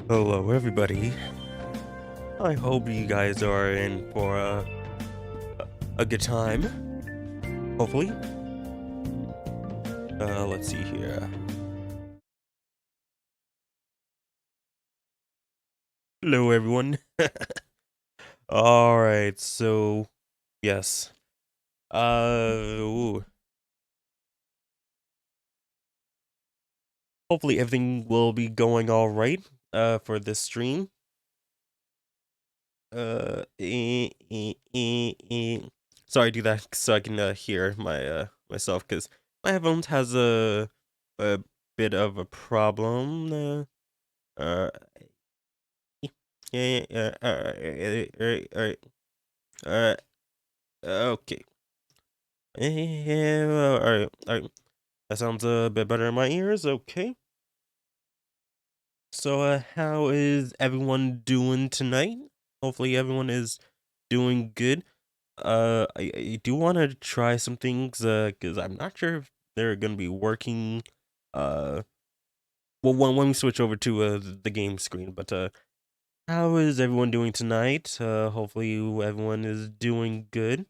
Hello, everybody. I hope you guys are in for a good time. Hopefully. Let's see here. Hello, everyone. All right. So, yes. Ooh. Hopefully, everything will be going all right. For this stream. Sorry, do that so I can hear my myself because my headphones has a bit of a problem. Uh, yeah, yeah, alright, okay. Yeah, alright. That sounds a bit better in my ears, okay. So, how is everyone doing tonight? Hopefully everyone is doing good. I do want to try some things, because I'm not sure if they're gonna be working, uh, well, when we switch over to, the game screen, but, how is everyone doing tonight? Hopefully everyone is doing good.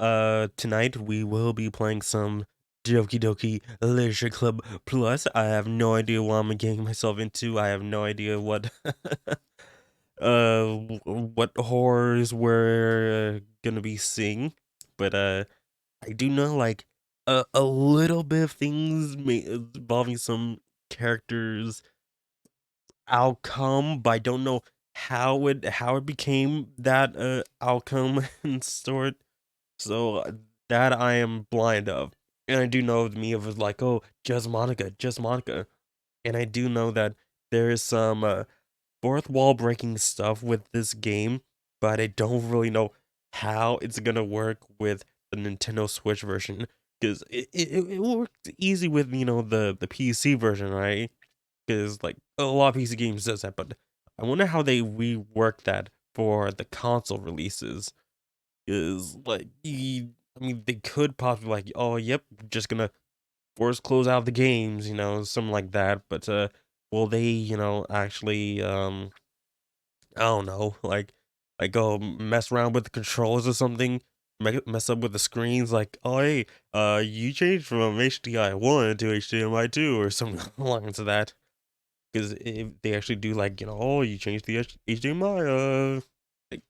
Tonight we will be playing some Doki Doki Literature Club Plus. I have no idea what I'm getting myself into. I have no idea what what horrors we're gonna be seeing, but I do know like a little bit of things involving some characters outcome, but I don't know how it became that outcome and sort. So that I am blind of. And I do know me of like, oh, just Monica, just Monica. And I do know that there is some fourth wall breaking stuff with this game, but I don't really know how it's gonna work with the Nintendo Switch version. Because it worked easy with, the PC version, right? Because like a lot of PC games does that, but I wonder how they rework that for the console releases is like I mean they could possibly like, oh yep, just gonna force close out the games, something like that. But will they, actually I don't know, like go mess around with the controllers or something, mess up with the screens, like, oh hey, you changed from HDMI 1 to HDMI 2 or something along to that. Because if they actually do like, oh you changed the HDMI, like,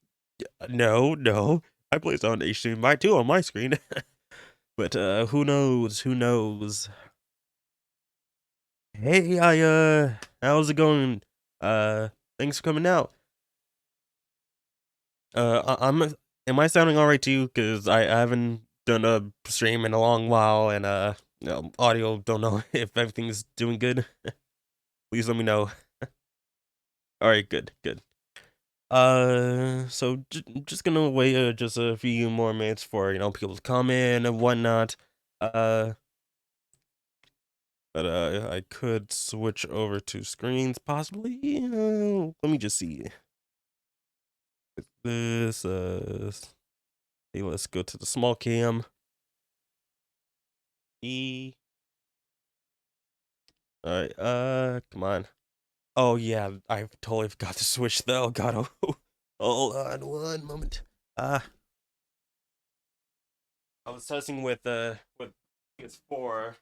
no, no. I play it on HDMI too on my screen. But who knows? Who knows? Hey, how's it going? Thanks for coming out. I'm am I sounding all right to you? Cause I haven't done a stream in a long while, and audio don't know if everything's doing good. Please let me know. All right, good, good. So just gonna wait just a few more minutes for people to come in and whatnot. Uh, but I could switch over to screens possibly. Let me just see this. Hey, let's go to the small cam. E. All right. Come on. Oh yeah, I totally forgot to switch though. God, oh, hold on one moment. I was testing with PS4,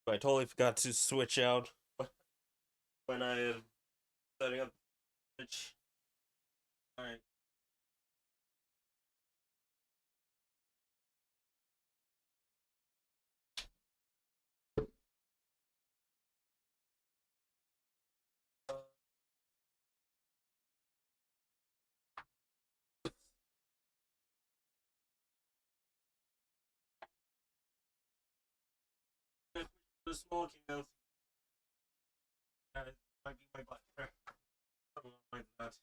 but I totally forgot to switch out when I setting up the Switch. All right. The small cam might be my butt. Something like that.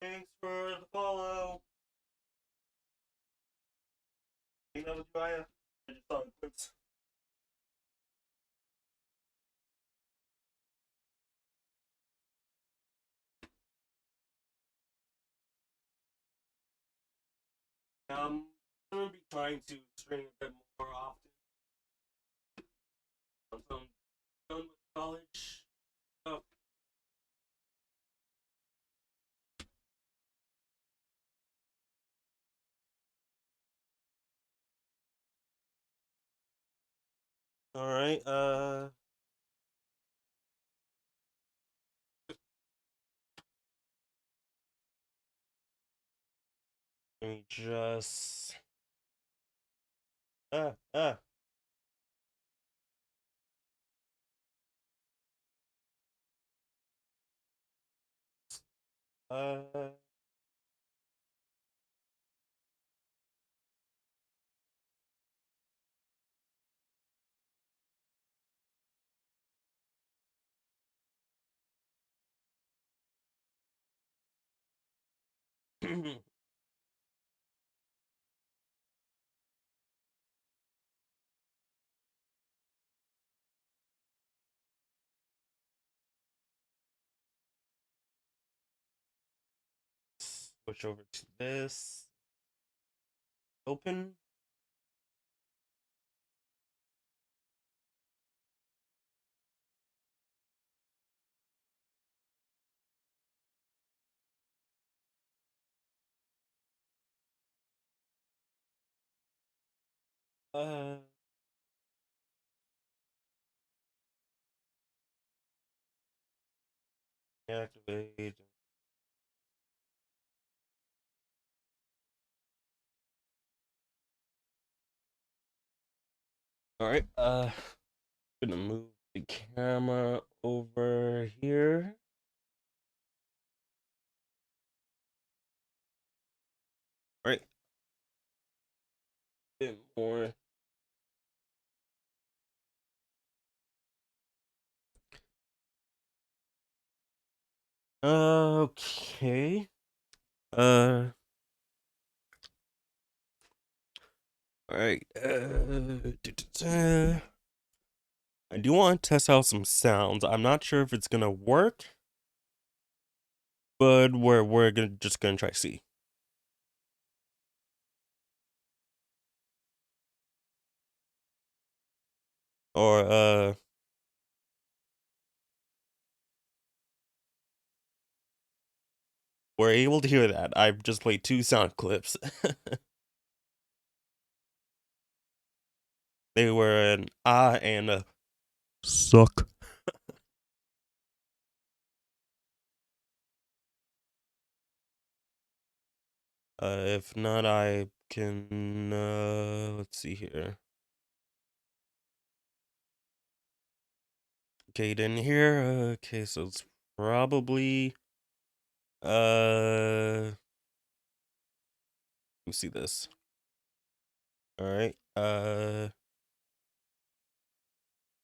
Okay. Thanks for the follow. Hang out with you, Aya. I just saw it quits. I'm gonna be trying to stream a bit more often. I'm done with college. Oh, all right. Let me just. Ah, ah. Uh. Switch over to this. Open. Uh. Activate. All right. Gonna move the camera over here. All right. Bit more. Okay. Uh. All right. I do want to test out some sounds. I'm not sure if it's gonna work, but we're just gonna try to see. Or we're able to hear that. I've just played 2 sound clips. They were an ah and a suck. If not, I can let's see here. Okay, didn't hear. Okay, so it's probably let me see this. All right.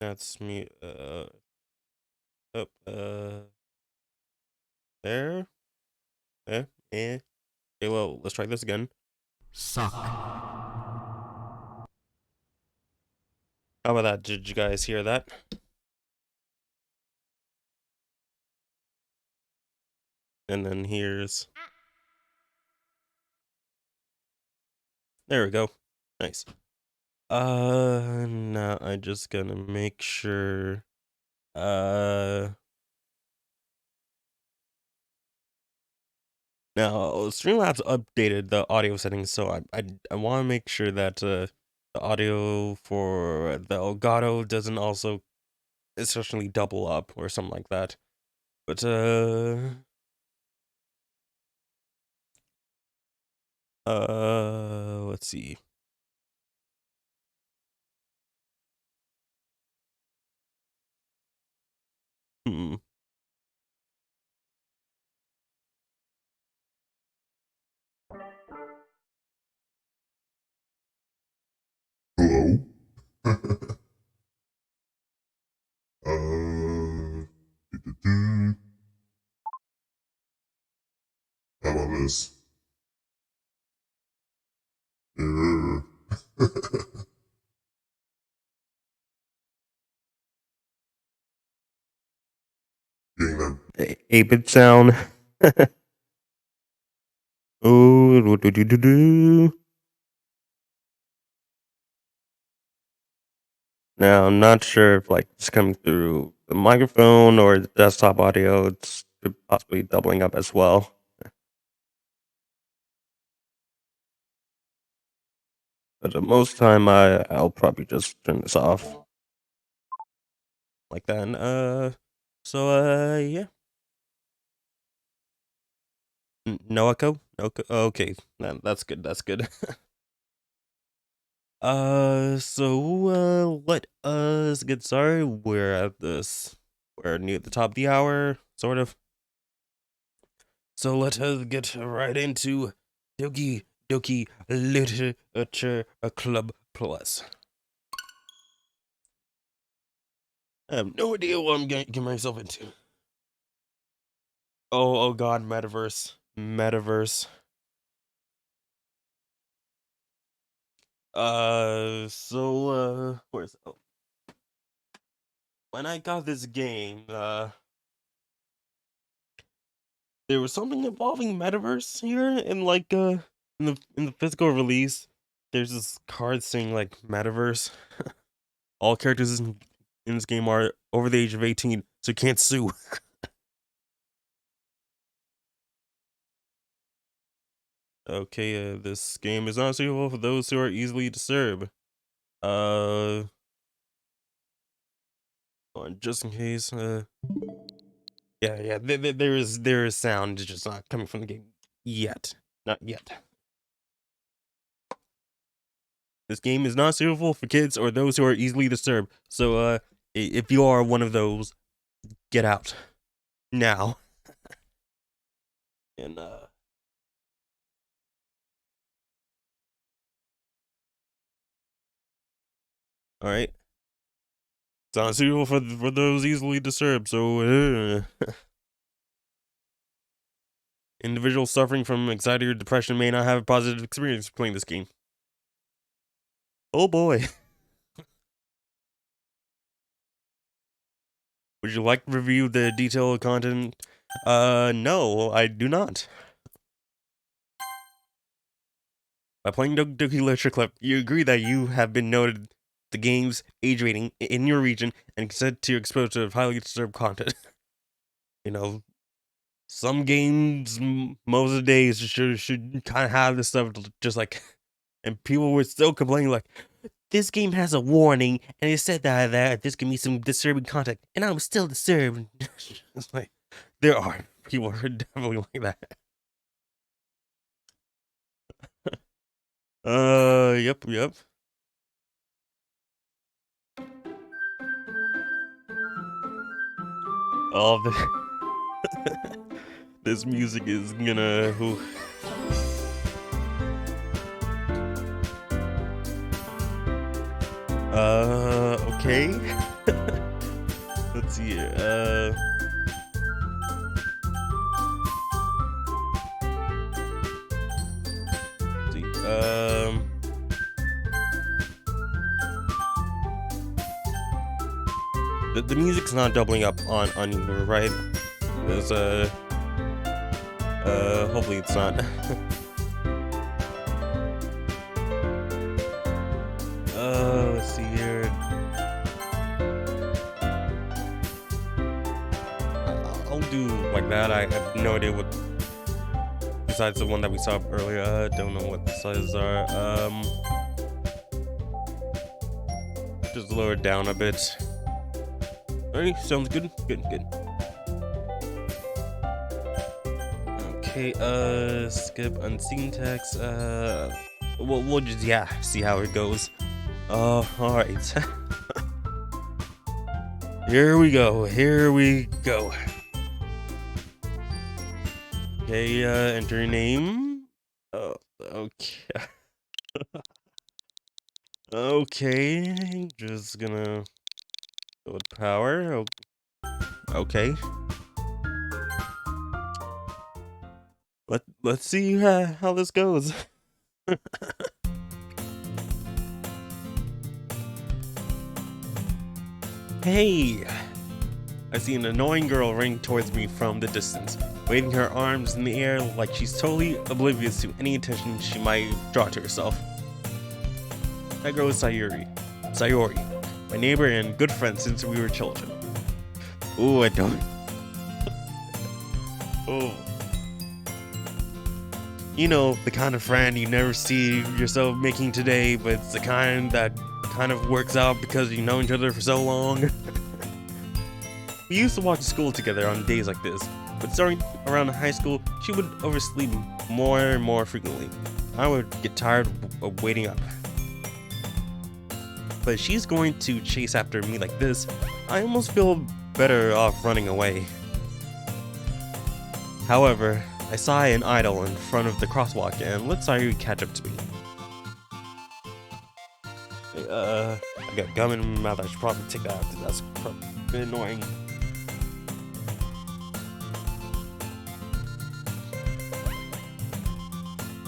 That's me. Up. There. Eh. Eh. Okay. Well, let's try this again. Suck. How about that? Did you guys hear that? And then here's. There we go. Nice. Now I just gonna make sure. Now Streamlabs updated the audio settings, so I want to make sure that the audio for the Elgato doesn't also essentially double up or something like that. But let's see. Hmm. Hello? do-do-do. How about games. Err. Getting that 8-bit sound. Oh, do. Now, I'm not sure if like it's coming through the microphone or the desktop audio. It's possibly doubling up as well. But most time, I'll probably just turn this off like that. And, yeah. No echo. No. Okay, that's good. That's good. Let us get started. We're near the top of the hour, sort of. So let us get right into Doki Doki Literature Club Plus. I have no idea what I'm gonna get myself into. Oh god, metaverse. Where's when I got this game, there was something involving metaverse here, and like in the physical release, there's this card saying like metaverse. All characters in this game are over the age of 18, so you can't sue. Okay, this game is not suitable for those who are easily disturbed. Just in case, yeah, there is sound, it's just not coming from the game yet. Not yet. This game is not suitable for kids or those who are easily disturbed. So, if you are one of those, get out now. And all right, it's not suitable for those easily disturbed. So, individuals suffering from anxiety or depression may not have a positive experience playing this game. Oh boy. Would you like to review the detailed content? No, I do not. By playing Doki Doki Literature Club, you agree that you have been noted the game's age rating in your region and consent to exposure to highly disturbed content. You know, some games most of the days should kind of have this stuff just like, and people were still complaining like, this game has a warning and it said that this can be some disturbing content, and I'm still disturbed. It's like there are people who are definitely like that. Yep. All the this music is gonna. Ooh. Okay. Let's see here. Let's see. The music's not doubling up on you, right? There's hopefully it's not. Let's see here. I'll do like that. I have no idea what. Besides the one that we saw earlier, I don't know what the sizes are. Just lower it down a bit. Alright, sounds good. Good. Okay, skip unseen text. We'll just see how it goes. Alright. Here we go. Okay, enter your name. Oh, okay. Okay, just gonna go with power. Okay. Let's see how this goes. Hey! I see an annoying girl running towards me from the distance, waving her arms in the air like she's totally oblivious to any attention she might draw to herself. That girl is Sayuri, my neighbor and good friend since we were children. Ooh, I don't. Oh. You know, the kind of friend you never see yourself making today, but it's the kind that kind of works out because you've known each other for so long. We used to walk to school together on days like this, but starting around high school, she would oversleep more and more frequently. I would get tired of waiting up. But if she's going to chase after me like this, I almost feel better off running away. However, I saw an idol in front of the crosswalk and let Sayuri catch up to me. I got gum in my mouth. I should probably take that out. That's probably a bit annoying.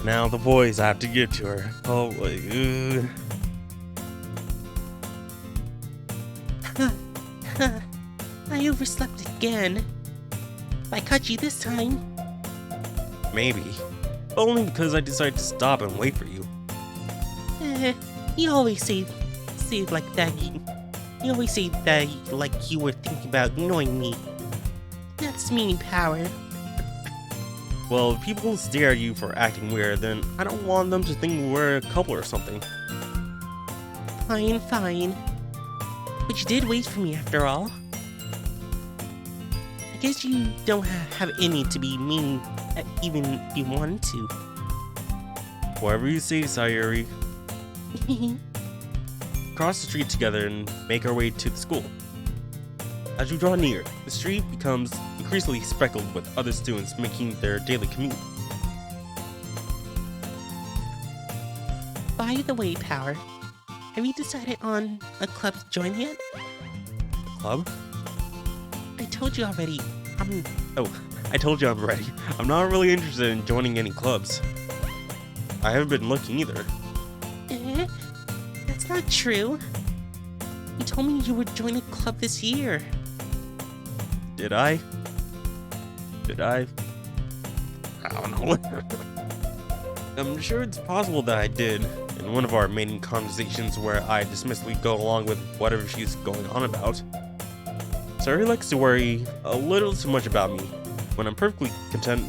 Now the boys have to get to her. Oh, I overslept again. I caught you this time. maybe. Only because I decided to stop and wait for you. You always say like that. You always say that like you were thinking about annoying me. That's meaning power. Well, if people stare at you for acting weird, then I don't want them to think we're a couple or something. Fine, fine. But you did wait for me after all. I guess you don't have any to be mean, even if you wanted to. Whatever you say, Sayuri. Cross the street together and make our way to the school. As you draw near, the street becomes increasingly speckled with other students making their daily commute. By the way, Power, have you decided on a club to join yet? Club? I told you already. I told you I'm ready. I'm not really interested in joining any clubs. I haven't been looking either. That's not true. You told me you would join a club this year. Did I? I don't know. I'm sure it's possible that I did in one of our main conversations where I dismissively go along with whatever she's going on about. Sayuri likes to worry a little too much about me, when I'm perfectly content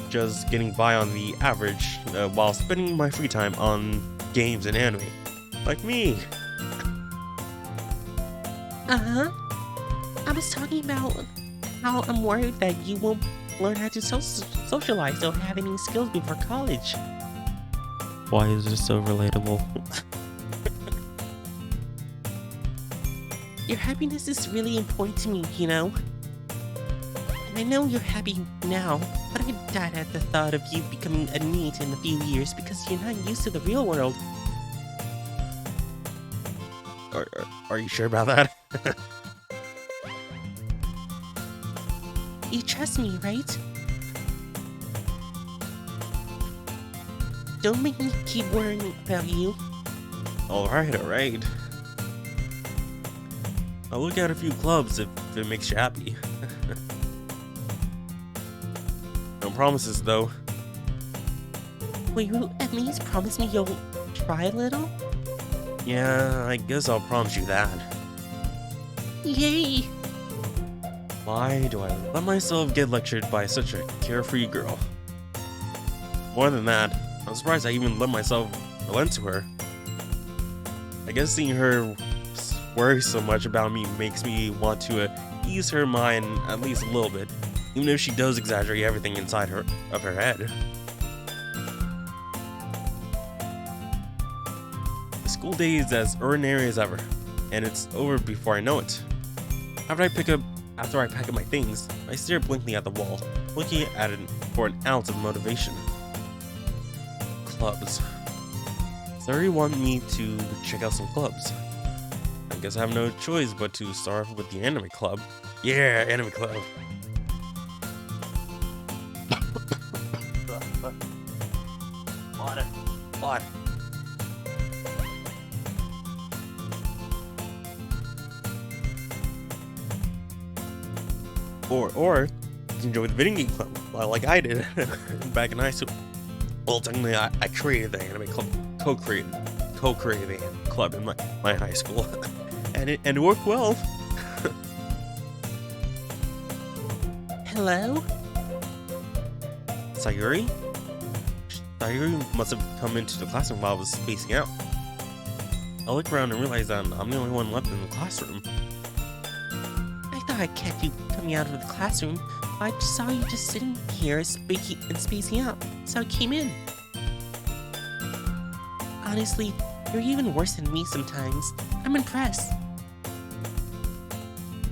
just getting by on the average while spending my free time on games and anime. Like me. I was talking about how I'm worried that you won't learn how to socialize or have any skills before college. Why is this so relatable? Your happiness is really important to me, you know? And I know you're happy now, but I died at the thought of you becoming a NEET in a few years because you're not used to the real world. Are you sure about that? You trust me, right? Don't make me keep worrying about you. Alright. I'll look at a few clubs if it makes you happy. No promises, though. Will you at least promise me you'll try a little? Yeah, I guess I'll promise you that. Yay! Why do I let myself get lectured by such a carefree girl? More than that, I'm surprised I even let myself relent to her. I guess seeing her worry so much about me makes me want to ease her mind at least a little bit, even if she does exaggerate everything inside her head. The school day is as ordinary as ever, and it's over before I know it. After I pack up my things, I stare blankly at the wall, looking at it for an ounce of motivation. Clubs. Sayuri wanted me to check out some clubs. I guess I have no choice but to start off with the anime club. Yeah, anime club. What? Or you can join the video game club, like I did back in high school. Well, technically, I created the anime club, co-created the anime club in my high school, and it worked well. Hello? Sayuri? Sayuri must have come into the classroom while I was spacing out. I look around and realize that I'm the only one left in the classroom. I thought I'd catch you coming out of the classroom. I just saw you just sitting here spacing out, so I came in. Honestly, you're even worse than me sometimes. I'm impressed.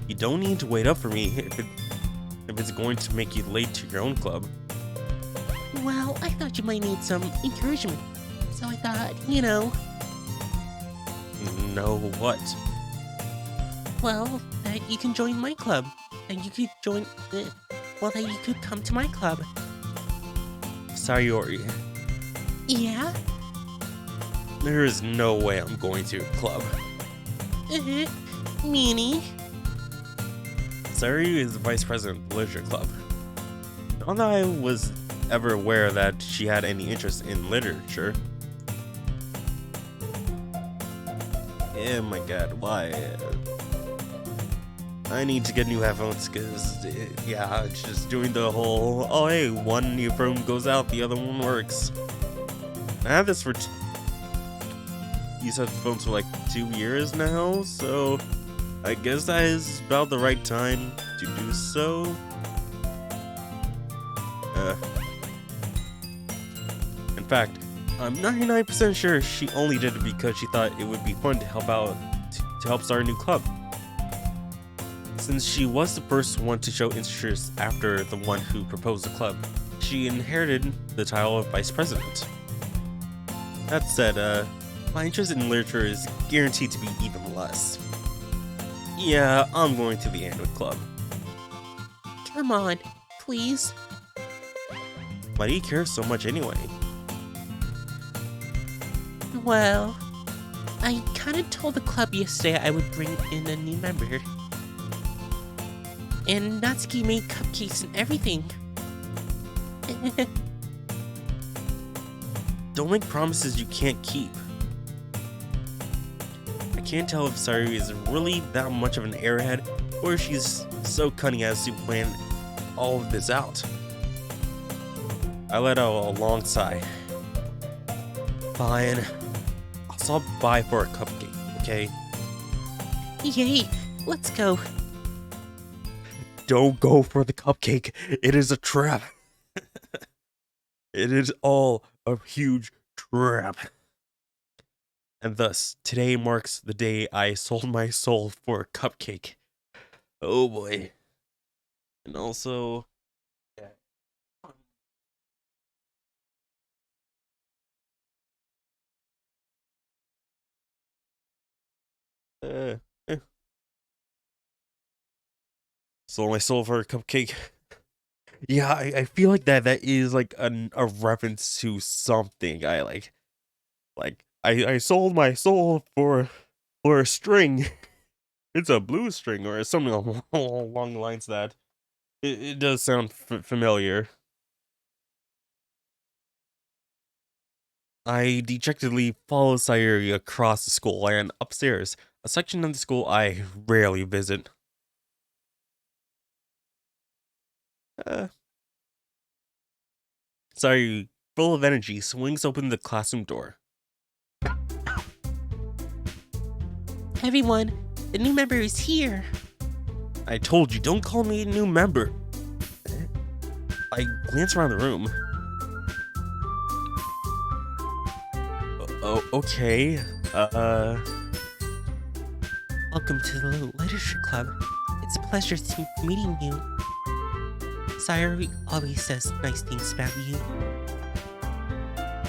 You don't need to wait up for me if it's going to make you late to your own club. Well, I thought you might need some encouragement, so I thought, you know... No, what? Well, that you can join my club. And you could join... that you could come to my club. Sayuri, Yeah? there is no way I'm going to your club. Meanie? Sayuri is the vice president of the literature club. Not that I was ever aware that she had any interest in literature. Oh my god, why? I need to get new headphones because, yeah, it's just doing the whole, oh hey, one earphone goes out, the other one works. I have this for these headphones for like 2 years now, so I guess that is about the right time to do so. In fact, I'm 99% sure she only did it because she thought it would be fun to help start a new club. Since she was the first one to show interest after the one who proposed the club, she inherited the title of vice president. That said, my interest in literature is guaranteed to be even less. Yeah, I'm going to the anime club. Come on, please. Why do you care so much anyway? Well, I kinda told the club yesterday I would bring in a new member. And Natsuki made cupcakes and everything. Don't make promises you can't keep. I can't tell if Sayuri is really that much of an airhead, or if she's so cunning as to plan all of this out. I let out a long sigh. Fine. I'll stop by for a cupcake, okay? Yay, let's go. Don't go for the cupcake. It is a trap. It is all a huge trap. And thus, today marks the day I sold my soul for a cupcake. Oh boy. And also... Sold my soul for a cupcake. Yeah, I feel like that is like a reference to something. I sold my soul for a string. It's a blue string or something along the lines of that. It does sound familiar. I dejectedly follow Sayuri across the school and upstairs, a section of the school I rarely visit. Sayuri, full of energy, swings open the classroom door. Everyone, the new member is here. I told you, don't call me a new member. I glance around the room. Oh, okay. Welcome to the Literature Club. It's a pleasure meeting you. Sayuri always says nice things about you.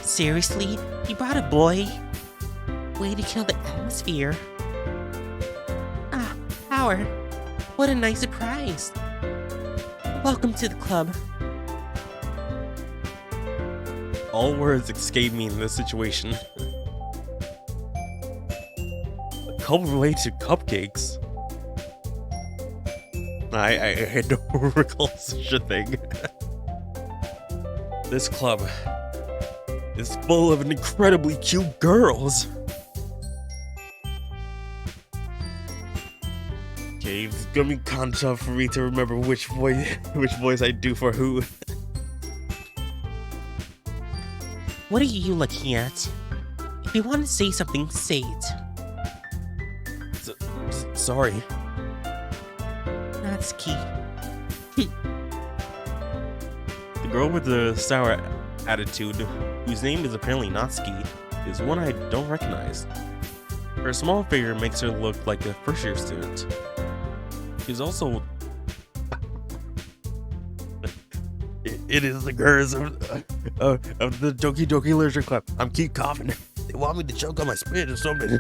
Seriously? You brought a boy? Way to kill the atmosphere. Ah, Howard. What a nice surprise. Welcome to the club. All words escape me in this situation. A couple related to cupcakes? I don't recall such a thing. This club is full of incredibly cute girls. Okay, it's gonna be kind of tough for me to remember which voice I do for who. What are you looking at? If you want to say something, say it. Sorry. Natsuki. The girl with the sour attitude, whose name is apparently Natsuki, is one I don't recognize. Her small figure makes her look like a first-year student. She's also... It is the girls of the Doki Doki Literature Club. I'm keep coughing. They want me to choke on my spit or something.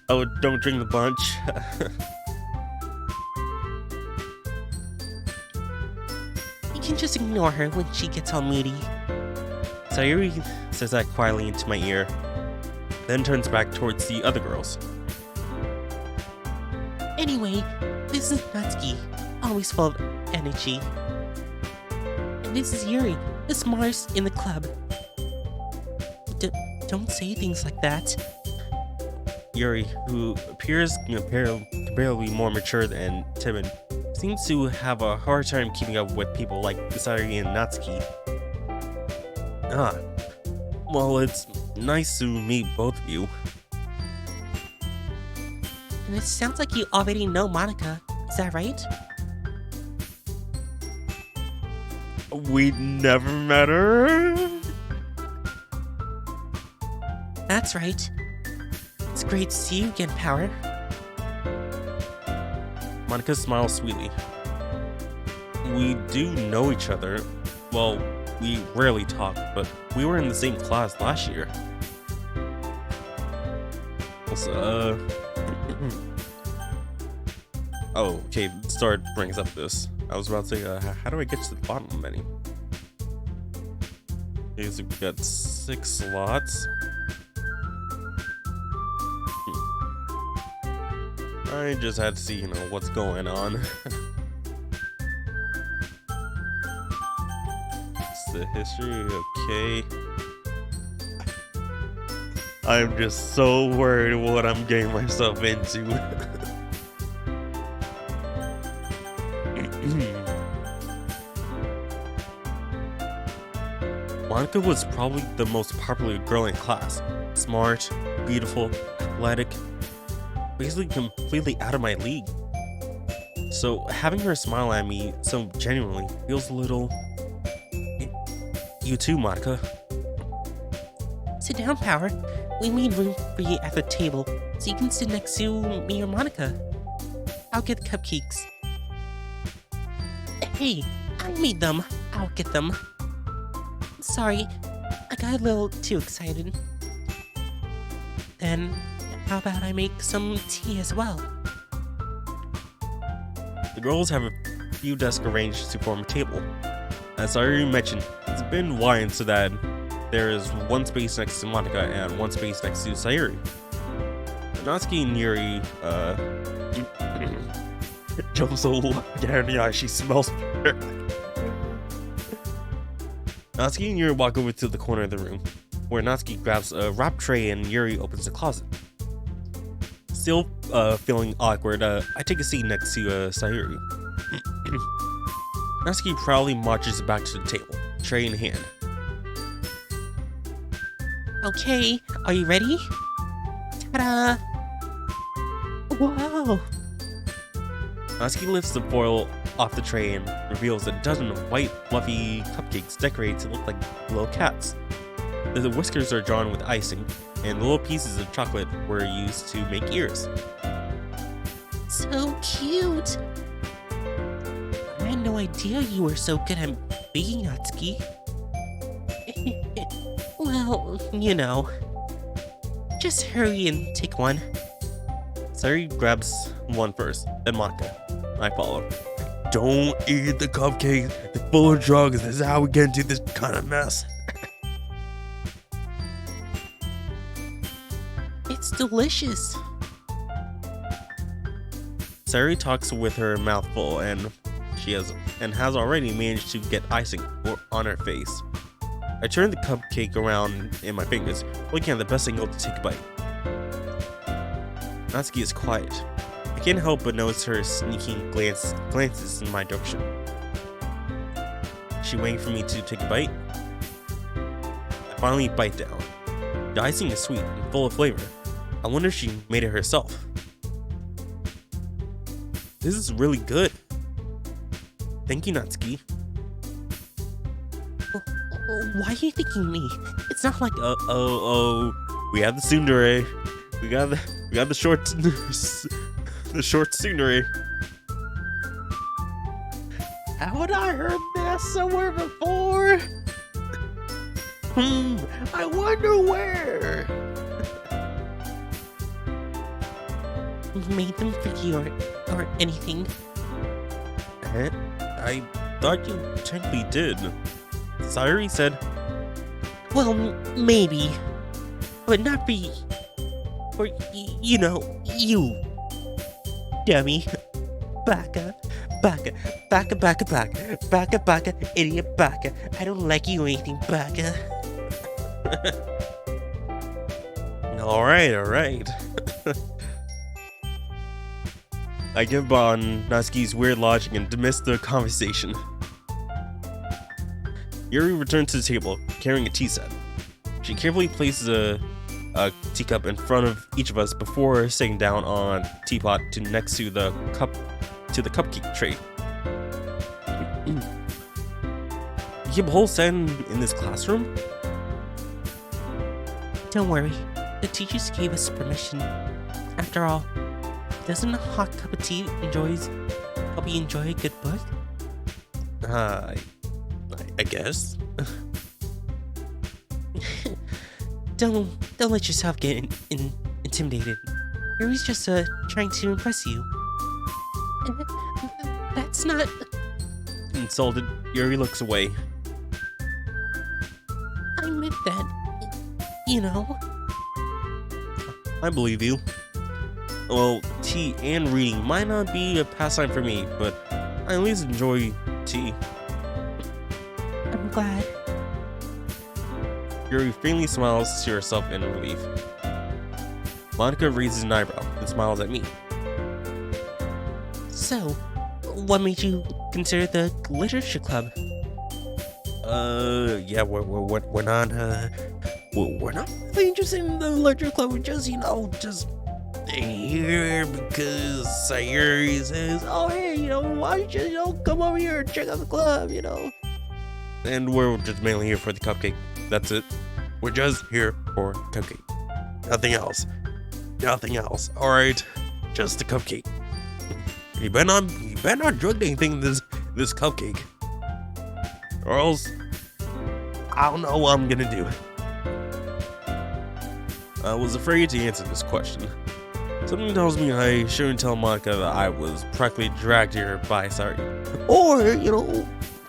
Oh, don't drink the bunch. You can just ignore her when she gets all moody. Sayuri says that quietly into my ear, then turns back towards the other girls. Anyway, this is Natsuki, always full of energy. And this is Yuri, the smartest in the club. Don't say things like that. Yuri, who appears comparably more mature and timid, seems to have a hard time keeping up with people like Sayuri and Natsuki. Ah, well, it's nice to meet both of you. And it sounds like you already know Monica, is that right? We never met her. That's right. It's great to see you again, Power. Monica smiles sweetly. We do know each other. Well, we rarely talk, but we were in the same class last year. Oh, okay, Star brings up this. I was about to say, how do I get to the bottom of the menu? Okay, so we've got 6 slots. I just had to see, what's going on. It's the history, okay. I'm just so worried what I'm getting myself into. Monica was probably the most popular girl in class. Smart, beautiful, athletic, basically completely out of my league. So having her smile at me so genuinely feels a little... You too, Monica. Sit down, Power. We made room for you at the table, so you can sit next to me or Monica. I'll get the cupcakes. Hey, I made them. I'll get them. Sorry, I got a little too excited. Then, how about I make some tea as well? The girls have a few desks arranged to form a table. As I already mentioned, it's been widened so that there is one space next to Monica and one space next to Sayuri. Natsuki and Yuri, jumps so low down the eye, she smells her. Natsuki and Yuri walk over to the corner of the room, where Natsuki grabs a wrap tray and Yuri opens the closet. Still feeling awkward, I take a seat next to Sayuri. Natsuki proudly marches back to the table, tray in hand. Okay, are you ready? Ta-da! Whoa! Natsuki lifts the foil off the tray and reveals a dozen white, fluffy cupcakes decorated to look like little cats. The whiskers are drawn with icing, and the little pieces of chocolate were used to make ears. So cute! I had no idea you were so good at baking, Natsuki. Well, you know. Just hurry and take one. Sari grabs one first, then Monica. I follow. Don't eat the cupcakes. They're full of drugs. This is how we get into this kind of mess. It's delicious. Sari talks with her mouth full, and has already managed to get icing on her face. I turn the cupcake around in my fingers, looking at the best angle to take a bite. Natsuki is quiet. I can't help but notice her sneaking glances in my direction. She waiting for me to take a bite? I finally bite down. The icing is sweet and full of flavor. I wonder if she made it herself. This is really good. Thank you, Natsuki. Why are you thinking me? It's not like we have the tsundere. We got the short the short tsundere. Haven't I heard that somewhere before? I wonder where. Made them for you or anything. I thought you technically did. Sari said, Well, maybe, but not for you know, you, dummy, baka, idiot baka. I don't like you or anything, baka. all right. I give on Natsuki's weird logic and dismiss the conversation. Yuri returns to the table, carrying a tea set. She carefully places a teacup in front of each of us before sitting down on a teapot next to the cupcake tray. You keep a whole set in this classroom? Don't worry, the teachers gave us permission. After all, doesn't a hot cup of tea help you enjoy a good book? I guess. Don't let yourself get intimidated. Yuri's just trying to impress you. And that's not. Insulted, Yuri looks away. I meant that. You know. I believe you. Well, tea and reading might not be a pastime for me, but I at least enjoy tea. I'm glad. Yuri faintly smiles to herself in relief. Monica raises an eyebrow and smiles at me. So, what made you consider the literature club? Yeah, we're not really interested in the literature club. We're just, just here because Sayuri says, oh hey, why don't you come over here and check out the club, And we're just mainly here for the cupcake. That's it. We're just here for cupcake. Nothing else. Alright. Just the cupcake. You better not drug anything in this cupcake. Or else I don't know what I'm gonna do. I was afraid to answer this question. Something tells me I shouldn't tell Monica that I was practically dragged here by Sari. Or,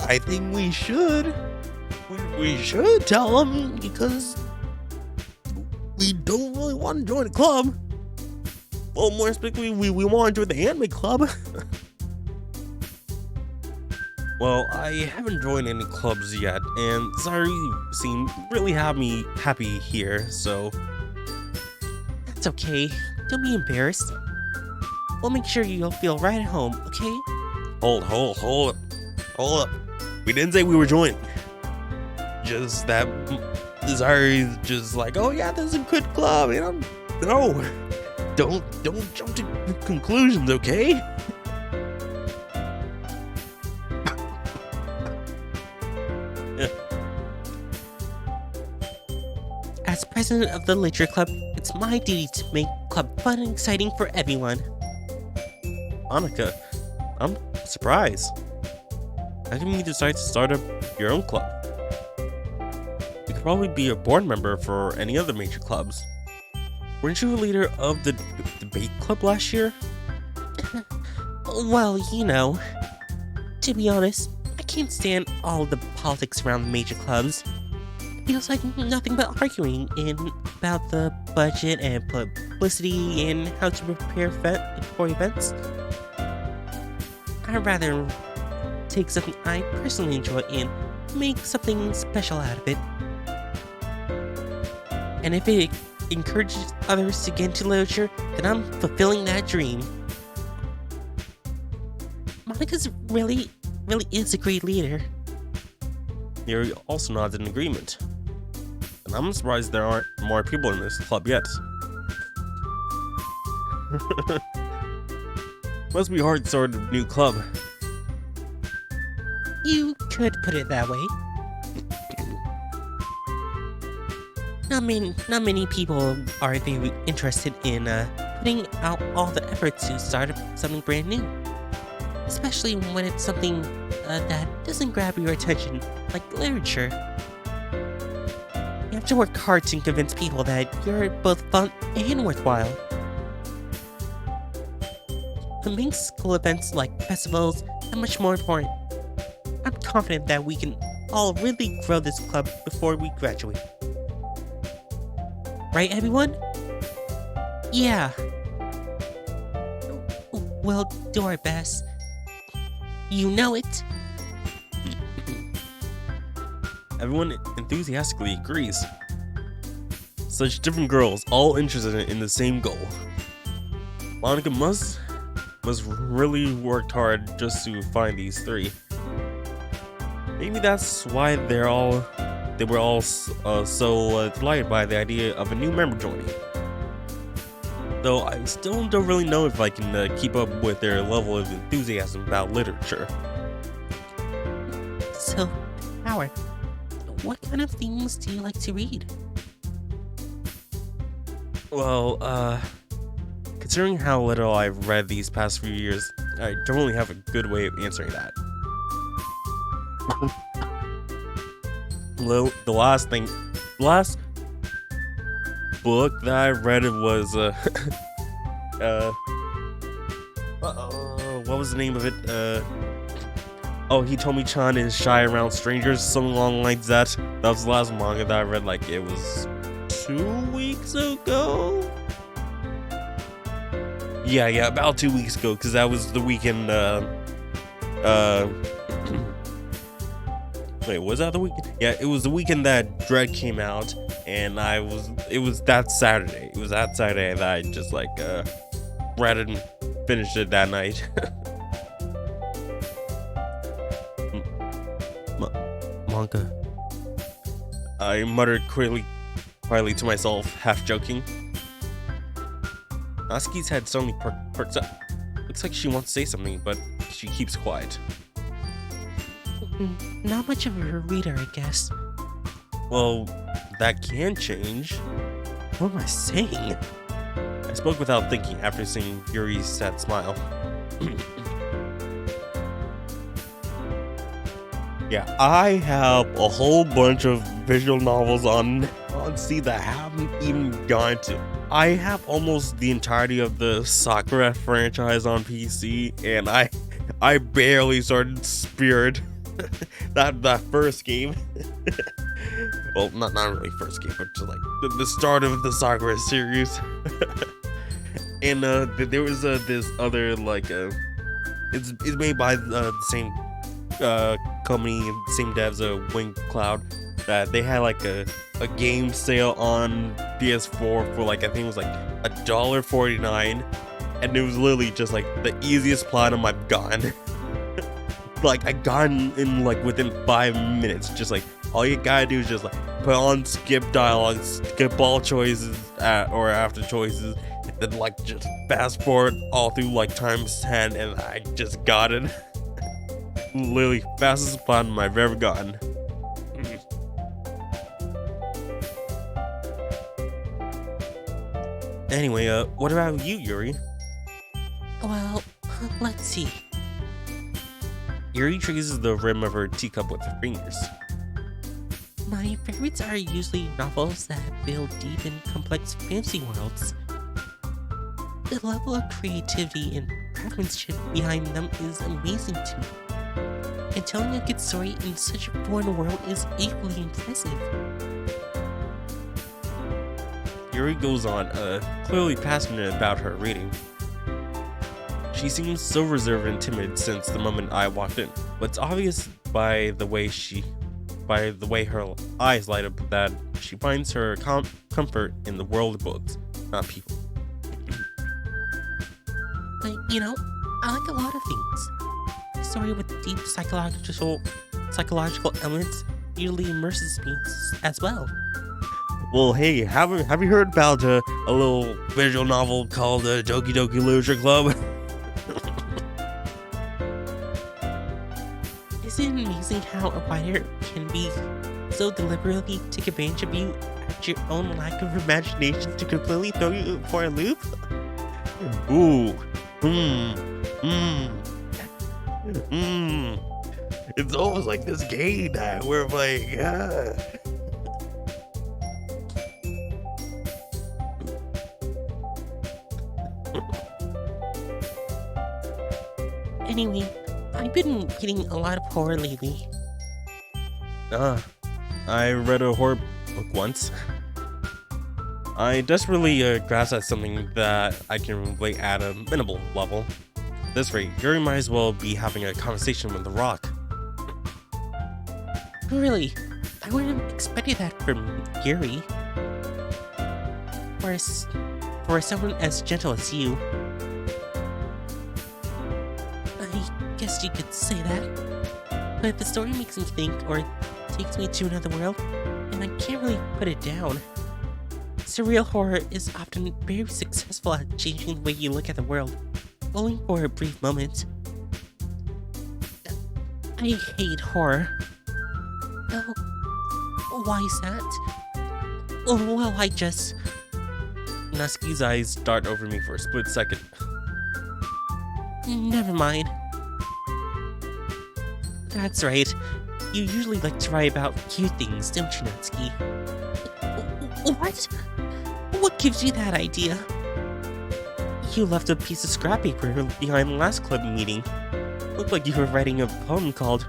I think we should. We should tell them because we don't really want to join a club. Well, more specifically, we want to join the anime club. Well, I haven't joined any clubs yet, and Sari seemed really happy here, so... That's okay. Don't be embarrassed. We'll make sure you'll feel right at home, okay? Hold up. We didn't say we were joining. Just that Sari's just like, oh yeah, this is a good club, no. Don't jump to conclusions, okay? As president of the literature club, it's my duty to make club fun and exciting for everyone. Monica, I'm surprised. How come you decide to start up your own club? You could probably be a board member for any other major clubs. Weren't you a leader of the debate club last year? Well, you know, to be honest, I can't stand all the politics around the major clubs. It feels like nothing but arguing about the budget and publicity and how to prepare for events. I'd rather take something I personally enjoy and make something special out of it. And if it encourages others to get into literature, then I'm fulfilling that dream. Monika's really is a great leader. Yuri also nods in agreement. And I'm surprised there aren't more people in this club yet. Must be hard to start a new club. You could put it that way. Not many people are very interested in putting out all the effort to start something brand new. Especially when it's something that doesn't grab your attention, like literature. You have to work hard to convince people that you're both fun and worthwhile. It makes school events like festivals that much more important. I'm confident that we can all really grow this club before we graduate. Right, everyone? Yeah. We'll do our best. You know it. Everyone enthusiastically agrees. Such different girls, all interested in the same goal. Monika must really worked hard just to find these three. Maybe that's why they were all so delighted by the idea of a new member joining. Though I still don't really know if I can keep up with their level of enthusiasm about literature. So, Howard, what kind of things do you like to read? Well, considering how little I've read these past few years, I don't really have a good way of answering that. Well, the last book that I read was what was the name of it? Oh, He Told Me Chan is Shy Around Strangers, something along the lines of that. That was the last manga that I read, like it was 2 weeks ago. Yeah, about 2 weeks ago, because that was the weekend. Wait, was that the weekend? Yeah, it was the weekend that Dread came out, and it was that Saturday. It was that Saturday that I just read it and finished it that night. Manga. I muttered quietly to myself, half joking. Natsuki's head suddenly perks up. Looks like she wants to say something, but she keeps quiet. Not much of a reader, I guess. Well, that can change. What am I saying? I spoke without thinking after seeing Yuri's sad smile. Yeah, I have a whole bunch of visual novels on C that I haven't even gotten to. I have almost the entirety of the Sakura franchise on PC, and I barely started Spirit. that first game. Well, not really first game, but just like the start of the Sakura series. And there was this other it's made by the same company, same devs, Wing Cloud, that they had a game sale on PS4 for I think it was $1.49, and it was literally just the easiest platinum I've gotten. I got in within 5 minutes. Just all you gotta do is just put on skip dialogue, skip all choices or after choices, and then just fast forward all through times 10, and I just got it. Literally fastest platinum I've ever gotten. Anyway, what about you, Yuri? Well, let's see. Yuri traces the rim of her teacup with her fingers. My favorites are usually novels that build deep and complex fantasy worlds. The level of creativity and craftsmanship behind them is amazing to me. And telling a good story in such a foreign world is equally impressive. Yuri goes on, clearly passionate about her reading. She seems so reserved and timid since the moment I walked in, but it's obvious by the way her eyes light up that she finds her comfort in the world of books, not people. I like a lot of things. A story with deep psychological elements usually immerses me as well. Well, hey, have you heard about a little visual novel called Doki Doki Literature Club? Isn't it amazing how a writer can be so deliberately take advantage of you at your own lack of imagination to completely throw you for a loop? Ooh, It's almost like this game that we're playing. Anyway, I've been reading a lot of horror lately. I read a horror book once. I desperately grasp at something that I can relate at a minimal level. At this rate, Yuri might as well be having a conversation with The Rock. Really, I wouldn't have expected that from Yuri. For someone as gentle as you. I guess you could say that. But if the story makes me think or takes me to another world, and I can't really put it down. Surreal horror is often very successful at changing the way you look at the world, only for a brief moment. I hate horror. Oh, why is that? Oh, well, I just... Natsuki's eyes dart over me for a split second. Never mind. That's right. You usually like to write about cute things, don't you, Natsuki? What? What gives you that idea? You left a piece of scrap paper behind the last club meeting. Looked like you were writing a poem called...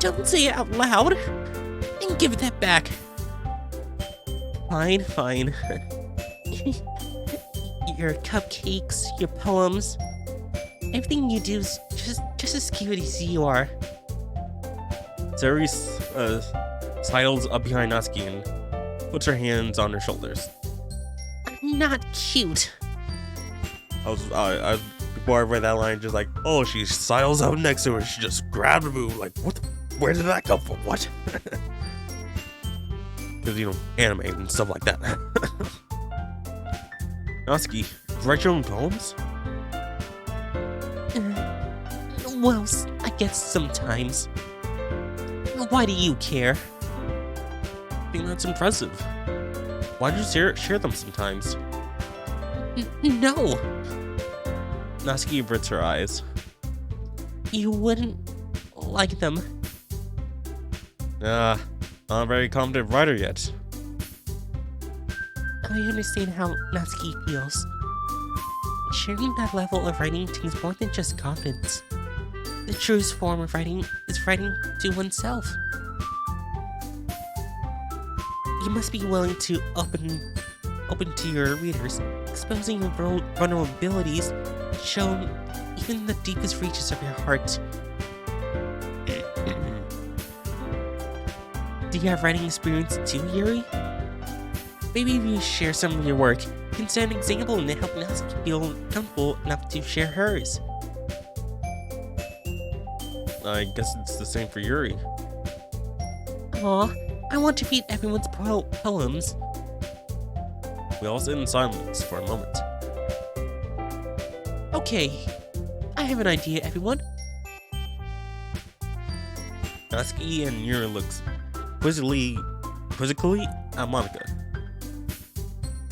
Don't say it out loud! And give that back! Fine. Your cupcakes, your poems... Everything you do is just as cute as you are. Sari sidles up behind Natsuki and puts her hands on her shoulders. I'm not cute. Before I read that line, just like, oh, she sidles up next to her, she just grabbed her boob, like, where did that come from, what? Because, anime and stuff like that. Natsuki, write your own poems? Well, I guess sometimes. Why do you care? I think that's impressive. Why don't you share them sometimes? No. Natsuki averts her eyes. You wouldn't like them. Not a very confident writer yet. I understand how Natsuki feels. Sharing that level of writing takes more than just confidence. The truest form of writing is writing to oneself. You must be willing to open to your readers, exposing your vulnerabilities, and show even the deepest reaches of your heart. Do you have writing experience too, Yuri? Maybe if you share some of your work, you can set an example and help Natsuki feel comfortable enough to share hers. I guess it's the same for Yuri. Aw, I want to read everyone's poems. We all sit in silence for a moment. Okay, I have an idea, everyone. Natsuki and Yuri looks quizzically at Monica.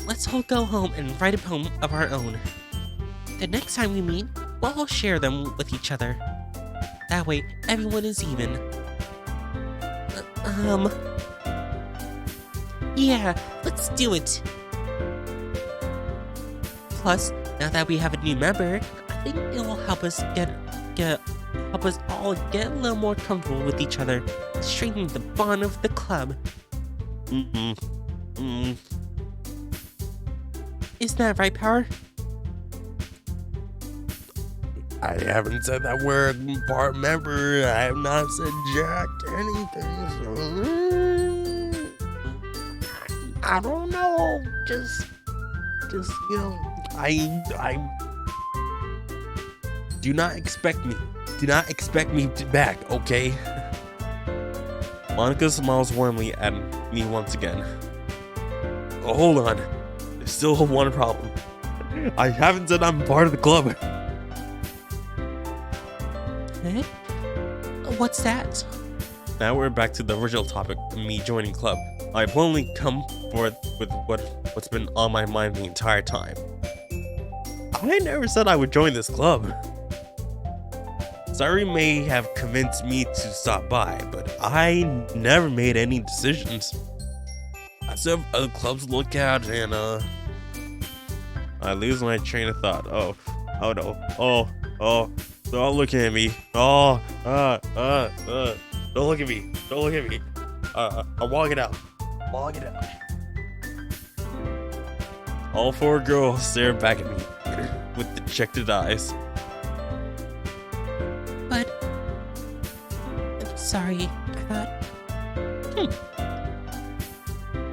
Let's all go home and write a poem of our own. The next time we meet, we'll all share them with each other. That way, everyone is even. Yeah, let's do it. Plus, Now that we have a new member, I think it will help us help us all get a little more comfortable with each other, strengthening the bond of the club. Isn't that right, Power? I haven't said that we're a part member. I have not said jack anything. So, I don't know. Just you know, I do not expect me. Do not expect me back, okay? Monica smiles warmly at me once again. Oh, hold on. There's still one problem. I haven't said I'm part of the club. Eh? What's that? Now we're back to the original topic, me joining club. I've only come forth with what's been on my mind the entire time. I never said I would join this club. Sari may have convinced me to stop by, but I never made any decisions. I still have other clubs to look at, and I lose my train of thought. Oh no. Oh, don't look at me. Don't look at me. Don't look at me. I'm walking out. All four girls stare back at me with dejected eyes. But I'm sorry. I thought.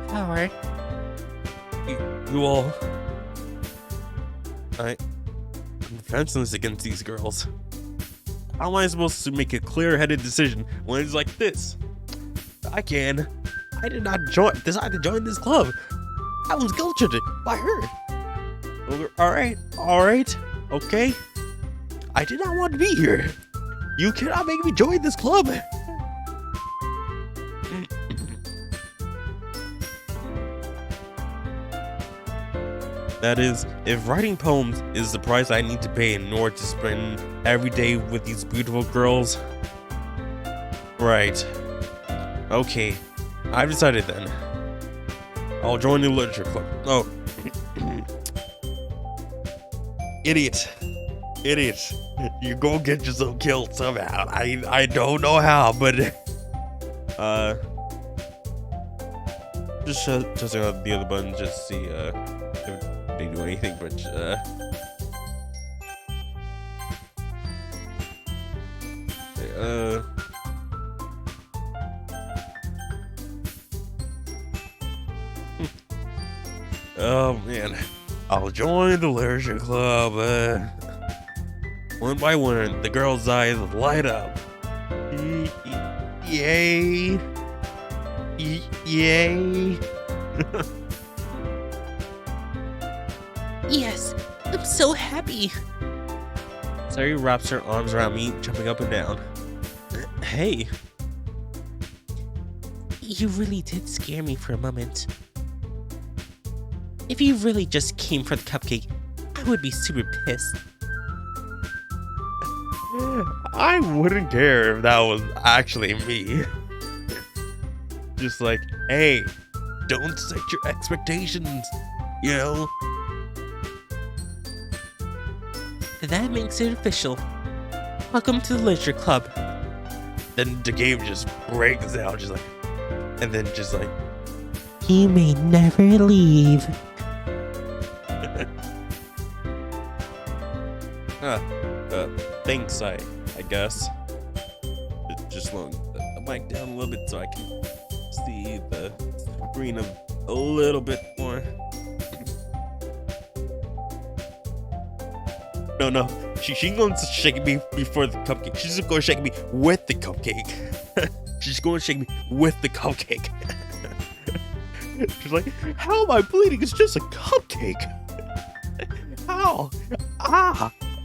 Power. You all. I'm defenseless against these girls. How am I supposed to make a clear-headed decision when it's like this? I did not decide to join this club. I was guilt-tripped by her. Alright, okay. I did not want to be here. You cannot make me join this club. That is, if writing poems is the price I need to pay in order to spend every day with these beautiful girls. Right. Okay, I've decided then. I'll join the literature club. Oh. Idiot. You go get yourself killed somehow. I don't know how, but just testing out the other buttons just to see if they do anything, but oh man, I'll join the literature club. One by one, the girls' eyes light up. Yay! Yay! Yes, I'm so happy. Sari wraps her arms around me, jumping up and down. Hey. You really did scare me for a moment. If you really just came for the cupcake, I would be super pissed. I wouldn't care if that was actually me. Just like, hey, don't set your expectations, you know? That makes it official. Welcome to the literature club. Then the game just breaks down, just like, and then just like, You may never leave. Thanks, I guess. Just slowing the mic down a little bit so I can see the screen a little bit more. No. She's going to shake me before the cupcake. She's going to shake me with the cupcake. She's going to shake me with the cupcake. She's like, how am I bleeding? It's just a cupcake. How?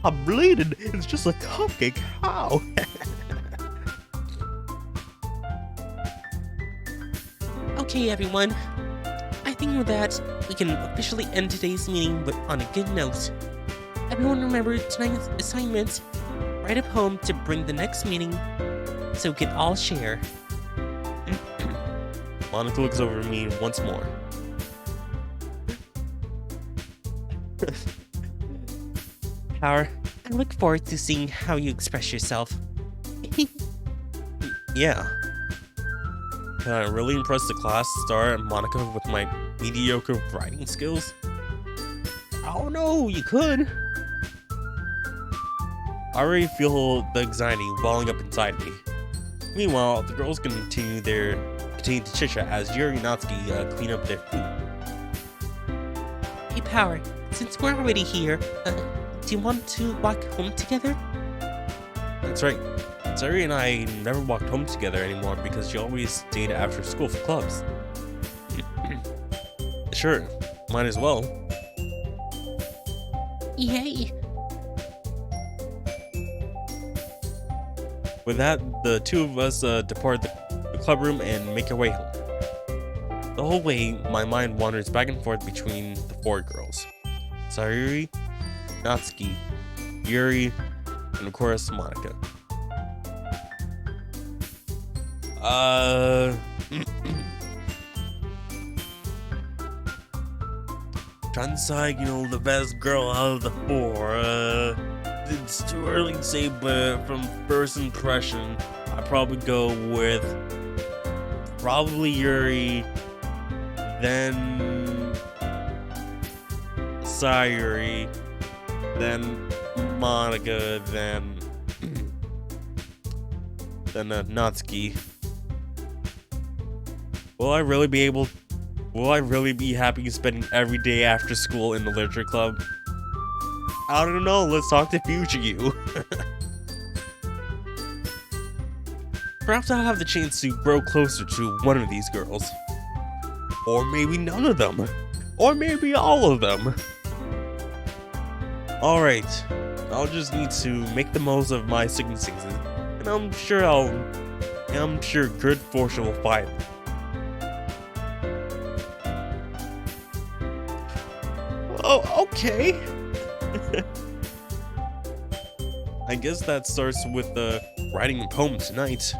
I'm bleeding. It's just a cupcake. How? Okay, everyone. I think with that, we can officially end today's meeting on a good note. Everyone remember tonight's assignment. Write a poem to bring the next meeting so we can all share. Monica looks over at me once more. Power. I look forward to seeing how you express yourself. Yeah. Can I really impress the class star and Monica with my mediocre writing skills? I don't know, you could. I already feel the anxiety welling up inside me. Meanwhile, the girls continue to chit-chat as Yuri and Natsuki clean up their food. Hey, Power. Since we're already here, do you want to walk home together? That's right. Sari and I never walked home together anymore because she always stayed after school for clubs. Sure, might as well. Yay! With that, the two of us depart the club room and make our way home. The whole way, my mind wanders back and forth between the four girls. Sayuri, Natsuki, Yuri, and of course, Monica. Trying to decide, the best girl out of the four. It's too early to say, but from first impression, I'd probably go with probably Yuri, then Sayuri, then Monica, then Natsuki. Will I really be happy spending every day after school in the literature club? I don't know, let's talk to future you. Perhaps I'll have the chance to grow closer to one of these girls. Or maybe none of them. Or maybe all of them. Alright, I'll just need to make the most of my circumstances, and I'm sure good fortune will find me. Oh, okay. I guess that starts with writing a poem tonight.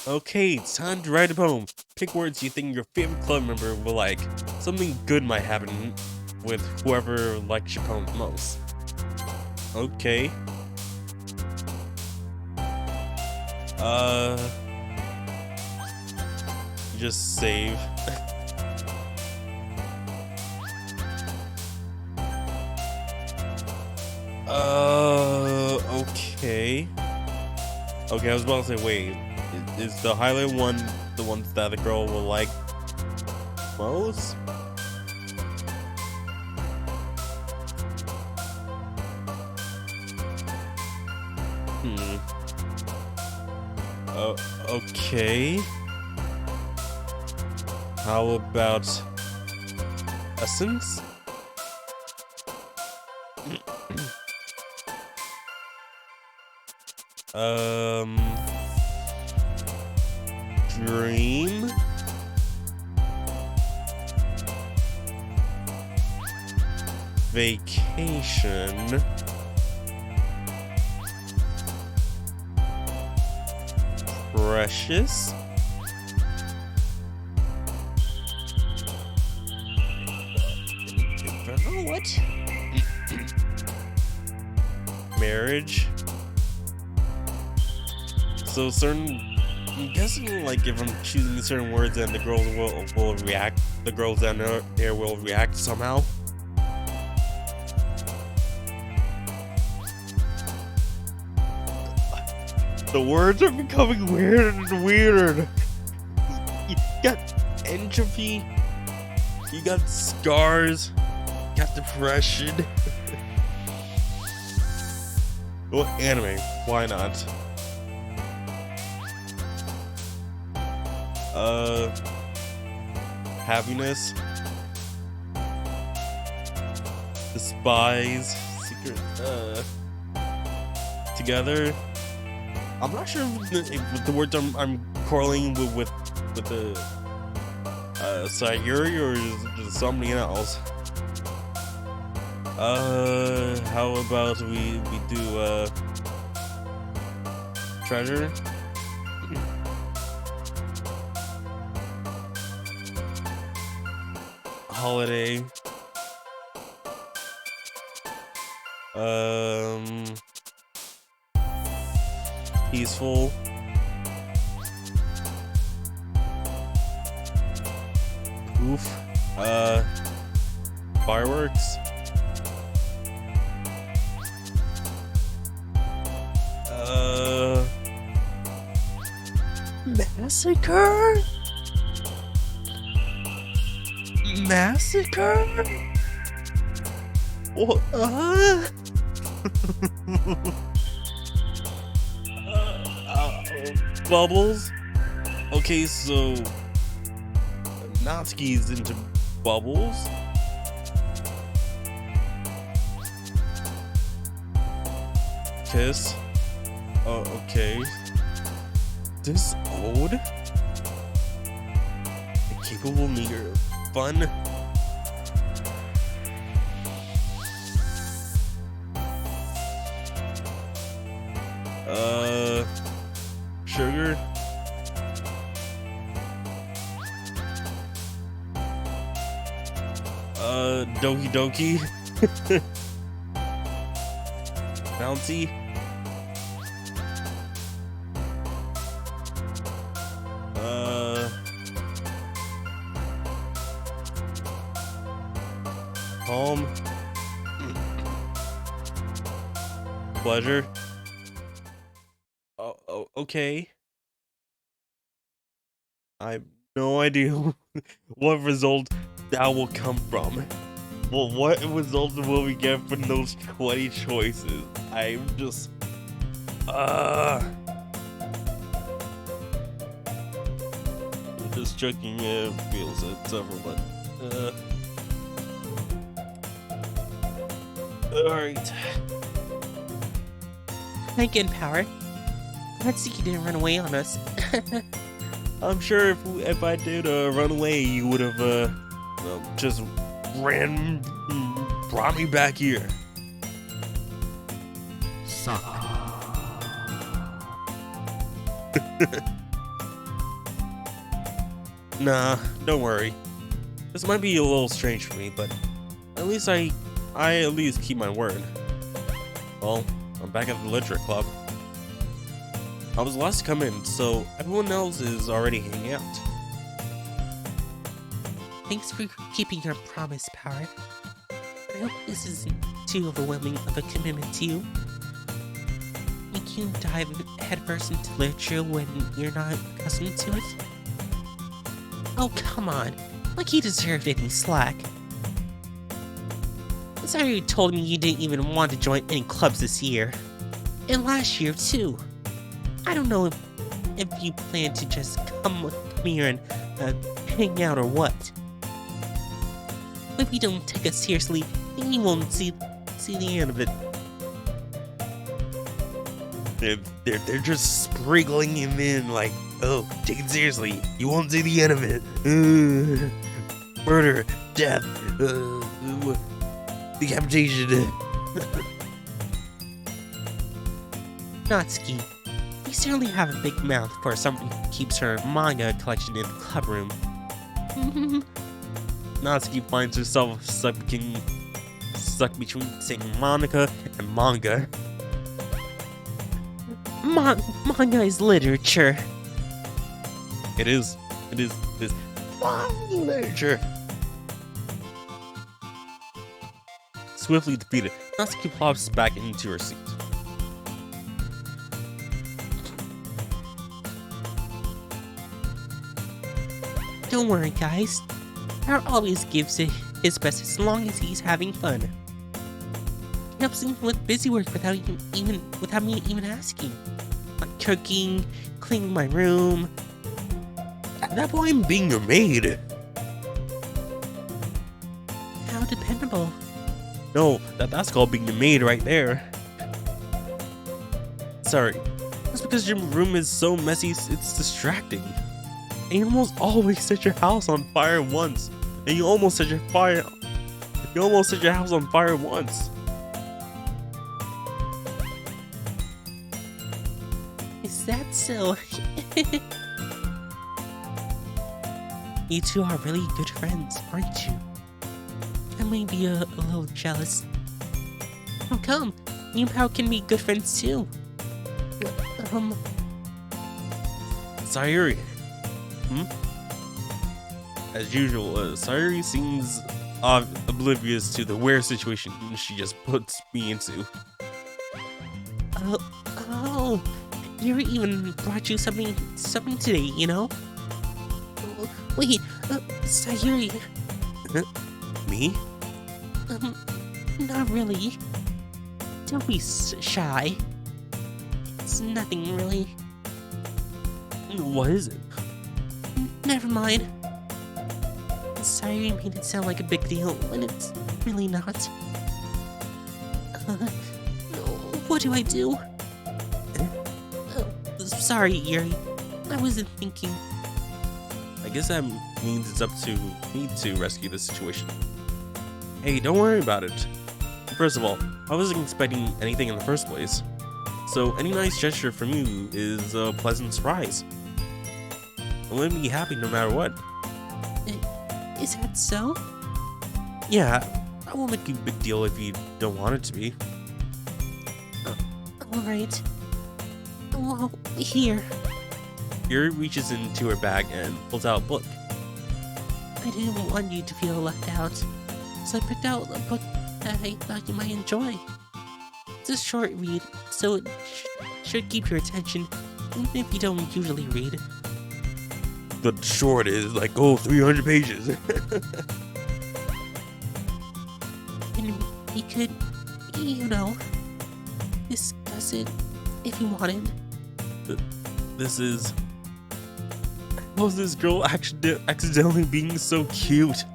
Okay, it's time to write a poem. Pick words you think your favorite club member will like. Something good might happen with whoever likes your poem the most. Okay. Just save. Okay. Okay, I was about to say, wait. Is the highlight one the ones that the girl will like most? Okay. How about Essence? Dream? Vacation? Precious? What? Marriage? So I'm guessing like if I'm choosing certain words and the girls will react, the girls down there will react somehow. The words are becoming weirder and weirder. You got entropy, you got scars, you got depression. Well, anime, why not? Happiness, despise, secret, together. I'm not sure if the words I'm correlating with the Sayuri or is it just something else. How about we do treasure? holiday. Peaceful. Oof. Fireworks. Massacre? Massacre? What? Bubbles? Okay, so Natsuki's into bubbles. Kiss. Oh, okay. This old? A capable meager fun. Sugar. Doki Doki. Bouncy. Calm. Pleasure. Oh, okay. I have no idea what result that will come from. Well, what result will we get from those 20 choices? I'm just... I'm just checking if it feels it, several, but... Alright. Hi again, Power. Glad to see you didn't run away on us. I'm sure if I did run away, you would have just brought me back here. Suck. Nah, don't worry. This might be a little strange for me, but at least I at least keep my word. Well, I'm back at the literature club. I was last to come in, so everyone else is already hanging out. Thanks for keeping your promise, Power. I hope this isn't too overwhelming of a commitment to you. Make you dive headfirst into literature when you're not accustomed to it? Oh, come on. Like he deserved any slack. Sorry you told me you didn't even want to join any clubs this year. And last year, too. I don't know if you plan to just come here and hang out or what. But if you don't take us seriously, then you won't see the end of it. They're just sprinkling him in like, oh, take it seriously. You won't see the end of it. Murder, death, decapitation. Natsuki, you certainly have a big mouth for someone who keeps her manga collection in the club room. Natsuki finds herself stuck between saying Monica and manga. Manga is literature. It is literature. Swiftly defeated, Natsuki plops back into her seat. Don't worry, guys. Power always gives it his best as long as he's having fun. He helps me with busy work without me even asking. Like cooking, cleaning my room. At that point, I'm being your maid. How dependable. No, that's called being the maid right there. Sorry. That's because your room is so messy, it's distracting. And you almost always set your house on fire once. And you almost set your house on fire once. Is that so? You two are really good friends, aren't you? I may be a little jealous. How come? You and Pao can be good friends too. Sayuri. As usual, Sayuri seems oblivious to the weird situation she just puts me into. Oh, Yuri even brought you something today, you know? Wait, Sayuri. Me? Not really. Don't be shy. It's nothing really. What is it? Never mind. Sayuri made it sound like a big deal when it's really not. What do I do? Sorry, Yuri. I wasn't thinking. I guess that means it's up to me to rescue the situation. Hey, don't worry about it. First of all, I wasn't expecting anything in the first place, so any nice gesture from you is a pleasant surprise. I'm gonna be happy no matter what. Is that so? Yeah, I won't make you a big deal if you don't want it to be. Alright. Well, here. Yuri reaches into her bag and pulls out a book. I didn't want you to feel left out, so I picked out a book that I thought you might enjoy. It's a short read, so it should keep your attention, even if you don't usually read. The short is like, 300 pages. And we could, you know, discuss it if you wanted. This is... How's this girl accidentally being so cute?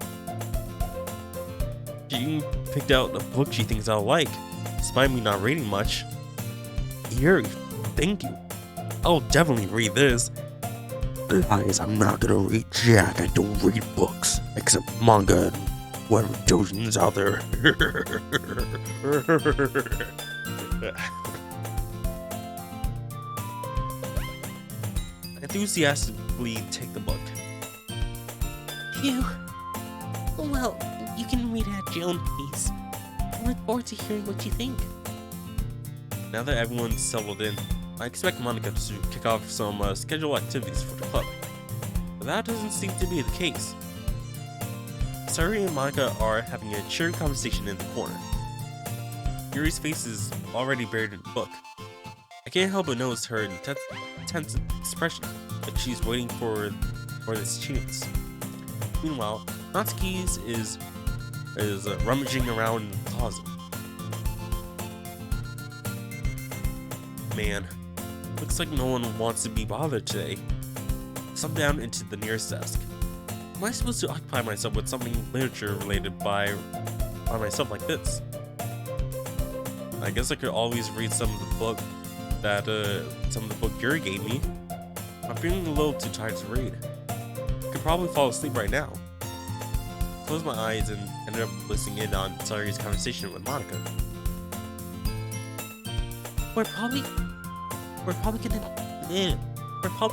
She picked out a book she thinks I'll like, despite me not reading much. Yuri, thank you. I'll definitely read this. Guys, I'm not gonna read jack. I don't read books, except manga and whatever doujins out there. Enthusiastically take the book. Phew. Well, you can read it at your own pace. I look forward to hearing what you think. Now that everyone's settled in, I expect Monica to kick off some scheduled activities for the club. But that doesn't seem to be the case. Sayuri and Monica are having a cheery conversation in the corner. Yuri's face is already buried in the book. I can't help but notice her intense expression, like she's waiting for this chance. Meanwhile, Natsuki's is rummaging around in the closet. Man, looks like no one wants to be bothered today. Slump down into the nearest desk. Am I supposed to occupy myself with something literature related by myself like this? I guess I could always read some of the book Yuri gave me. I'm feeling a little too tired to read. I could probably fall asleep right now. Closed my eyes and ended up listening in on Sayuri's conversation with Monica. We're probably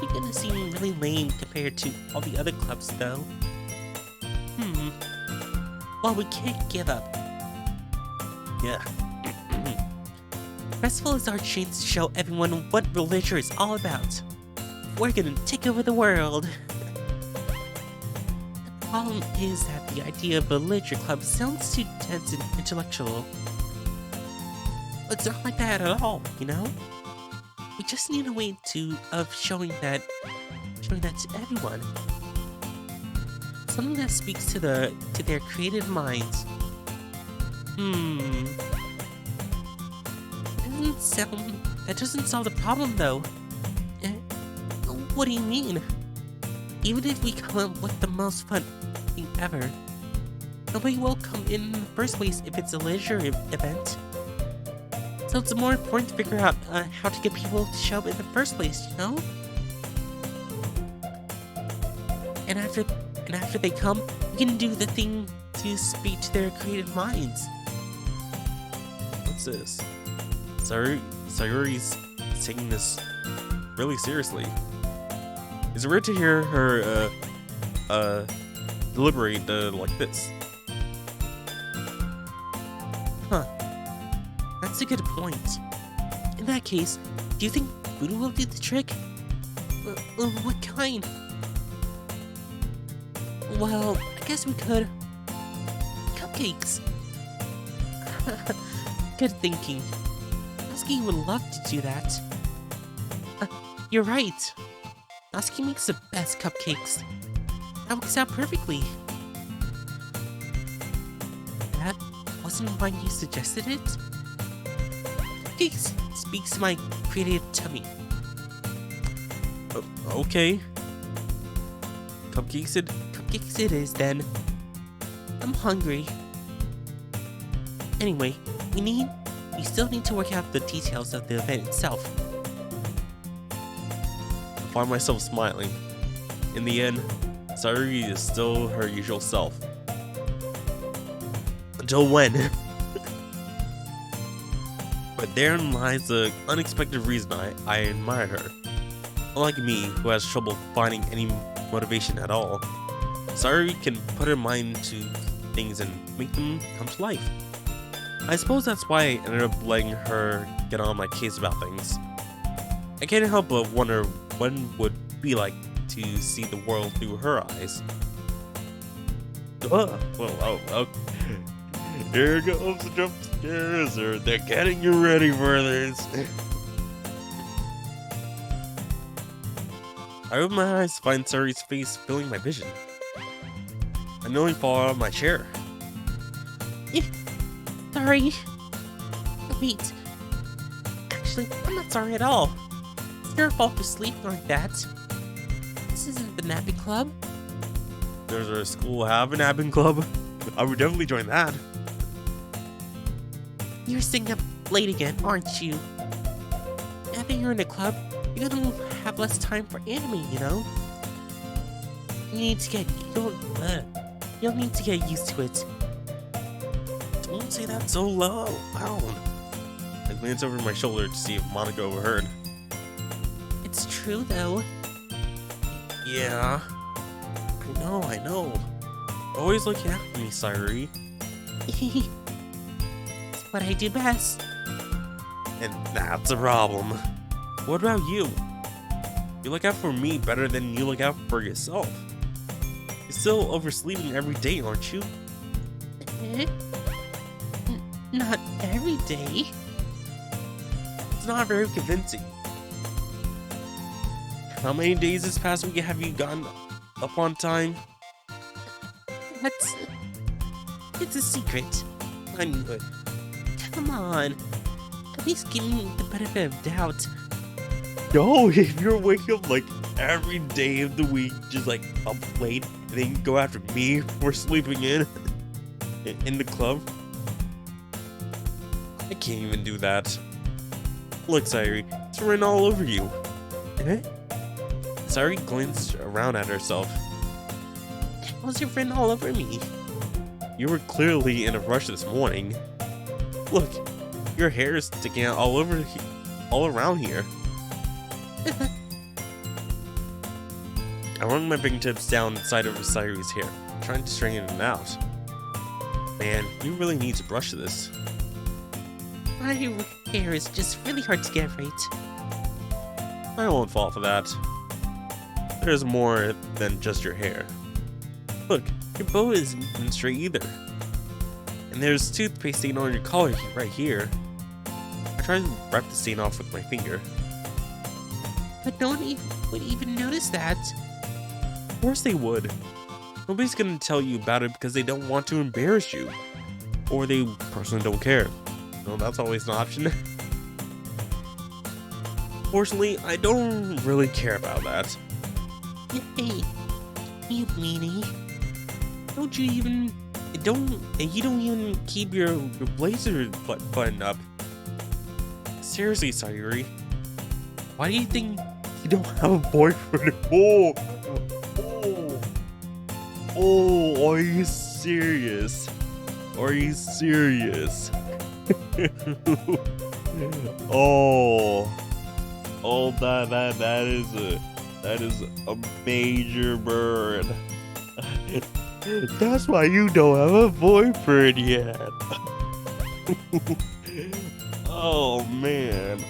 gonna seem really lame compared to all the other clubs, though. Well, we can't give up. Yeah. Festival is our chance to show everyone what literature is all about. We're gonna take over the world. The problem is that the idea of a literature club sounds too tense and intellectual. It's not like that at all, you know? We just need a way of showing that to everyone. Something that speaks to their creative minds. That doesn't solve the problem, though. What do you mean? Even if we come up with the most fun thing ever, nobody will come in the first place if it's a leisure event. So it's more important to figure out how to get people to show up in the first place, you know? And after they come, we can do the thing to speak to their creative minds. What's this? Sayuri's taking this really seriously. It's weird to hear her deliberate like this. That's a good point. In that case, do you think voodoo will do the trick? What kind? Well, I guess we could. Cupcakes. Good thinking. Natsuki would love to do that. You're right. Natsuki makes the best cupcakes. That works out perfectly. That wasn't why you suggested it? Cupcakes speaks to my creative tummy. Okay. Cupcakes it is then. I'm hungry. Anyway, we still need to work out the details of the event itself. I find myself smiling. In the end, Sayuri is still her usual self. Until when? But therein lies the unexpected reason I admire her. Unlike me, who has trouble finding any motivation at all, Sayuri can put her mind to things and make them come to life. I suppose that's why I ended up letting her get on my case about things. I can't help but wonder what it would be like to see the world through her eyes. Here goes the jump scares, or they're getting you ready for this. I open my eyes to find Sayuri's face filling my vision. I nearly fall out of my chair. Sorry. Wait. Actually, I'm not sorry at all. It's your fault for sleeping like that. This isn't the napping club. Does our school have a napping club? I would definitely join that. You're staying up late again, aren't you? Now that you're in a club, you're gonna have less time for anime, you know? You'll need to get used to it. Don't say that so low. Ow. I glance over my shoulder to see if Monica overheard. It's true, though. Yeah. I know. Always looking after me, Sayuri. It's what I do best. And that's a problem. What about you? You look out for me better than you look out for yourself. You're still oversleeping every day, aren't you? Not every day. It's not very convincing. How many days this past week have you gotten up on time? It's a secret. I knew it. Come on. At least give me the benefit of doubt. No, if you're waking up like every day of the week, just like up late, and then go after me for sleeping in the club. I can't even do that. Look, Sayuri, it's written all over you. Sayuri glanced around at herself. How's your friend all over me? You were clearly in a rush this morning. Look, your hair is sticking out all around here. I run my fingertips down inside of Sayuri's hair, trying to straighten it out. Man, you really need to brush this. My hair is just really hard to get right. I won't fall for that. There's more than just your hair. Look, your bow isn't even straight either. And there's toothpaste stain on your collar right here. I tried to wipe the stain off with my finger. But no one would even notice that. Of course they would. Nobody's gonna tell you about it because they don't want to embarrass you. Or they personally don't care. No, that's always an option. Fortunately, I don't really care about that. Hey, you meanie. You don't even keep your blazer buttoned up. Seriously, Sayuri. Why do you think You don't have a boyfriend? Oh, are you serious? Are you serious? Oh, that is a major burn. That's why you don't have a boyfriend yet. Oh man.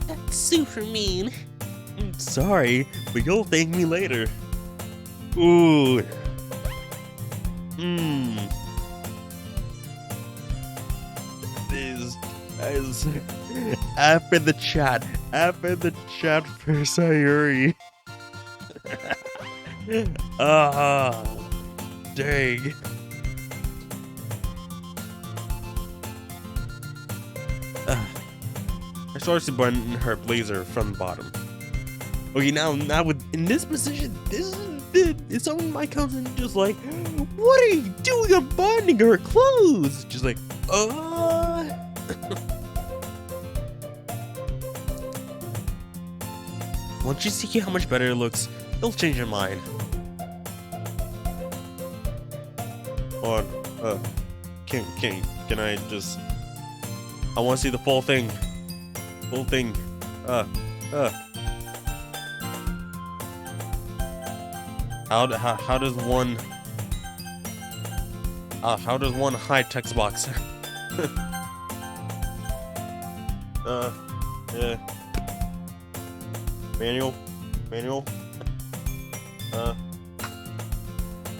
That's super mean. Sorry, but you'll thank me later. Ooh. Is after the chat for Sayuri. Dang. I started to button her blazer from the bottom. Okay, now with in this position, it's on my cousin just like, what are you doing unbuttoning her clothes? Just like, Once you see how much better it looks, it'll change your mind. Hold on, can I just? I want to see the full thing. Full thing. How does one? How does one hide text box? Manual.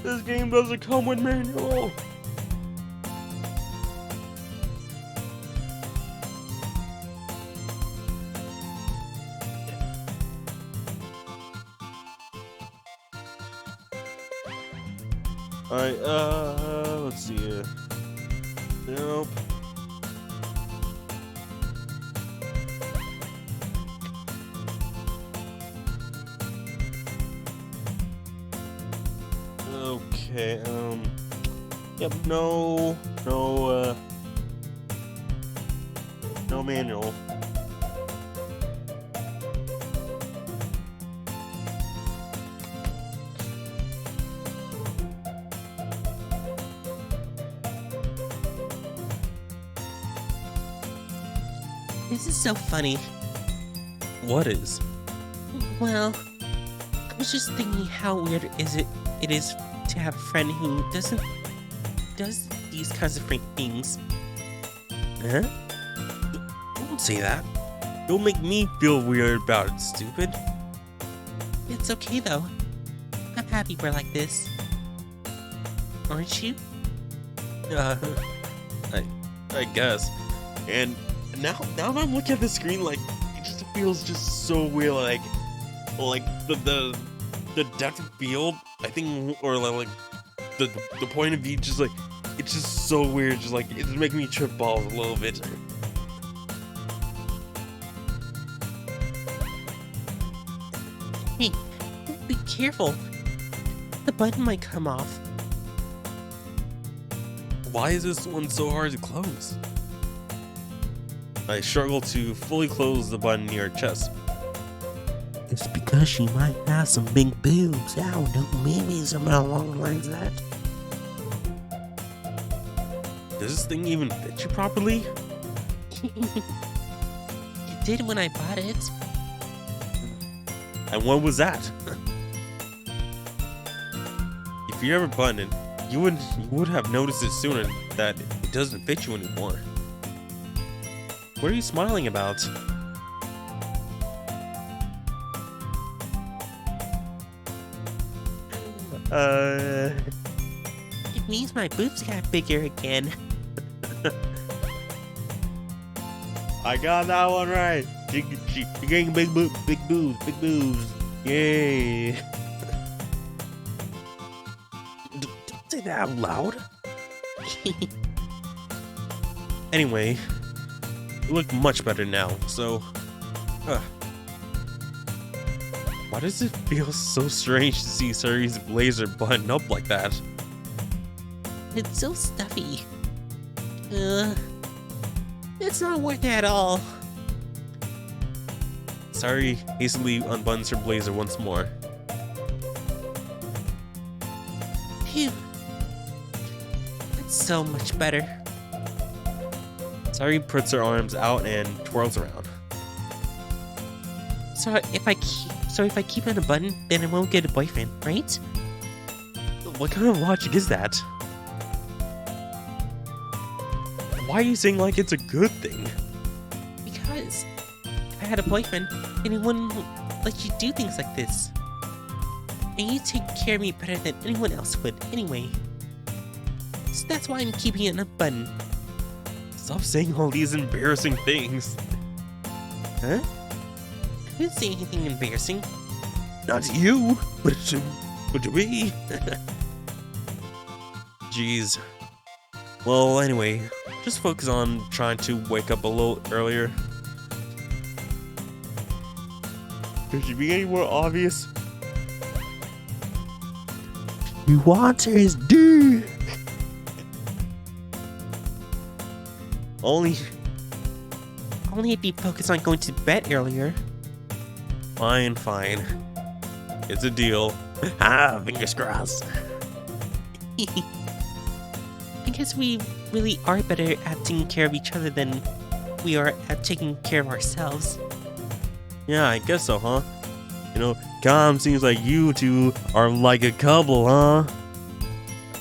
This game doesn't come with manual. Alright, let's see here. Nope. Okay, yep, no manual. This is so funny. What is? Well, I was just thinking how weird it is to have a friend who does these kinds of things. Huh? Don't say that. Don't make me feel weird about it, stupid. It's okay though. I'm happy we're like this. Aren't you? I guess. And now that I'm looking at the screen, like, it just feels just so weird, like the depth of field, I think, or like the point of view, just like, it's just so weird, just like, it's making me trip balls a little bit. Hey, be careful. The button might come off. Why is this one so hard to close? I struggle to fully close the button near her chest. It's because she might have some big boobs. I don't know, maybe something along the lines of that. Does this thing even fit you properly? It did when I bought it. And when was that? If you ever buttoned it, you would have noticed it sooner that it doesn't fit you anymore. What are you smiling about? It means my boobs got bigger again. I got that one right. You're getting big boobs. Yay. Don't say that out loud. Anyway, you look much better now, so... Why does it feel so strange to see Suri's blazer buttoned up like that? It's so stuffy. It's not worth it at all. Suri hastily unbuttons her blazer once more. Phew. That's so much better. Suri puts her arms out and twirls around. So if I keep on a button, then I won't get a boyfriend, right? What kind of logic is that? Why are you saying like it's a good thing? Because if I had a boyfriend, then he wouldn't let you do things like this. And you take care of me better than anyone else would anyway. So that's why I'm keeping it in a button. Stop saying all these embarrassing things. Huh? I didn't say anything embarrassing. Not to you, but to me. Jeez. Well, anyway, just focus on trying to wake up a little earlier. Could you be any more obvious? Water is due. Only Only if you focus on going to bed earlier. fine. It's a deal. Fingers crossed. I guess we really are better at taking care of each other than we are at taking care of ourselves. Yeah, I guess so, huh? You know, Calm seems like you two are like a couple, huh?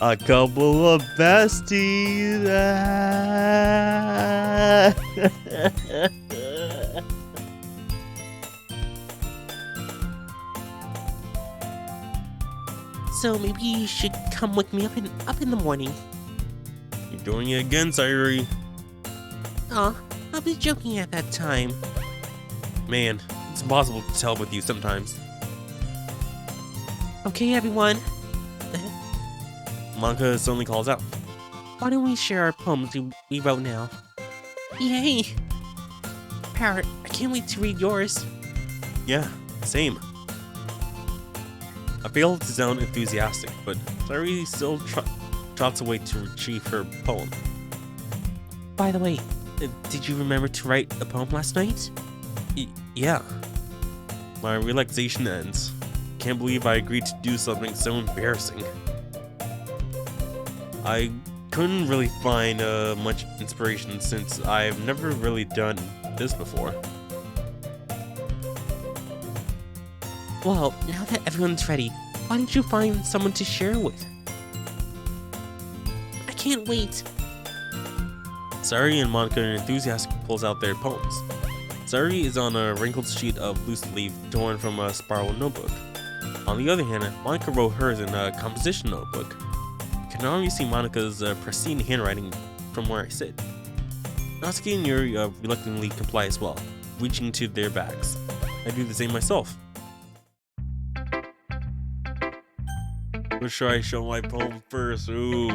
A couple of besties. So maybe you should come wake me up in the morning. You're doing it again, Sayuri. Aw, I'll be joking at that time. Man, it's impossible to tell with you sometimes. Okay, everyone. Monica suddenly calls out. Why don't we share our poems we wrote now? Yay! Parrot, I can't wait to read yours. Yeah, same. I failed to sound enthusiastic, but Sayuri still trots away to retrieve her poem. By the way, did you remember to write a poem last night? Yeah. My relaxation ends. Can't believe I agreed to do something so embarrassing. I couldn't really find much inspiration since I've never really done this before. Well, now that everyone's ready, why don't you find someone to share with? I can't wait. Sayuri and Monica enthusiastically pulls out their poems. Sayuri is on a wrinkled sheet of loose leaf torn from a spiral notebook. On the other hand, Monica wrote hers in a composition notebook. You can already see Monica's pristine handwriting from where I sit. Natsuki and Yuri reluctantly comply as well, reaching into their bags. I do the same myself. Where should I show my poem first? Ooh.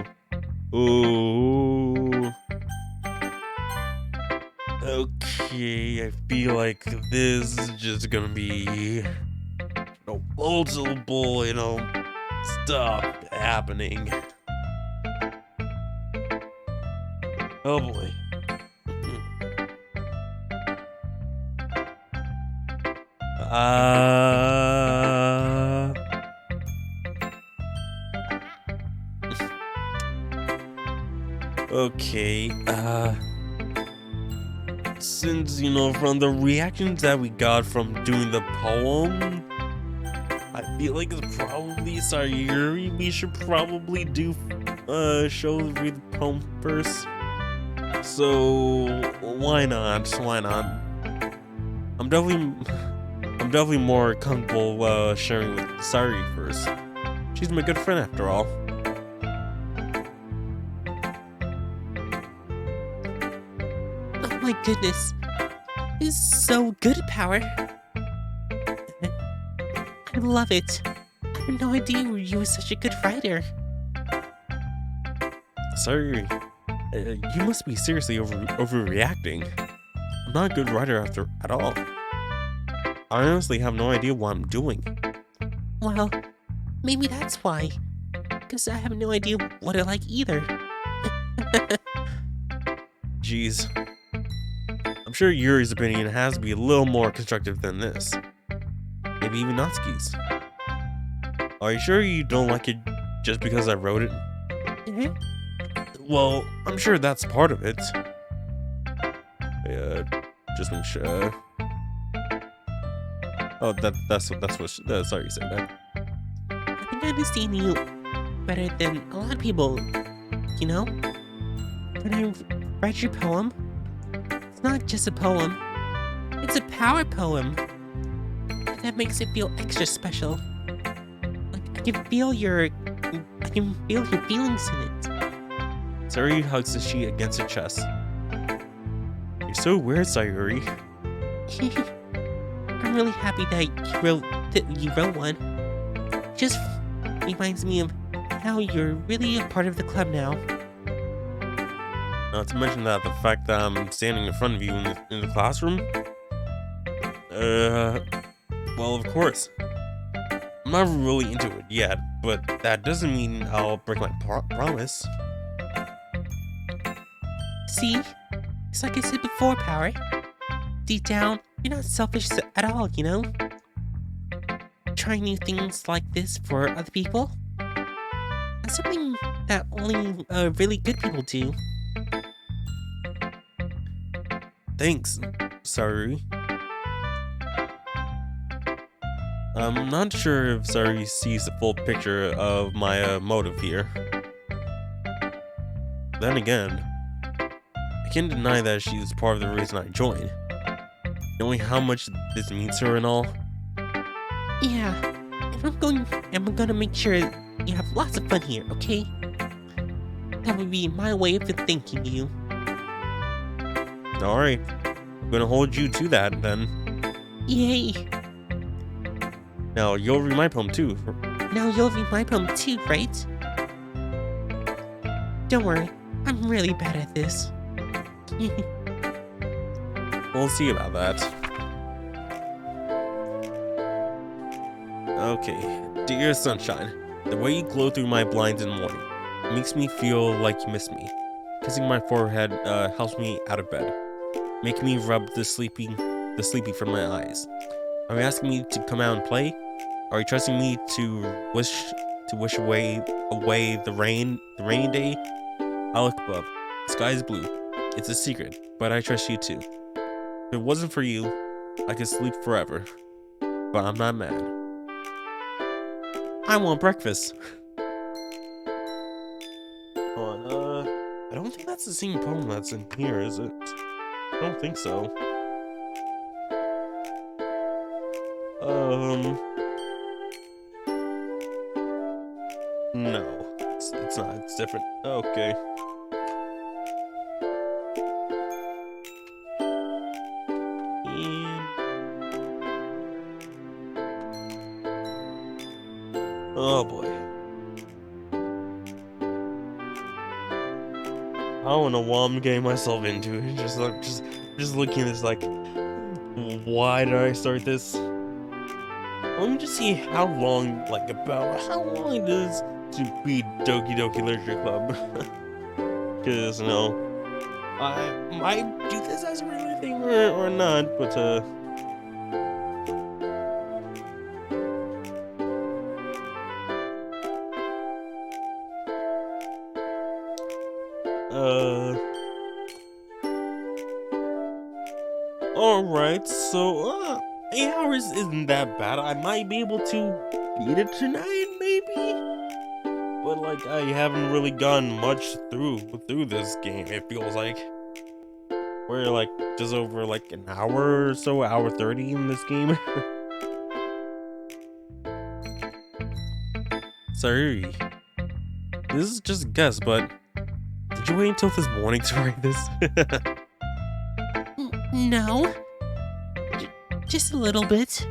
Okay, I feel like this is just gonna be multiple, stuff happening. Oh boy. Okay, since, from the reactions that we got from doing the poem, I feel like it's probably Sayuri. We should probably do, read the poem first. So, why not? I'm definitely more comfortable, sharing with Sayuri first. She's my good friend after all. Oh my goodness. This is so good, Power. I love it. I had no idea you were such a good writer. Sayuri, you must be seriously overreacting. I'm not a good writer at all. I honestly have no idea what I'm doing. Well, maybe that's why. Because I have no idea what I like either. Jeez. I'm sure Yuri's opinion has to be a little more constructive than this. Maybe even Natsuki's. Are you sure you don't like it just because I wrote it? Mhm. Well, I'm sure that's part of it. Just make sure. Oh, that's what Sayuri said that. I think I understand you. better than a lot of people, you know? When I read your poem, it's not just a poem, it's a power poem. And that makes it feel extra special. Like, I can feel your feelings in it. Sayuri hugs the sheet against her chest. You're so weird, Sayuri. I'm really happy that you wrote one. Just reminds me of how you're really a part of the club now. Not to mention that the fact that I'm standing in front of you in the classroom. Well, of course. I'm not really into it yet, but that doesn't mean I'll break my promise. See? It's like I said before, Power. Deep down, you're not selfish at all, you know? Trying new things like this for other people? That's something that only really good people do. Thanks, Sayuri. I'm not sure if Sayuri sees the full picture of my motive here. Then again, I can't deny that she's part of the reason I joined. Knowing how much this means to her and all. Yeah, and I'm gonna make sure you have lots of fun here, okay? That would be my way of thanking you. Alright, I'm gonna hold you to that then. Yay! Now, you'll read my poem too. Now you'll read my poem too, right? Don't worry, I'm really bad at this. We'll see about that. Okay, dear sunshine, the way you glow through my blinds in the morning makes me feel like you miss me. Kissing my forehead helps me out of bed, making me rub the sleepy from my eyes. Are you asking me to come out and play? Are you trusting me to wish away the rainy day? I look above. The sky is blue. It's a secret, but I trust you too. If it wasn't for you, I could sleep forever. But I'm not mad. I want breakfast. Hold on, I don't think that's the same poem that's in here, is it? I don't think so. No, it's not. It's different. Okay. Oh boy. I don't know what I'm getting myself into. Just looking at this like, why did I start this? Let me just see how long it is to be Doki Doki Literature Club. Cause you know, I might do this as a regular thing or not, but alright, so 8 hours isn't that bad. I might be able to beat it tonight, maybe? But like, I haven't really gone much through this game, it feels like. We're like just over like an hour or so, hour 30 in this game. Sorry. This is just a guess, but did you wait until this morning to write this? No. Just a little bit.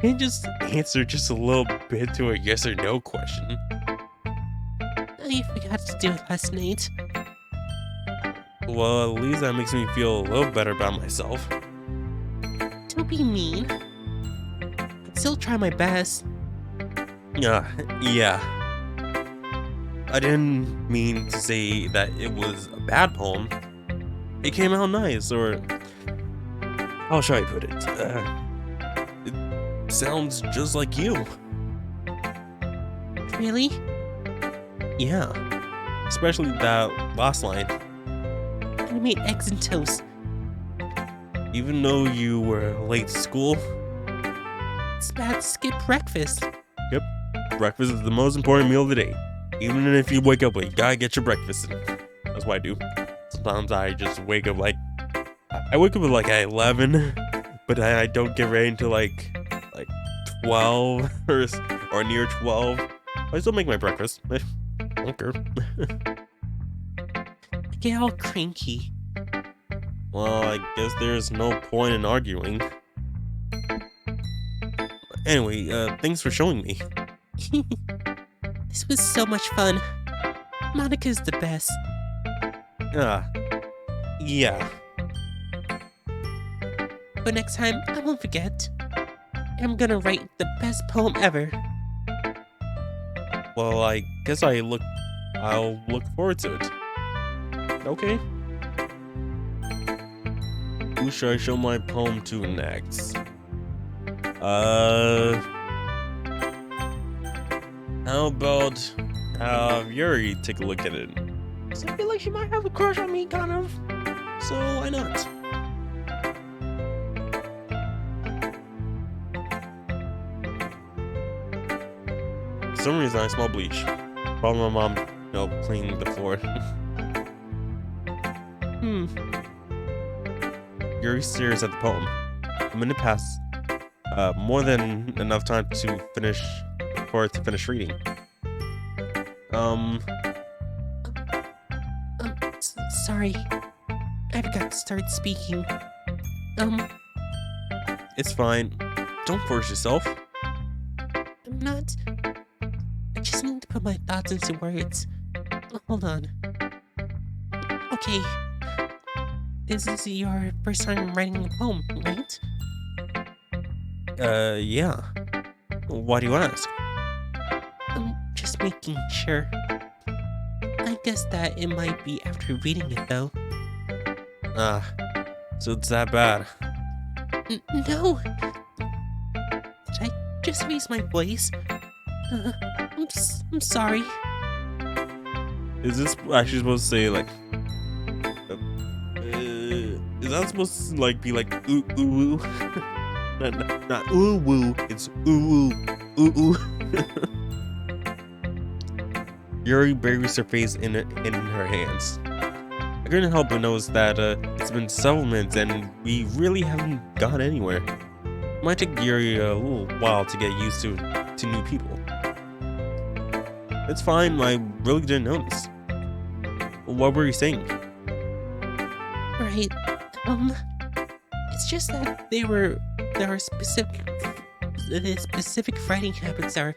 Can't just answer just a little bit to a yes or no question. I forgot to do it last night. Well, at least that makes me feel a little better about myself. Don't be mean. I'd still try my best. Yeah. I didn't mean to say that it was a bad poem. It came out nice, or how shall I put it? It sounds just like you. Really? Yeah. Especially that last line. I made eggs and toast. Even though you were late to school? It's bad to skip breakfast. Yep. breakfast is the most important meal of the day. Even if you wake up late, you gotta get your breakfast in. That's what I do. Sometimes I just wake up I wake up at 11, but I don't get ready until like 12 or near 12. I still make my breakfast. I don't care. I get all cranky. Well, I guess there's no point in arguing. Anyway, thanks for showing me. This was so much fun. Monica's the best. Yeah. But next time, I won't forget. I'm gonna write the best poem ever. Well, I guess I'll look forward to it. Okay. Who should I show my poem to next? How about Yuri take a look at it? So I feel like she might have a crush on me, kind of. So why not? For some reason I smell bleach. Probably my mom, cleaning the floor. Yuri stares at the poem. A minute passed. More than enough time for it to finish reading. Sorry. I forgot to start speaking. It's fine. Don't force yourself. I'm not. I just need to put my thoughts into words. Hold on. Okay. This is your first time writing a poem, right? Yeah. Why do you ask? I'm just making sure. I guess that it might be after reading it, though. So it's that bad. No! Did I just raise my voice? I'm sorry. Is this actually supposed to say, is that supposed to, be ooh, ooh, ooh? not ooh, woo, it's ooh, ooh, ooh, ooh. Yuri buries her face in her hands. I couldn't help but notice that it's been several minutes and we really haven't gone anywhere. It might take Yuri a little while to get used to new people. It's fine, I really didn't notice. What were you saying? Right, it's just that there are specific writing habits that are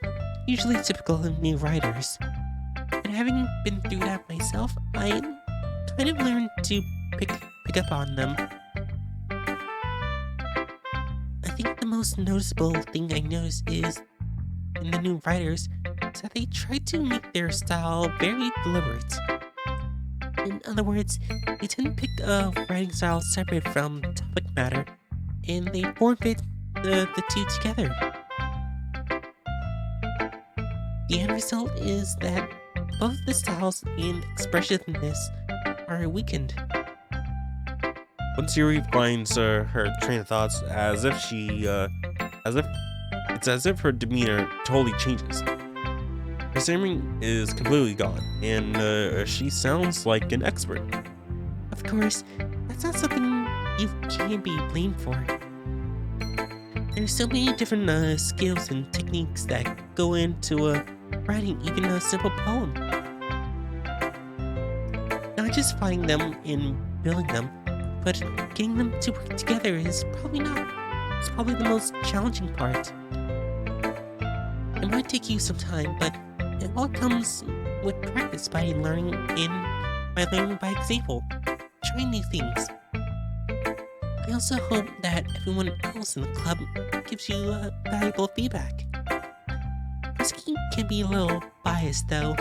usually typical of new writers. And having been through that myself, I kind of learned to pick up on them. I think the most noticeable thing I noticed is in the new writers is that they try to make their style very deliberate. In other words, they tend to pick a writing style separate from topic matter, and they form fit the two together. The end result is that both the styles and expressiveness are weakened. Once Yuri finds her train of thoughts, it's as if her demeanor totally changes. Her stammering is completely gone, and she sounds like an expert. Of course, that's not something you can be blamed for. There's so many different skills and techniques that go into writing even a simple poem. Not just finding them and building them, but getting them to work together is probably the most challenging part. It might take you some time, but it all comes with practice by learning by example, trying new things. I also hope that everyone else in the club gives you valuable feedback. Risky can be a little biased, though.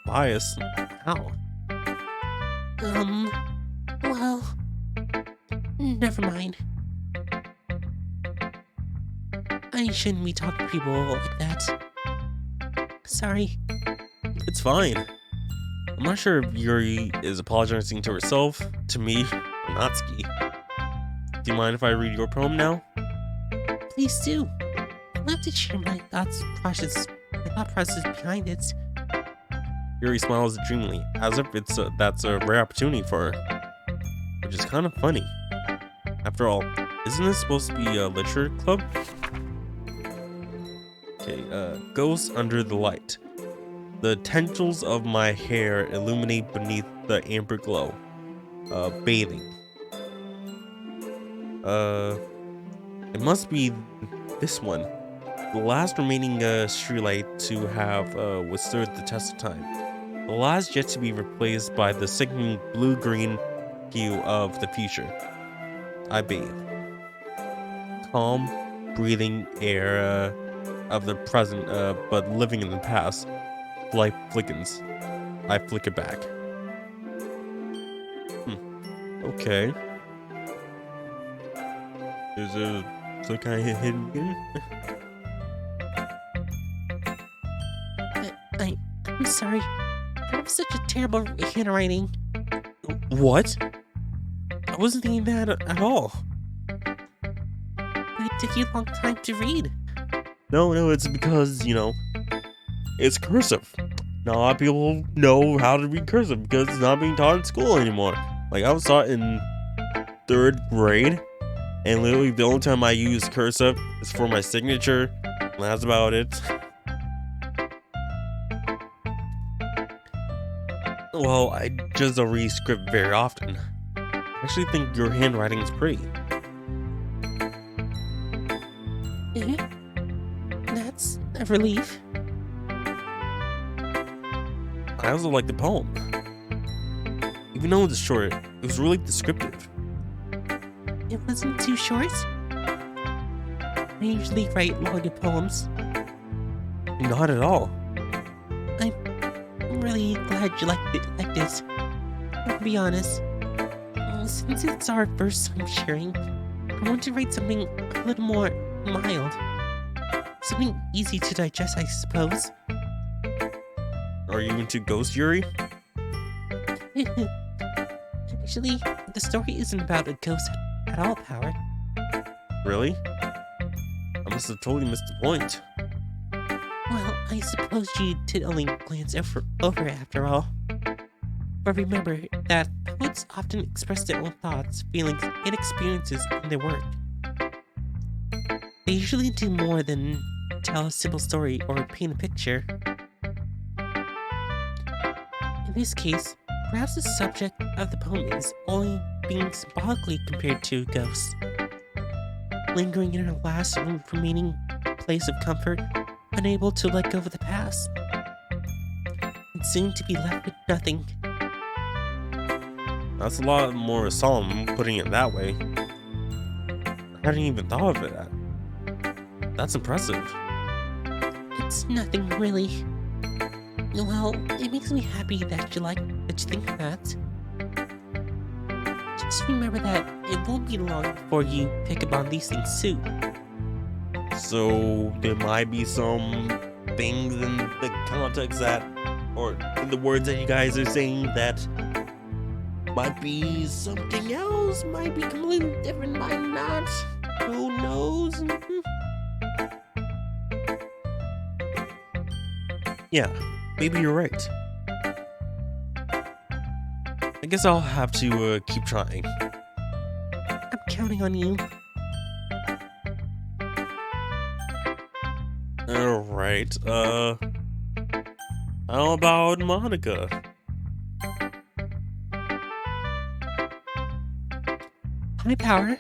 Bias? How? Well, never mind. I shouldn't be talking to people like that. Sorry. It's fine. I'm not sure if Yuri is apologizing to herself, to me, or Natsuki. Do you mind if I read your poem now? Please do. I love to share my thought process behind it. Yuri smiles dreamily, as if that's a rare opportunity for her, which is kind of funny. After all, isn't this supposed to be a literature club? Okay, Ghosts under the light. The tendrils of my hair illuminate beneath the amber glow. Bathing. It must be this one. The last remaining streetlight to have withstood the test of time. The last yet to be replaced by the sickening blue-green hue of the future. I bathe. Calm, breathing air of the present, but living in the past. Life flickens. I flicker back. Okay. Is it some kind of hidden again? I'm sorry. I have such a terrible handwriting. What? I wasn't thinking that at all. It took you a long time to read. No, it's because, it's cursive. Not a lot of people know how to read cursive because it's not being taught in school anymore. Like, I was taught in 3rd grade, and literally the only time I use cursive is for my signature, and that's about it. Well, I just don't read script very often. I actually think your handwriting is pretty. That's a relief. I also like the poem. Even though it's short, it was really descriptive. It wasn't too short. I usually write longer poems. Not at all. I'm really glad you liked it like this. I'll be honest. Since it's our first time sharing, I want to write something a little more mild. Something easy to digest, I suppose. Are you into Ghost Yuri? Actually, the story isn't about a ghost at all, Power. Really? I must have totally missed the point. Well, I suppose you did only glance over it after all. But remember that poets often express their own thoughts, feelings, and experiences in their work. They usually do more than tell a simple story or paint a picture. In this case, perhaps the subject of the poem is only being symbolically compared to ghosts, lingering in her last remaining place of comfort, unable to let go of the past, and soon to be left with nothing. That's a lot more solemn putting it that way. I hadn't even thought of it that. That's impressive. It's nothing really. Well, it makes me happy that you think that. Just remember that it won't be long before you pick up on these things too. So there might be some things in the context that, or in the words that you guys are saying that might be something else, might be completely different, might not. Who knows? Yeah, maybe you're right. I guess I'll have to keep trying. I'm counting on you. Alright, how about Monica? Hi, Power.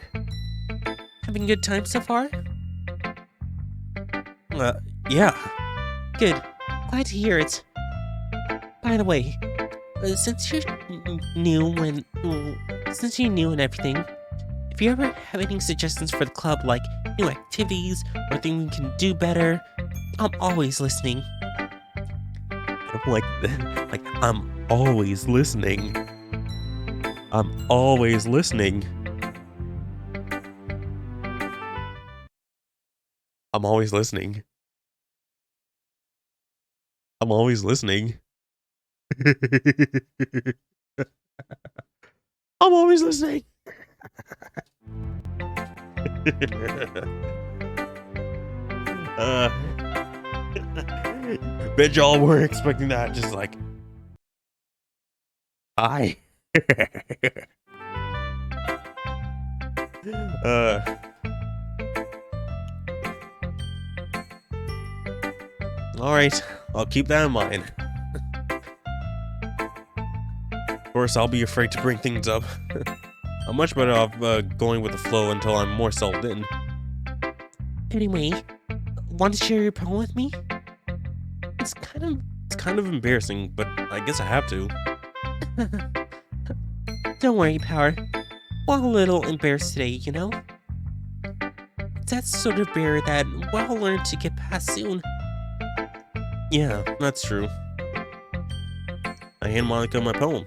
Having a good time so far? Yeah. Good. Glad to hear it. By the way, since you're new and everything, if you ever have any suggestions for the club, like new activities or things we can do better, I'm always listening. I'm like, I'm always listening. I'm always listening. I'm always listening. I'm always listening. I'm always listening. Uh, Bet y'all weren't expecting that. Just like, hi. uh, all right, I'll keep that in mind. Of course, I'll be afraid to bring things up. I'm much better off going with the flow until I'm more settled in. Anyway, want to share your poem with me? It's kind of embarrassing, but I guess I have to. Don't worry, Power. We're all a little embarrassed today, you know? That's the sort of barrier that we'll all learn to get past soon. Yeah, that's true. I hand Monica my poem.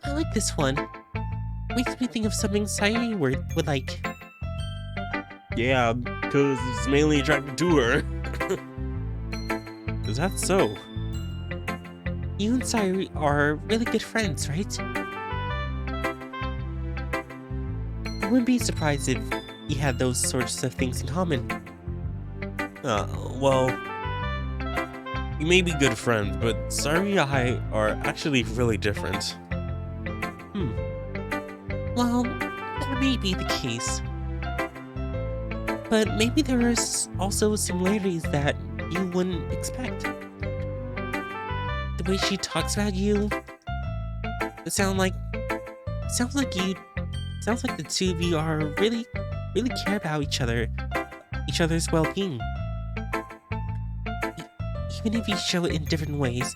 I like this one. Makes me think of something Sayuri would like. Yeah, because it's mainly attracted to her. Is that so? You and Sayuri are really good friends, right? I wouldn't be surprised if you had those sorts of things in common. Well, we may be good friends, but Sayuri and I are actually really different. Well, that may be the case. But maybe there are also similarities that you wouldn't expect. The way she talks about you, it sounds like the two of you are really care about each other's well-being. Even if you show it in different ways,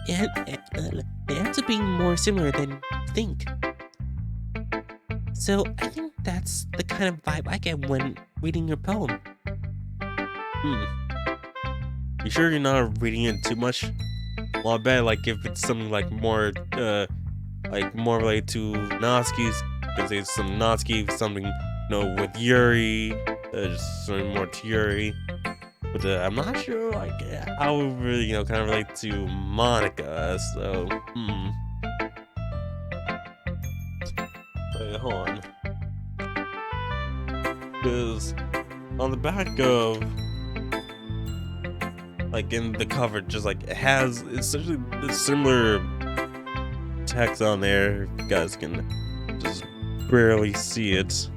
it ends up being more similar than you think. So I think that's the kind of vibe I get when reading your poem. You sure you're not reading it too much? Well, I bet like if it's something like more related to Natsuki's, because there's some Natsuki, something with Yuri, just something more to Yuri. But I'm not sure like how it really kind of relate to Monica. So Wait, hold on. Because on the back of, like in the cover, just like it has essentially the similar text on there. You guys can just barely see it.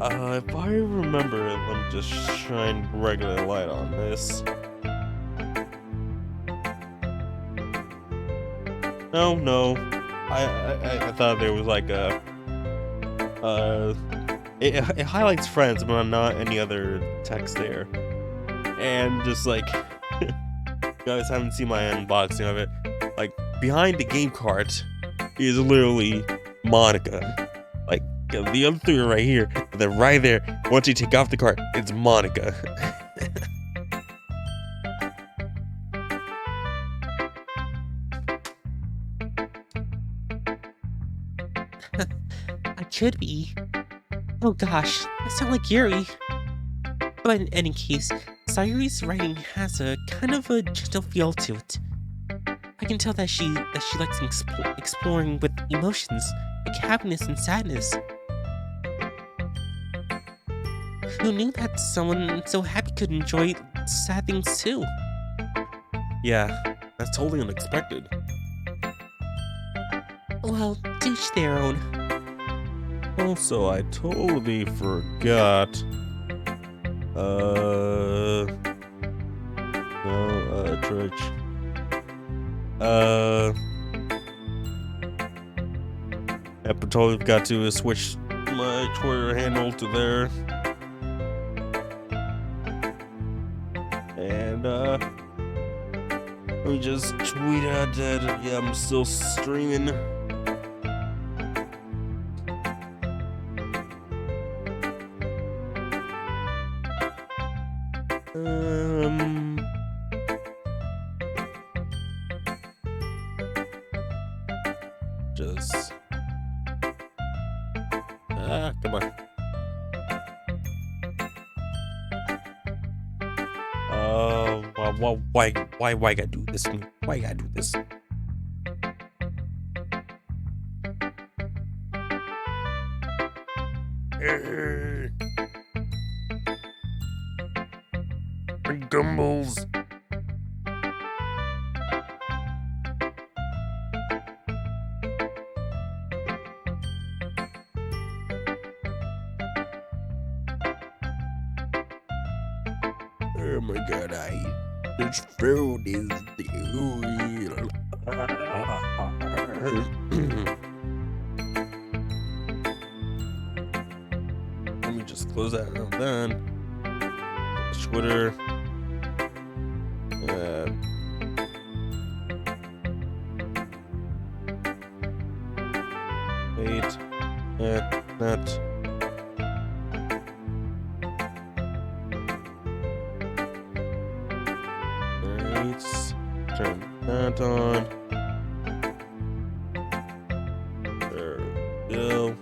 If I remember it, let me just shine regular light on this. No. I thought there was like it highlights friends, but not any other text there. And just like, you guys haven't seen my unboxing of it, like behind the game cart is literally Monica. Like the other three are right here, and then right there, once you take off the cart, it's Monica. I could be. Oh gosh, I sound like Yuri. But in any case, Sayuri's writing has a kind of a gentle feel to it. I can tell that she likes exploring with emotions like happiness and sadness. Who knew that someone so happy could enjoy sad things too? Yeah, that's totally unexpected. Well, to each their own. Also, I totally forgot. Church. I totally forgot to switch my Twitter handle to there. And, let me just tweet out that, yeah, I'm still streaming. Just come on. Why I gotta do this to me? Why I gotta do this? Gumballs. Oh my god, this food is Let me just close that out then. Twitter. Wait. That. Let's turn that on. There we go.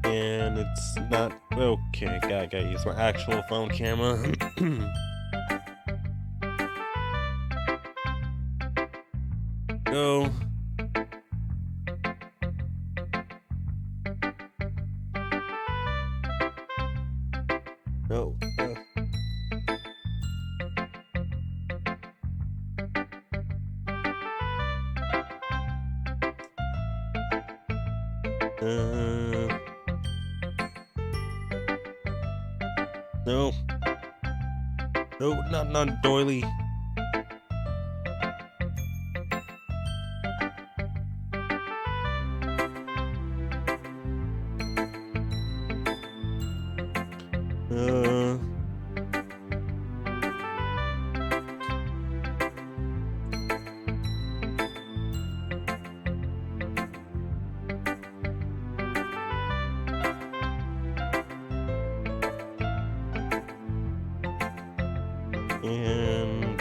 And it's not okay. Gotta use my actual phone camera. Go. No. No. No, not doily. And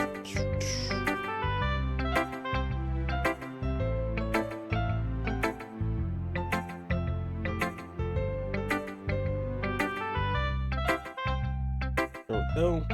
there we go.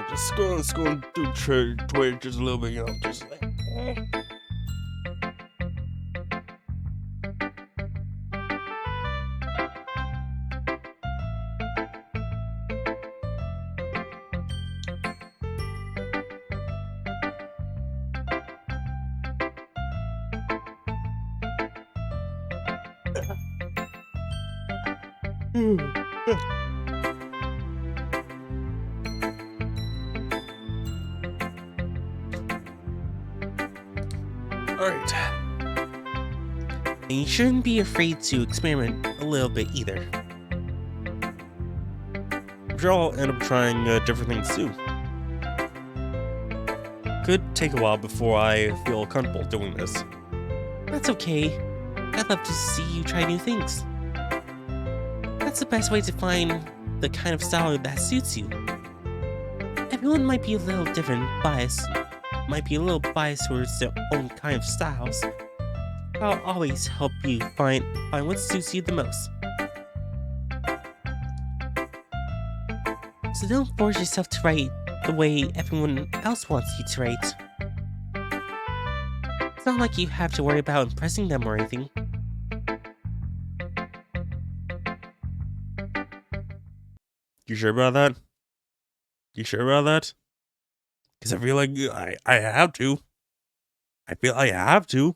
Just scrolling through Twitter just a little bit, you know, just like. Alright. And you shouldn't be afraid to experiment a little bit either. I'm sure I'll end up trying different things too. Could take a while before I feel comfortable doing this. That's okay. I'd love to see you try new things. That's the best way to find the kind of style that suits you. Everyone might be a little different, might be a little biased towards their own kind of styles. I'll always help you find what suits you the most. So don't force yourself to write the way everyone else wants you to write. It's not like you have to worry about impressing them or anything. You sure about that? You sure about that? Because I feel like I have to. I feel I have to.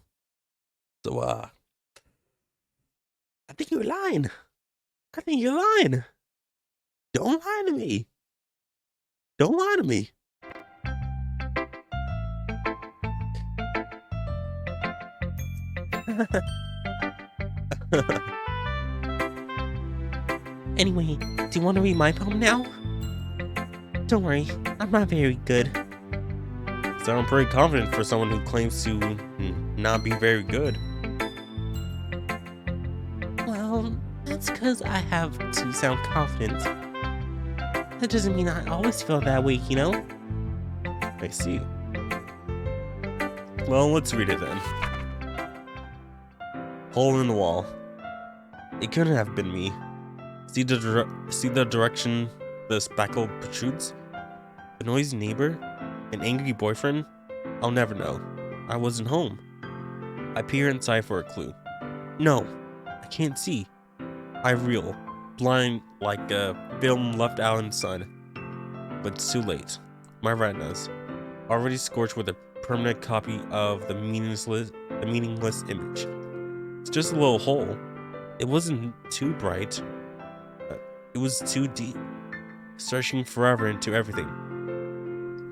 So, I think you're lying. I think you're lying. Don't lie to me. Don't lie to me. Anyway, do you want to read my poem now? Don't worry, I'm not very good. Sound pretty confident for someone who claims to not be very good. Well, that's 'cause because I have to sound confident, that doesn't mean I always feel that way, you know? I see. Well, let's read it then. Hole in the wall. It couldn't have been me. See the direction the spackle protrudes? A noisy neighbor? An angry boyfriend? I'll never know. I wasn't home. I peer inside for a clue. No, I can't see. I reel, blind like a film left out in the sun. But it's too late. My retinas, already scorched with a permanent copy of the meaningless image. It's just a little hole. It wasn't too bright. It was too deep, stretching forever into everything.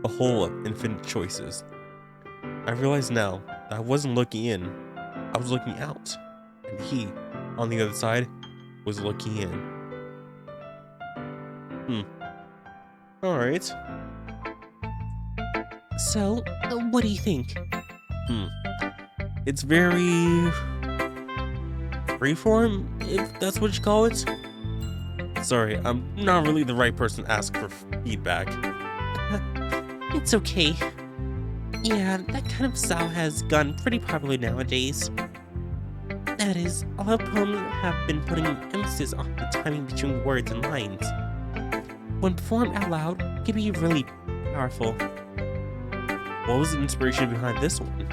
A hole of infinite choices. I realize now that I wasn't looking in, I was looking out. And he, on the other side, was looking in. Alright. So, what do you think? It's very freeform, if that's what you call it. Sorry, I'm not really the right person to ask for feedback. It's okay. Yeah, that kind of style has gone pretty popular nowadays. That is, a lot of poems have been putting emphasis on the timing between words and lines. When performed out loud, it can be really powerful. What was the inspiration behind this one?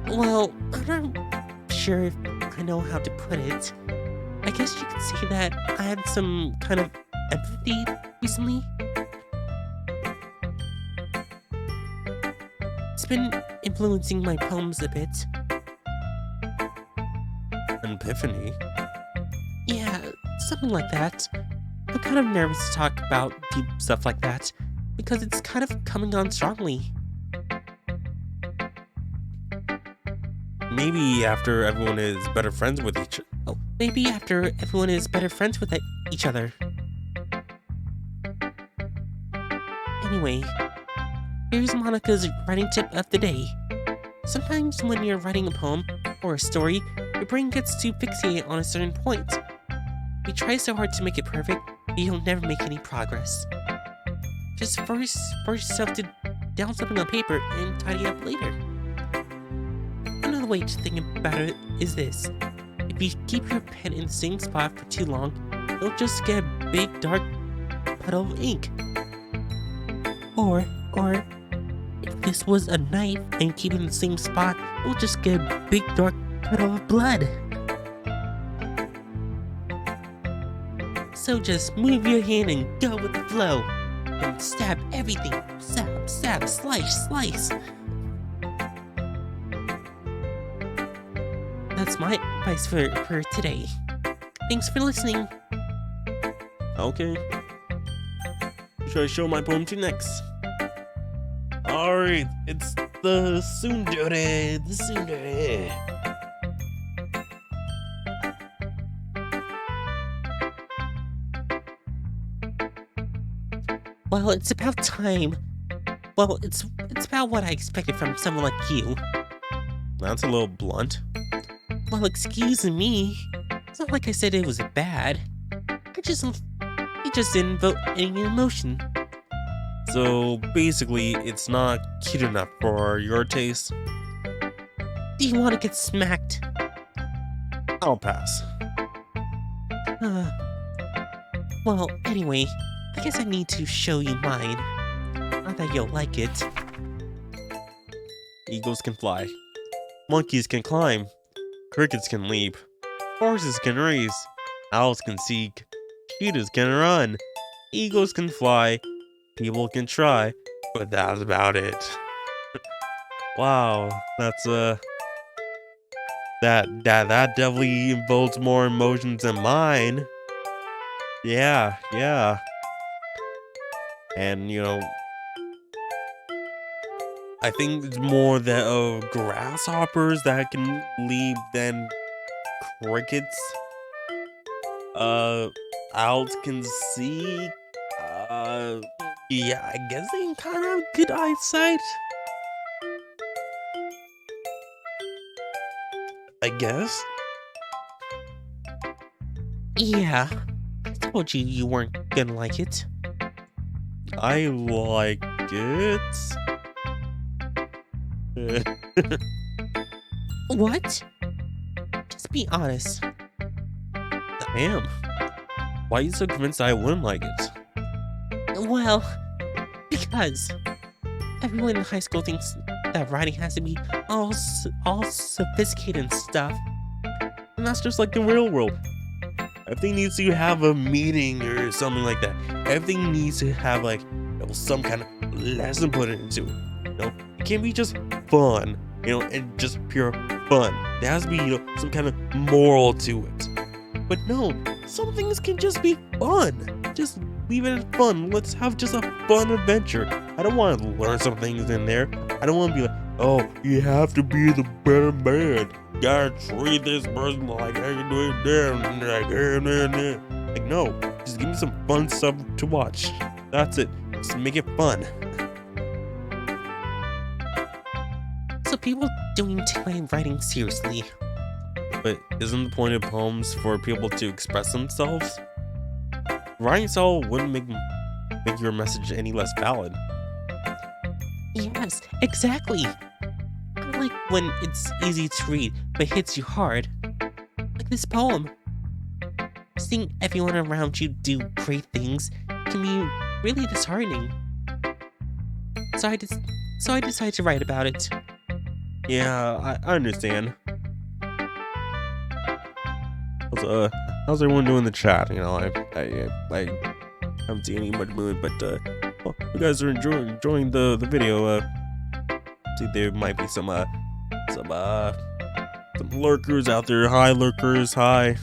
Well, I'm not sure if I know how to put it. I guess you could say that I had some kind of empathy recently. It's been influencing my poems a bit. An epiphany? Yeah, something like that. I'm kind of nervous to talk about deep stuff like that, because it's kind of coming on strongly. Maybe after everyone is better friends with each other. Oh, maybe after everyone is better friends with each other. Anyway, here's Monica's writing tip of the day. Sometimes when you're writing a poem or a story, your brain gets too fixated on a certain point. You try so hard to make it perfect, but you'll never make any progress. Just force yourself to down something on paper and tidy up later. Another way to think about it is this. If you keep your pen in the same spot for too long, you'll just get a big dark puddle of ink. Or if this was a knife and you keep it in the same spot, you'll just get a big dark puddle of blood. So just move your hand and go with the flow. And stab everything. Stab, slice. That's my advice for today. Thanks for listening. Okay. Should I show my poem to you next? Alright, it's the tsundere. Well, it's about time. Well, it's about what I expected from someone like you. That's a little blunt. Well, excuse me. It's not like I said it was bad. It just didn't evoke any emotion. So basically, it's not cute enough for your taste. Do you want to get smacked? I'll pass. Well, anyway, I guess I need to show you mine. Not that you'll like it. Eagles can fly. Monkeys can climb. Crickets can leap. Horses can race. Owls can seek. Cheetahs can run. Eagles can fly. People can try. But that's about it. Wow, that's that definitely invokes more emotions than mine. Yeah. And I think it's more that grasshoppers that can leap than crickets. Owls can see. Yeah, I guess they can kind of have good eyesight. I guess. Yeah, I told you you weren't gonna like it. I like it. What? Just be honest. I am. Why are you so convinced I wouldn't like it? Well, because everyone in high school thinks that writing has to be all sophisticated and stuff. And that's just like the real world. Everything needs to have a meaning or something like that. Everything needs to have like some kind of lesson put into it. It can't be just fun, and just pure fun. There has to be, some kind of moral to it. But no, some things can just be fun. Just leave it at fun. Let's have just a fun adventure. I don't want to learn some things in there. I don't want to be like, oh, you have to be the better man. You gotta treat this person like I can do it. Like, no, just give me some fun stuff to watch. That's it. Just make it fun. So people don't take my writing seriously. But isn't the point of poems for people to express themselves? Writing style wouldn't make your message any less valid. Yes, exactly. I like when it's easy to read, but hits you hard. Like this poem. Seeing everyone around you do great things can be really disheartening. So I decided to write about it. Yeah, I understand. How's everyone doing in the chat? I haven't seen any much movement, but well, you guys are enjoying the video. See, there might be some lurkers out there. Hi, lurkers. Hi.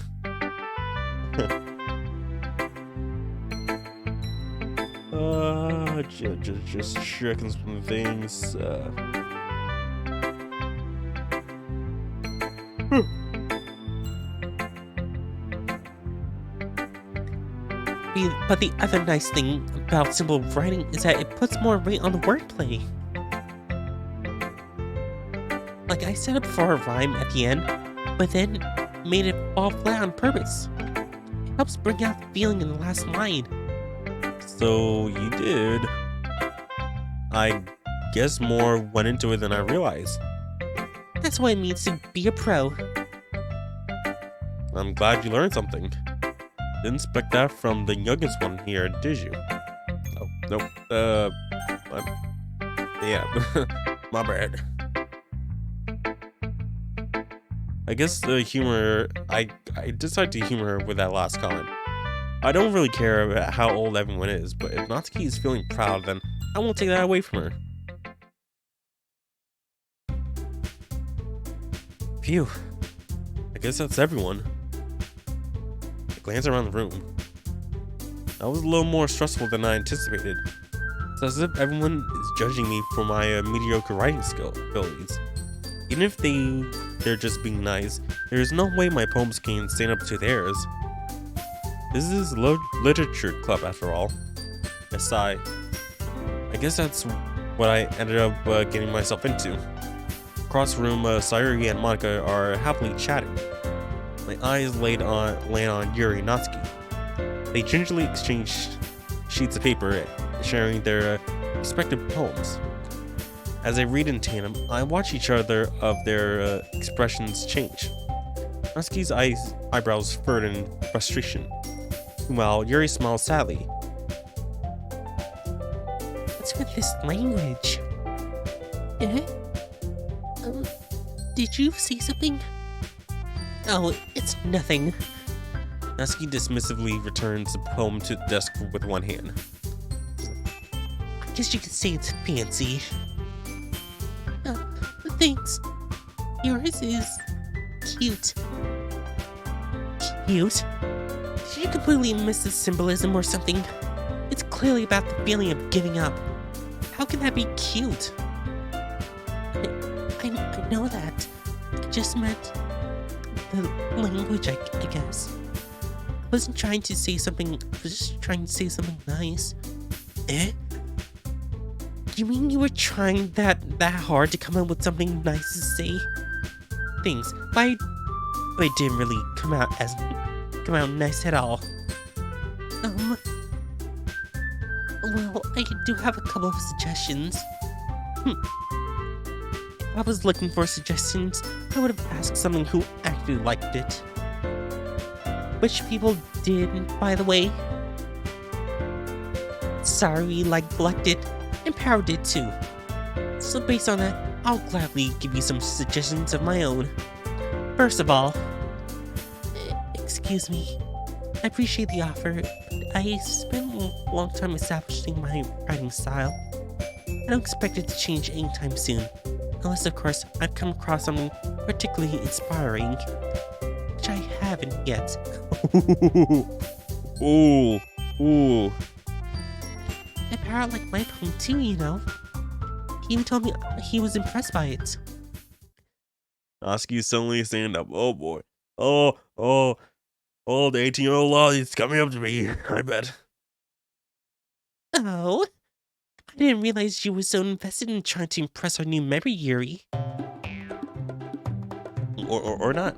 Just checking some things. But the other nice thing about simple writing is that it puts more weight on the wordplay. Like I set up for a rhyme at the end, but then made it fall flat on purpose. It helps bring out the feeling in the last line. So you did. I guess more went into it than I realized. That's what it means to be a pro. I'm glad you learned something. Didn't expect that from the youngest one here, did you? Oh, nope. Yeah, my bad. I guess the humor, I decided to humor her with that last comment. I don't really care about how old everyone is, but if Natsuki is feeling proud, then I won't take that away from her. Phew. I guess that's everyone. I glance around the room. That was a little more stressful than I anticipated. It's as if everyone is judging me for my mediocre writing abilities. Even if they're just being nice, there's no way my poems can stand up to theirs. This is literature club after all. I sigh. I guess that's what I ended up getting myself into. Across the room, Sayuri and Monica are happily chatting. My eyes land on Yuri and Natsuki. They gingerly exchange sheets of paper, sharing their respective poems. As they read in tandem, I watch each other of their expressions change. Natsuki's eyebrows furrowed in frustration, while Yuri smiles sadly. What's with this language? Eh? Did you see something? Oh, it's nothing. Natsuki dismissively returns the poem to the desk with one hand. I guess you could say it's fancy. Thanks. Yours is cute. Cute? Did you completely miss the symbolism or something? It's clearly about the feeling of giving up. How can that be cute? I know that. I just meant the language, I guess. I wasn't trying to say something. I was just trying to say something nice. Eh? You mean you were trying that hard to come up with something nice to say? Thanks, but it didn't really come come out nice at all. Well, I do have a couple of suggestions. If I was looking for suggestions, I would have asked someone who actually liked it. Which people did, by the way. Sorry, liked it, and Power did too. So based on that, I'll gladly give you some suggestions of my own. First of all, excuse me, I appreciate the offer, but I spent a long time establishing my writing style. I don't expect it to change anytime soon, unless of course I've come across something particularly inspiring, which I haven't yet. Ooh. And Power liked my poem too, you know. He even told me he was impressed by it. Natsuki's suddenly stand up. Oh boy. Oh, the 18-year-old law is coming up to me, I bet. Oh, I didn't realize you were so invested in trying to impress our new member, Yuri. Or not.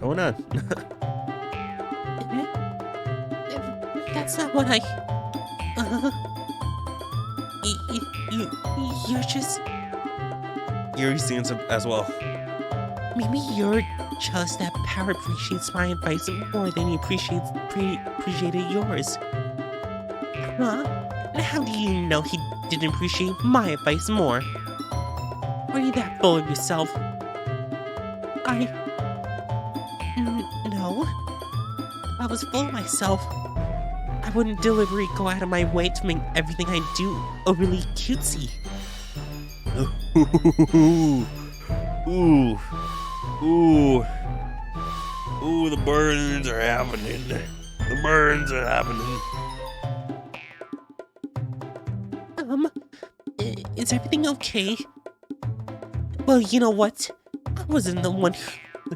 That's not what I... You're just... Yuri stands up as well. Maybe you're jealous that Power appreciates my advice more than he appreciated yours. Huh? And how do you know he didn't appreciate my advice more? Are you that full of yourself? No. If I was full of myself, I wouldn't deliberately go out of my way to make everything I do overly cutesy. Ooh, the burns are happening. Is everything okay? Well, you know what? I wasn't the one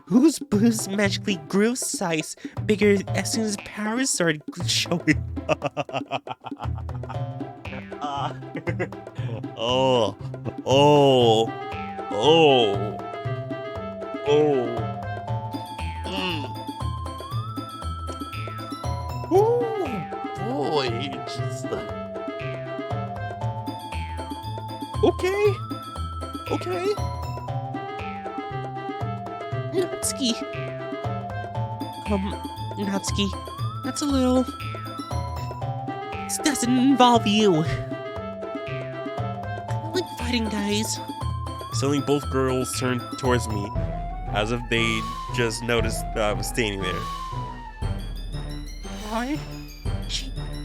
whose boobs magically grew size bigger as soon as Power started showing. Oh. Ooh, boy, just okay. Natsuki, that's a little... This doesn't involve you. I don't like fighting guys. Suddenly both girls turned towards me, as if they just noticed that I was standing there. Why?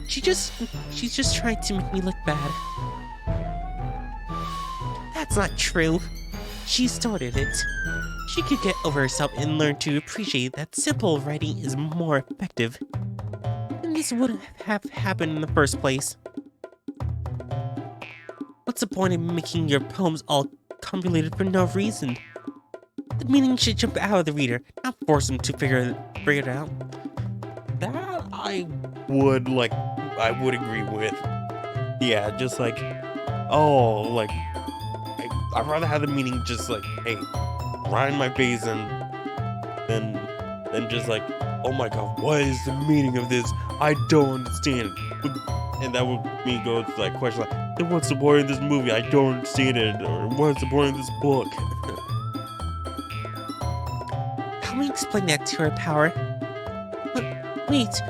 She's just trying to make me look bad. That's not true. She started it. She could get over herself and learn to appreciate that simple writing is more effective. And this wouldn't have happened in the first place. What's the point of making your poems all convoluted for no reason? The meaning should jump out of the reader, not force them to figure it out. That I would agree with. Yeah, just like, I'd rather have the meaning just like, hey, right in my face and then just like, oh my god, what is the meaning of this? I don't understand it. And that would me go to like question like, then what's the point of this movie? I don't understand it. Or what's the point of this book? Help me explain that to her, Power. But wait,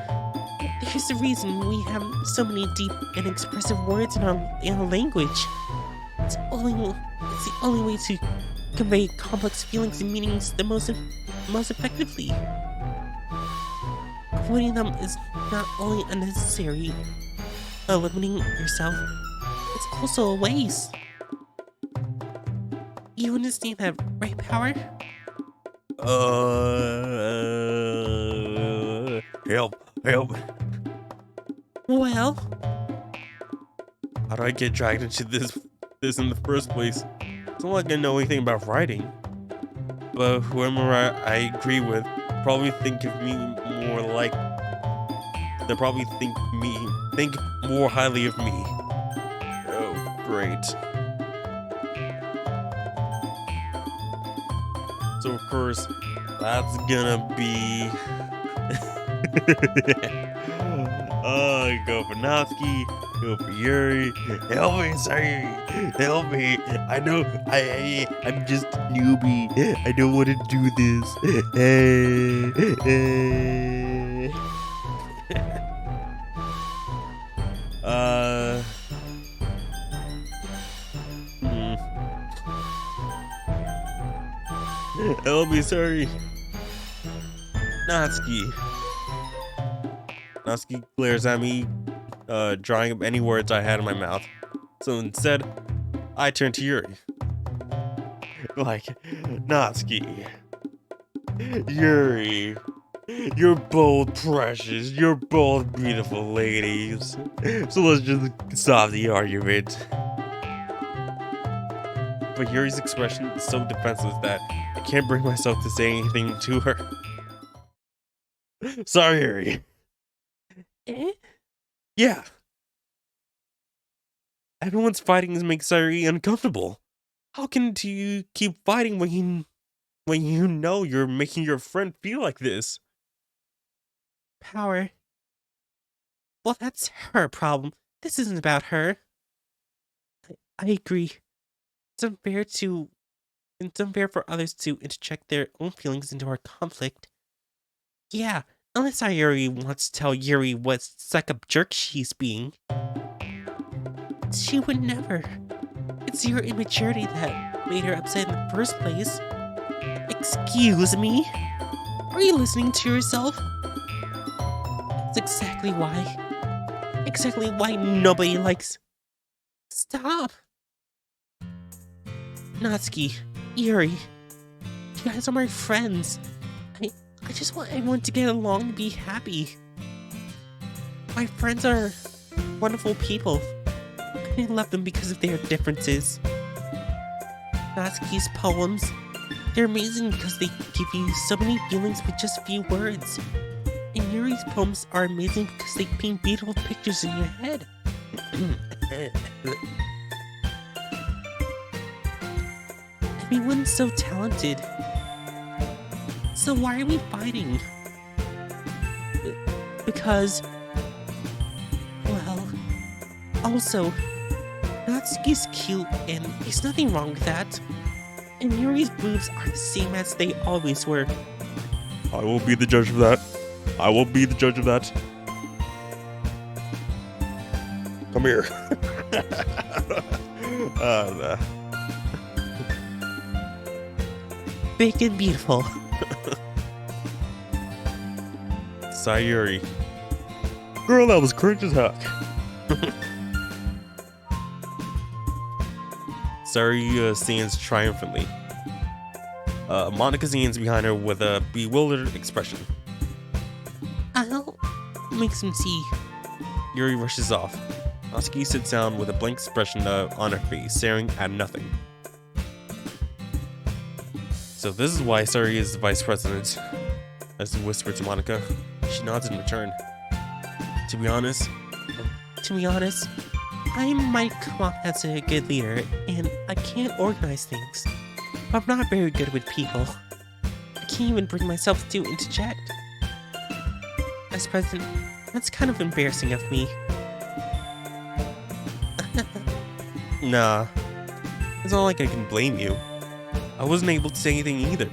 here's the reason we have so many deep and expressive words in our language. It's the only way to convey complex feelings and meanings the most effectively. Avoiding them is not only unnecessary, limiting yourself, it's also a waste. You understand that, right, Power? Help. Well, How do I get dragged into this in the first place? It's not like I know anything about writing. But whoever I agree with probably think of me more like... They probably think more highly of me. Oh, great. So of course, that's gonna be... Go for Natsuki, go for Yuri. Help me, sorry. Help me. I know I'm just a newbie. I don't want to do this. Hmm. Help me, sorry. Natsuki. Natsuki glares at me, drawing up any words I had in my mouth. So instead, I turn to Yuri. Like, Natsuki. Yuri. You're both precious. You're both beautiful ladies. So let's just stop the argument. But Yuri's expression is so defenseless that I can't bring myself to say anything to her. Sorry, Yuri. Eh? Yeah. Everyone's fighting makes Sayuri uncomfortable. How can you keep fighting when you know you're making your friend feel like this? Power. Well, that's her problem. This isn't about her. I agree. It's unfair for others to interject their own feelings into our conflict. Yeah, unless Sayuri wants to tell Yuri what suck-up jerk she's being. She would never. It's your immaturity that made her upset in the first place. Excuse me? Are you listening to yourself? That's exactly why. Exactly why nobody likes... Stop! Natsuki, Yuri, you guys are my friends. I just want everyone to get along and be happy. My friends are wonderful people. I love them because of their differences. Natsuki's poems, they're amazing because they give you so many feelings with just a few words. And Yuri's poems are amazing because they paint beautiful pictures in your head. Everyone's so talented. So why are we fighting? Because... well... also... Natsuki's cute and there's nothing wrong with that. And Yuri's boobs are the same as they always were. I will be the judge of that. I will be the judge of that. Come here. Nah. Big and beautiful. Sayuri. Girl, that was cringe as heck. Sayuri stands triumphantly. Monica stands behind her with a bewildered expression. I'll make some tea. Yuri rushes off. Natsuki sits down with a blank expression on her face, staring at nothing. So this is why Sayuri is the vice president, as he whispered to Monica. She nods in return. To be honest, I might come off as a good leader, and I can't organize things. I'm not very good with people. I can't even bring myself to interject. As president, that's kind of embarrassing of me. nah. It's not like I can blame you. I wasn't able to say anything either.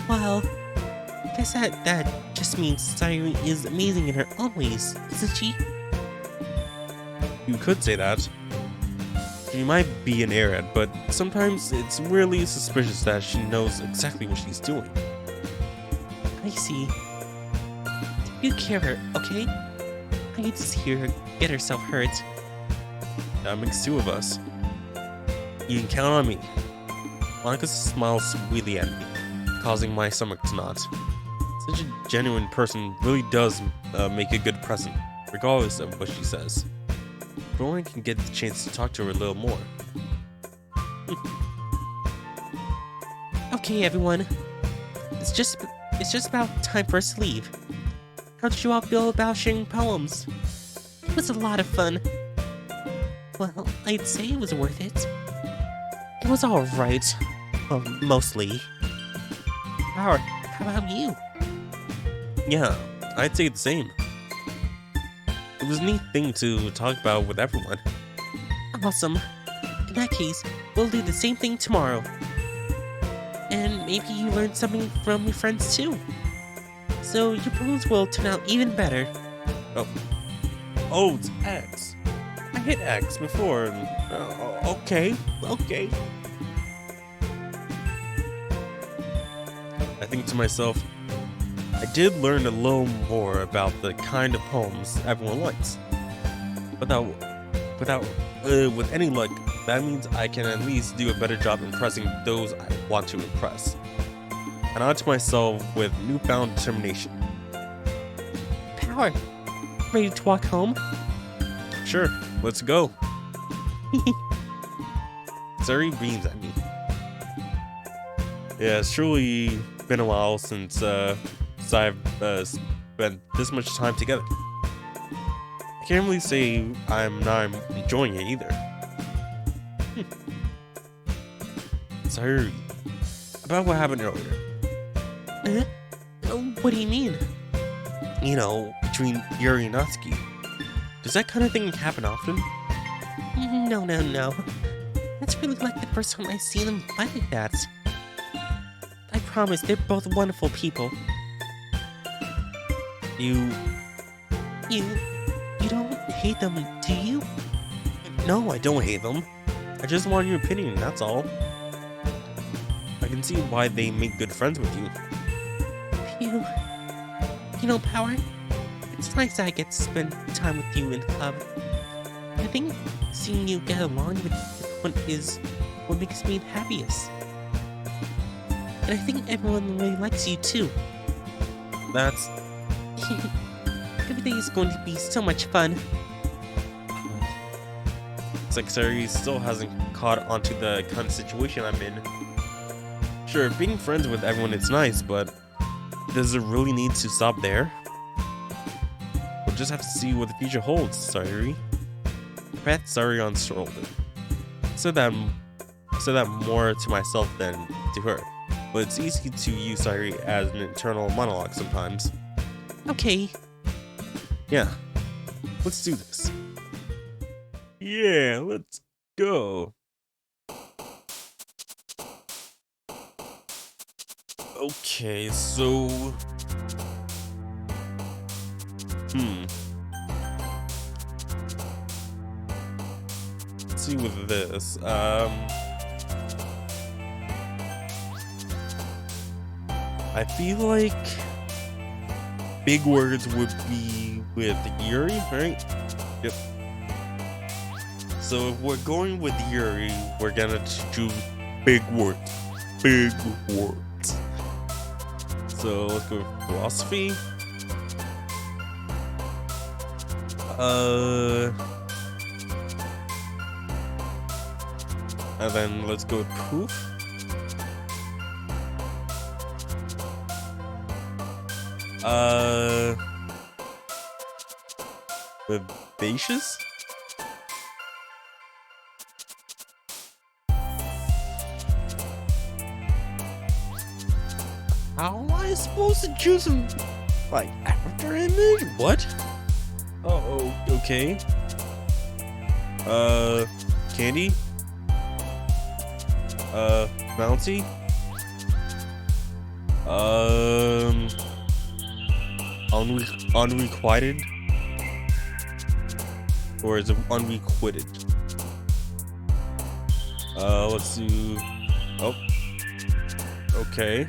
Well, I guess that just means Sayuri is amazing in her own ways, isn't she? You could say that. She might be an airhead, but sometimes it's really suspicious that she knows exactly what she's doing. I see. Take care of her, okay? I hate to see her get herself hurt. That makes two of us. You can count on me. Monica smiles sweetly at me, causing my stomach to knot. Such a genuine person really does make a good present, regardless of what she says. If only I can get the chance to talk to her a little more. Okay, everyone. It's just about time for us to leave. How did you all feel about sharing poems? It was a lot of fun. Well, I'd say it was worth it. It was alright. Well, mostly. How about you? Yeah, I'd say the same. It was a neat thing to talk about with everyone. Awesome. In that case, we'll do the same thing tomorrow. And maybe you learn something from your friends too. So your poems will turn out even better. Oh, it's X. I hit X before. Okay. I think to myself, I did learn a little more about the kind of poems everyone likes. With any luck, that means I can at least do a better job impressing those I want to impress. And I to myself with newfound determination. Power. Ready to walk home? Sure, let's go. Sari beams at me. Yeah, it's truly been a while since I've spent this much time together. I can't really say I'm not enjoying it either. Sorry about what happened earlier. What do you mean? You know, between Yuri and Natsuki. Does that kind of thing happen often? No. That's really like the first time I see them fight like that. I promise they're both wonderful people. You don't hate them, do you? No, I don't hate them. I just want your opinion, that's all. I can see why they make good friends with you. You know, Power, it's nice that I get to spend time with you in the club. I think seeing you get along with everyone is what makes me happiest. And I think everyone really likes you too. That's... Everything is going to be so much fun. It's like Sari still hasn't caught onto the kind of situation I'm in. Sure, being friends with everyone is nice, but does it really need to stop there? We'll just have to see what the future holds, Sari. Pat Sari on shoulder. Said that more to myself than to her, but it's easy to use Sari as an internal monologue sometimes. Okay. Yeah, let's do this. Yeah, let's go. Okay, so... Let's see with this. I feel like big words would be with Yuri, right? Yep. So if we're going with Yuri, we're gonna do big words. Big words. So let's go with philosophy. And then let's go with proof. Vivacious? How am I supposed to choose a, like, after image? What? Oh, okay. Candy? Bouncy? Unrequited? Or is it unrequited? Let's do... Oh. Okay.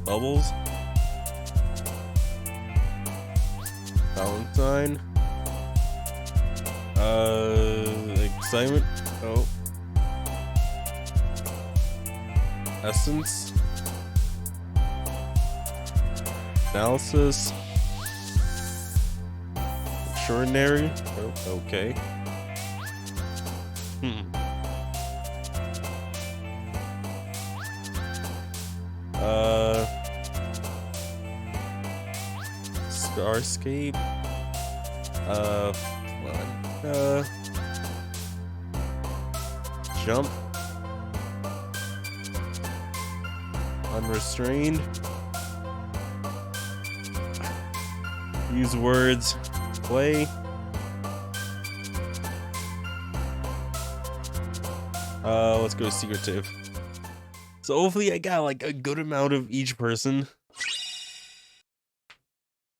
Bubbles? Valentine? Excitement? Oh. Essence? Analysis? Extraordinary? Oh, okay. Starscape? Jump? Unrestrained. Use words. Play. Let's go secretive. So hopefully I got like a good amount of each person.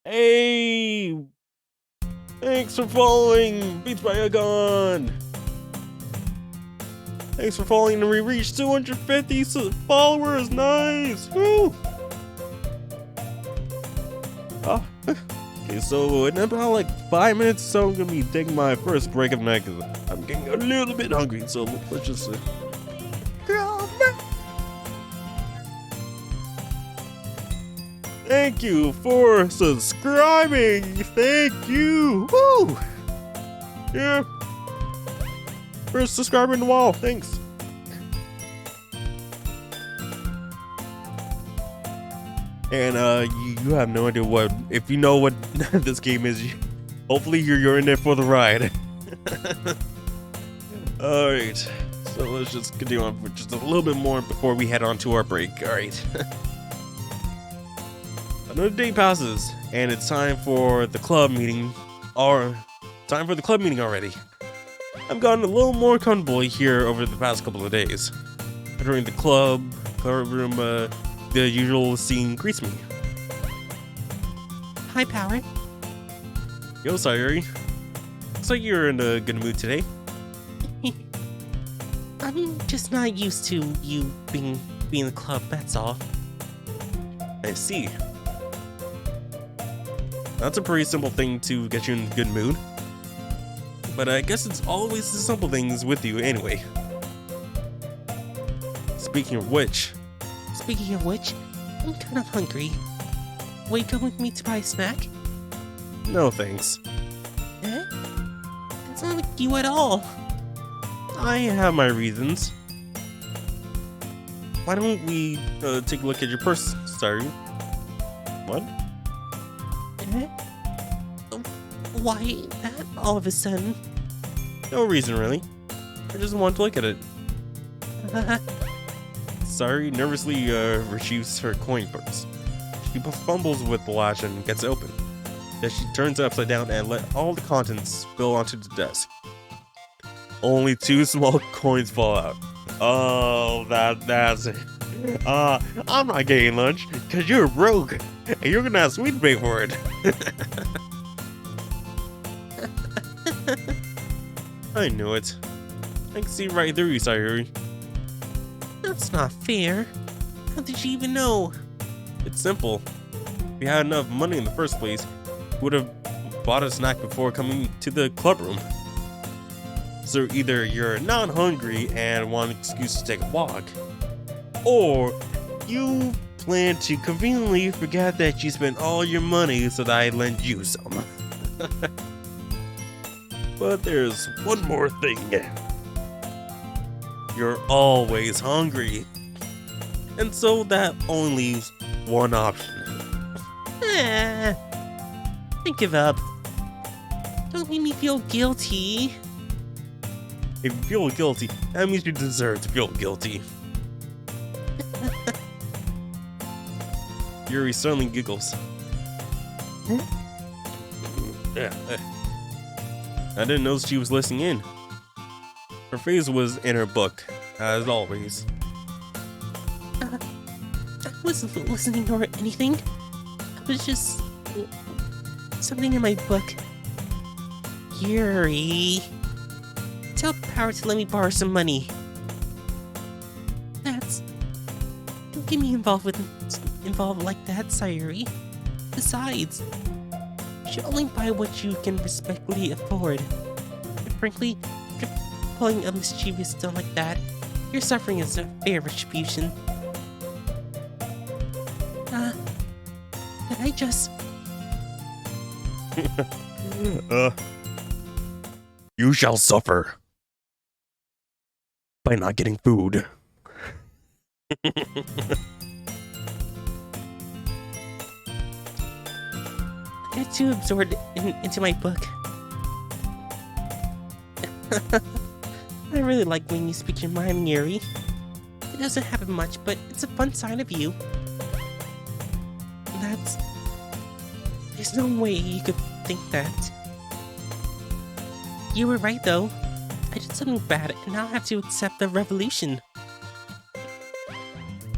Hey! Thanks for following! Beats by a gun! Thanks for following and we reached 250 followers! Nice! Woo! Oh, okay, so in about like 5 minutes or so, I'm gonna be taking my first break of the night because I'm getting a little bit hungry, so let's just Thank you for subscribing! Thank you! Woo! Yeah. First subscriber in the wall, thanks. And you have no idea what, if you know what this game is, hopefully you're in there for the ride. Alright, so let's just continue on for just a little bit more before we head on to our break. Alright. Another day passes, and it's time for the club meeting, already. I've gotten a little more comfortable here over the past couple of days. Entering the club room, the usual scene greets me. Hi, Power. Yo, Sayuri. Looks like you're in a good mood today. I'm just not used to you being in the club, that's all. I see. That's a pretty simple thing to get you in a good mood. But I guess it's always the simple things with you anyway. Speaking of which, I'm kind of hungry. Will you come with me to buy a snack? no thanks. Eh? It's not like you at all. I have my reasons. Why don't we take a look at your purse, sorry? What? Eh? Why that all of a sudden? No reason really. I just want to look at it. Sorry nervously retrieves her coin purse. She fumbles with the latch and gets it open. Then she turns it upside down and let all the contents spill onto the desk. Only 2 small coins fall out. Oh, that's it. I'm not getting lunch because you're broke and you're gonna have sweet pay for it. I knew it. I can see right through you, Sayuri. That's not fair. How did you even know? It's simple. If you had enough money in the first place, you would have bought a snack before coming to the club room. So either you're not hungry and want an excuse to take a walk, or you plan to conveniently forget that you spent all your money so that I lend you some. But there's one more thing. You're always hungry. And so that only leaves one option. I give up. Don't make me feel guilty. If you feel guilty, that means you deserve to feel guilty. Yuri suddenly giggles. Yeah. I didn't know she was listening in. Her face was in her book, as always. I wasn't listening or anything. I was just something in my book. Yuri, tell Power to let me borrow some money. Don't get me involved like that, Sayuri. Besides, you should only buy what you can respectfully afford. And frankly, after pulling a mischievous stunt like that, your suffering is a fair retribution. Did I just... You shall suffer by not getting food. I get too absorbed into my book. I really like when you speak your mind, Yuri. It doesn't have it much, but it's a fun side of you. That's... There's no way you could think that. You were right, though. I did something bad, and now I have to accept the revolution.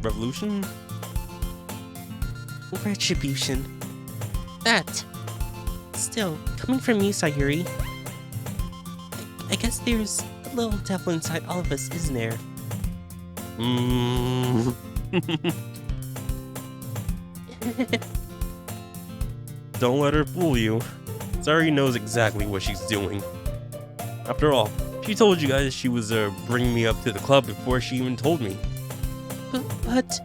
Revolution? Retribution. That. Still, coming from you, Sayuri, I guess there's a little devil inside all of us, isn't there? Don't let her fool you. Sayuri knows exactly what she's doing. After all, she told you guys she was bringing me up to the club before she even told me. But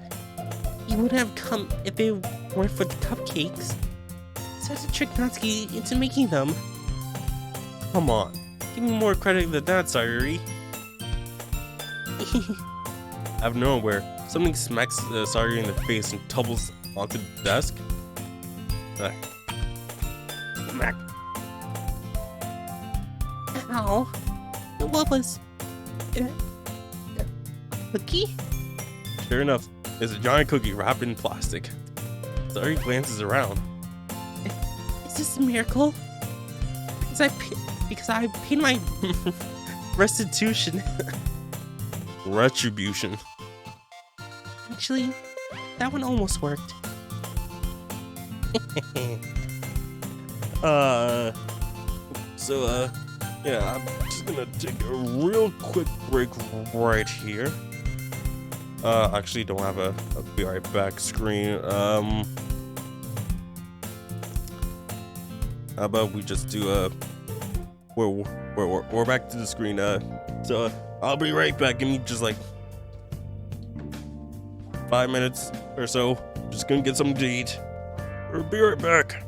you wouldn't have come if it weren't for the cupcakes. So it's a trick Natsuki into making them. Come on, give me more credit than that, Sayuri. Out of nowhere, something smacks Sayuri in the face and tumbles onto the desk. Smack. Ow. What was... cookie? Sure enough, there's a giant cookie wrapped in plastic. Sayuri glances around. Is this a miracle? Because I paid my restitution. Retribution. Actually, that one almost worked. Yeah, I'm just gonna take a real quick break right here. Actually don't have a be right back screen. How about we just do we're back to the screen. So I'll be right back. Give me just like 5 minutes or so. Just gonna get something to eat. I'll be right back.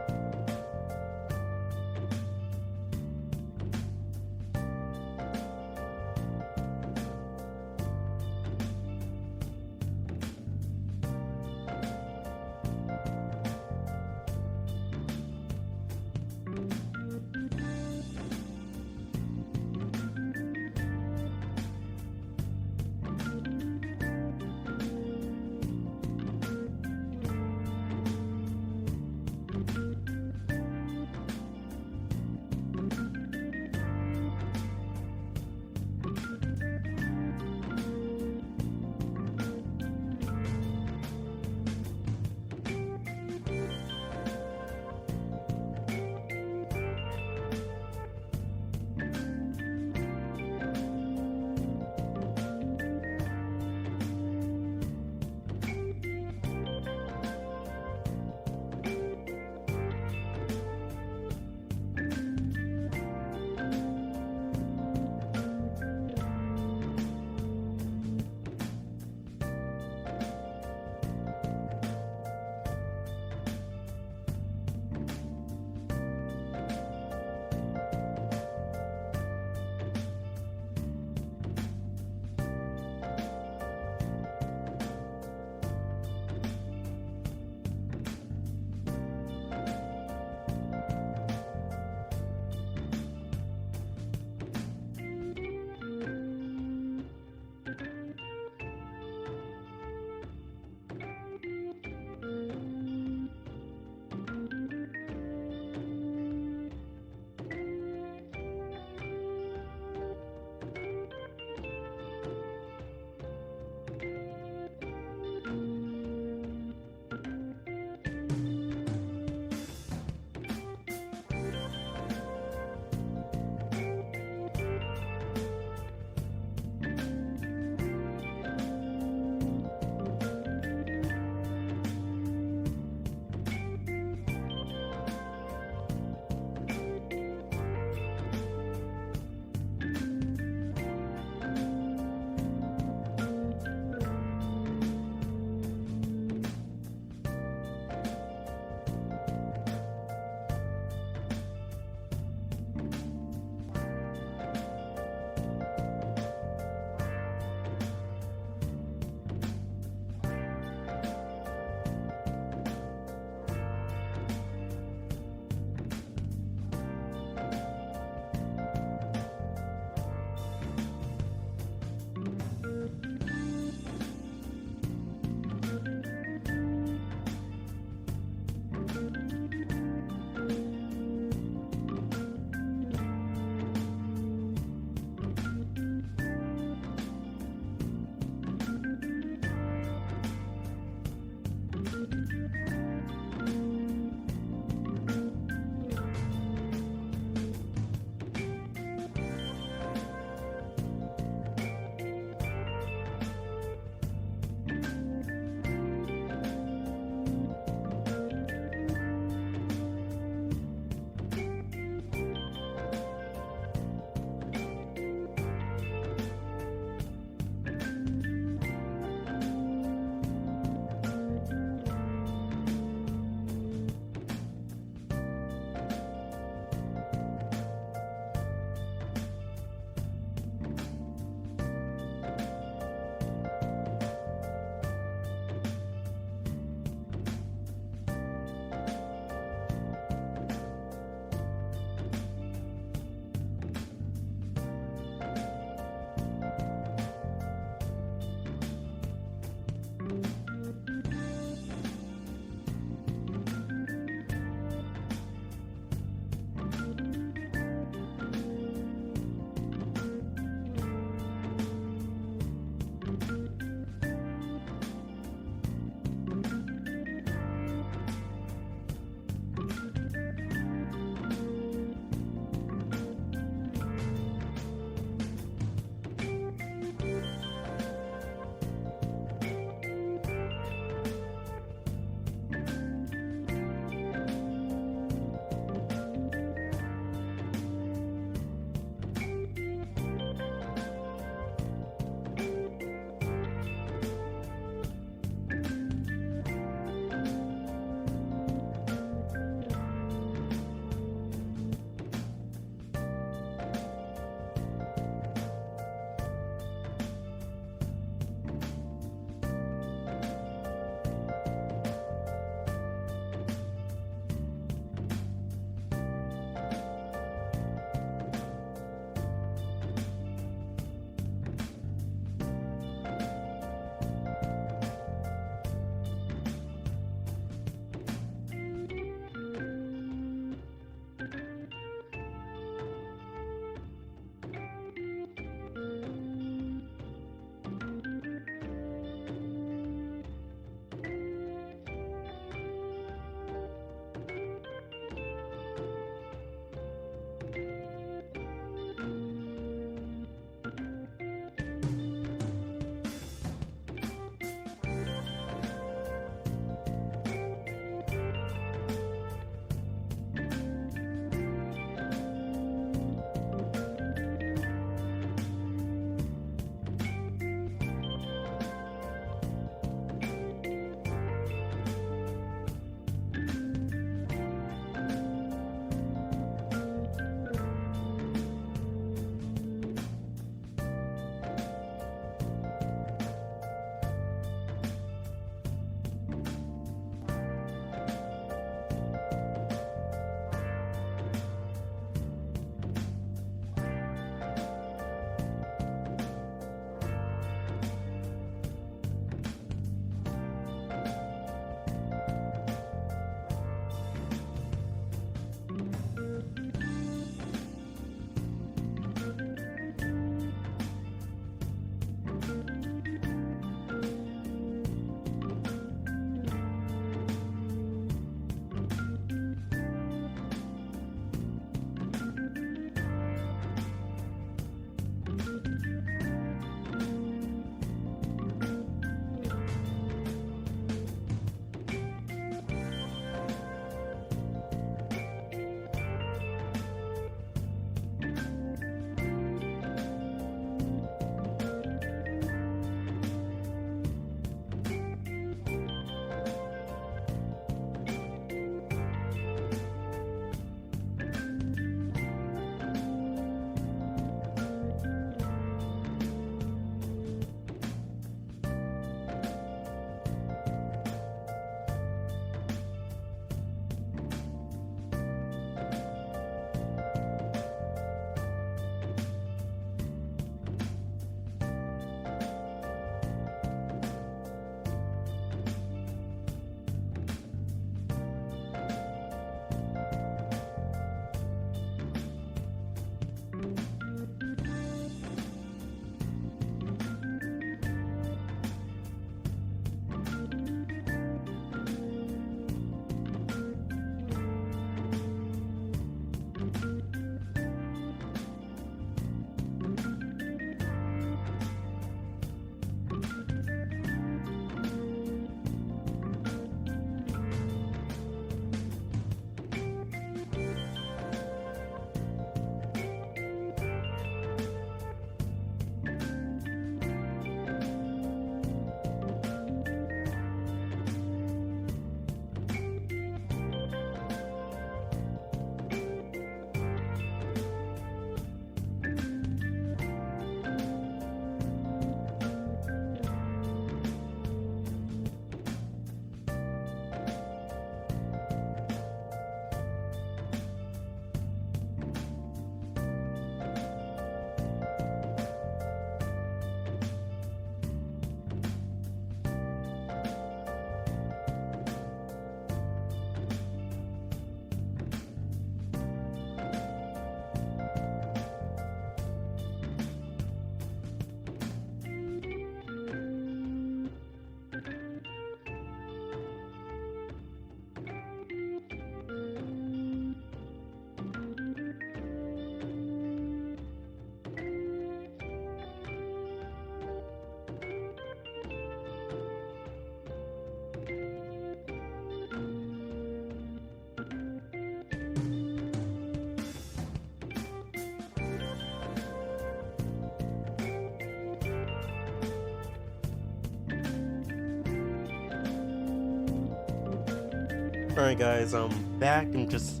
Alright guys, I'm back. I'm just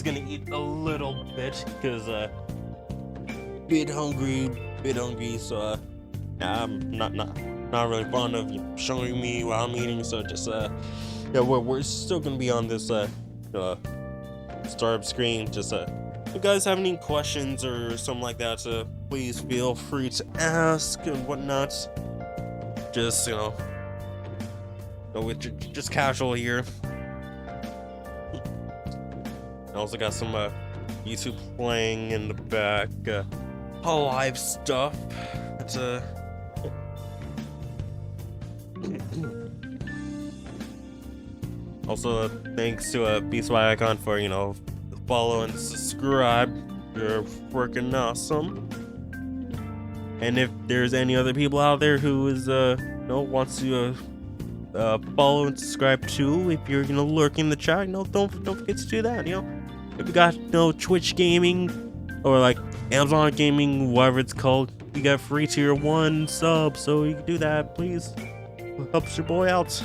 gonna eat a little bit because bit hungry, so I'm not really fond of showing me while I'm eating, so just yeah, we're still gonna be on this startup screen. Just if you guys have any questions or something like that, please feel free to ask and whatnot. Just with just casual here. I also got some YouTube playing in the back, all live stuff. It's also thanks to Beast Icon for follow and subscribe. You're freaking awesome. And if there's any other people out there who is wants to follow and subscribe too, if you're lurking in the chat, don't forget to do that. If you got Twitch gaming or like Amazon gaming, whatever it's called, you got free tier 1 sub, so you can do that, please. Helps your boy out.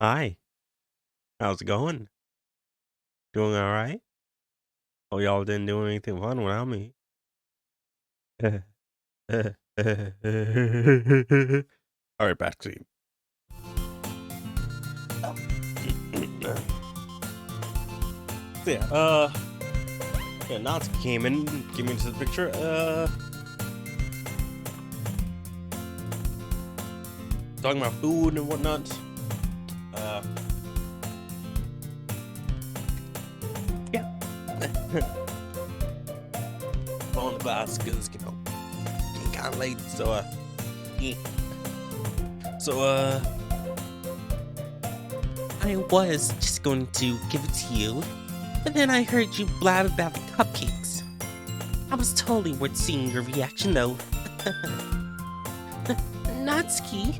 Hi. How's it going? Doing all right? Oh, y'all didn't do anything fun without me. All right, back to you. So yeah, yeah, Natsuki came in, came into the picture. Talking about food and whatnot. Yeah. Blowing the glass because getting kind of late. So yeah. So I was just going to give it to you, but then I heard you blab about the cupcakes. I was totally worth seeing your reaction though. Natsuki,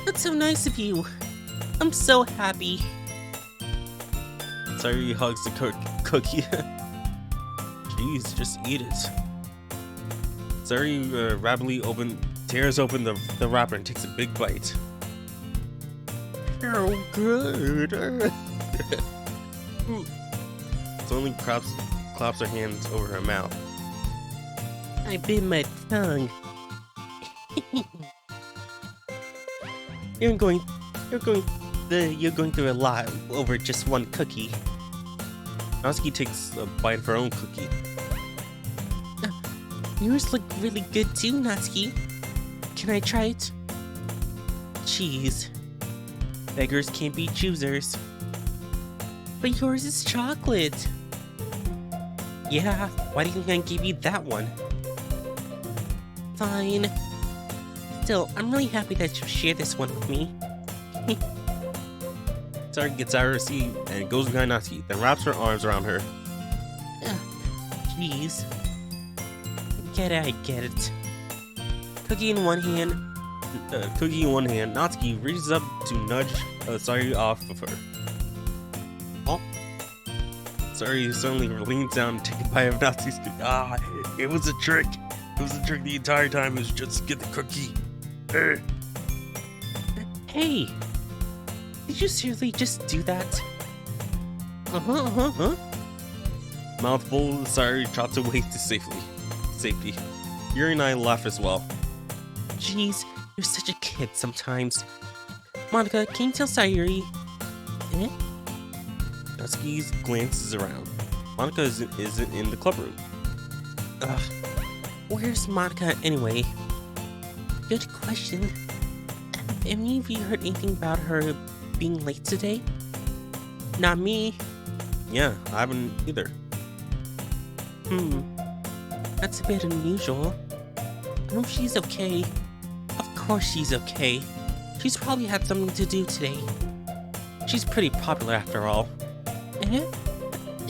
that's so nice of you. I'm so happy. Sorry, hugs the cookie. Jeez, just eat it. Sorry, rapidly tears open the wrapper and takes a big bite. Oh, good. Slowly claps her hands over her mouth. I bit my tongue. You're going through a lot over just one cookie. Natsuki takes a bite of her own cookie. Yours look really good too, Natsuki. Can I try it? Jeez. Beggars can't be choosers. But yours is chocolate. Yeah, why do you think I gave you that one? Fine. Still, I'm really happy that you shared this one with me. Sari gets out of her seat and goes behind Natsuki, then wraps her arms around her. Jeez. I get it. Cookie in one hand, Natsuki reaches up to nudge Sari off of her. Oh. Sari suddenly leans down and takes a bite of Natsuki's cookie. Ah, it was a trick. It was a trick the entire time. It was just to get the cookie. Hey! Did you seriously just do that? Mouthful, Sari trots away to safety. Yuri and I laugh as well. Jeez, you're such a kid sometimes. Monica, can you tell Sayuri? Eh? Natsuki glances around. Monica isn't in the club room. Ugh. Where's Monica anyway? Good question. Have any of you heard anything about her being late today? Not me. Yeah, I haven't either. That's a bit unusual. I hope she's okay. Of course she's okay. She's probably had something to do today. She's pretty popular after all. Eh?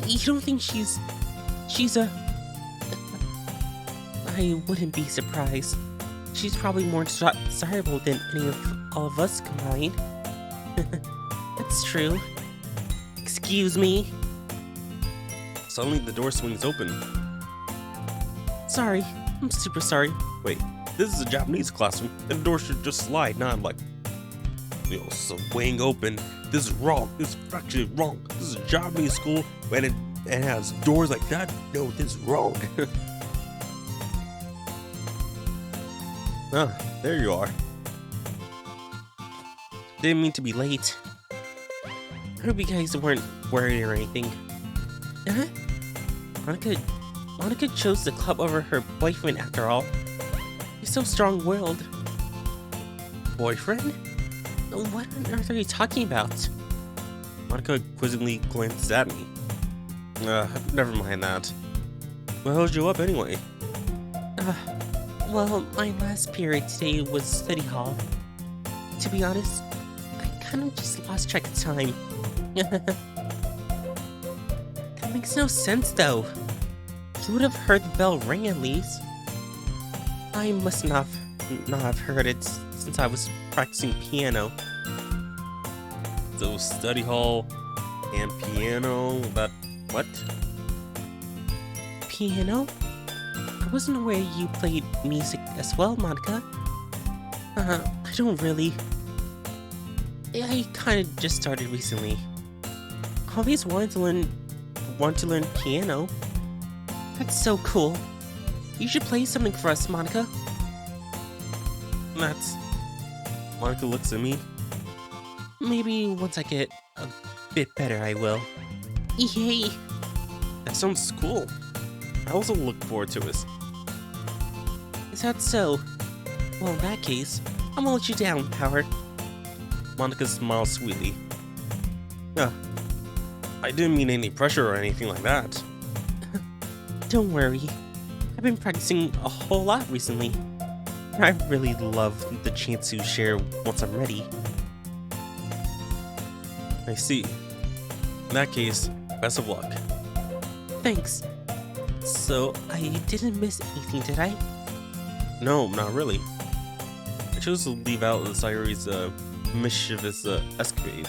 You don't think she's a... I wouldn't be surprised. She's probably more desirable than any of all of us combined. That's true. Excuse me. Suddenly the door swings open. Sorry. I'm super sorry. Wait, this is a Japanese classroom, and the door should just slide. Now I'm like, swing open. This is wrong. This is actually wrong. This is a Japanese school, and it has doors like that. No, this is wrong. Ah, there you are. Didn't mean to be late. I hope you guys weren't worried or anything. Huh? Monica chose the club over her boyfriend after all. He's so strong-willed. Boyfriend? What on earth are you talking about? Monica quizzically glances at me. Never mind that. What held you up anyway? Well, my last period today was study hall. To be honest, I kind of just lost track of time. That makes no sense though. You would have heard the bell ring at least. I must not have heard it since I was practicing piano. So study hall and piano, that what? Piano? I wasn't aware you played music as well, Monica. I don't really. I kind of just started recently. I always want to learn piano. That's so cool. You should play something for us, Monica. That's... Monica looks at me. Maybe once I get a bit better, I will. Yay! That sounds cool. I also look forward to it. Is that so? Well, in that case, I'm gonna let you down, Power. Monica smiles sweetly. I didn't mean any pressure or anything like that. Don't worry. I've been practicing a whole lot recently. I really love the chance to share once I'm ready. I see. In that case, best of luck. Thanks. So, I didn't miss anything, did I? No, not really. I chose to leave out Sayuri's mischievous escapade.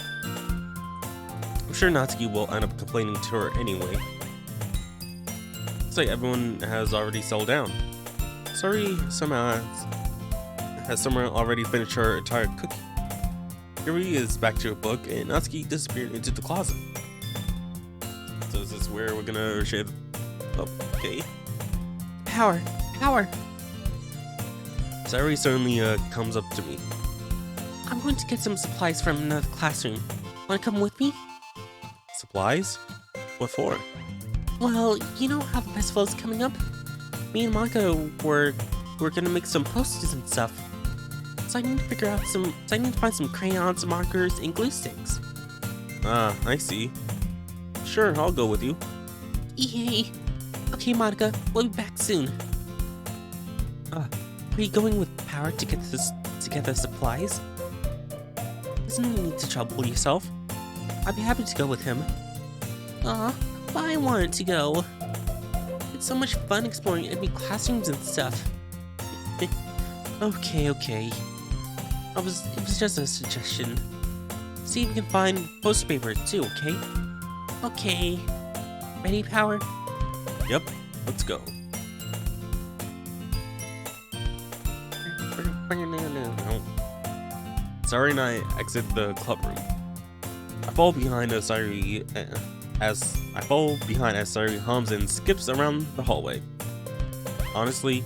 I'm sure Natsuki will end up complaining to her anyway. Looks like everyone has already settled down. Sayuri somehow has already finished her entire cookie. Yuri is back to her book, and Natsuki disappeared into the closet. So is this where we're gonna shave? Oh, okay. Power! Power! Sayuri suddenly comes up to me. I'm going to get some supplies from another classroom. Wanna come with me? Supplies? What for? Well, you know how the festival is coming up? Me and Monica we're gonna make some posters and stuff. So I need to find some crayons, markers, and glue sticks. Ah, I see. Sure, I'll go with you. Yay! Okay, Monica, we'll be back soon. Are you going with Power to get the supplies? There's no need to trouble yourself. I'd be happy to go with him. But I wanted to go. It's so much fun exploring enemy classrooms and stuff. Okay. It was just a suggestion. See if we can find poster papers too, okay? Okay. Ready, Power? Yep, let's go. Sayuri and I exit the club room. I fall behind as Sayuri hums and skips around the hallway. Honestly,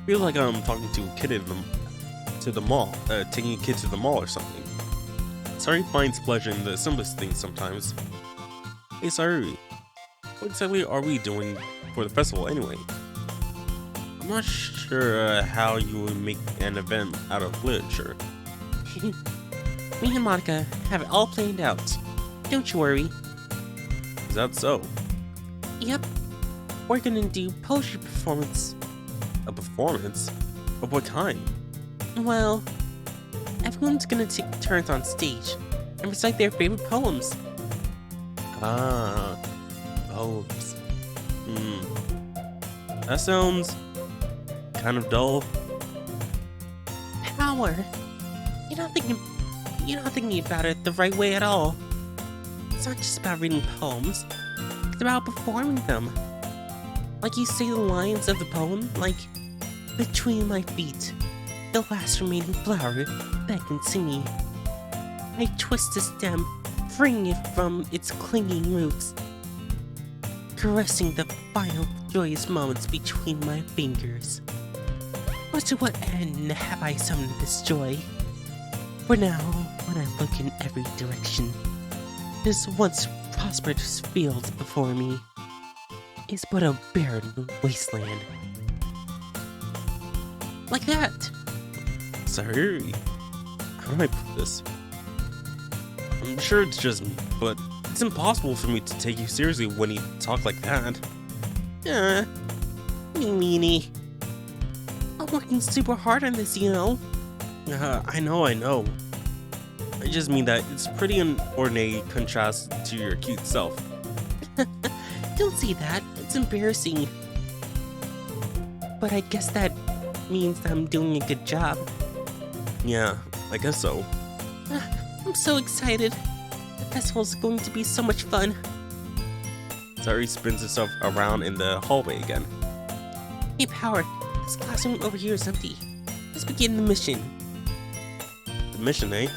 feels like I'm talking to a kid to the mall, taking a kid to the mall or something. Sayuri finds pleasure in the simplest things sometimes. Hey Sayuri, what exactly are we doing for the festival anyway? I'm not sure how you would make an event out of literature. Me and Monica have it all planned out. Don't you worry. Is that so? Yep. We're gonna do poetry performance. A performance? Of what kind? Well, everyone's gonna take turns on stage and recite their favorite poems. Ah, poems. That sounds kind of dull. Power. You're not thinking about it the right way at all. It's not just about reading poems. It's about performing them. Like you say the lines of the poem, like, between my feet, the last remaining flower beckons to me. I twist the stem, freeing it from its clinging roots, caressing the final joyous moments between my fingers. But to what end have I summoned this joy? For now, when I look in every direction, this once prosperous field before me is but a barren wasteland. Like that! Sayuri, how do I put this? I'm sure it's just me, but it's impossible for me to take you seriously when you talk like that. You meanie. I'm working super hard on this, you know. I know. I just mean that it's pretty an ornate contrast to your cute self. Don't say that. It's embarrassing. But I guess that means that I'm doing a good job. Yeah, I guess so. I'm so excited. The festival's going to be so much fun. Sayuri spins herself around in the hallway again. Hey, Power. This classroom over here is empty. Let's begin the mission. The mission, eh?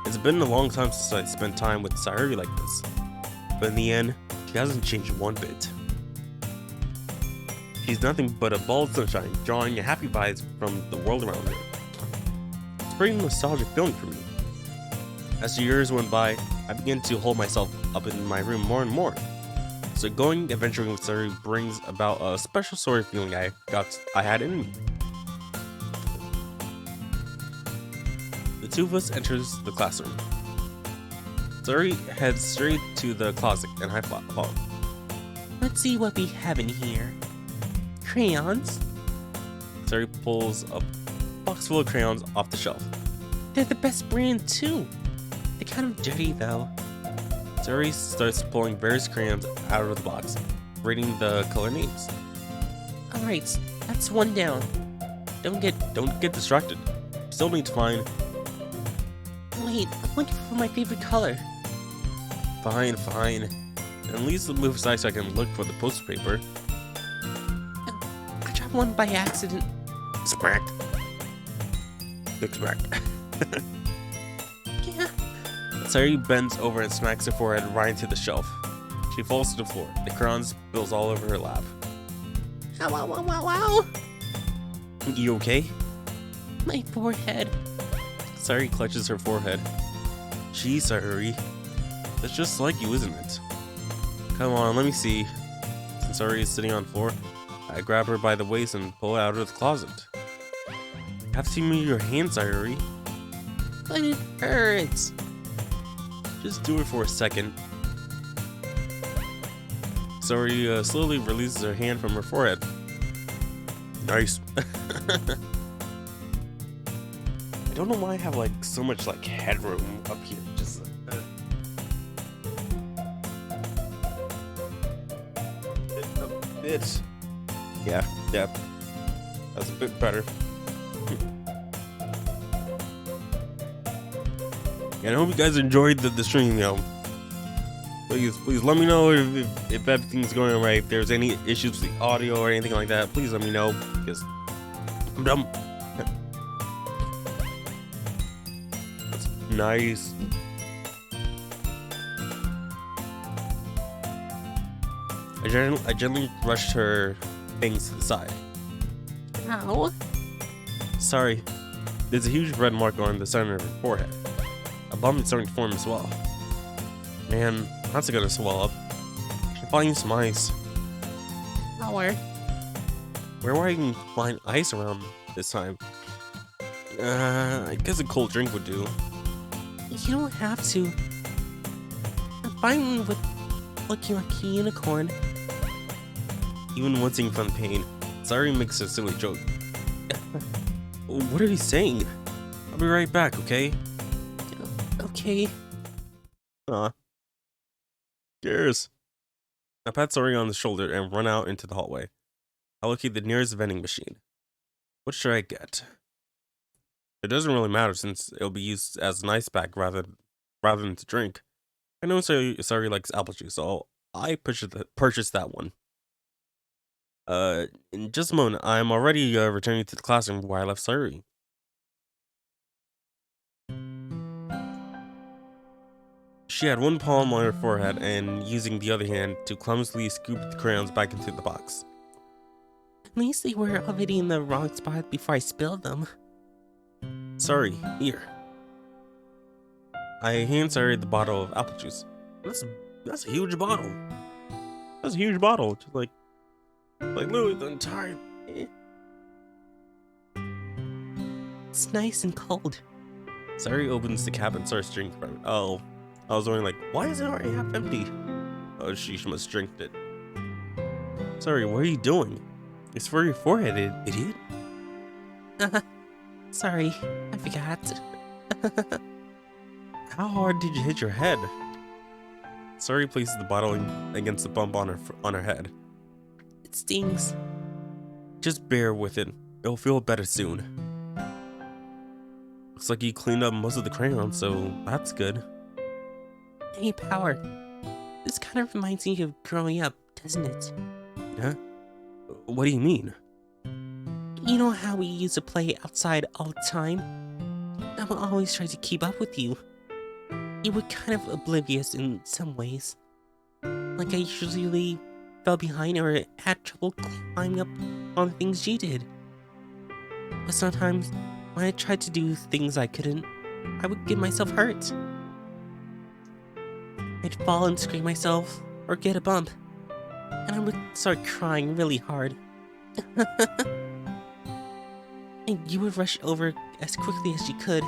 It's been a long time since I spent time with Sayuri like this, but in the end, she hasn't changed one bit. She's nothing but a ball of sunshine, drawing happy vibes from the world around her. It's a pretty nostalgic feeling for me. As the years went by, I began to hold myself up in my room more and more. So going adventuring with Sayuri brings about a special sort of feeling I had in me. The two of us enters the classroom. Sayuri heads straight to the closet and I follow. Let's see what we have in here. Crayons? Sayuri pulls a box full of crayons off the shelf. They're the best brand too. They're kind of dirty though. Sayuri starts pulling various crayons out of the box, reading the color names. Alright, that's one down. Don't get distracted. Still need to find. Wait, I'm looking for my favorite color. Fine. At least move aside so I can look for the poster paper. I dropped one by accident. Smack. Big smack. Yeah. Sayuri bends over and smacks her forehead right into the shelf. She falls to the floor. The crayons spills all over her lap. Ow. You okay? My forehead. Sayuri clutches her forehead. Gee, Sayuri. That's just like you, isn't it? Come on, let me see. Since Sayuri is sitting on the floor, I grab her by the waist and pull her out of the closet. Have to move your hand, Sayuri. But it hurts. Just do it for a second. Sayuri slowly releases her hand from her forehead. Nice. I don't know why I have like so much like headroom up here. Just a bit. Yeah. That's a bit better. And I hope you guys enjoyed the stream, Please let me know if everything's going all right. If there's any issues with the audio or anything like that, please let me know because I'm dumb. That's nice. I gently brushed her things to the side. Ow. Sorry, there's a huge red mark on the center of her forehead. A bump is starting to form as well. Man, that's gonna swell up. Should find some ice. Power. Where I can find ice around this time? I guess a cold drink would do. You don't have to. I'm fine with looking like a unicorn. Even wincing from pain, Sayuri makes a silly joke. What are you saying? I'll be right back, okay? Okay. Aw. Cheers. I pat Sayuri on the shoulder and run out into the hallway. I locate the nearest vending machine. What should I get? It doesn't really matter since it'll be used as an ice pack rather than to drink. I know Sayuri likes apple juice, so I purchased that one. In just a moment, I'm already returning to the classroom where I left Sayuri. She had one palm on her forehead and using the other hand to clumsily scoop the crayons back into the box. At least they were already in the wrong spot before I spilled them. Sorry, here. I hand Sayuri the bottle of apple juice. That's a huge bottle. That's a huge bottle. Just like literally the entire. It's nice and cold. Sayuri opens the cap and starts drinking from it. Oh, I was wondering why is it already half empty? Oh, she must drink it. Sorry, what are you doing? It's for your forehead, idiot. Sorry, I forgot. How hard did you hit your head? Sayuri places the bottle against the bump on her head. It stings. Just bear with it. It'll feel better soon. Looks like you cleaned up most of the crayons, so that's good. Hey, Power. This kind of reminds me of growing up, doesn't it? Huh? What do you mean? You know how we used to play outside all the time? I will always try to keep up with you. you were kind of oblivious in some ways. Like I usually fell behind or had trouble climbing up on the things you did. But sometimes, when I tried to do things I couldn't, I would get myself hurt. I'd fall and scrape myself, or get a bump, and I would start crying really hard. And you would rush over as quickly as you could.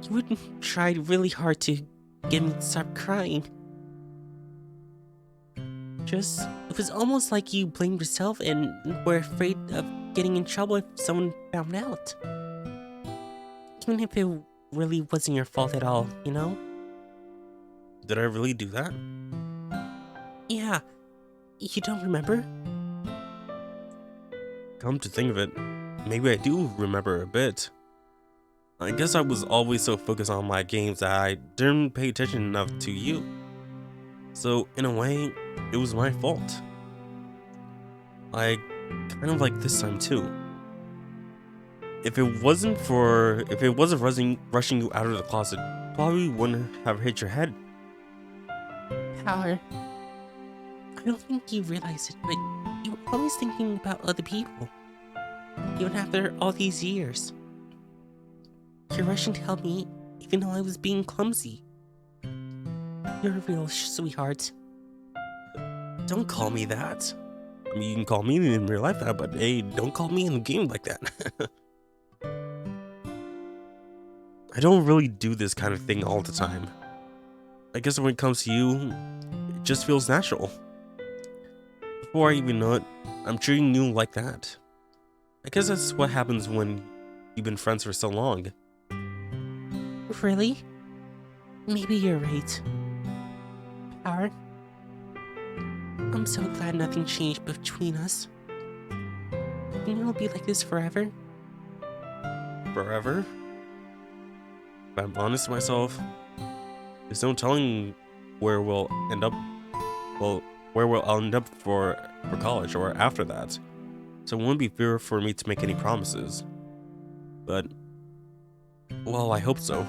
You would try really hard to get me to stop crying. It was almost like you blamed yourself and were afraid of getting in trouble if someone found out. Even if it really wasn't your fault at all, you know? Did I really do that? Yeah, you don't remember? Come to think of it, maybe I do remember a bit. I guess I was always so focused on my games that I didn't pay attention enough to you. So, in a way, it was my fault. I kind of like this time too. If it wasn't rushing you out of the closet, probably wouldn't have hit your head. Power. I don't think you realize it, but you were always thinking about other people. Even after all these years. You're rushing to help me, even though I was being clumsy. You're a real sweetheart. Don't call me that. I mean, you can call me in real life that, but hey, don't call me in the game like that. I don't really do this kind of thing all the time. I guess when it comes to you, it just feels natural. Before I even know it, I'm treating you like that. I guess that's what happens when you've been friends for so long. Really? Maybe you're right. Power. I'm so glad nothing changed between us. You know it'll be like this forever? Forever? If I'm honest with myself, there's no telling where we'll end up. Well, where we'll end up for college or after that. So it wouldn't be fair for me to make any promises. But, well, I hope so.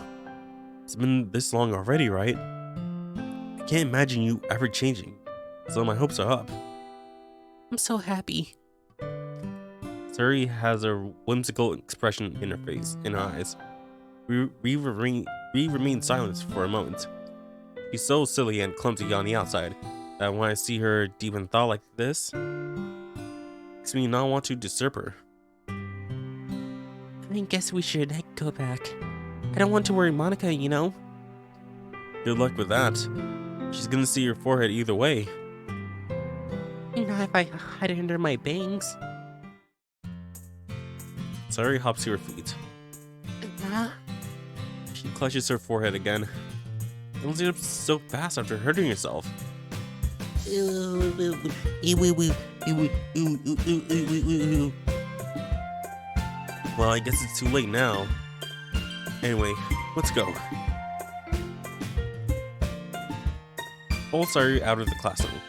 It's been this long already, right? I can't imagine you ever changing. So my hopes are up. I'm so happy. Suri has a whimsical expression in her face, in her eyes. We remain silent for a moment. She's so silly and clumsy on the outside that when I see her deep in thought like this, makes me not want to disturb her. I guess we should go back. I don't want to worry Monica, you know? Good luck with that. She's gonna see your forehead either way. Not if I hide it under my bangs. Suri hops to her feet. She clutches her forehead again. Don't sit up so fast after hurting yourself. Well, I guess it's too late now. Anyway, let's go. Pull Suri out of the classroom.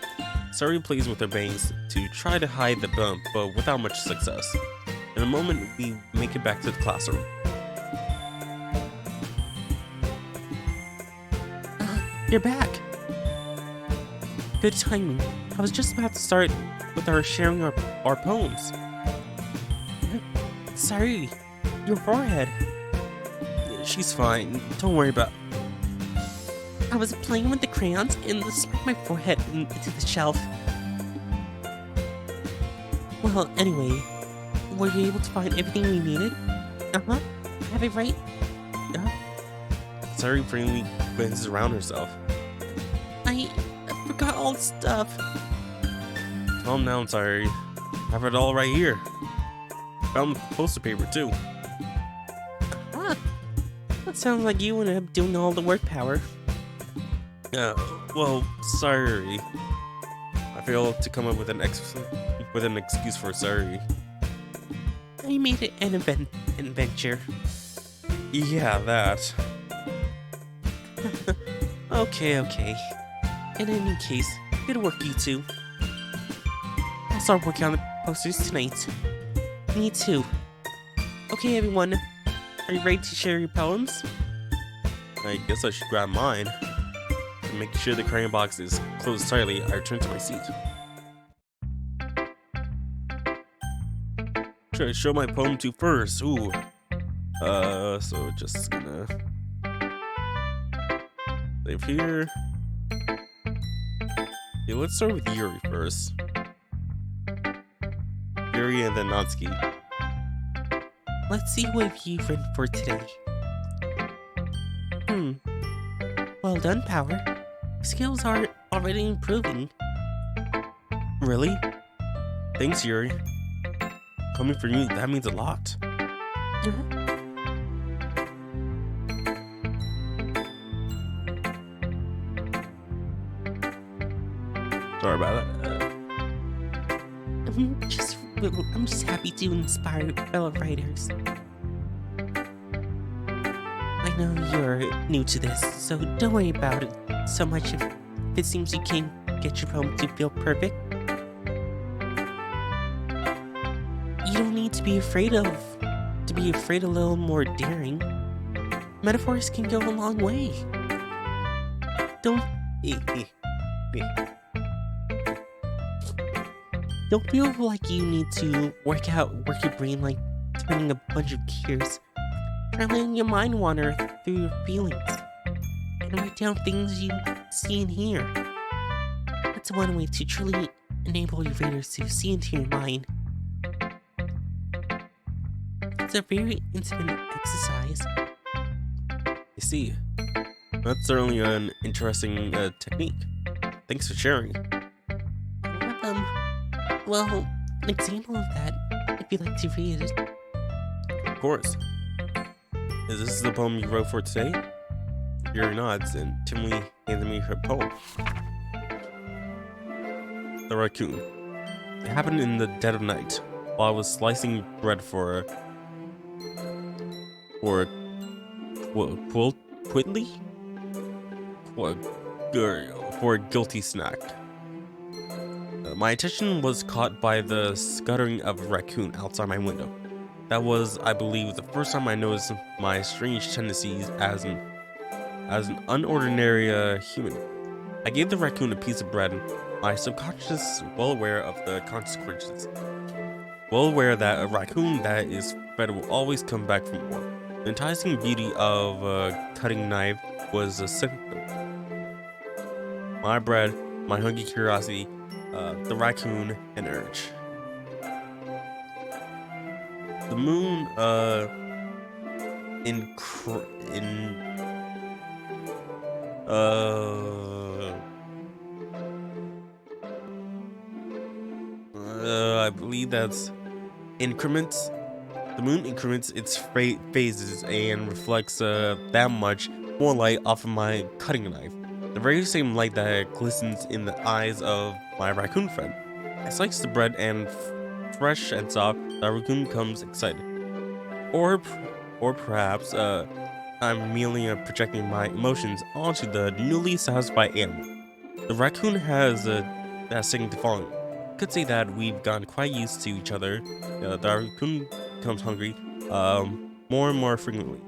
Suri plays with her bangs to try to hide the bump, but without much success. In a moment, we make it back to the classroom. You're back. Good timing. I was just about to start with our sharing our poems. Sorry, your forehead. She's fine. Don't worry about. I was playing with the crayons and smacked my forehead into the shelf. Well, anyway, were you able to find everything we needed? Uh-huh. Have it right? Suri bravely glances around herself. I forgot all the stuff. Calm down, Suri. I have it all right here. Found the poster paper too. Ah, that sounds like you ended up doing all the work, Power. Well, sorry. I failed to come up with an excuse for Suri. I made it an adventure. Yeah, that. Okay. In any case, good work, you two. I'll start working on the posters tonight. Me too. Okay, everyone. Are you ready to share your poems? I guess I should grab mine. To make sure the crayon box is closed tightly, I return to my seat. Should I show my poem to first? Ooh. So just gonna save here. Okay, let's start with Yuri first. Yuri and then Natsuki. Let's see what you've written for today. Well done, Power. Skills are already improving. Really? Thanks, Yuri. Coming from you, that means a lot. Sorry about that. I'm just happy to inspire fellow writers. I know you're new to this, so don't worry about it so much if it seems you can't get your poem to feel perfect. You don't need to be afraid a little more daring. Metaphors can go a long way. Don't feel like you need to work your brain like turning a bunch of gears. Try letting your mind wander through your feelings and write down things you see and hear. That's one way to truly enable your readers to see into your mind. It's a very intimate exercise. I see. That's certainly an interesting technique. Thanks for sharing. Well, an example of that, if you'd like to read it. Of course. Is this the poem you wrote for today? Yuri nods, and timidly handed me her poem. The Raccoon. It happened in the dead of night, while I was slicing bread for a guilty snack. My attention was caught by the scuttering of a raccoon outside my window. That was, I believe, the first time I noticed my strange tendencies as an unordinary human. I gave the raccoon a piece of bread, my subconscious well aware of the consequences. Well aware that a raccoon that is fed will always come back for more. The enticing beauty of a cutting knife was a symptom. My bread, my hungry curiosity, the raccoon, and urge. The moon, I believe that's increments. The moon increments its phases and reflects that much more light off of my cutting knife. The very same light that glistens in the eyes of my raccoon friend. I slice the bread and fresh and soft, the raccoon comes excited. Or perhaps I'm merely projecting my emotions onto the newly satisfied animal. The raccoon has that second to following. Could say that we've gotten quite used to each other. The raccoon becomes hungry more and more frequently.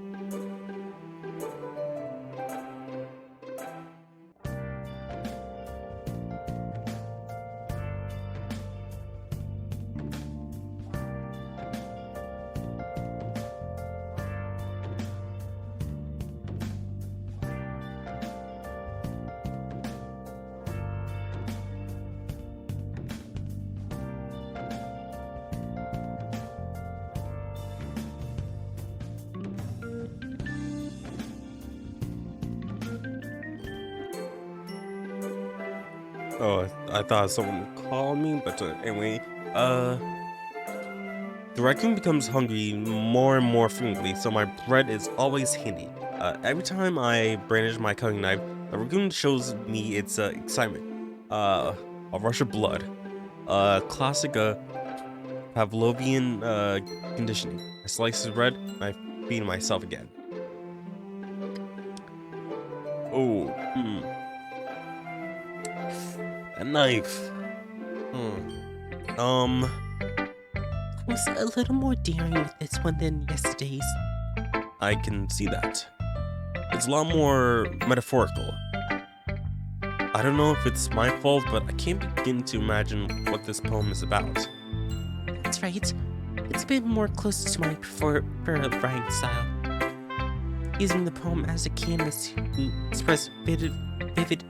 Oh, I thought someone called me, but anyway, the raccoon becomes hungry more and more frequently, so my bread is always handy. Every time I brandish my cutting knife, the raccoon shows me its excitement. A rush of blood. Classic Pavlovian conditioning. I slice the bread, and I feed myself again. Oh, a knife. I was a little more daring with this one than yesterday's. I can see that. It's a lot more metaphorical. I don't know if it's my fault, but I can't begin to imagine what this poem is about. That's right. It's a bit more close to my preferred writing style. Using the poem as a canvas to express vivid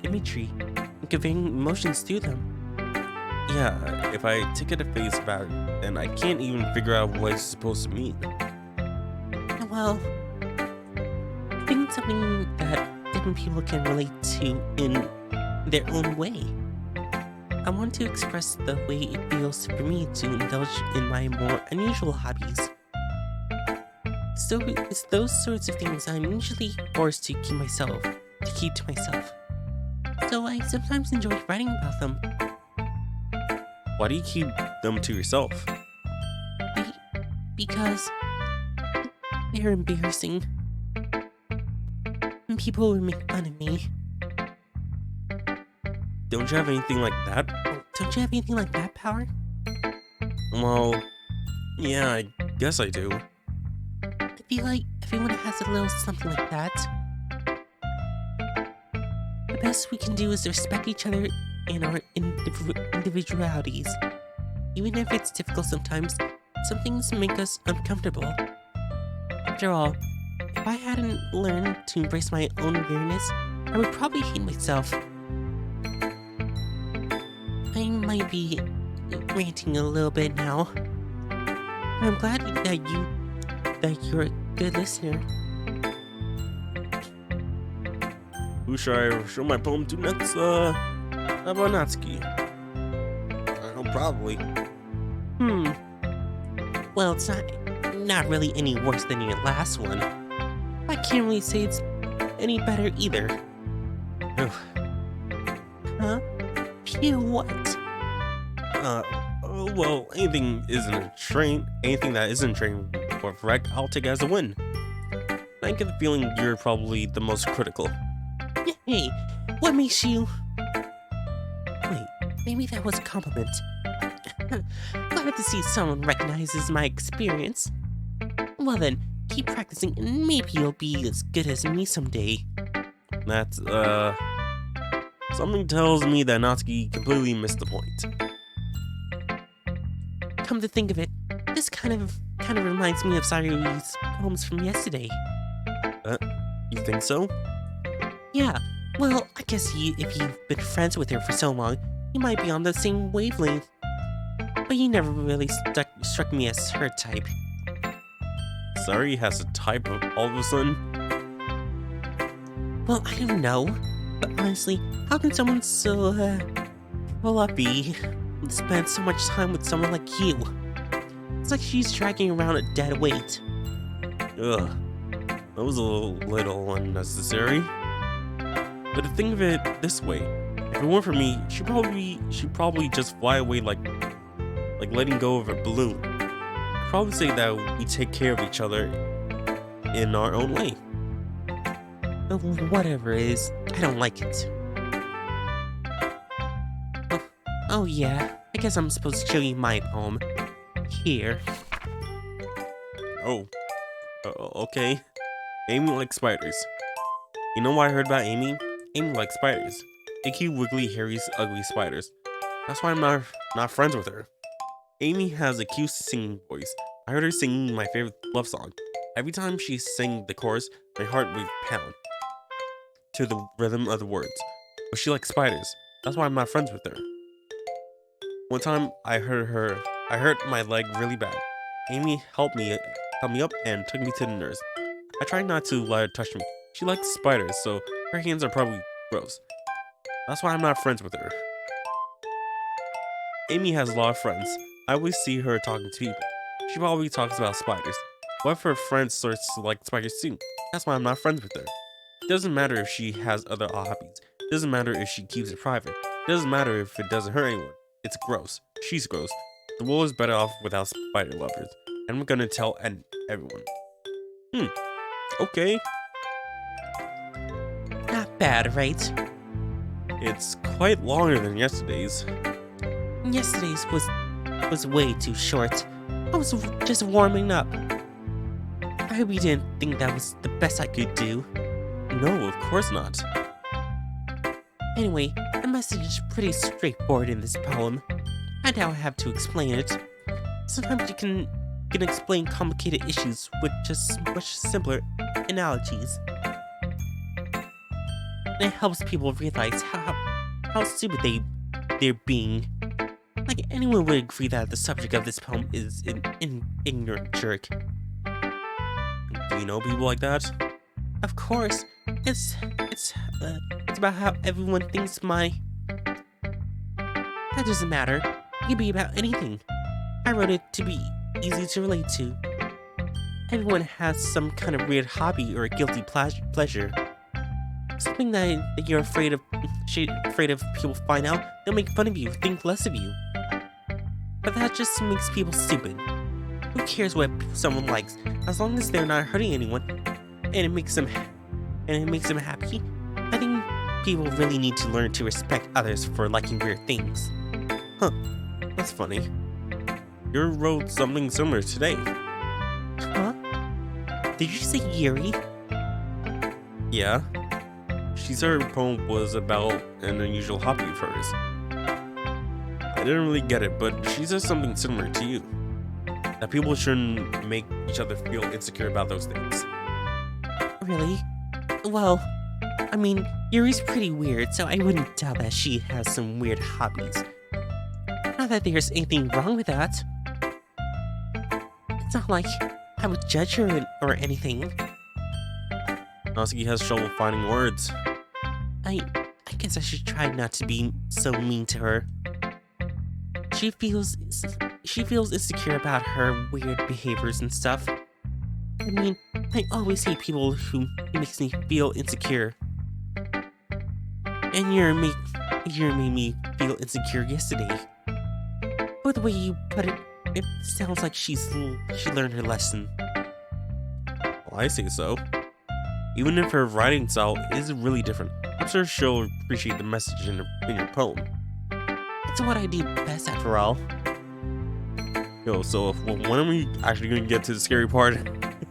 imagery and conveying emotions through them. Yeah, if I take it at face value, then I can't even figure out what it's supposed to mean. Well, I think it's something that different people can relate to in their own way. I want to express the way it feels for me to indulge in my more unusual hobbies. So it's those sorts of things I'm usually forced to keep to myself. So I sometimes enjoy writing about them. Why do you keep them to yourself? Because they're embarrassing. And people would make fun of me. Don't you have anything like that? Don't you have anything like that, Power? Well, yeah, I guess I do. I feel like everyone has a little something like that. The best we can do is respect each other and our individualities. Even if it's difficult sometimes, some things make us uncomfortable. After all, if I hadn't learned to embrace my own weirdness, I would probably hate myself. I might be ranting a little bit now. I'm glad that you're a good listener. Who should I show my poem to next? How about Natsuki? I know, probably. Well, it's not really any worse than your last one. I can't really say it's any better either. Phew. Huh? Phew, what? Well, anything that isn't trained or wreck, I'll take as a win. I get the feeling you're probably the most critical. Hey, what makes you... Wait, maybe that was a compliment. Glad to see someone recognizes my experience. Well then, keep practicing and maybe you'll be as good as me someday. That's, something tells me that Natsuki completely missed the point. Come to think of it, this kind of reminds me of Sayuri's poems from yesterday. You think so? Yeah, well, I guess if you've been friends with her for so long, you might be on the same wavelength. But you never really struck me as her type. Sayuri has a type of all of a sudden? Well, I don't know. But honestly, how can someone so, fluffy spend so much time with someone like you? It's like she's dragging around a dead weight. Ugh. That was a little unnecessary. But to think of it this way, if it weren't for me, she'd probably just fly away like letting go of a balloon. I'd probably say that we take care of each other in our own way. Whatever it is, I don't like it. Oh yeah, I guess I'm supposed to show you my poem. Here. Oh. Okay. Amy likes spiders. You know what I heard about Amy? Amy likes spiders. Icky, wiggly, hairy, ugly spiders. That's why I'm not friends with her. Amy has a cute singing voice. I heard her singing my favorite love song. Every time she sang the chorus, my heart would pound to the rhythm of the words. But she likes spiders. That's why I'm not friends with her. One time I hurt my leg really bad. Amy helped me up and took me to the nurse. I tried not to let her touch me. She likes spiders, so her hands are probably gross. That's why I'm not friends with her. Amy has a lot of friends. I always see her talking to people. She probably talks about spiders. What if her friend starts to like spiders too? That's why I'm not friends with her. It doesn't matter if she has other hobbies. It doesn't matter if she keeps it private. It doesn't matter if it doesn't hurt anyone. It's gross. She's gross. The world is better off without spider lovers. And I'm gonna tell everyone. Okay. Not bad, right? It's quite longer than yesterday's. Yesterday's was way too short. I was just warming up. I hope you didn't think that was the best I could do. No, of course not. Anyway, the message is pretty straightforward in this poem. I now have to explain it. Sometimes you can explain complicated issues with just much simpler analogies. And it helps people realize how stupid they're being. Like, anyone would agree that the subject of this poem is an ignorant jerk. Do you know people like that? Of course, it's about how everyone thinks my... That doesn't matter. It can be about anything. I wrote it to be easy to relate to. Everyone has some kind of weird hobby or guilty pleasure. Something that you're afraid of people find out, they'll make fun of you, think less of you. But that just makes people stupid. Who cares what someone likes, as long as they're not hurting anyone, and it makes them happy? I think people really need to learn to respect others for liking weird things. Huh, that's funny. You wrote something similar today. Huh? Did you say Yuri? Yeah. She said her poem was about an unusual hobby of hers. I didn't really get it, but she said something similar to you. That people shouldn't make each other feel insecure about those things. Really? Well, I mean, Yuri's pretty weird, so I wouldn't doubt that she has some weird hobbies. Not that there's anything wrong with that. It's not like I would judge her or anything. Natsuki has trouble finding words. I guess I should try not to be so mean to her. She feels insecure about her weird behaviors and stuff. I mean, I always hate people who makes me feel insecure. And you made me feel insecure yesterday. But the way you put it, it sounds like she learned her lesson. Well, I say so. Even if her writing style is really different, I'm sure she'll appreciate the message in your poem. It's what I do best, after all. Yo, so when are we actually gonna get to the scary part?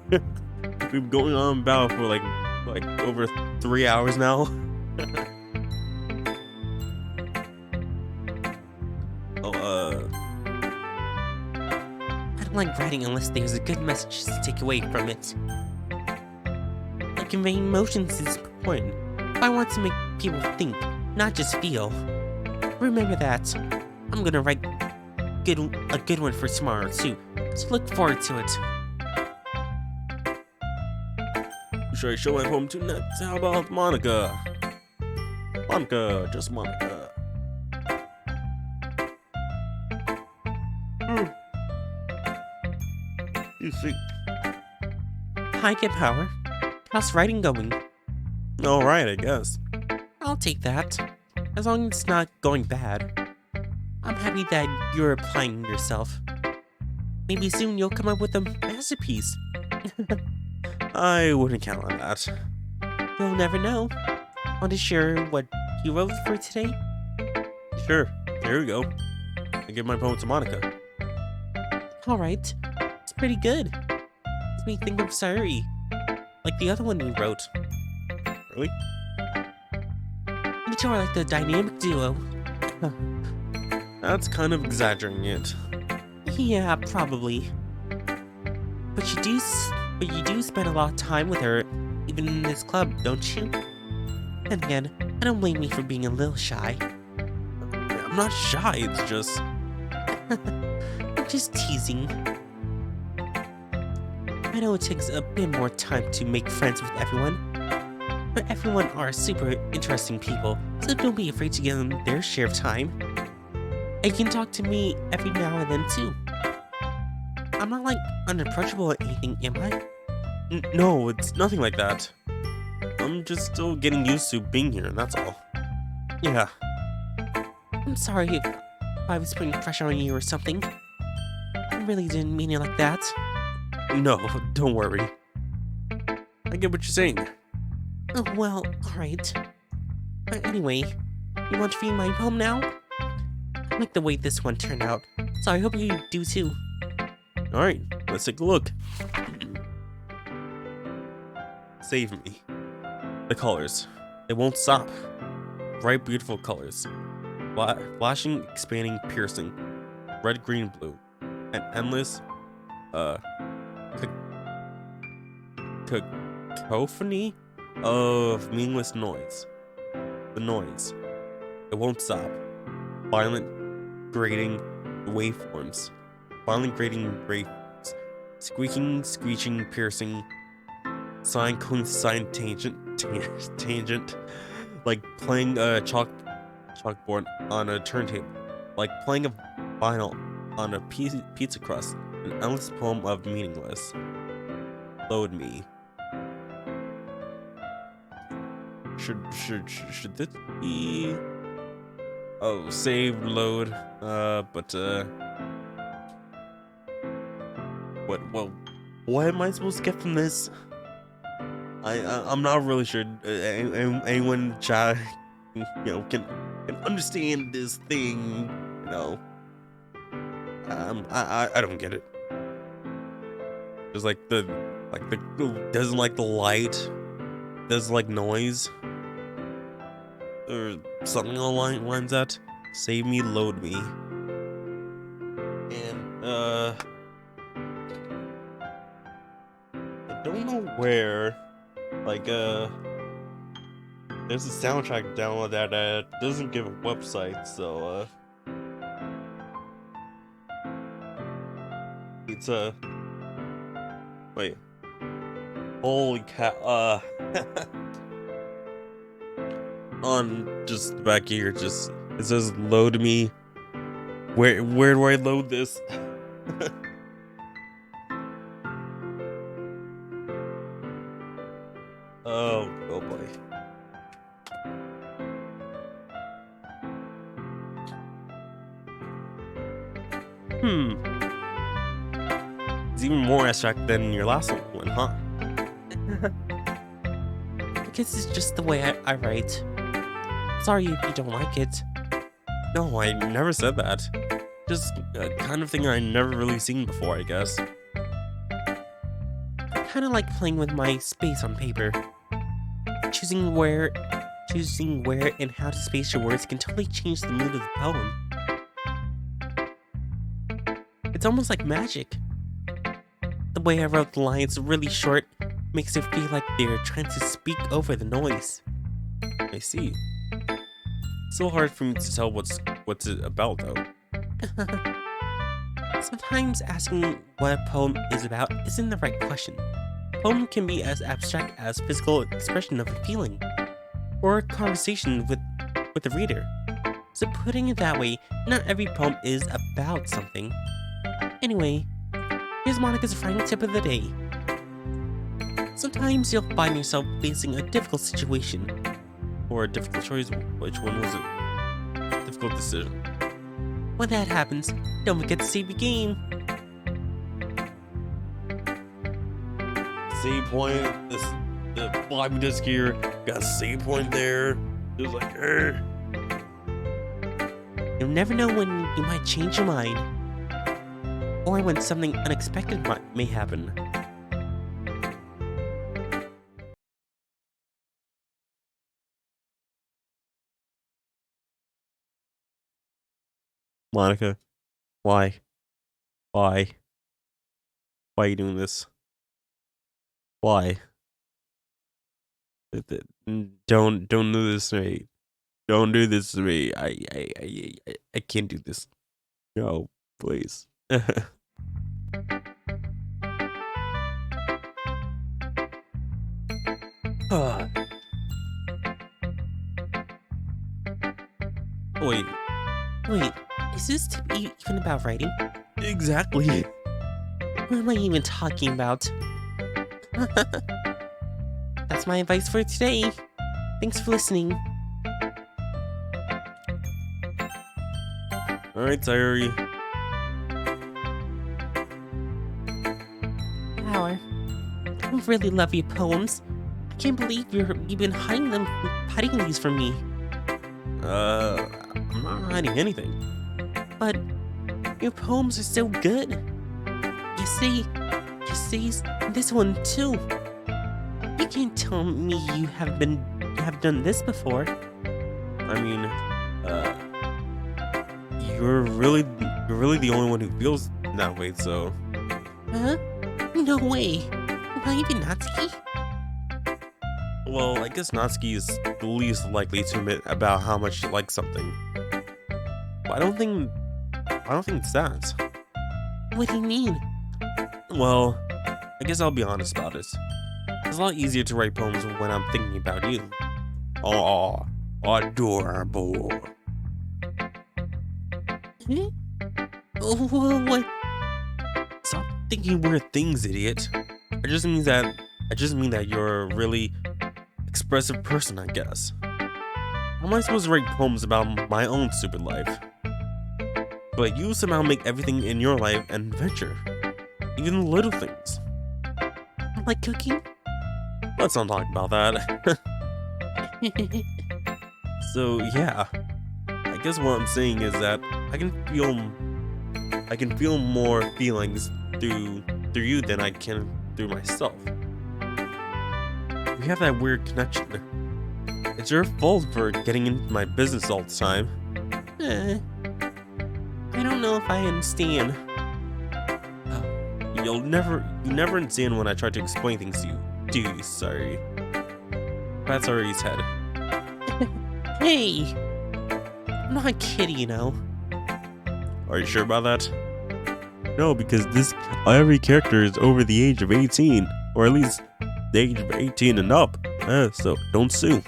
We've been going on about for like over 3 hours now. I don't like writing unless there's a good message to take away from it. Like, conveying emotions is important. I want to make people think, not just feel. Remember that. I'm gonna write a good one for tomorrow too, so look forward to it. Should I show my poem to next? How about Monica? Monica, just Monica. You see? Hi, Get Power. How's writing going? Alright, I guess. I'll take that. As long as it's not going bad. I'm happy that you're applying yourself. Maybe soon you'll come up with a masterpiece. I wouldn't count on that. You'll never know. Want to share what you wrote for today? Sure, here we go. I give my poem to Monica. Alright. It's pretty good. Makes me think of Sayuri. Like the other one you wrote. Really? You two are like the dynamic duo. That's kind of exaggerating it. Yeah, probably. But you do spend a lot of time with her, even in this club, don't you? And again, I don't blame you for being a little shy. I'm not shy, it's just... I'm just teasing. I know it takes a bit more time to make friends with everyone, but everyone are super interesting people, so don't be afraid to give them their share of time. And you can talk to me every now and then too. I'm not like unapproachable or anything, am I? No, it's nothing like that. I'm just still getting used to being here, that's all. Yeah. I'm sorry if I was putting pressure on you or something. I really didn't mean it like that. No, don't worry. I get what you're saying. Oh, well, alright. Anyway, you want to read my poem now? I like the way this one turned out, so I hope you do too. Alright, let's take a look. save me. The colors. It won't stop. Bright, beautiful colors. Flashing, expanding, piercing. Red, green, blue. An endless, cacophony of meaningless noise. The noise. It won't stop. Violent, grating waveforms. Violent, grating waveforms. Squeaking, screeching, piercing. Sine, cosine, tangent. Like playing a chalkboard on a turntable. Like playing a vinyl on a pizza crust. An endless poem of meaningless. Load me. Should this be... Oh, save, load, what am I supposed to get from this? I'm not really sure. Anyone chat, can understand this thing, I don't get it. There's doesn't like the light, doesn't like noise, or something along lines that. Save me, load me, and I don't know where. There's a soundtrack download that doesn't give a website, so it's wait. Holy cow, on just back here, it says load me. Where do I load this? Oh boy. It's even more abstract than your last one, huh? I guess it's just the way I write. Sorry if you don't like it. No, I never said that. Just a kind of thing I never really seen before, I guess. I kind of like playing with my space on paper. Choosing where and how to space your words can totally change the mood of the poem. It's almost like magic. The way I wrote the lines really short makes it feel like they're trying to speak over the noise. I see. It's so hard for me to tell what's it about, though. Sometimes asking what a poem is about isn't the right question. A poem can be as abstract as physical expression of a feeling, or a conversation with the reader. So putting it that way, not every poem is about something. Anyway, here's Monica's final tip of the day. Sometimes you'll find yourself facing a difficult situation, or a difficult choice. Which one was it? Difficult decision. When that happens, don't forget to save your game. Save point. The floppy disk here got a save point there. Just like You'll never know when you might change your mind, or when something unexpected may happen. Monica, why? Why are you doing this? Why? Don't do this to me. Don't do this to me. I can't do this. No, please. Wait, is this tip even about writing? exactly. What am I even talking about? That's my advice for today. Thanks for listening. Alright, Sayuri. Power. I really love your poems. I can't believe you've been hiding these from me. I'm not hiding anything. But your poems are so good. You see this one too. You can't tell me you have done this before. I mean, you're really the only one who feels that way, so Huh? No way. Not even Natsuki? well, I guess Natsuki is the least likely to admit about how much she likes something. But I don't think it's that. What do you mean? Well, I guess I'll be honest about it. It's a lot easier to write poems when I'm thinking about you. Oh, adorable. Huh? What? Stop thinking weird things, idiot. I just mean that you're a really expressive person, I guess. How am I supposed to write poems about my own stupid life? But you somehow make everything in your life an adventure. Even the little things. Like cooking? Let's not talk about that. So yeah, I guess what I'm saying is that I can feel more feelings through you than I can through myself. We have that weird connection. It's your fault for getting into my business all the time. I don't know if I understand. You never understand when I try to explain things to you, do you? Sorry. That's already his head. Hey! I'm not kidding, you know. Are you sure about that? No, because every character is over the age of 18, or at least the age of 18 and up. So don't sue.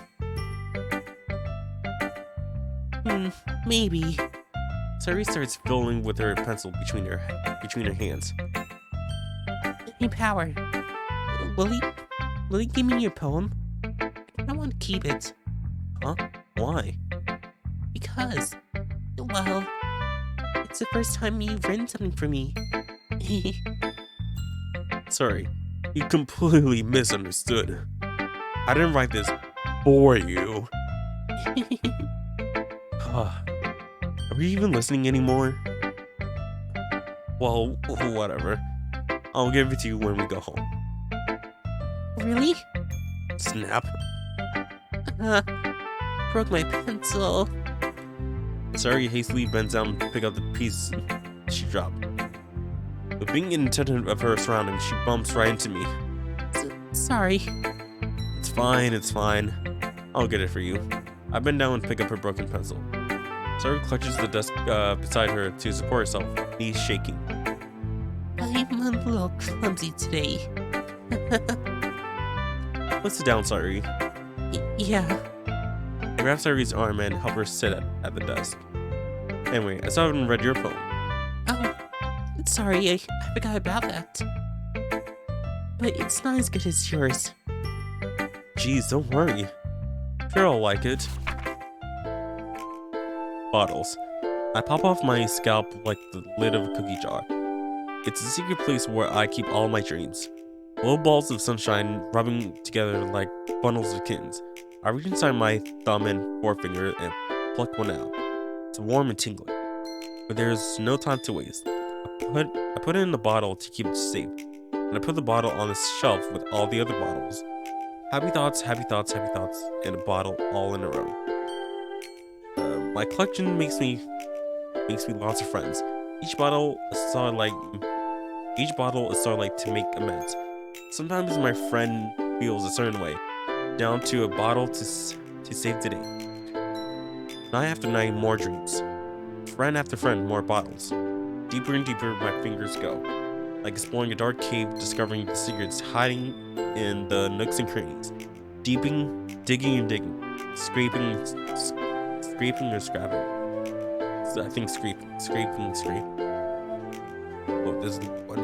Maybe. Sari starts fiddling with her pencil between her hands. Hey, Power. Will you give me your poem? I want to keep it. Huh? Why? Because, well, it's the first time you've written something for me. Sorry, you completely misunderstood. I didn't write this for you. Are we even listening anymore? Well, whatever. I'll give it to you when we go home. Really? Snap. Broke my pencil. Sari hastily bends down to pick up the piece she dropped. But being inattentive of her surroundings, she bumps right into me. Sorry. It's fine. I'll get it for you. I bend down and pick up her broken pencil. Sari clutches the desk beside her to support herself, knees shaking. I'm a little clumsy today. Let's sit down, Sari. Yeah. I grab Sari's arm and help her sit at the desk. Anyway, I still haven't read your poem. Oh, sorry, I forgot about that. But it's not as good as yours. Jeez, don't worry. Sure, I'll like it. Bottles. I pop off my scalp like the lid of a cookie jar. It's a secret place where I keep all my dreams. Little balls of sunshine rubbing together like bundles of kittens. I reach inside my thumb and forefinger and pluck one out. It's warm and tingling. But there's no time to waste. I put it in the bottle to keep it safe. And I put the bottle on the shelf with all the other bottles. Happy thoughts, and a bottle all in a row. My collection makes me lots of friends. Each bottle is sort of like to make amends. Sometimes my friend feels a certain way, down to a bottle to save the day. Night after night, more dreams. Friend after friend, more bottles. Deeper and deeper my fingers go, like exploring a dark cave, discovering the secrets hiding in the nooks and crannies. Digging and digging, scraping or scrapping. I think scraping. Oh, this is one. I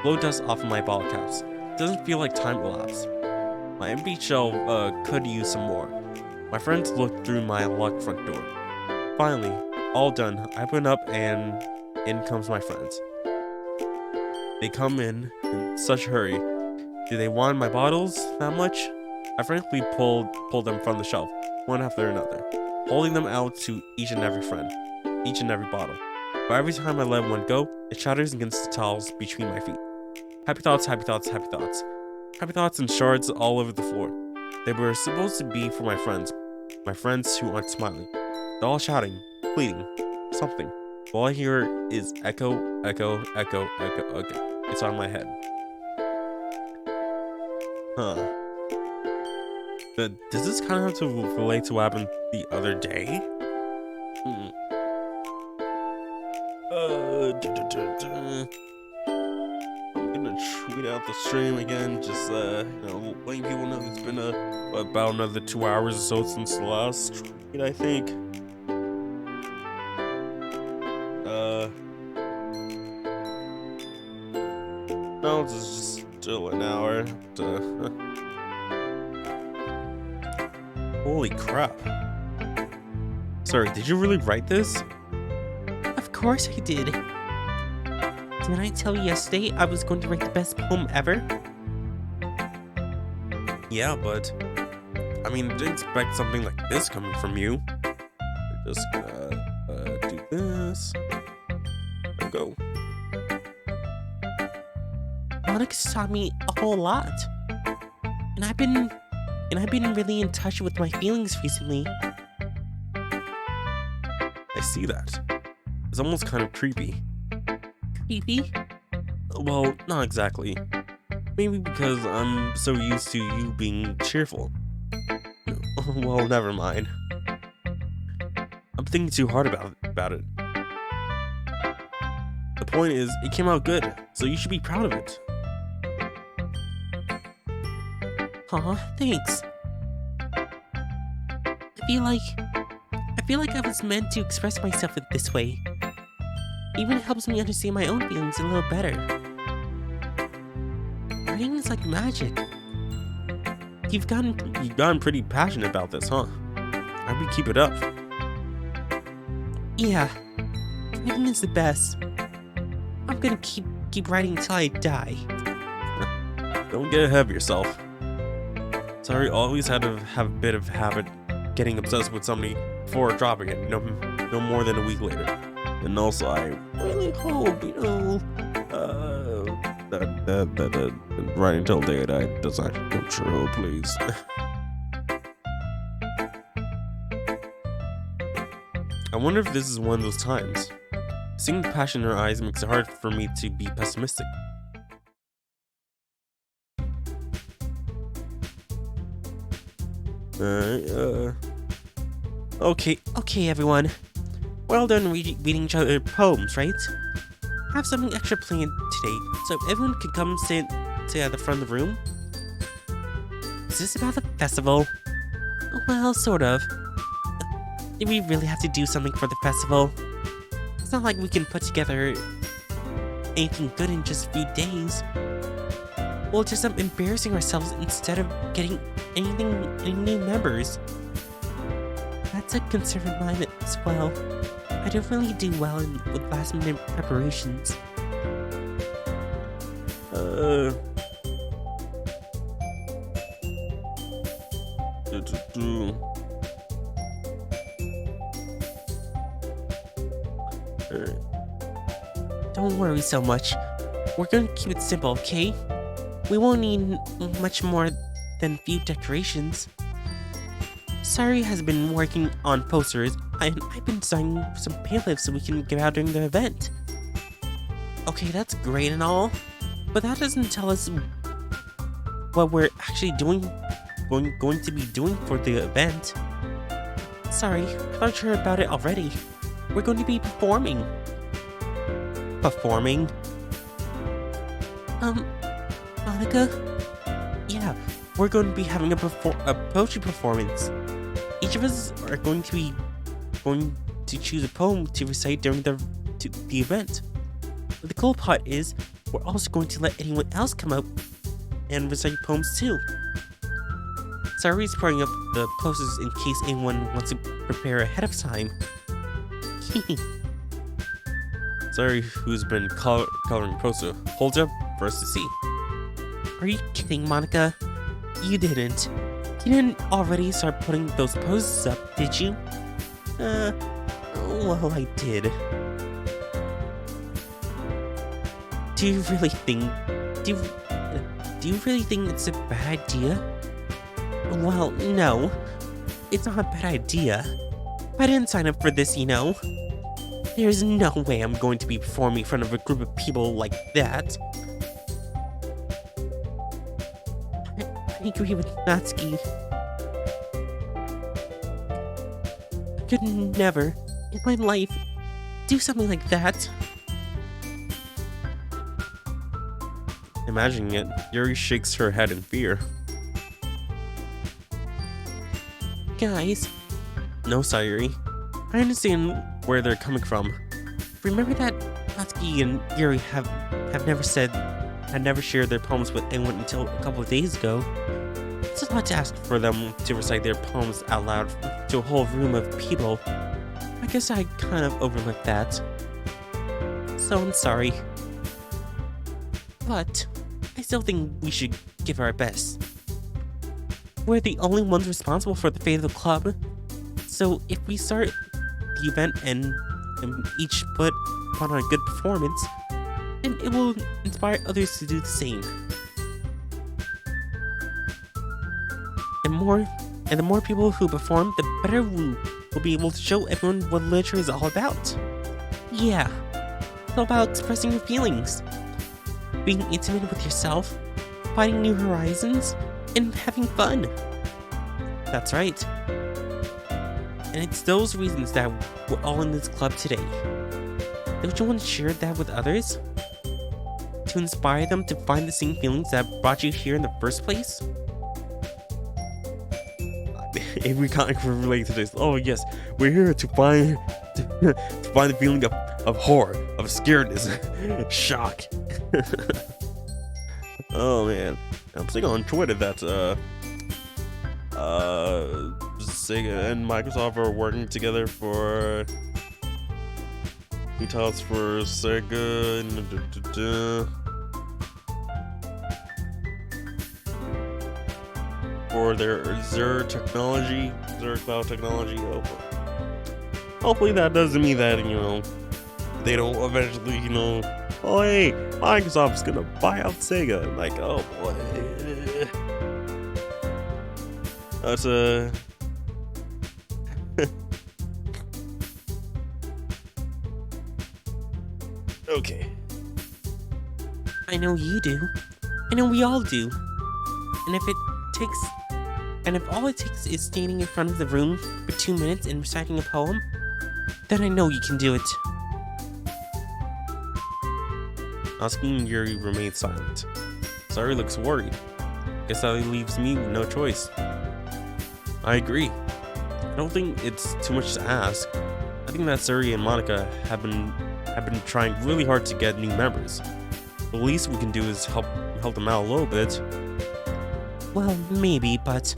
blow dust off of my bottle caps. It doesn't feel like time elapsed. My empty shelf could use some more. My friends look through my locked front door. Finally, all done, I open up and in comes my friends. They come in such a hurry. Do they want my bottles that much? I frankly pulled them from the shelf, one after another, holding them out to each and every friend, each and every bottle. But every time I let one go, it shatters against the tiles between my feet. Happy thoughts. happy thoughts and shards all over the floor. They were supposed to be for my friends who aren't smiling. They're all shouting, pleading, something. All I hear is echo, echo, echo, echo, echo. It's on my head. Huh. But does this kind of have to relate to what happened the other day? I'm gonna tweet out the stream again, just letting people know it's been about another 2 hours or so since the last tweet, I think. No, it's just still an hour. Holy crap. Sorry, did you really write this? Of course I did. Didn't I tell you yesterday I was going to write the best poem ever? Yeah, but I mean, I didn't expect something like this coming from you. We're just gonna do this. And go. Monica's taught me a whole lot. And I've been really in touch with my feelings recently. I see that. It's almost kind of creepy. Creepy? Well, not exactly. Maybe because I'm so used to you being cheerful. Well, never mind. I'm thinking too hard about it. The point is, it came out good, so you should be proud of it. Aw, thanks. I feel like I was meant to express myself this way. Even helps me understand my own feelings a little better. Writing is like magic. You've gotten pretty passionate about this, huh? I hope you keep it up. Yeah, writing is the best. I'm gonna keep writing until I die. Don't get ahead of yourself. Sorry, always had to have a bit of habit getting obsessed with somebody before dropping it, no more than a week later. And also, I really hope, that writing till day I die does not come true, please. I wonder if this is one of those times. Seeing the passion in her eyes makes it hard for me to be pessimistic. Okay, everyone. We're all done reading each other poems, right? I have something extra planned today, so if everyone could come sit at the front of the room. Is this about the festival? Well, sort of. Do we really have to do something for the festival? It's not like we can put together anything good in just a few days. We'll just end up embarrassing ourselves instead of getting any new members. That's a concern of mine as well. I don't really do well with last minute preparations. Don't worry so much. We're going to keep it simple, okay? We won't need much more than few decorations. Sari has been working on posters, and I've been designing some pamphlets so we can give out during the event. Okay, that's great and all, but that doesn't tell us what we're actually going to be doing for the event. Sorry, I thought you heard about it already. We're going to be performing. Performing? Monica? Yeah, we're going to be having a poetry performance. Each of us are going to choose a poem to recite during the event. But the cool part is, we're also going to let anyone else come up and recite poems too. Sari's pouring up the posters in case anyone wants to prepare ahead of time. Sorry, who's been coloring poster? Hold up for us to see. Are you kidding, Monica? You didn't. You didn't already start putting those posters up, did you? Well, I did. Do you really think... Do Do you really think it's a bad idea? Well, no. It's not a bad idea. I didn't sign up for this, you know. There's no way I'm going to be performing in front of a group of people like that. I agree with Natsuki. I could never, in my life, do something like that. Imagining it, Yuri shakes her head in fear. Guys, No, Sayuri. I understand where they're coming from. Remember that Natsuki and Yuri have never shared their poems with anyone until a couple of days ago. It's a lot to ask for them to recite their poems out loud to a whole room of people. I guess I kind of overlooked that. So I'm sorry. But I still think we should give our best. We're the only ones responsible for the fate of the club. So if we start the event and each put on a good performance, then it will inspire others to do the same. And the more people who perform, the better we will be able to show everyone what literature is all about. Yeah, it's all about expressing your feelings, being intimate with yourself, finding new horizons, and having fun. That's right. And it's those reasons that we're all in this club today. Don't you want to share that with others? To inspire them to find the same feelings that brought you here in the first place? If we can't relate to this, oh yes, we're here to find to find the feeling of horror, of scaredness, shock. Oh man, I'm seeing on Twitter that Sega and Microsoft are working together for details for Sega. For their Azure cloud technology. Hopefully that doesn't mean that, you know, they don't eventually, you know, oh hey, Microsoft's gonna buy out Sega. Like, oh boy. That's okay. I know you do. I know we all do. And if all it takes is standing in front of the room for 2 minutes and reciting a poem, then I know you can do it. Natsuki and Yuri remain silent. Sayuri looks worried. Guess that leaves me with no choice. I agree. I don't think it's too much to ask. I think that Sayuri and Monica have been trying really hard to get new members. The least we can do is help them out a little bit. Well, maybe, but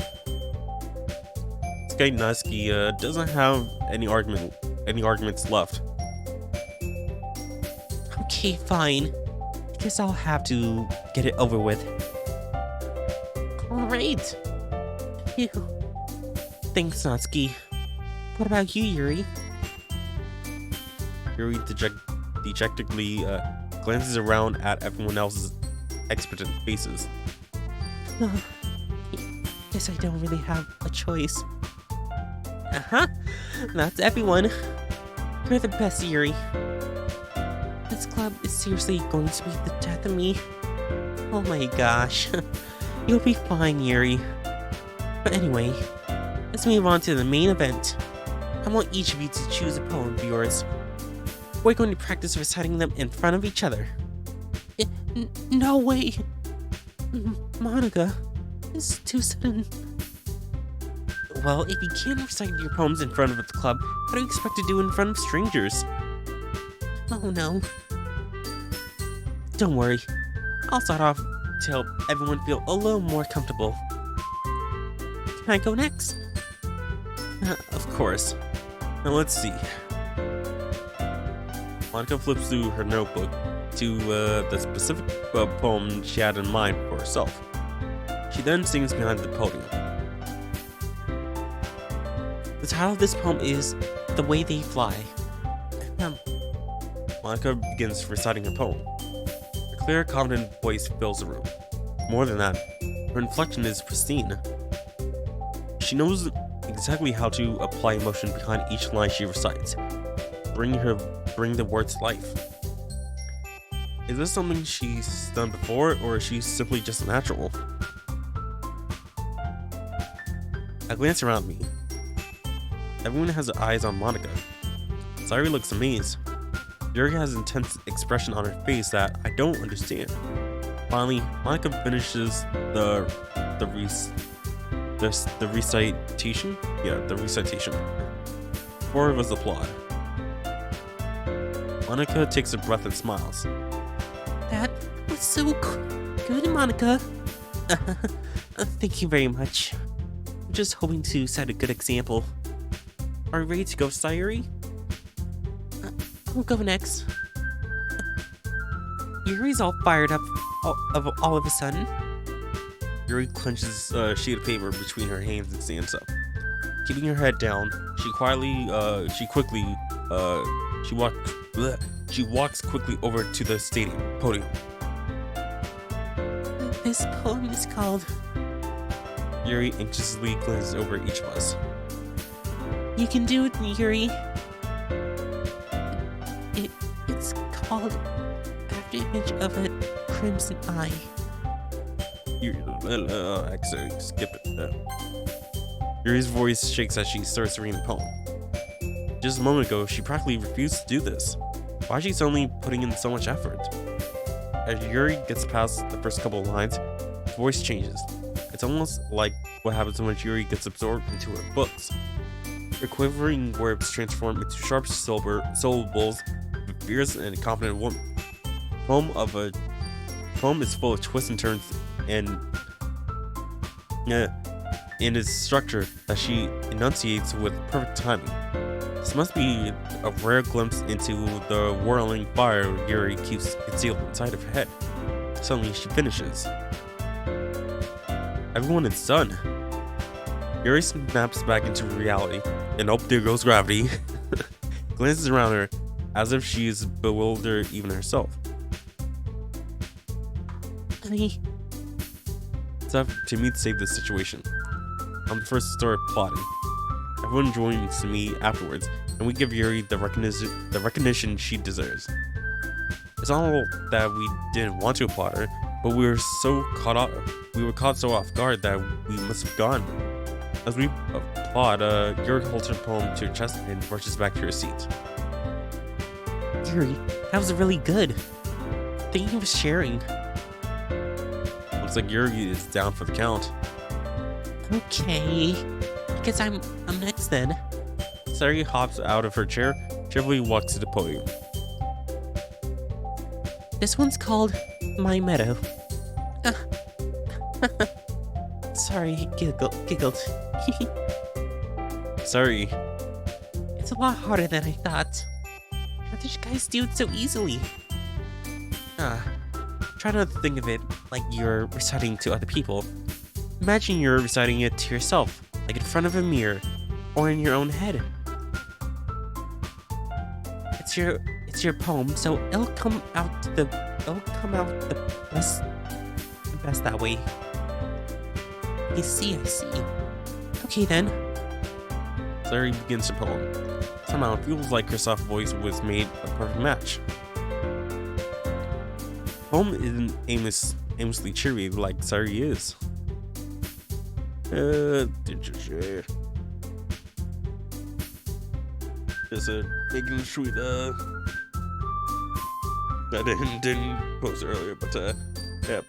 This guy Natsuki doesn't have any arguments left. okay, fine. I guess I'll have to get it over with. Alright. Phew. Thanks, Natsuki. What about you, Yuri? Yuri dejectedly glances around at everyone else's expectant faces. Guess I don't really have a choice. Uh-huh. That's everyone. You're the best, Yuri. This club is seriously going to be the death of me. Oh my gosh. You'll be fine, Yuri. But anyway, let's move on to the main event. I want each of you to choose a poem of yours. We're going to practice reciting them in front of each other. No way! Monica, it's too sudden. Well, if you can't recite your poems in front of the club, how do you expect to do it in front of strangers? Oh no. Don't worry. I'll start off to help everyone feel a little more comfortable. Can I go next? Of course. Now let's see. Monica flips through her notebook to the specific poem she had in mind for herself. She then sings behind the podium. The title of this poem is The Way They Fly. Monica begins reciting her poem. A clear, confident voice fills the room. More than that, her inflection is pristine. She knows exactly how to apply emotion behind each line she recites, bring the word to life. Is this something she's done before, or is she simply just a natural? I glance around me. Everyone has their eyes on Monica. Sayuri looks amazed. Yuri has an intense expression on her face that I don't understand. Finally, Monica finishes the recitation. Yeah, the recitation. Four of us applaud. Monica takes a breath and smiles. That was so good, Monica. Thank you very much. I'm just hoping to set a good example. Are you ready to go, Sayuri? I'll go next. Yuri's all fired up all of a sudden. Yuri clenches a sheet of paper between her hands and stands up. Keeping her head down, she walks quickly over to the podium. This poem is called... Yuri anxiously glances over each of us. You can do it, Yuri. It's called After Image of a Crimson Eye. Yuri, actually, skip it. Yuri's voice shakes as she starts reading the poem. Just a moment ago, she practically refused to do this. Why is she suddenly putting in so much effort? As Yuri gets past the first couple of lines, his voice changes. It's almost like what happens when Yuri gets absorbed into her books. Her quivering words transform into sharp syllables of a fierce and confident woman. The poem is full of twists and turns and in its structure that she enunciates with perfect timing. This must be a rare glimpse into the whirling fire Yuri keeps concealed inside of her head. Suddenly she finishes. Everyone is done. Yuri snaps back into reality, and oh, there goes gravity. Glances around her as if she is bewildered even herself. It's up to me to save this situation. I'm the first to start applauding. Everyone joins me afterwards, and we give Yuri the recognition she deserves. It's not that we didn't want to applaud her, but we were caught so off guard that we must have gone. As we applaud, Yuri holds her poem to her chest and rushes back to her seat. Yuri, that was really good. Thank you for sharing. Looks like Yuri is down for the count. Okay. I guess I'm next then. Sayuri hops out of her chair, cheerfully walks to the podium. This one's called My Meadow. Sorry, giggled. Sorry. It's a lot harder than I thought. How did you guys do it so easily? Try not to think of it like you're reciting to other people. Imagine you're reciting it to yourself, like in front of a mirror, or in your own head. It's your poem, so it'll come out the best that way. I see. Okay then. Sayuri begins her poem. Somehow it feels like her soft voice was made a perfect match. The poem isn't aimlessly cheery like Sayuri is. There's a big sweet I didn't post earlier, but yeah,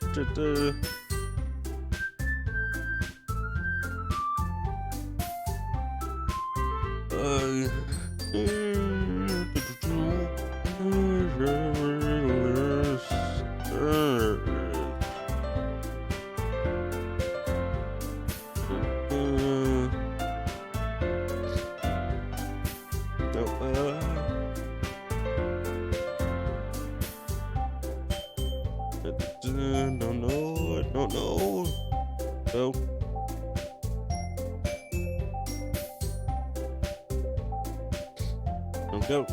Go.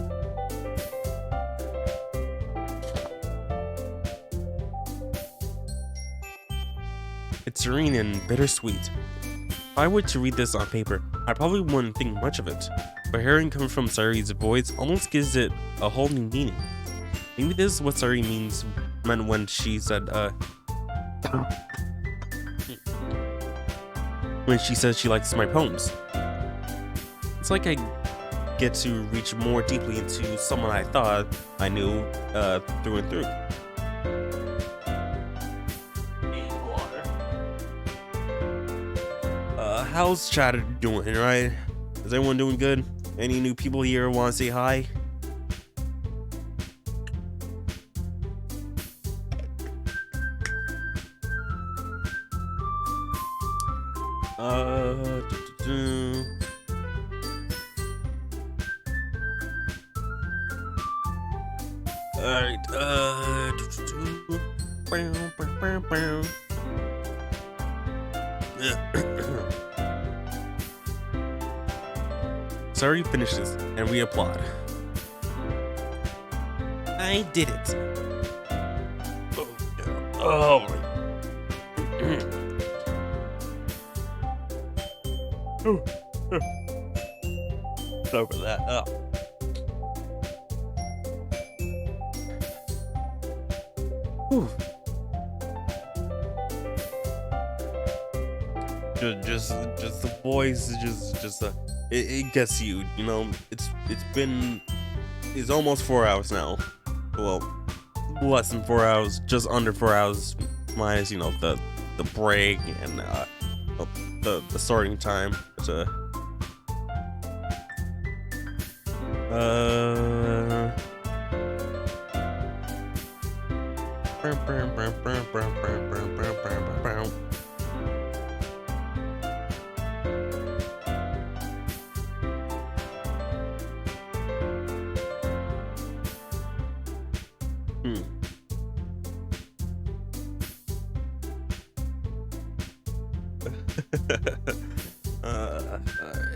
It's serene and bittersweet. If I were to read this on paper, I probably wouldn't think much of it, but hearing come from Sari's voice almost gives it a whole new meaning. Maybe this is what Sari meant when she said, when she says she likes my poems. It's like I get to reach more deeply into someone I thought I knew through and through. How's chat doing, right? Is everyone doing good? Any new people here want to say hi? Alright, Sari finishes, and we applaud. I did it. Oh my. Sorry for that. Whew. Just the voice, it gets you. You know, it's almost 4 hours now. Well, less than 4 hours, just under 4 hours, minus the break and the starting time. But,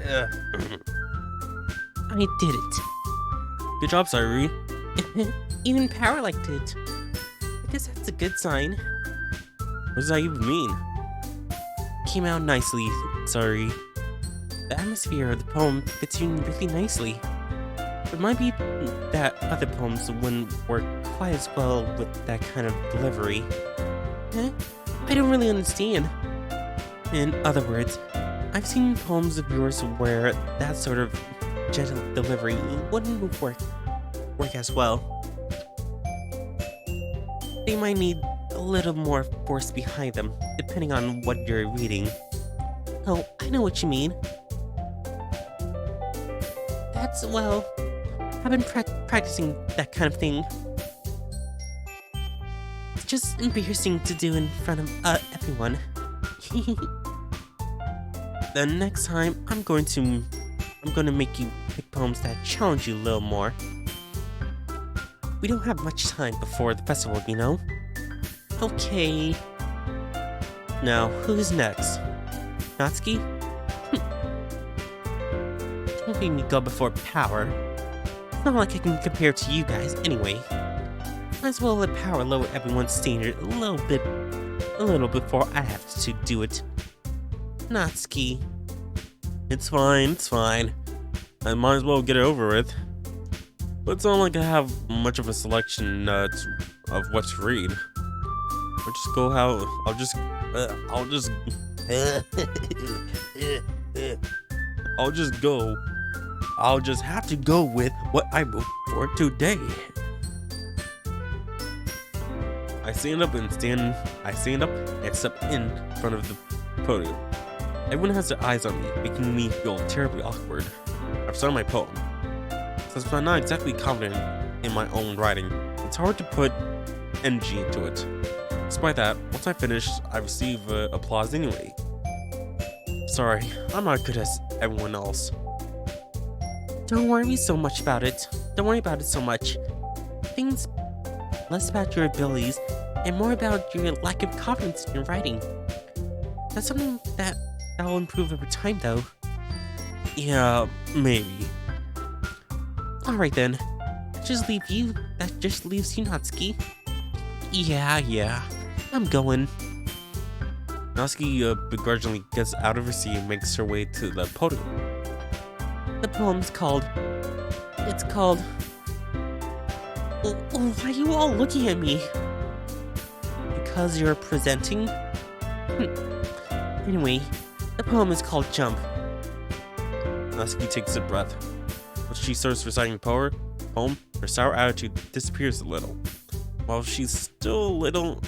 yeah. I did it. Good job, Sari. Even Power liked it. I guess that's a good sign. What does that even mean? Came out nicely, Sari. The atmosphere of the poem fits you really nicely. It might be that other poems wouldn't work quite as well with that kind of delivery. Huh? I don't really understand. In other words, I've seen poems of yours where that sort of gentle delivery wouldn't work as well. They might need a little more force behind them, depending on what you're reading. Oh, I know what you mean. Well, I've been practicing that kind of thing. It's just embarrassing to do in front of everyone. The next time, I'm going to make you pick poems that challenge you a little more. We don't have much time before the festival, you know? Okay. Now, who's next? Natsuki? Don't make me go before Power. It's not like I can compare to you guys anyway. Might as well let Power lower everyone's standard a little before I have to do it. Natsuki. It's fine. I might as well get it over with. But it's not like I have much of a selection of what to read. I'll just have to go with what I wrote for today. I stand up and step in front of the podium. Everyone has their eyes on me, making me feel terribly awkward. I've started my poem. Since I'm not exactly confident in my own writing, it's hard to put energy into it. Despite that, once I finish, I receive applause anyway. Sorry, I'm not good as everyone else. Don't worry so much about it. Don't worry about it so much. Things less about your abilities and more about your lack of confidence in your writing. That's something that'll improve over time, though. Yeah, maybe. Alright then. That just leaves you, Natsuki. Yeah. I'm going. Natsuki begrudgingly gets out of her seat and makes her way to the podium. The poem's called... It's called... Why are you all looking at me? Because you're presenting? Anyway, the poem is called Jump. Natsuki takes a breath. When she starts reciting the poem, her sour attitude disappears a little. While she's still a little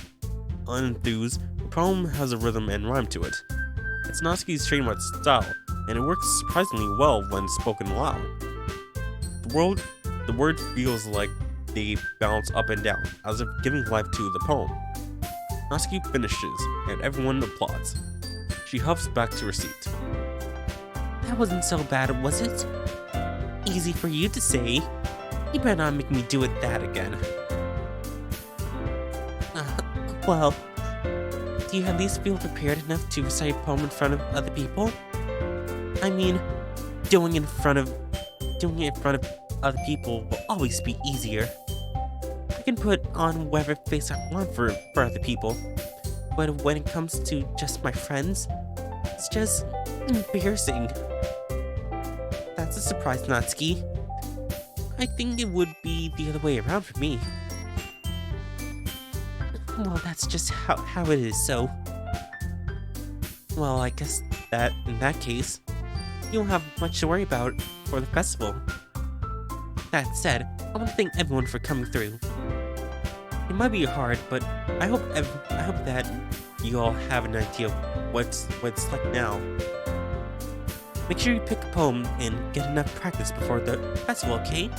unenthused, the poem has a rhythm and rhyme to it. It's Natsuki's trademark style, and it works surprisingly well when spoken aloud. The word feels like they bounce up and down, as if giving life to the poem. Natsuki finishes, and everyone applauds. She huffs back to her seat. That wasn't so bad, was it? Easy for you to say. You better not make me do that again. Well, do you at least feel prepared enough to recite a poem in front of other people? I mean, doing it in front of other people will always be easier. I can put on whatever face I want for other people, but when it comes to just my friends, it's just embarrassing. That's a surprise, Natsuki. I think it would be the other way around for me. Well, that's just how it is, so... Well, I guess that, in that case, you won't have much to worry about for the festival. That said, I want to thank everyone for coming through. It might be hard, but I hope that you all have an idea of what it's like now. Make sure you pick a poem and get enough practice before the festival, okay?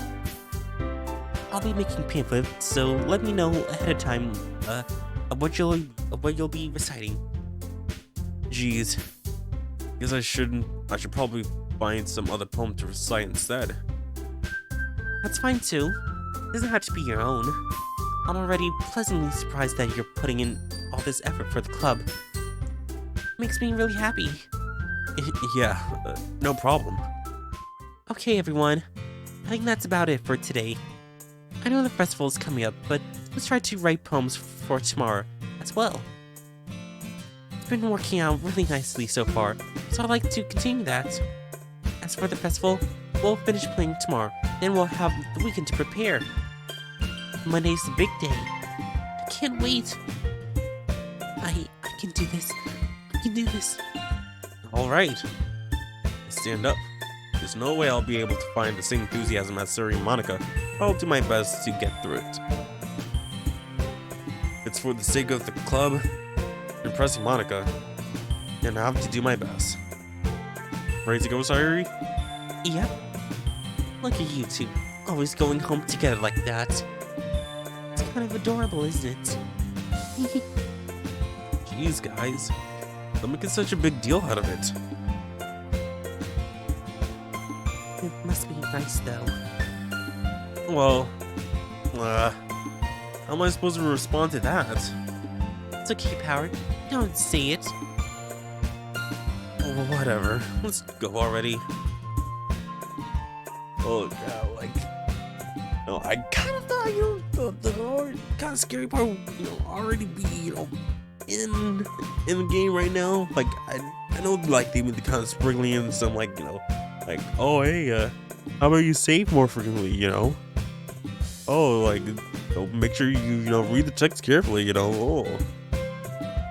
I'll be making pamphlets, so let me know ahead of time of what you'll be reciting. Jeez. Guess I should probably find some other poem to recite instead. That's fine too. It doesn't have to be your own. I'm already pleasantly surprised that you're putting in all this effort for the club. Makes me really happy. Yeah, no problem. Okay, everyone. I think that's about it for today. I know the festival is coming up, but let's try to write poems for tomorrow as well. It's been working out really nicely so far, so I'd like to continue that. As for the festival, we'll finish playing tomorrow, then we'll have the weekend to prepare. Monday's the big day. I can't wait. I can do this. I can do this. Alright. Stand up. There's no way I'll be able to find the same enthusiasm as Suri and Monica, but I'll do my best to get through it. It's for the sake of the club, impressing Monica, and I have to do my best. Ready to go, Sayuri? Yep. Look at you two, always going home together like that. It's kind of adorable, isn't it? Jeez, guys. Don't make it such a big deal out of it. It must be nice, though. Well, how am I supposed to respond to that? It's okay, Power. Don't say it. Oh, whatever. Let's go already. Oh, yeah, like... No, I kind of thought, the kind of scary part would, already be, in the game right now. Like, I know, like, they would kind of sprinkling in some, like, like, oh, hey, how about you save more frequently, Oh, like, make sure you, read the text carefully, oh.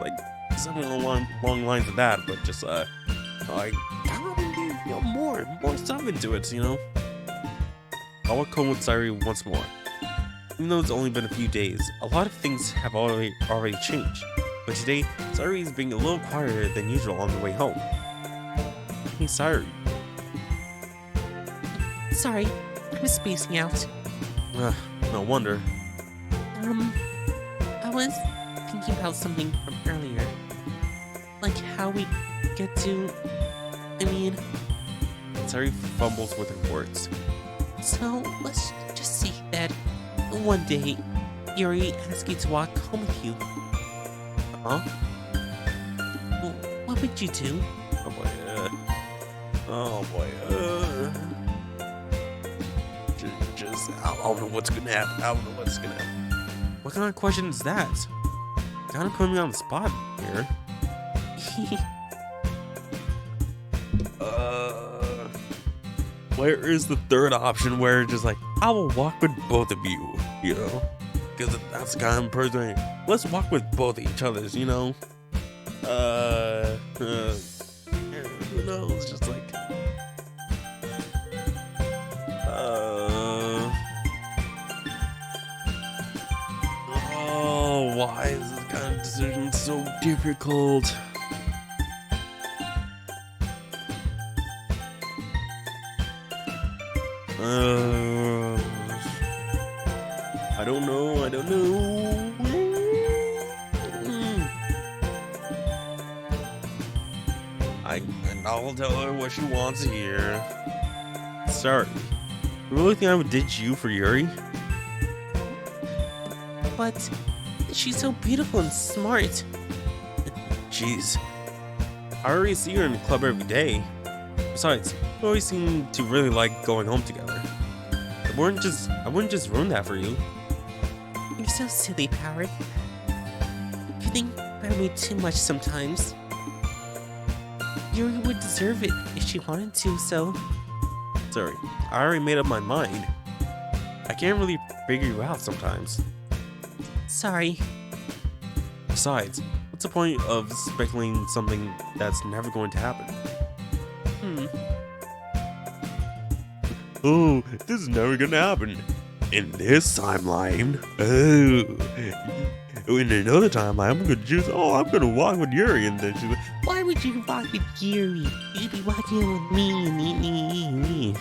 Like, something along lines of that, but just, I kind of need, more stuff into it, I will come with Sayuri once more. Even though it's only been a few days, a lot of things have already changed. But today, Sayuri is being a little quieter than usual on the way home. Hey, Sayuri. Sorry, I was spacing out. No wonder. I was thinking about something from earlier. Like how we get to... Sayuri fumbles with her words. So, let's just say that one day, Yuri asks you to walk home with you. Huh? Well, what would you do? Oh boy, I don't know what's gonna happen. What kind of question is that? Kinda putting me on the spot here. Where is the third option where it's just like, I will walk with both of you, you know? Because that's the kind of person, let's walk with both each other's, you know? Who knows? Just like, oh, why is this kind of decision so difficult? I don't know. And I'll tell her what she wants to hear. Sorry. You really think I would ditch you for Yuri? But she's so beautiful and smart. Jeez. I already see her in the club every day. Besides, we always seem to really like going home together. I wouldn't just ruin that for you. You're so silly, Howard. You think about me too much sometimes. Yuri would deserve it if she wanted to, so... Sorry, I already made up my mind. I can't really figure you out sometimes. Sorry. Besides, what's the point of speculating something that's never going to happen? Oh, this is never gonna happen. In this timeline, in another timeline, I'm gonna choose. Oh, I'm gonna walk with Yuri, and then she's like, why would you walk with Yuri? You should be walking with me.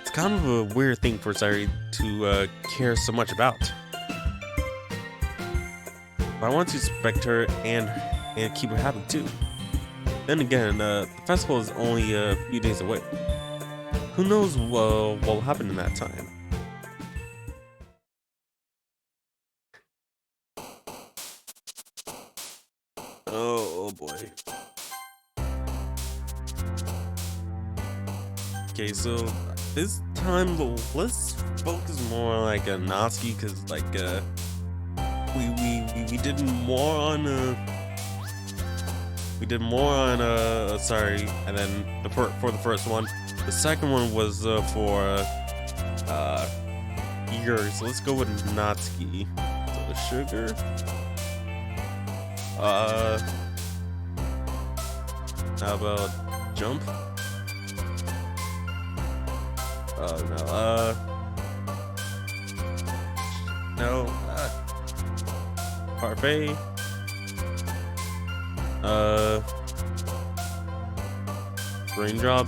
It's kind of a weird thing for Sari to care so much about. But I want to respect her and keep her happy too. Then again, the festival is only a few days away. Who knows what will happen in that time? Oh boy. Okay, so this time let's focus more on like a Natsuki, because like we did more on sorry, and then for the first one, the second one was for Yuri. So let's go with Natsuki. So the sugar. How about jump? Oh no. No. Parfait. Raindrop.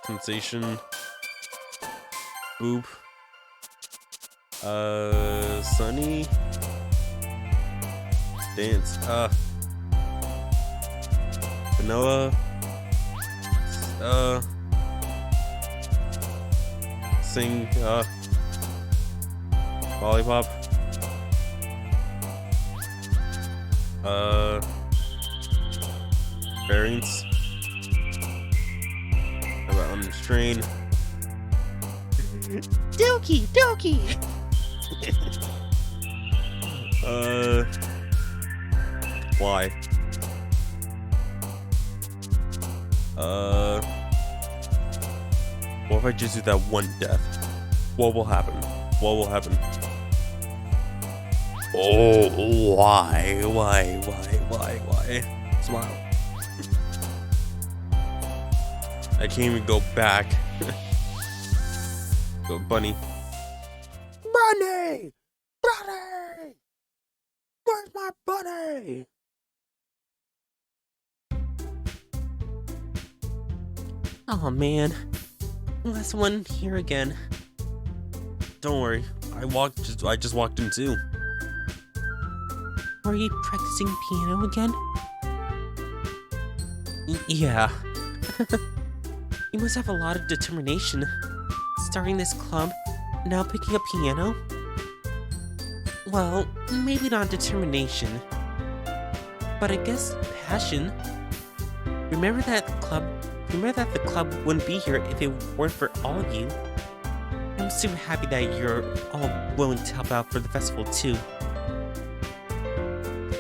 Sensation. Boop. Sunny. Dance. Vanilla. Sing. Lollipop. Variants. How about unrestrained? Doki Doki! Why? What if I just do that one death? What will happen? What will happen? Oh, why? Smile. I can't even go back. Go, bunny. Bunny! Bunny! Where's my bunny? Oh man, last one here again. Don't worry, I just walked in too. Are you practicing piano again? Yeah. You must have a lot of determination. Starting this club, now picking up piano? Well, maybe not determination, but I guess passion. Remember that the club wouldn't be here if it weren't for all of you. I'm super happy that you're all willing to help out for the festival too.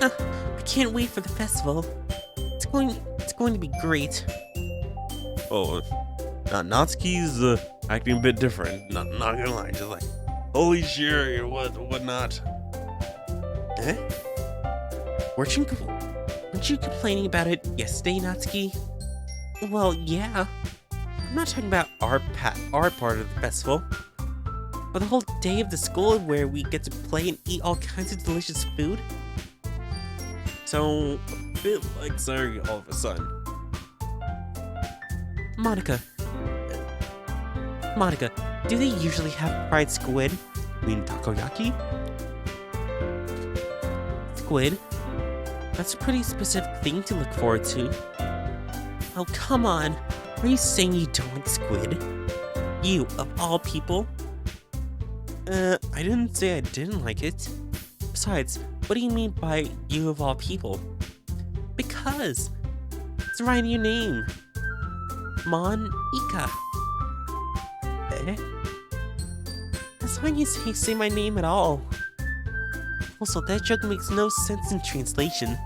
I can't wait for the festival. It's going to be great. Oh, Natsuki's acting a bit different. Not gonna lie, just like, holy shit, whatnot. Eh? Weren't you complaining about it yesterday, Natsuki? Well, yeah. I'm not talking about our part of the festival, but the whole day of the school where we get to play and eat all kinds of delicious food. So, a bit like Sayuri all of a sudden. Monica, do they usually have fried squid? You mean takoyaki? Squid? That's a pretty specific thing to look forward to. Oh, come on. Are you saying you don't like squid? You, of all people? I didn't say I didn't like it. Besides, what do you mean by you of all people? Because it's right in your name. Monica. Eh? That's why you say my name at all. Also, that joke makes no sense in translation.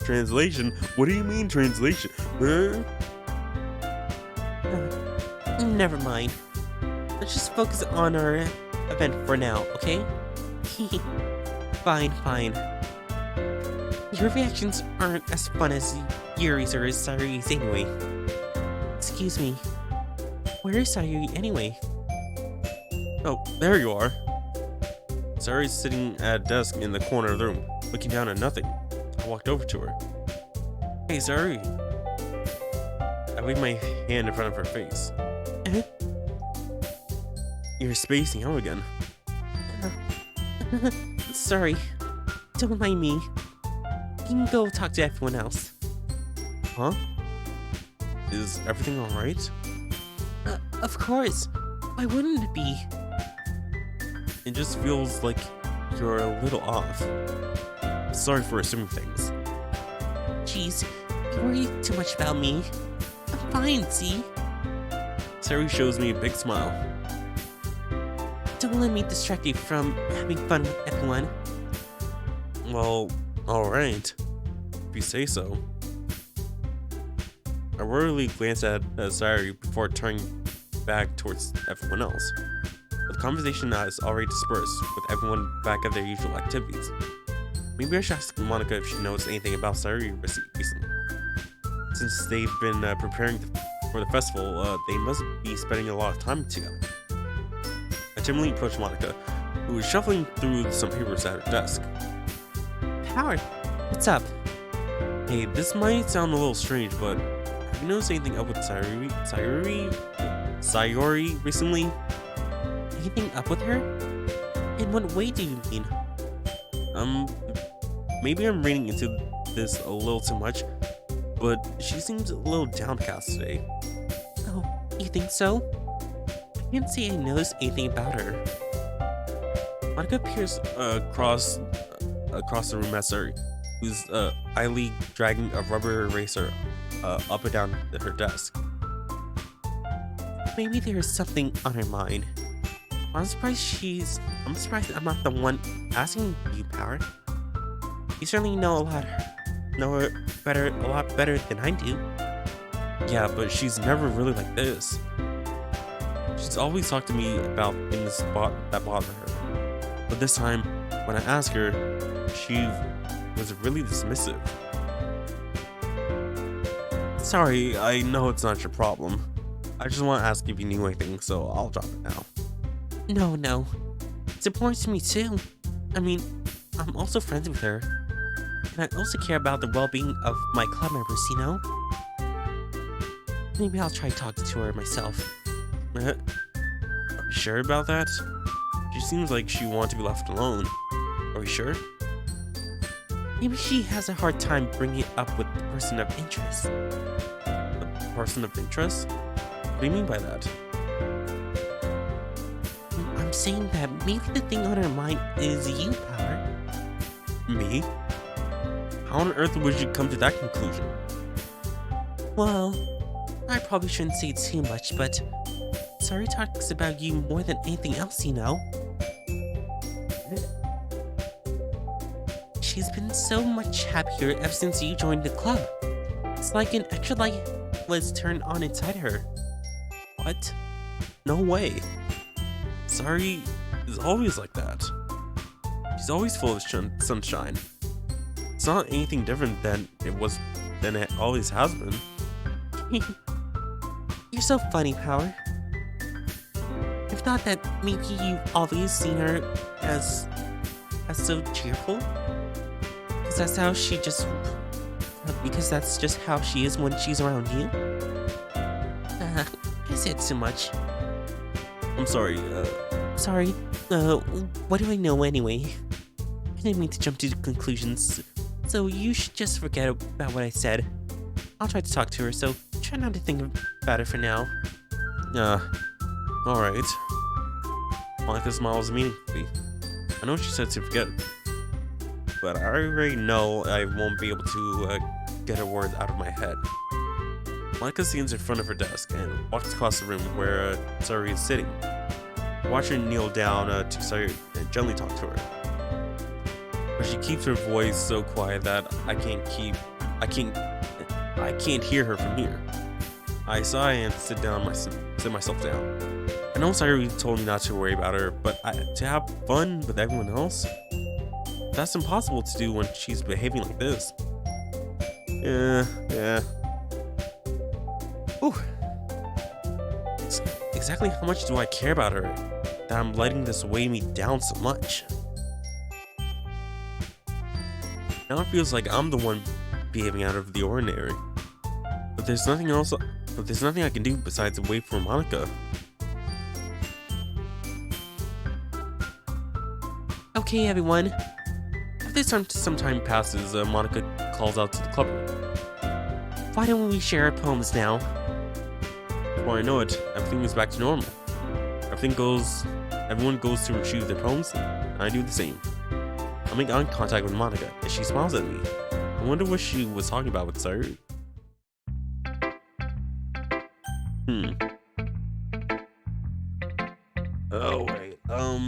Translation? What do you mean translation? Huh? Never mind. Let's just focus on our event for now, okay? Fine. Your reactions aren't as fun as Yuri's or Sayuri's anyway. Excuse me. Where is Sayuri anyway? Oh, there you are. Sayuri's sitting at a desk in the corner of the room, looking down at nothing. I walked over to her. Hey, Sayuri. I waved my hand in front of her face. You're spacing out again. Sorry. Don't mind me. You can go talk to everyone else. Huh? Is everything alright? Of course. Why wouldn't it be? It just feels like you're a little off. Sorry for assuming things. Jeez, you worry too much about me. I'm fine, see? Sayuri shows me a big smile. Don't let me distract you from having fun with everyone. Well, alright. If you say so. I worriedly glanced at Sayuri before turning back towards everyone else. But the conversation has already dispersed, with everyone back at their usual activities. Maybe I should ask Monica if she knows anything about Sayuri recently. Since they've been preparing for the festival, they must be spending a lot of time together. I timidly approached Monica, who was shuffling through some papers at her desk. Howard, what's up? Hey, this might sound a little strange, but have you noticed anything up with Sayuri recently? Anything up with her? In what way do you mean? Maybe I'm reading into this a little too much, but she seems a little downcast today. Oh, you think so? I didn't say I noticed anything about her. Monica peers across the room at Sayuri, who's idly dragging a rubber eraser up and down her desk. Maybe there's something on her mind. I'm surprised I'm not the one asking you, Power. You certainly know her a lot better than I do. Yeah, but she's never really like this. She's always talked to me about things that bother her. But this time, when I asked her, she was really dismissive. Sorry, I know it's not your problem. I just want to ask if you knew anything, so I'll drop it now. No. It's important to me too. I mean, I'm also friends with her. And I also care about the well-being of my club members, you know? Maybe I'll try talking to her myself. Are you sure about that? She seems like she wants to be left alone. Are you sure? Maybe she has a hard time bringing it up with the person of interest. The person of interest? What do you mean by that? I'm saying that maybe the thing on her mind is you, Power. Me? How on earth would you come to that conclusion? Well, I probably shouldn't say too much, but Sari talks about you more than anything else, you know. She's been so much happier ever since you joined the club. It's like an extra light was turned on inside her. What? No way. Sari is always like that. She's always full of sunshine. It's not anything different than it always has been. You're so funny, Power. I've thought that maybe you've always seen her as so cheerful. Because that's just how she is when she's around you. I said too much. I'm sorry, Sorry. What do I know anyway? I didn't mean to jump to conclusions, so you should just forget about what I said. I'll try to talk to her, so try not to think about it for now. Alright. Monica smiles meaningfully. I know she said to forget, but I already know I won't be able to get a word out of my head. Monica stands in front of her desk and walks across the room where Sari is sitting. I watch her kneel down to Sari and gently talk to her. But she keeps her voice so quiet that I can't hear her from here. I sigh and sit myself down. I know Sari told me not to worry about her, but to have fun with everyone else? That's impossible to do when she's behaving like this. Yeah. Ooh. Exactly how much do I care about her that I'm letting this weigh me down so much? Now it feels like I'm the one behaving out of the ordinary. But there's nothing I can do besides wait for Monica. Okay, everyone. After some time passes, Monica calls out to the club room. Why don't we share our poems now? Before I know it, everything is back to normal. Everyone goes to retrieve their poems, and I do the same. I make eye contact with Monica, and she smiles at me. I wonder what she was talking about with Sari. Oh, wait, oh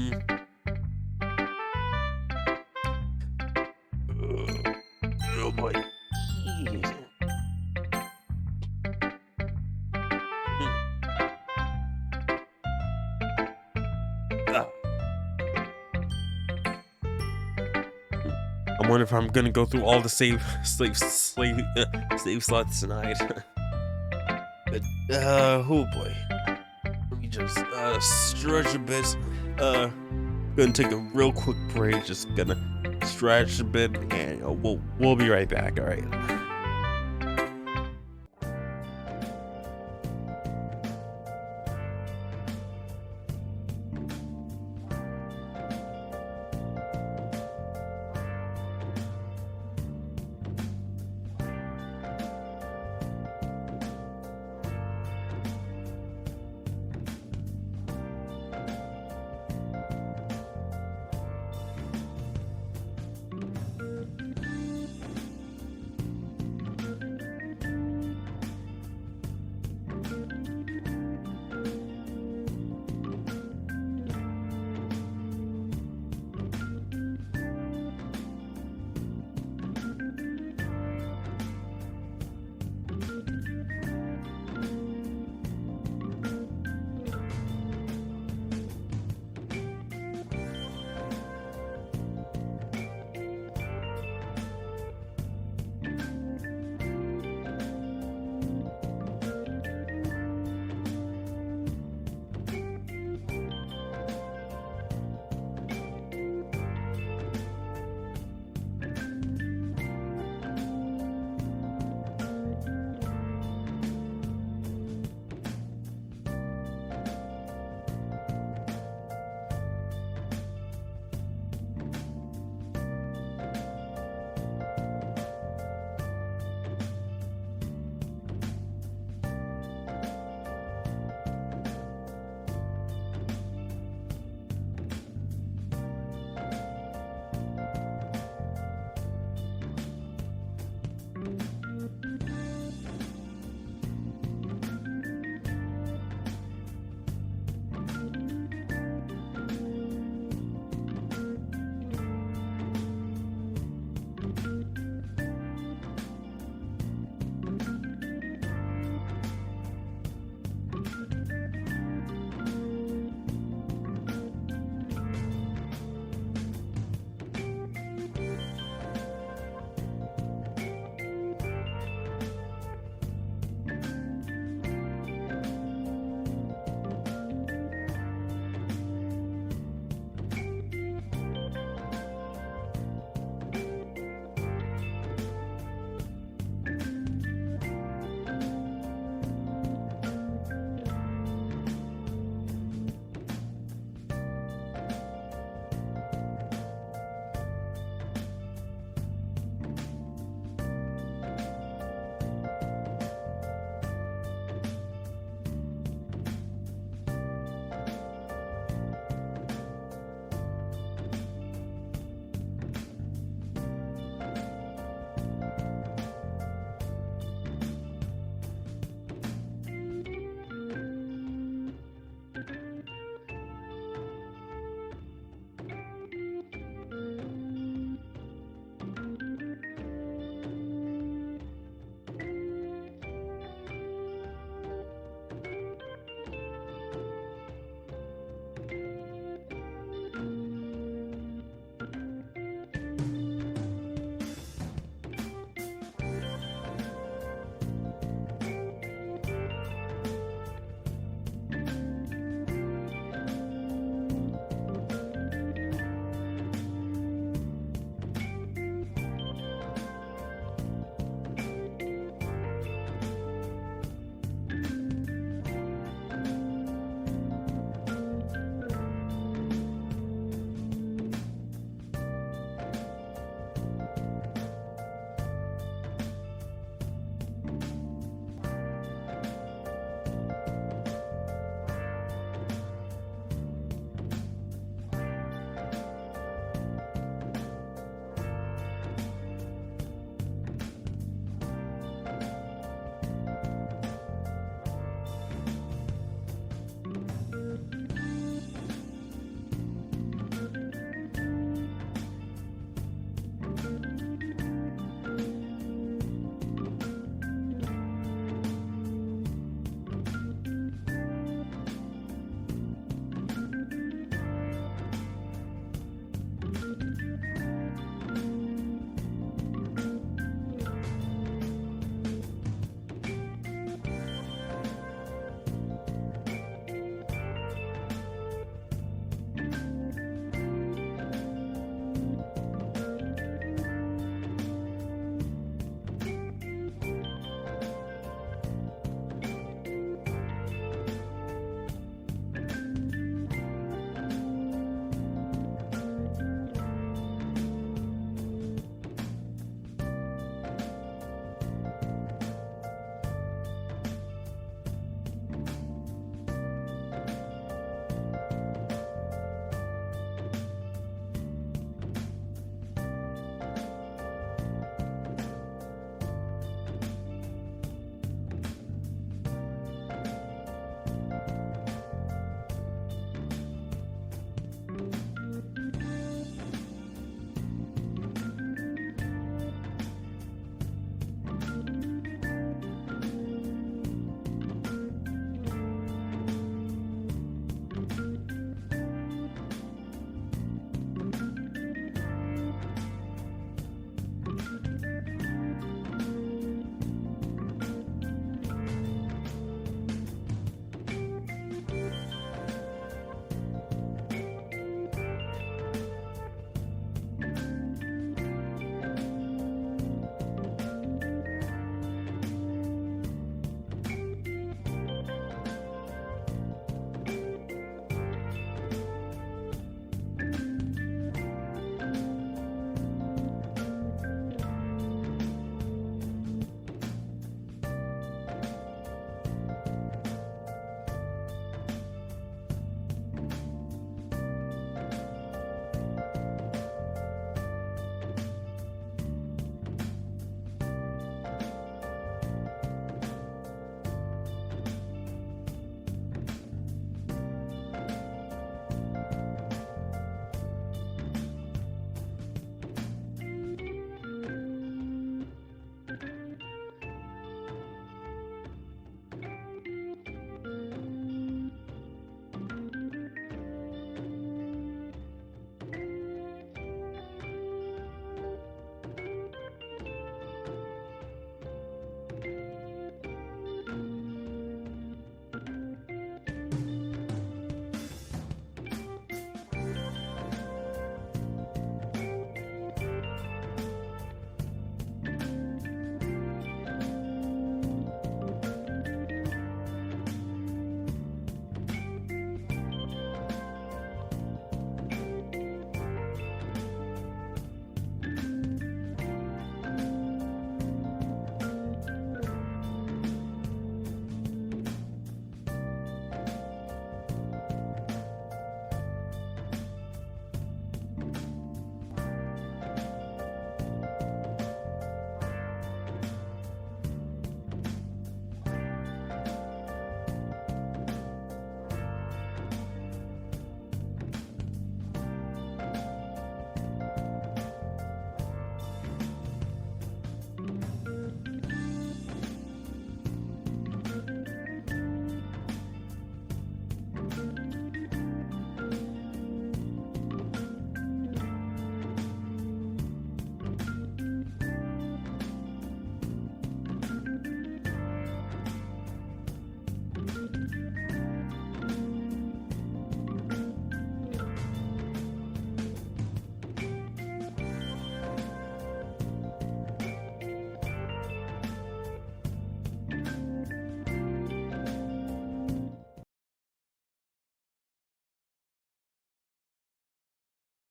boy. I wonder if I'm gonna go through all the save slots tonight. But oh boy. Let me just stretch a bit. Gonna take a real quick break. Just gonna stretch a bit, and we'll be right back. All right.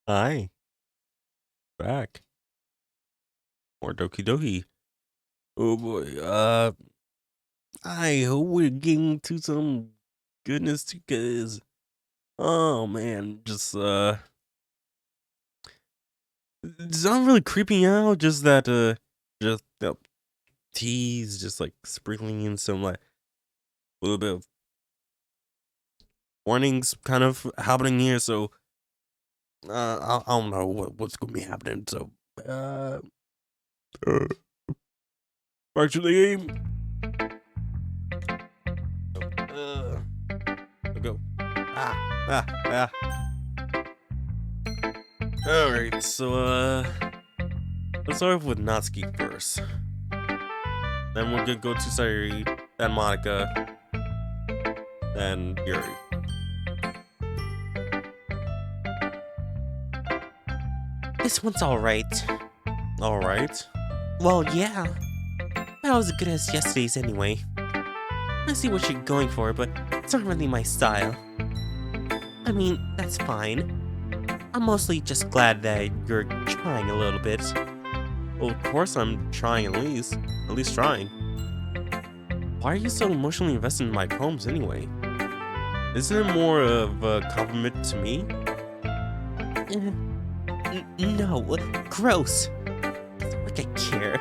Hi, back. More Doki Doki. Oh boy. I hope we're getting to some goodness because oh man, just it's not really creeping out, just that just the teas just like sprinkling in some like a little bit of warnings kind of happening here, so I don't know what's gonna be happening, so uh actually uh go. Ah. Alright, so let's start off with Natsuki first. Then we're gonna go to Sayuri, then Monica, then Yuri. This one's alright. Alright. Well, yeah. That was as good as yesterday's anyway. I see what you're going for, but it's not really my style. I mean, that's fine. I'm mostly just glad that you're trying a little bit. Well, of course I'm trying at least trying. Why are you so emotionally invested in my poems anyway? Isn't it more of a compliment to me? No, gross. It's not like I care.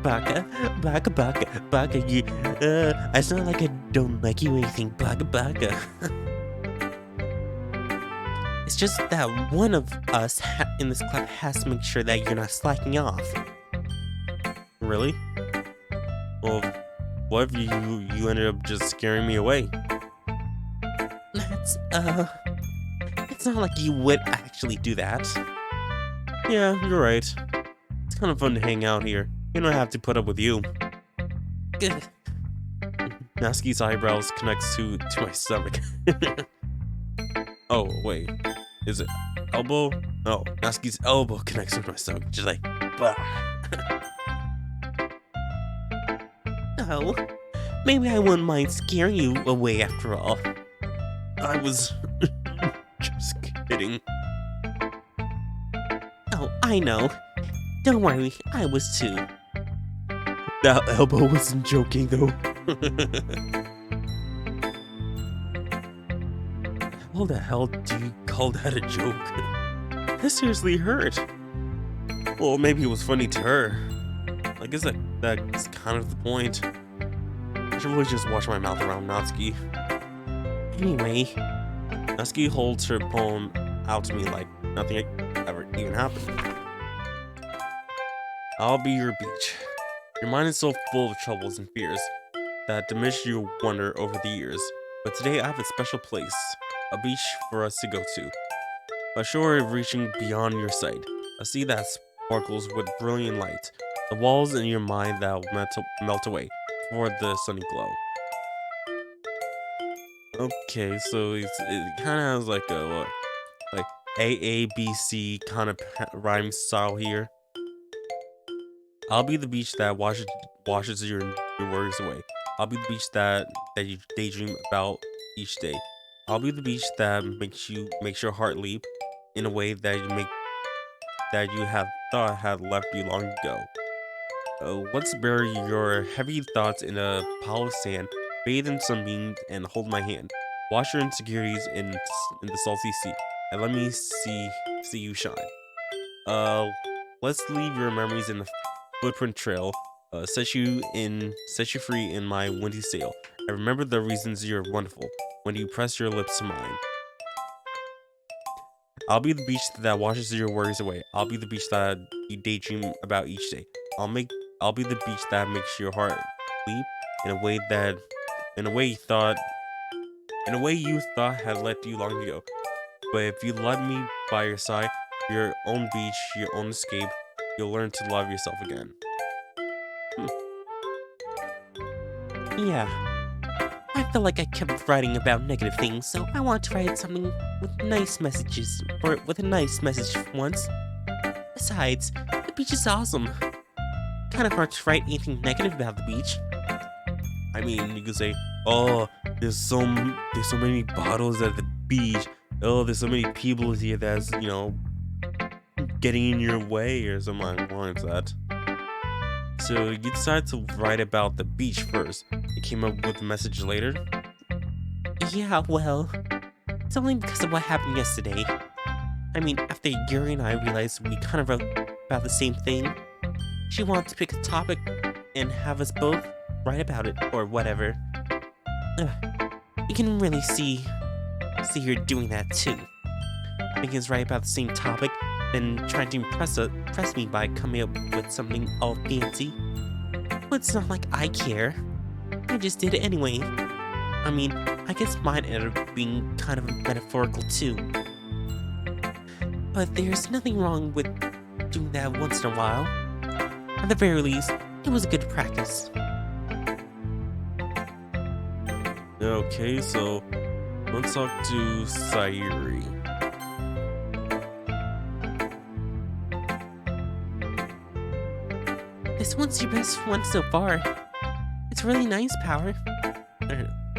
Baka. It's not like I don't like you or anything. Baka. It's just that one of us in this club has to make sure that you're not slacking off. Really? Well, what if you ended up just scaring me away? It's not like you would actually do that. Yeah, you're right. It's kind of fun to hang out here. You don't have to put up with you. Good. Natsuki's eyebrows connects to my stomach. Oh, wait. Is it elbow? Oh, Natsuki's elbow connects to my stomach. Just like, bah. Oh, maybe I wouldn't mind scaring you away after all. I was just kidding. Oh, I know. Don't worry, I was too. That elbow wasn't joking though. How the hell do you call that a joke? That seriously hurt. Well, maybe it was funny to her. I guess that's kind of the point. I should really just wash my mouth around Natsuki. Anyway, Natsuki holds her poem out to me like nothing ever even happened. I'll be your beach. Your mind is so full of troubles and fears that diminish your wonder over the years. But today I have a special place, a beach for us to go to. A shore reaching beyond your sight, a sea that sparkles with brilliant light, the walls in your mind that will melt away before the sunny glow. Okay, so it kind of has like a like AABC kind of rhyme style here. I'll be the beach that washes your worries away. I'll be the beach that you daydream about each day. I'll be the beach that makes your heart leap in a way that you have thought had left you long ago. Let's bury your heavy thoughts in a pile of sand, bathe in sunbeams, and hold my hand. Wash your insecurities in the salty sea, and let me see you shine. Let's leave your memories in the footprint trail. Set you free in my windy sail. I remember the reasons you're wonderful when you press your lips to mine. I'll be the beach that washes your worries away. I'll be the beach that you daydream about each day. I'll be the beach that makes your heart leap in a way you thought had left you long ago. But if you let me by your side, your own beach, your own escape, you'll learn to love yourself again. yeah. I felt like I kept writing about negative things, so I wanted to write something with nice messages, or with a nice message for once. Besides, the beach is awesome. Kind of hard to write anything negative about the beach. I mean, you could say, oh, there's so many bottles at the beach. Oh, there's so many people here that's, getting in your way or something like that. So you decide to write about the beach first. You came up with a message later. Yeah, well, it's only because of what happened yesterday. I mean, after Yuri and I realized we kind of wrote about the same thing, she wanted to pick a topic and have us both write about it, or whatever. You can really see her doing that too. Making us write about the same topic, then trying to impress me by coming up with something all fancy. But it's not like I care. I just did it anyway. I mean, I guess mine ended up being kind of metaphorical too. But there's nothing wrong with doing that once in a while. At the very least, it was good practice. Okay, so let's talk to Sayuri. This one's your best one so far. It's really nice, Power.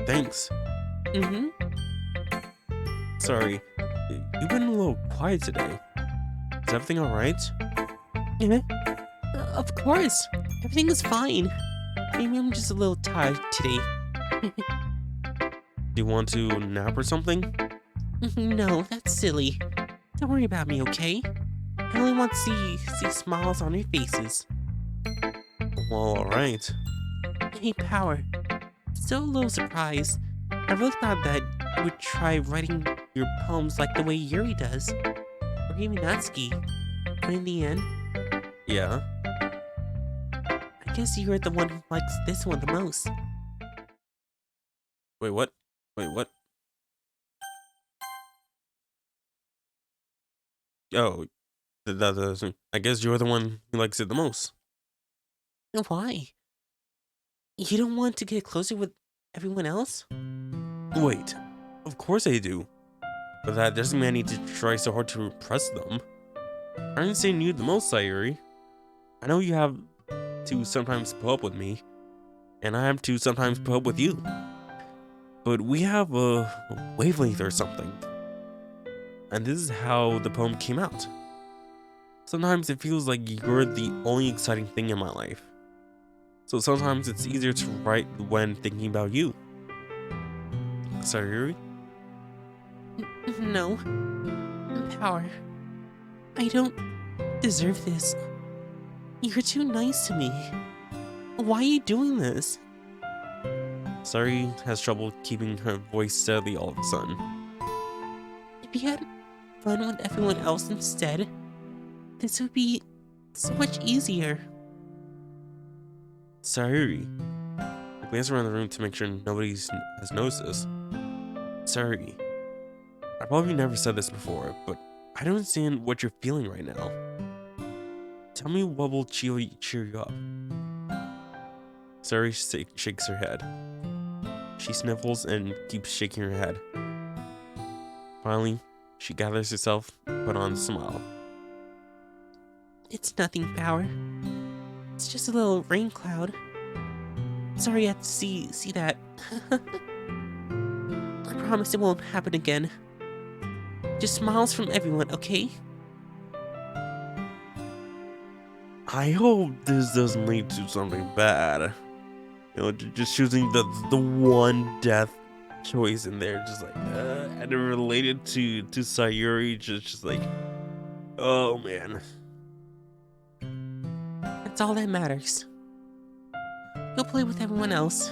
Thanks. Mm-hmm. Sorry, you've been a little quiet today. Is everything alright? Of course. Everything is fine. Maybe I'm just a little tired today. Do you want to nap or something? No, that's silly. Don't worry about me, okay? I only want to see smiles on your faces. Well, alright. Hey, Power. So a little surprised. I really thought that you would try writing your poems like the way Yuri does. Or even Natsuki. But in the end, Yeah? I guess you're the one who likes this one the most. Wait, what? Oh, I guess you're the one who likes it the most. Why? You don't want to get closer with everyone else? Wait, of course I do. But that doesn't mean I need to try so hard to impress them. I didn't say you the most, Sayuri. I know you have to sometimes put up with me, and I have to sometimes put up with you. But we have a wavelength or something. And this is how the poem came out. Sometimes it feels like you're the only exciting thing in my life. So sometimes it's easier to write when thinking about you. Sayuri? No. Power. I don't deserve this. You're too nice to me. Why are you doing this? Sayuri has trouble keeping her voice steady all of a sudden. If you had fun with everyone else instead, this would be so much easier. Sayuri. I glance around the room to make sure nobody has noticed this. Sayuri. I probably never said this before, but I don't understand what you're feeling right now. Tell me what will cheer you up. Sayuri shakes her head. She sniffles and keeps shaking her head. Finally, she gathers herself, put on a smile. It's nothing, Power. It's just a little rain cloud. Sorry you had to see that. I promise it won't happen again. Just smiles from everyone, okay? I hope this doesn't lead to something bad. You know, just choosing the one death choice in there, just like, and it related to Sayuri, just like, oh man. That's all that matters. Go play with everyone else.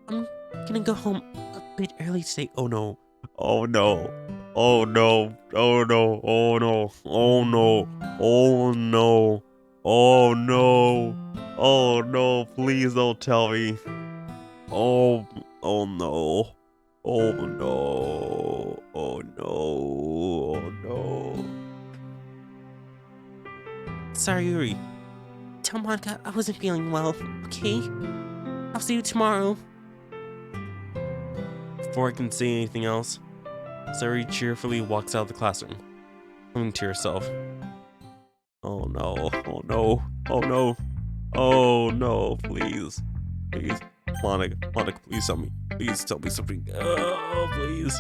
I'm gonna go home a bit early today. Oh no. Oh no. Oh no. Oh no. Oh no. Oh no. Oh no. Oh no. Oh no. Please don't tell me. Oh no. Oh no. Oh no. Oh no. Sorry, Yuri. Tell Monica I wasn't feeling well, okay? I'll see you tomorrow. Before I can say anything else, Sayuri cheerfully walks out of the classroom, humming to herself. Oh no, oh no, oh no, oh no, please, please, Monica, please tell me, please tell me something, oh, please.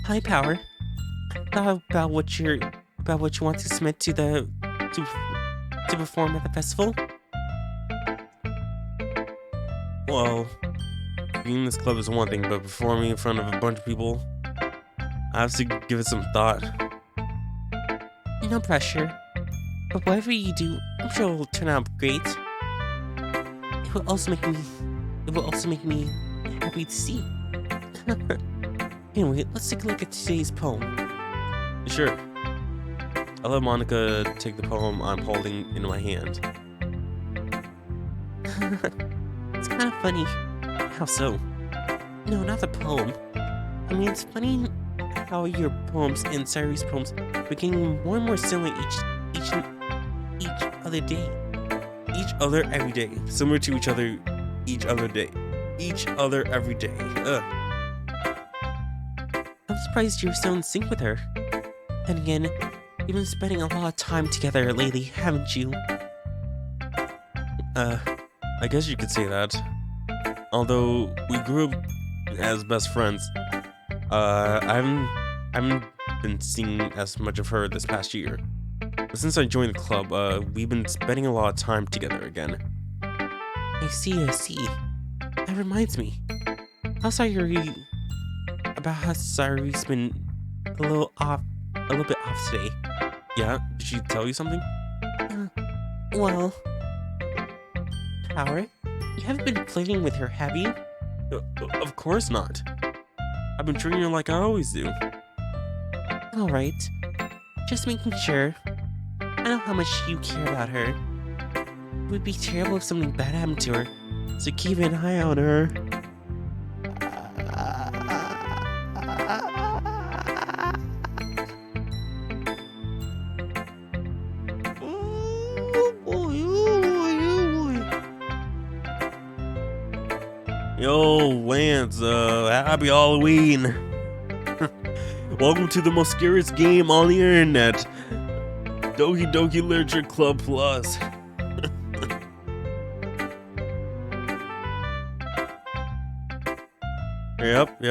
Hi, Power. thought about what you want to submit to to perform at the festival. Well, being in this club is one thing, but performing in front of a bunch of people, I have to give it some thought. No pressure, but whatever you do, I'm sure it will turn out great. It will also make me happy to see. Anyway, let's take a look at today's poem. Sure. I'll let Monica take the poem I'm holding in my hand. It's kind of funny. How so? No, not the poem. I mean, it's funny how your poems and Sayuri's poems are getting more and more similar each other day. Each other every day. Similar to each other every day. Each other every day. I'm surprised you're so in sync with her. And again, you've been spending a lot of time together lately, haven't you? I guess you could say that. Although we grew up as best friends, I haven't been seeing as much of her this past year. But since I joined the club, we've been spending a lot of time together again. I see. That reminds me. How Sayuri's been a little bit off today. Yeah? Did she tell you something? Well, Tower, you haven't been flirting with her, have you? Of course not. I've been treating her like I always do. Alright. Just making sure. I know how much you care about her. It would be terrible if something bad happened to her, so keep an eye on her. Yo, Lance, happy Halloween. Welcome to the most scariest game on the internet, Doki Doki Literature Club Plus. Yep.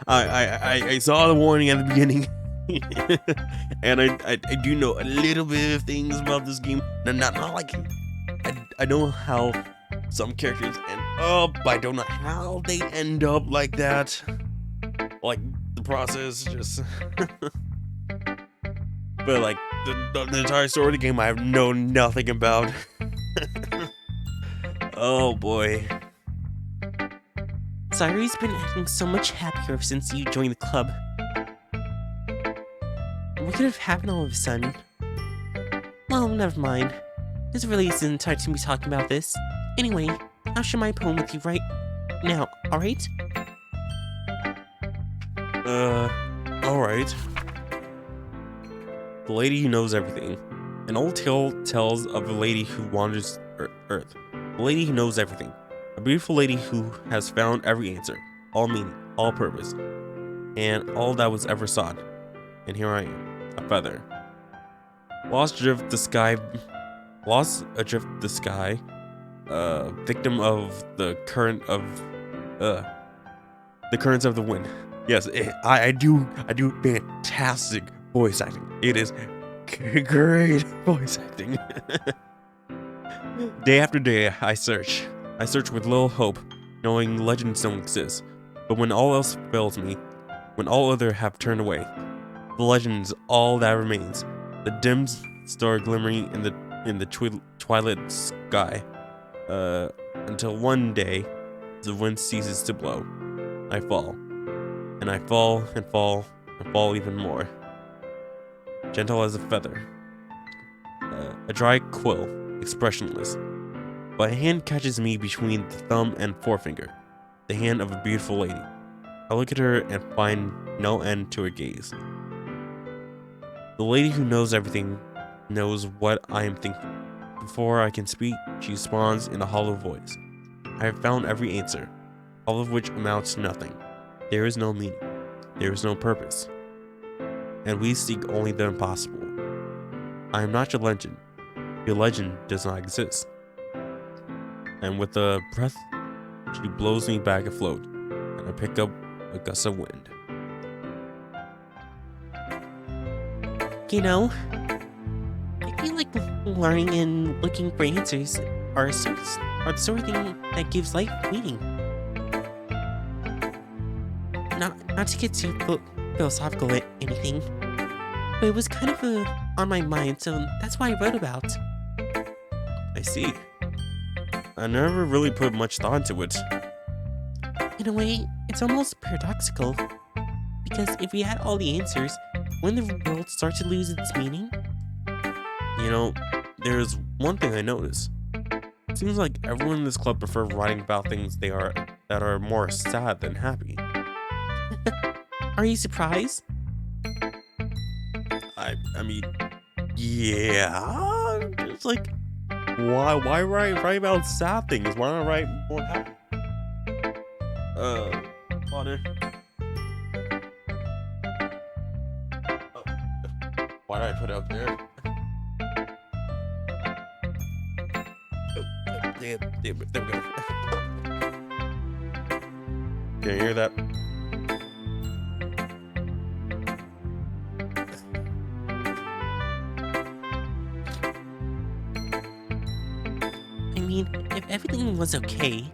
I saw the warning at the beginning. And I do know a little bit of things about this game. Not like I know how some characters end up. I don't know how they end up like that. Like the process just but like the entire story of the game I know nothing about. Oh boy. Sayuri's been acting so much happier since you joined the club. What could have happened all of a sudden? Well, never mind. This really isn't time to be talking about this. Anyway, I'll share my poem with you right now, alright? Alright. The lady who knows everything. An old tale tells of a lady who wanders Earth. A lady who knows everything. A beautiful lady who has found every answer, all meaning, all purpose, and all that was ever sought. And here I am, a feather. Lost adrift the sky, victim of the currents of the wind. Yes, I do fantastic voice acting. It is great voice acting. Day after day, I search with little hope, knowing legends don't exist. But when all else fails me, when all other have turned away, the legend's all that remains. The dim star glimmering in the twilight sky, until one day, the wind ceases to blow. I fall, and I fall and fall and fall even more. Gentle as a feather, a dry quill, expressionless. But a hand catches me between the thumb and forefinger, the hand of a beautiful lady. I look at her and find no end to her gaze. The lady who knows everything knows what I am thinking. Before I can speak, she responds in a hollow voice. I have found every answer, all of which amounts to nothing. There is no meaning. There is no purpose. And we seek only the impossible. I am not your legend. Your legend does not exist. And with a breath, she blows me back afloat, and I pick up a gust of wind. You know, I feel like learning and looking for answers are the sort of thing that gives life meaning. Not to get too philosophical or anything, but it was kind of on my mind, so that's why I wrote about. I see. I never really put much thought into it. In a way, it's almost paradoxical, because if we had all the answers, wouldn't the world start to lose its meaning? You know, there's one thing I noticed. It seems like everyone in this club prefer writing about things that are more sad than happy. Are you surprised? I mean, yeah. It's like, why write about sad things? Why not write more happy? Water. Oh, why did I put it up there? There we go. Can you hear that? I mean, if everything was okay,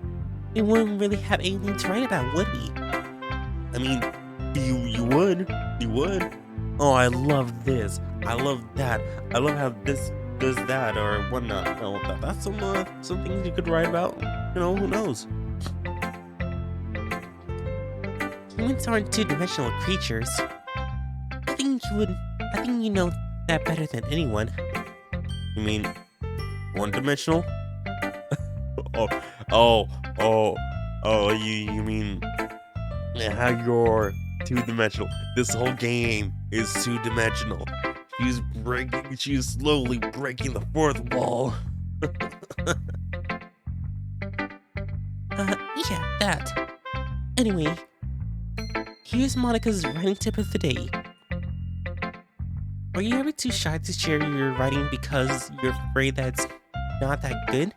we wouldn't really have anything to write about, would we? I mean, you would. Oh, I love this. I love that. I love how this does that or whatnot. You know, that's some things you could write about. You know, who knows? Humans aren't two-dimensional creatures. I think you know that better than anyone. You mean one-dimensional? You mean how you're two-dimensional? This whole game is two-dimensional. She's slowly breaking the fourth wall. Yeah, that. Anyway, here's Monica's writing tip of the day. Are you ever too shy to share your writing because you're afraid that it's not that good?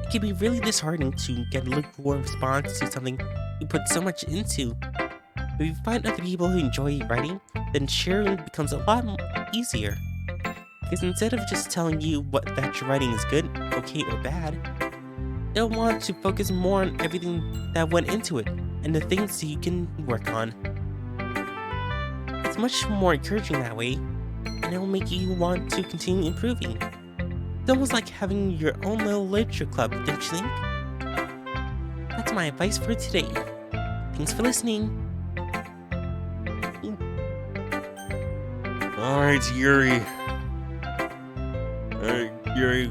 It can be really disheartening to get a lukewarm response to something you put so much into. If you find other people who enjoy writing, then sharing becomes a lot easier. Because instead of just telling you that your writing is good, okay, or bad, they'll want to focus more on everything that went into it and the things that you can work on. It's much more encouraging that way, and it will make you want to continue improving. It's almost like having your own little literature club, don't you think? That's my advice for today. Thanks for listening. Alright, Yuri. Yuri,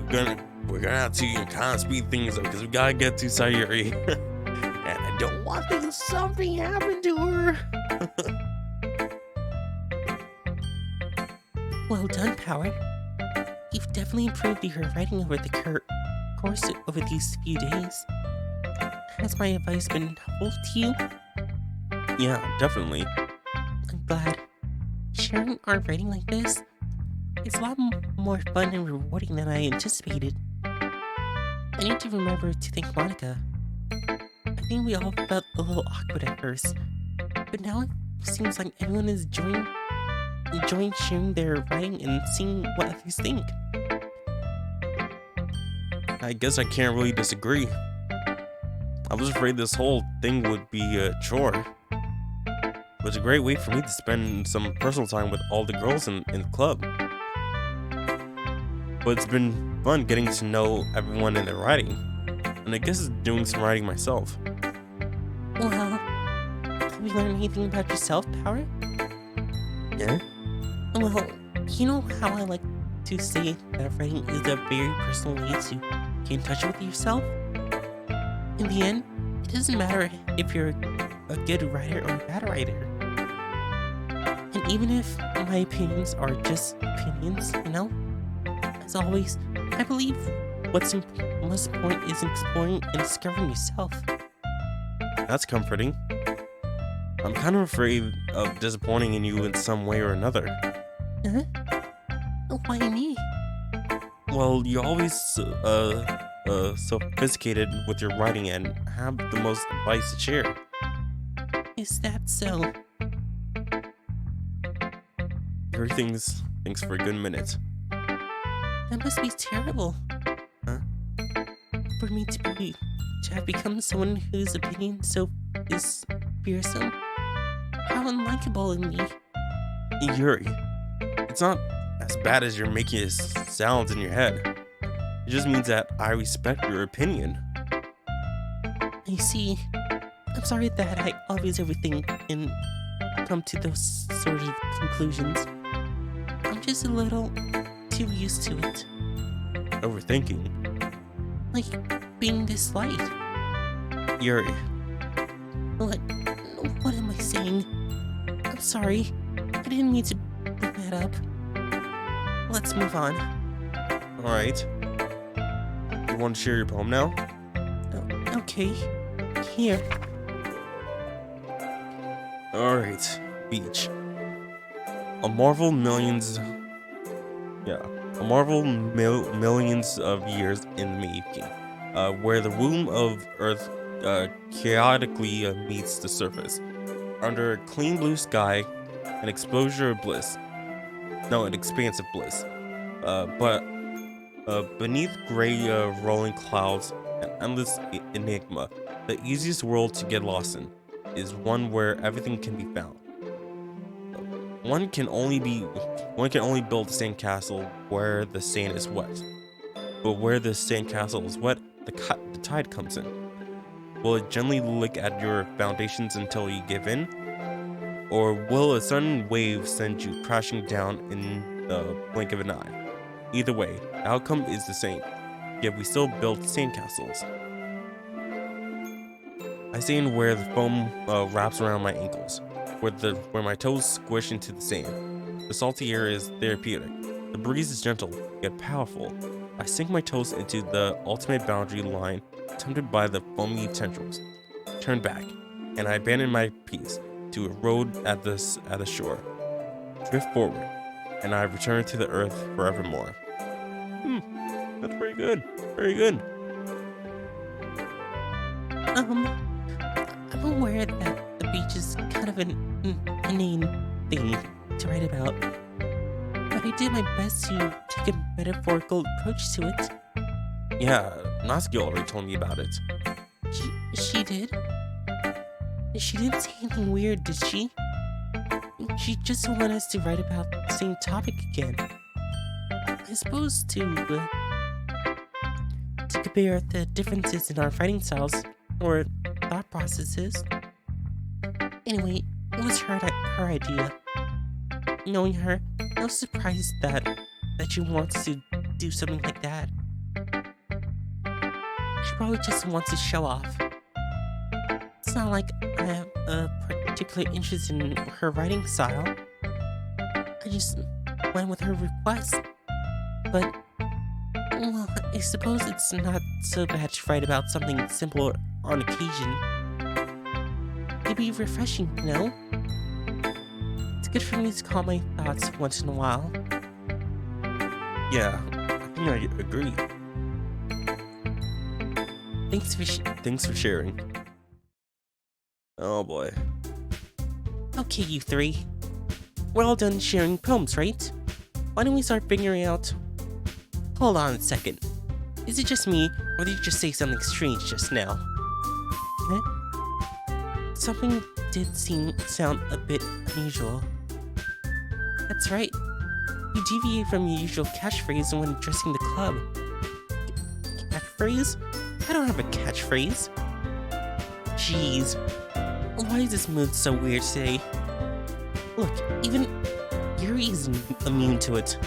we're gonna have to kind of speed things up because we gotta get to Sayuri. And I don't want something happen to her. Well done, Power. You've definitely improved your writing over the course over these few days. Has my advice been helpful to you? Yeah, definitely. I'm glad. Sharing our writing like this is a lot more fun and rewarding than I anticipated. I need to remember to thank Monica. I think we all felt a little awkward at first, but now it seems like everyone is enjoying sharing their writing and seeing what others think. I guess I can't really disagree. I was afraid this whole thing would be a chore. But it's a great way for me to spend some personal time with all the girls in the club. But it's been fun getting to know everyone in their writing. And I guess doing some writing myself. Well, have you learned anything about yourself, Power? Yeah? Well, you know how I like to say that writing is a very personal way to get in touch with yourself? In the end, it doesn't matter if you're a good writer or a bad writer. And even if my opinions are just opinions, you know? As always, I believe what's most important is exploring and discovering yourself. That's comforting. I'm kind of afraid of disappointing in you in some way or another. Huh? Why me? Well, you're always sophisticated with your writing and have the most advice to share. Is that so? Everything's thanks for a good minute. That must be terrible. Huh? For me to have become someone whose opinion is fearsome. How unlikable in me. Yuri, it's not as bad as you're making it sound in your head. It just means that I respect your opinion. I see. I'm sorry that I always overthink and come to those sort of conclusions. I'm just a little too used to it. Overthinking. Like being disliked. Yuri, What am I saying? I'm sorry. I didn't mean to bring that up. Let's move on. alright. You want to share your poem now? Okay. Here. Alright, beach. A marvel millions of years in the making, where the womb of Earth chaotically meets the surface. Under a clean blue sky, an exposure of bliss. No, an expanse of bliss. But beneath gray rolling clouds, an endless enigma. The easiest world to get lost in is one where everything can be found. One can only build a sandcastle where the sand is wet. But where the sandcastle is wet, the tide comes in. Will it gently lick at your foundations until you give in? Or will a sudden wave send you crashing down in the blink of an eye? Either way, the outcome is the same, yet we still build sandcastles. I stand where the foam wraps around my ankles, where my toes squish into the sand. The salty air is therapeutic. The breeze is gentle, yet powerful. I sink my toes into the ultimate boundary line, tempted by the foamy tendrils. Turn back, and I abandon my peace to erode at the shore. Drift forward, and I return to the earth forevermore. That's very good. Very good. I'm aware that the beach is kind of an inane thing to write about, but I did my best to take a metaphorical approach to it. Yeah, Natsuki already told me about it. She did? She didn't say anything weird, did she? She just wanted us to write about the same topic again. I suppose to compare the differences in our writing styles or thought processes. Anyway, it was her idea. Knowing her, I was surprised that she wants to do something like that. She probably just wants to show off. It's not like I have a particular interest in her writing style. I just went with her request. But, well, I suppose it's not so bad to write about something simple on occasion. It'd be refreshing, you know? It's good for me to calm my thoughts once in a while. Yeah, I think I agree. Thanks for sharing. Oh boy. Okay, you three. We're all done sharing poems, right? Why don't we start figuring out... Hold on a second. Is it just me, or did you just say something strange just now? Huh? Something did sound a bit unusual. That's right. You deviate from your usual catchphrase when addressing the club. Catchphrase? I don't have a catchphrase. Jeez. Why is this mood so weird today? Look, even Yuri isn't immune to it.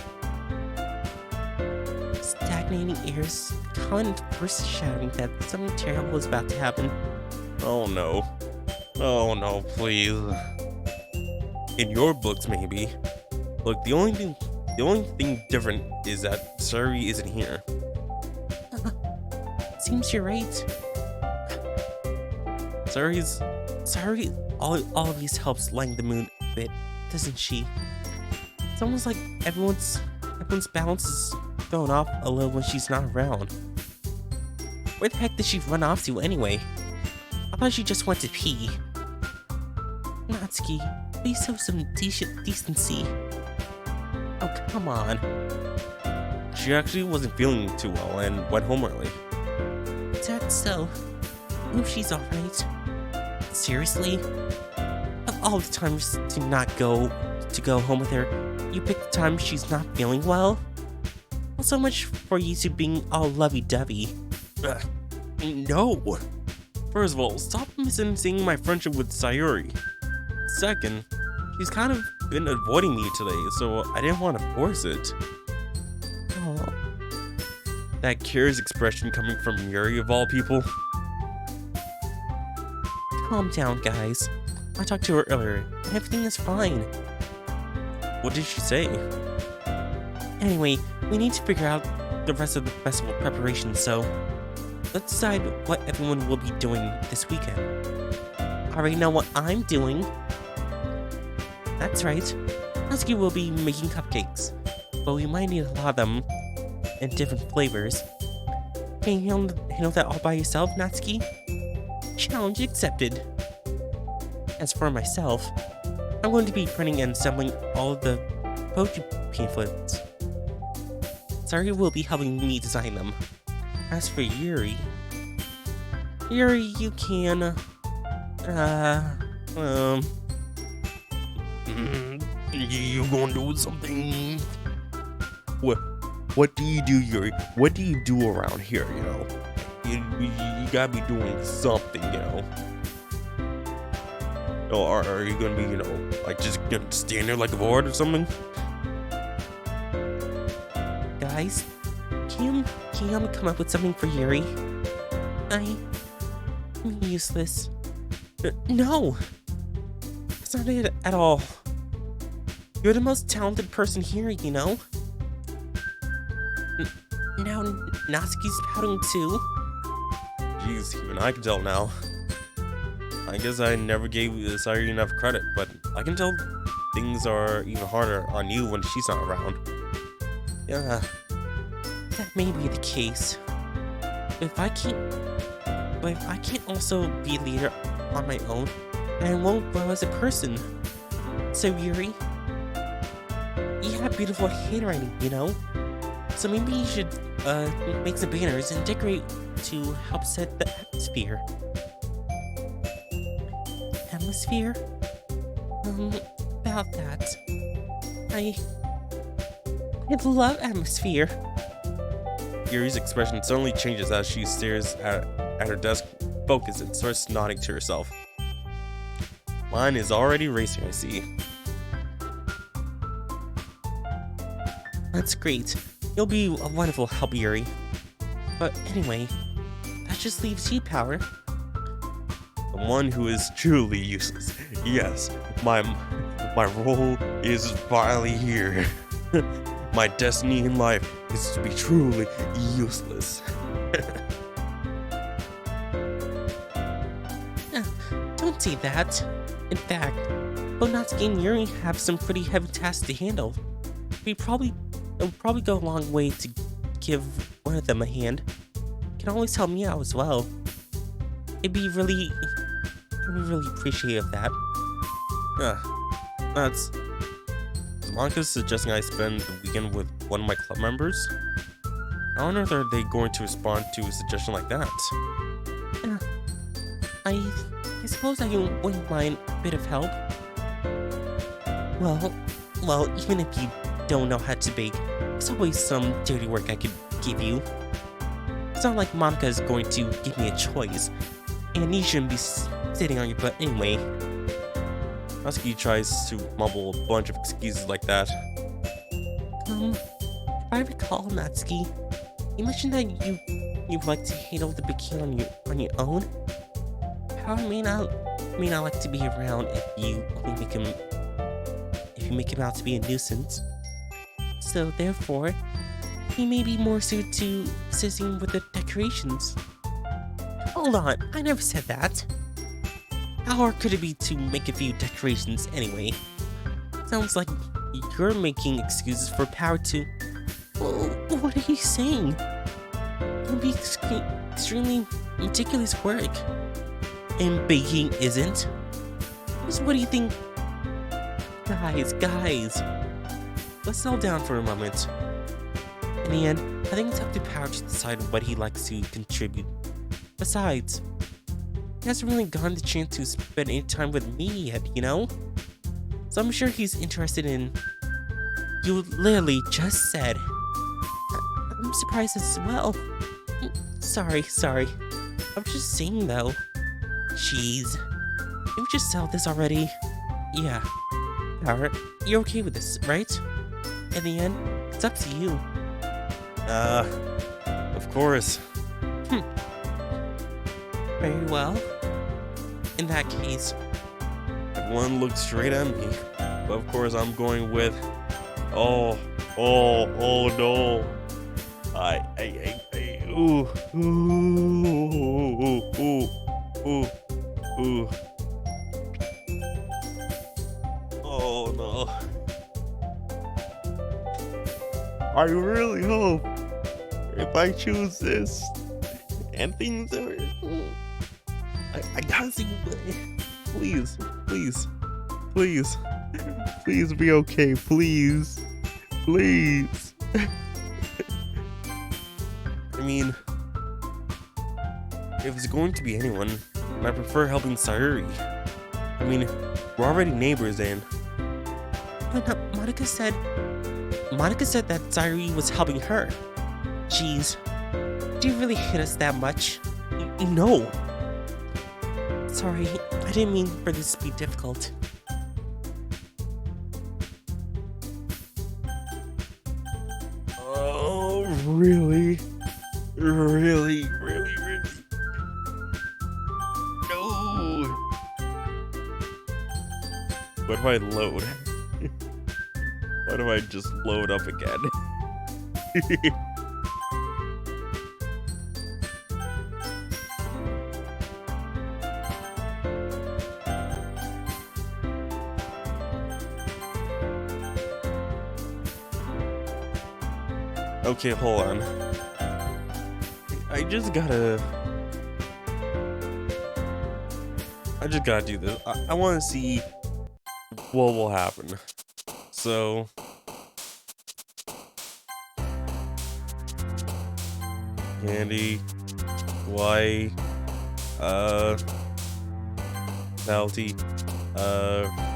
Stagnating ears, common foreshadowing that something terrible is about to happen. Oh no. Oh no, please. In your books, maybe. Look, the only thing different is that Suri isn't here. Seems you're right. Suri always helps lighten the mood a bit, doesn't she? It's almost like everyone's balance is thrown off a little when she's not around. Where the heck did she run off to anyway? I thought she just went to pee. Natsuki, please have some decency. come on. She actually wasn't feeling too well and went home early. That's so. Oh, she's alright. Seriously? Of all the times to not go home with her, you pick the time she's not feeling well? Well, so much for you two being all lovey-dovey. No! First of all, stop misunderstanding my friendship with Sayuri. Second, she's kind of been avoiding me today, so I didn't want to force it. Oh, That curious expression coming from Yuri of all people. calm down, guys. I talked to her earlier, and everything is fine. What did she say? Anyway, we need to figure out the rest of the festival preparations, so let's decide what everyone will be doing this weekend. I already know what I'm doing. That's right. Natsuki will be making cupcakes, but we might need a lot of them in different flavors. Can you handle that all by yourself, Natsuki? Challenge accepted. As for myself, I'm going to be printing and assembling all of the poetry pamphlets. Sari will be helping me design them. As for Yuri, you can, You gonna do something? What do you do, Yuri? What do you do around here, you know? You gotta be doing something, you know? Or are you gonna be, you know, like just gonna stand there like a board or something? guys, can you help me come up with something for Yuri? I'm useless. No! That's not it at all. You're the most talented person here, you know? Now Natsuki's pouting too. Jeez, even I can tell now. I guess I never gave Sayuri enough credit, but I can tell things are even harder on you when she's not around. Yeah, that may be the case. But if I can't also be a leader on my own, then I won't grow as a person. So Yuri, you have beautiful handwriting, you know? So maybe you should make some banners and decorate to help set the atmosphere. Atmosphere? About that. I love atmosphere. Yuri's expression suddenly changes as she stares at her desk, focused, and starts nodding to herself. Mine is already racing, I see. That's great. You'll be a wonderful help, Yuri. But anyway, that just leaves you, Power. The one who is truly useless. Yes, my role is finally here. My destiny in life is to be truly useless. Don't say that. In fact, both Natsuki and Yuri have some pretty heavy tasks to handle. It would probably go a long way to give one of them a hand. You can always help me out as well. I'd be really appreciative of that. That's... Is Monica suggesting I spend the weekend with one of my club members? How on earth are they going to respond to a suggestion like that? I suppose I wouldn't mind a bit of help. Well, even if you don't know how to bake, there's always some dirty work I could give you. It's not like Monica is going to give me a choice, and you shouldn't be sitting on your butt anyway. Natsuki tries to mumble a bunch of excuses like that. If I recall, Natsuki, you mentioned that you'd like to handle the bikini on your own. Power may not like to be around if you make him out to be a nuisance. So therefore, he may be more suited to assisting with the decorations. Hold on, I never said that. How hard could it be to make a few decorations anyway? Sounds like you're making excuses for Power to... Well, what are you saying? It would be extremely meticulous work. And baking isn't? So what do you think? Guys, let's settle down for a moment. In the end, I think it's up to Power to decide what he likes to contribute. Besides, he hasn't really gotten the chance to spend any time with me yet, you know? So I'm sure he's interested in... You literally just said... I'm surprised as well. Sorry. I'm just saying though. Jeez. Can we just settle this already? Yeah. Power, you're okay with this, right? In the end, it's up to you. Of course. Very well. In that case... One looked straight at me. But of course I'm going with... Oh no. Ooh. Oh no. I really hope if I choose this and things are... I gotta see... Please be okay, please. I mean, if it's going to be anyone, I prefer helping Sayuri. I mean, we're already neighbors and... But Monica said that Sayuri was helping her. Jeez, do you really hate us that much? No. Sorry, I didn't mean for this to be difficult. Oh, really? Really? No. What if I load? What if I just load up again? Okay, hold on. I just gotta do this. I want to see what will happen. So, candy, Hawaii, Bounty,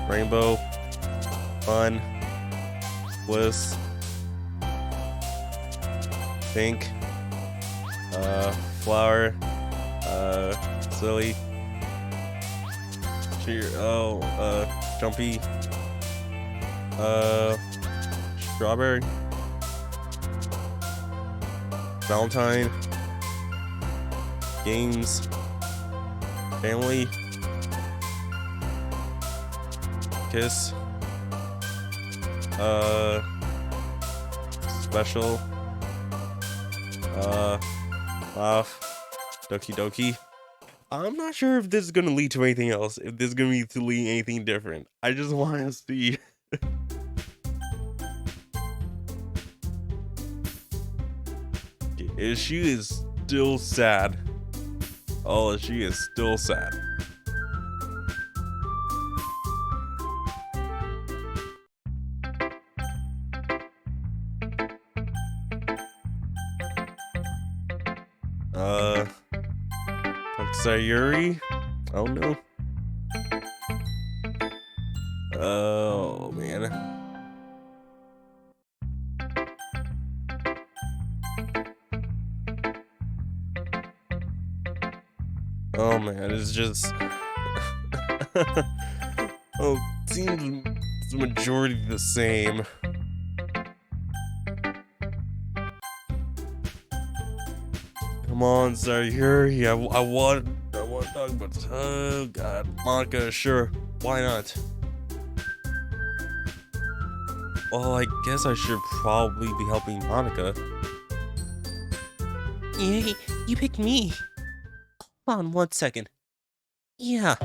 Rainbow, Fun, Bliss, Pink, Flower, Silly, Cheer, Jumpy, Strawberry, Valentine, Games, Family, Kiss, Special, Laugh, Doki Doki. I'm not sure if this is gonna lead to anything else, if this is gonna lead to anything different. I just want to see. She is still sad. Oh, she is still sad. Sayuri? Oh no. Oh man. Oh man, it's just oh, it seems the majority the same. Come on, Sayuri. I want to talk about. Oh God, Monica. Sure, why not? Well, I guess I should probably be helping Monica. Yay, you picked me. Hold on 1 second. Yeah.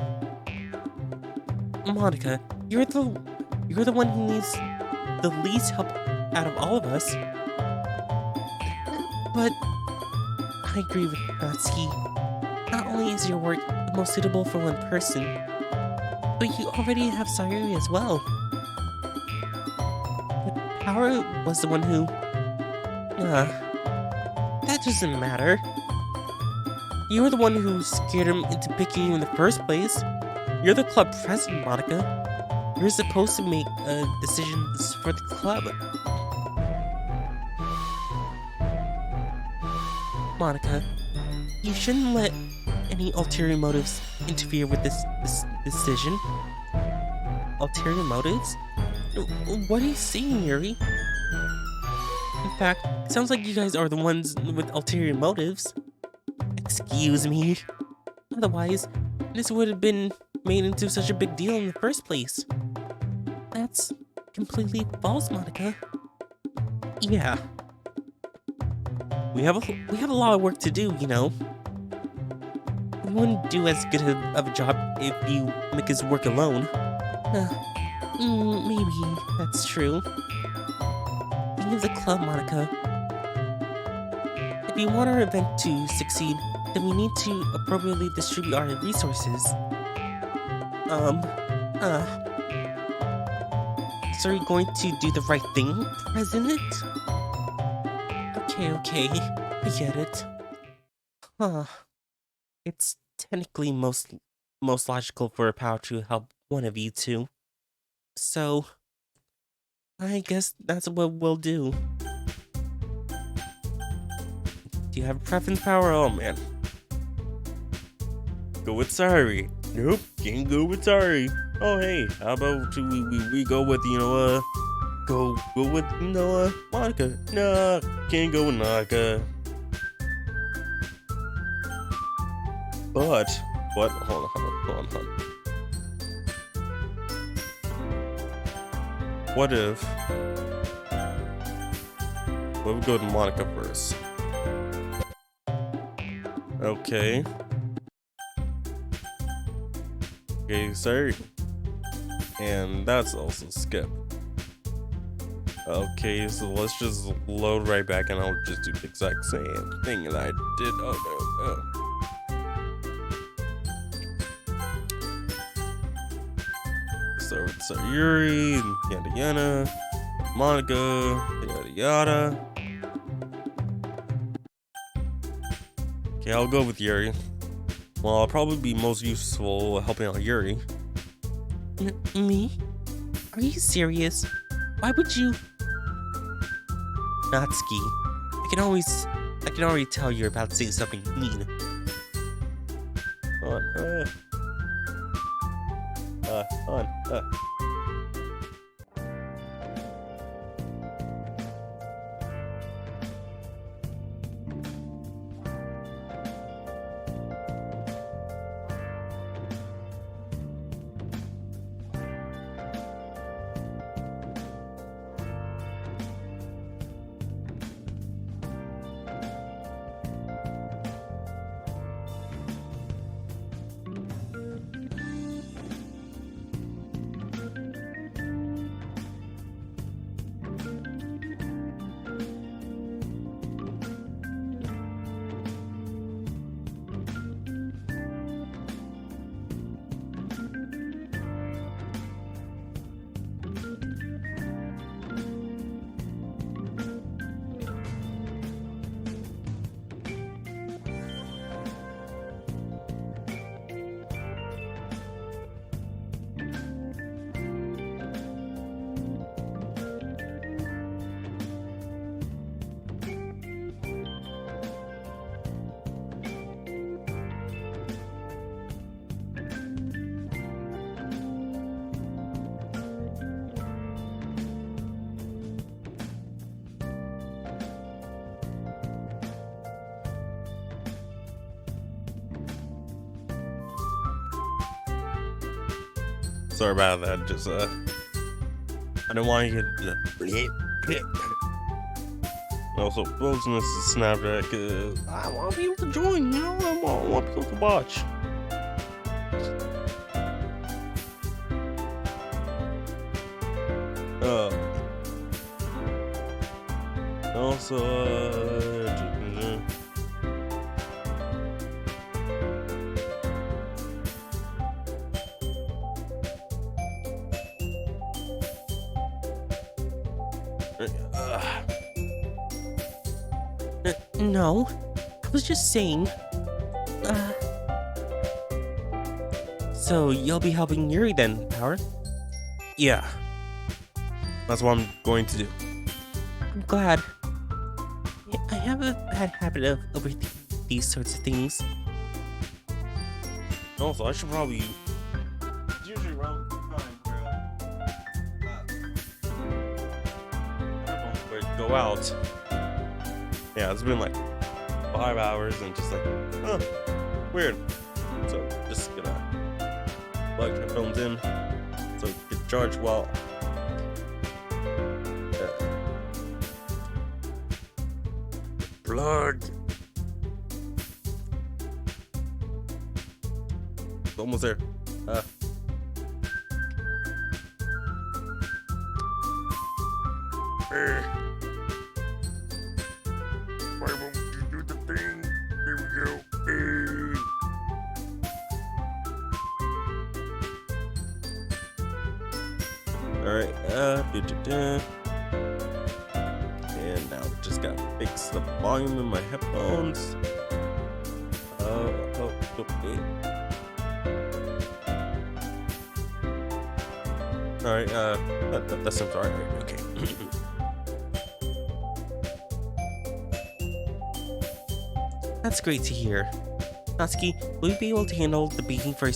Monica, you're the one who needs the least help out of all of us. But I agree with Natsuki. Not only is your work the most suitable for one person, but you already have Sayuri as well. With Power was the one who... that doesn't matter. You were the one who scared him into picking you in the first place. You're the club president, Monica. You're supposed to make decisions for the club. Monica, you shouldn't let any ulterior motives interfere with this decision. Ulterior motives? What are you saying, Yuri? In fact, it sounds like you guys are the ones with ulterior motives. Excuse me. Otherwise, this would have been made into such a big deal in the first place. That's completely false, Monica. Yeah. We have a lot of work to do, you know. We wouldn't do as good of a job if you make us work alone. Maybe that's true. Think of the club, Monica. If you want our event to succeed, then we need to appropriately distribute our resources. So are you going to do the right thing, President? Okay, I get it. It's technically most logical for a power to help one of you two. So, I guess that's what we'll do. Do you have a preference, Power? Oh man. Go with Sari. Nope, can't go with Sari. Oh hey, how about we go with, go with, Monica. Nah, can't go with Monica. But, hold on. What if we go to Monica first? Okay. Okay, sorry. And that's also skip. Okay, so let's just load right back and I'll just do the exact same thing that I did. Oh no. Start with Sayuri, yada yada, Monica, yada yada. Okay, I'll go with Yuri. Well, I'll probably be most useful helping out Yuri. Me? Are you serious? Why would you? Natsuki, I can already tell you're about to say something mean. Sorry about that. Just I didn't want you to. Also, closeness to Snapchat because I want people to join. You know, I want people to watch. Also, No, I was just saying. So you'll be helping Yuri then, Power? Yeah, that's what I'm going to do. I'm glad. Yeah, I have a bad habit of overthinking these sorts of things. Also, I should probably. It's usually around the time where I go out. Yeah, it's been like 5 hours and just like, huh, weird. So just gonna plug headphones in so it get charged while. Blood. It's almost there. Why won't you do the thing? Here we go. Alright, and now we just gotta fix the volume in my headphones. Okay. Alright, that sounds alright. Okay. That's great to hear. Natsuki, will you be able to handle the baking for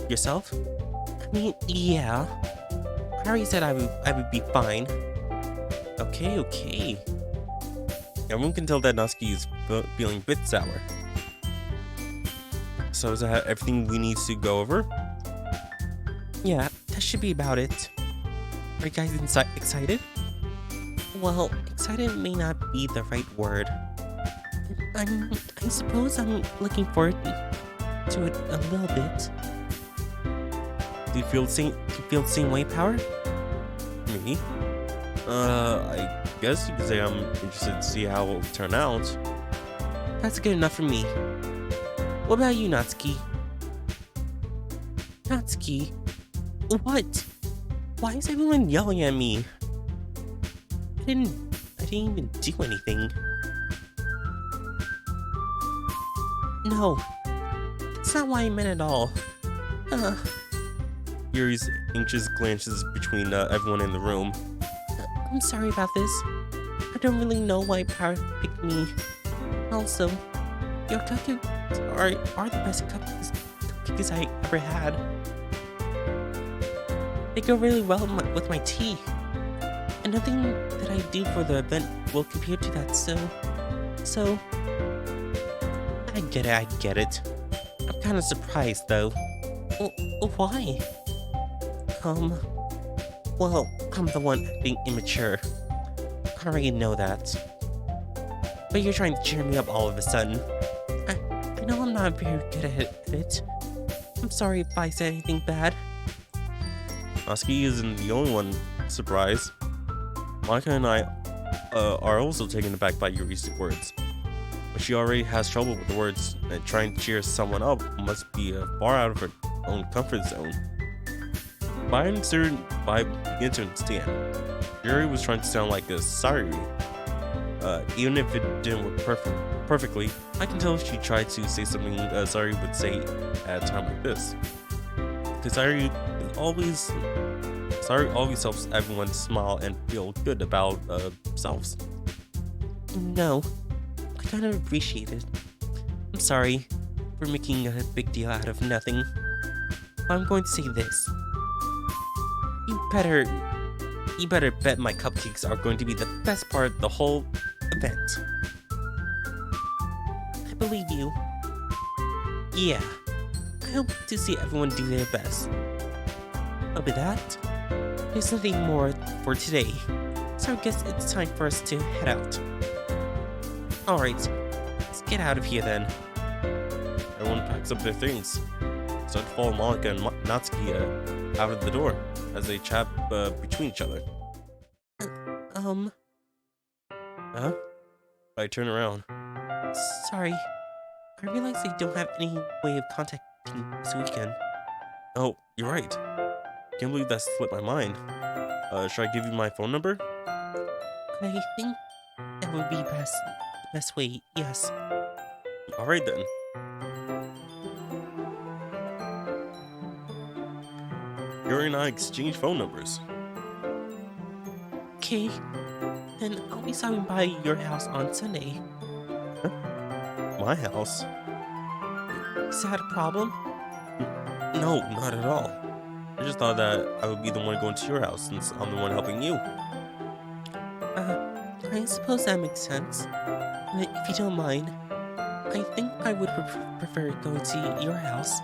yourself? I mean, yeah. Harry said I would be fine. Okay. Everyone can tell that Natsuki is feeling a bit sour. So is that everything we need to go over? Yeah, that should be about it. Are you guys excited? Well, excited may not be the right word. I suppose I'm looking forward to it a little bit. Do you feel the same way, Power? Me? I guess you could say I'm interested to see how it'll turn out. That's good enough for me. What about you, Natsuki? Natsuki? What? Why is everyone yelling at me? I didn't even do anything. No, that's not what I meant at all. Yuri's anxious glances between everyone in the room. I'm sorry about this. I don't really know why Power picked me. Also, your cupcakes are the best cupcakes I ever had. They go really well with my tea. And nothing that I do for the event will compare to that, so... I get it. I'm kinda surprised, though. Why? Well, I'm the one being immature. I already know that. But you're trying to cheer me up all of a sudden. I know I'm not very good at it. I'm sorry if I said anything bad. Natsuki isn't the only one surprised. Monica and I are also taken aback by Yuri's words. But she already has trouble with the words, and trying to cheer someone up must be far out of her own comfort zone. But I begin to understand. Yuri was trying to sound like a sorry. Even if it didn't work perfectly, I can tell if she tried to say something Sorry would say at a time like this. Because Sorry always helps everyone smile and feel good about themselves. No, I kind of appreciate it. I'm sorry for making a big deal out of nothing. I'm going to say this. You better bet my cupcakes are going to be the best part of the whole event. I believe you. Yeah, I hope to see everyone do their best. But with that, there's nothing more for today, so I guess it's time for us to head out. Alright, let's get out of here then. Everyone packs up their things. Start to follow Monica and Natsuki out of the door as they chat between each other. Huh? I turn around. Sorry. I realize I don't have any way of contacting this weekend. Oh, you're right. Can't believe that slipped my mind. Should I give you my phone number? I think that would be the best way, yes. Alright then. Yuri and I exchange phone numbers. Okay, then I'll be stopping by your house on Sunday. My house? Is that a problem? No, not at all. I just thought that I would be the one going to your house since I'm the one helping you. I suppose that makes sense. But if you don't mind, I think I would prefer going to your house.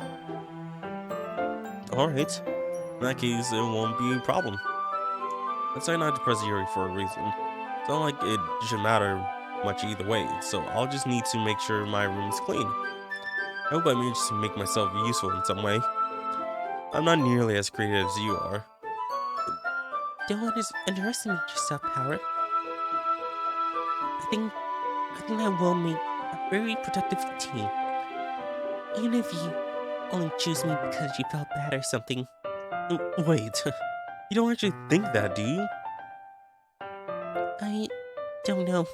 Alright. In that case, it won't be a problem. I decided not to press Yuri for a reason. It's not like it should matter much either way, so I'll just need to make sure my room is clean. I hope I manage to make myself useful in some way. I'm not nearly as creative as you are. Don't underestimate yourself, Howard. I think that will make a very productive team. Even if you only choose me because you felt bad or something. Wait, you don't actually think that, do you? I don't know.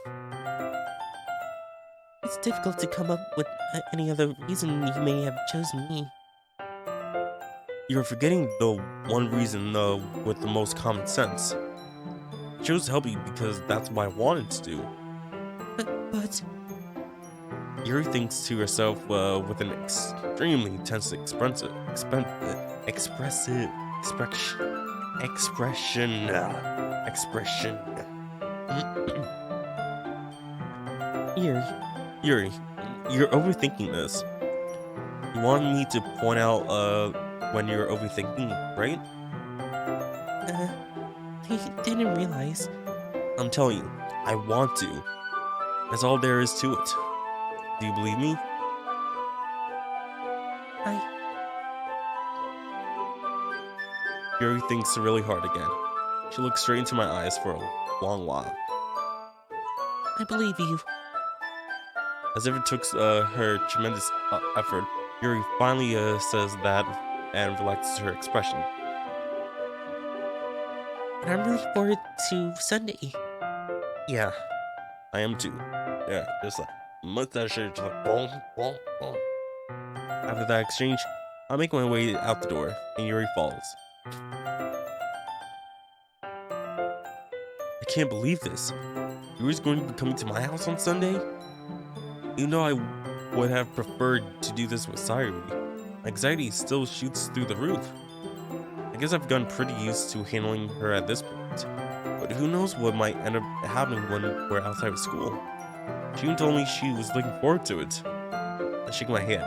It's difficult to come up with any other reason you may have chosen me. You're forgetting the one reason, though, with the most common sense. I chose to help you because that's what I wanted to do. But Yuri thinks to herself with an extremely tense expression. Yuri, you're overthinking this. You wanted me to point out when you're overthinking, right? I didn't realize. I'm telling you, I want to. That's all there is to it. Do you believe me? Yuri thinks really hard again. She looks straight into my eyes for a long while. I believe you. As if it took her tremendous effort, Yuri finally says that and relaxes her expression. And I'm really forward to Sunday. Yeah, I am too. Yeah, just like mustache, just like boom, boom, boom. After that exchange, I make my way out the door, and Yuri follows. I can't believe this. Yuri's going to be coming to my house on Sunday? Even though I would have preferred to do this with Sayuri, my anxiety still shoots through the roof. I guess I've gotten pretty used to handling her at this point, but who knows what might end up happening when we're outside of school. She even told me she was looking forward to it. I shake my head,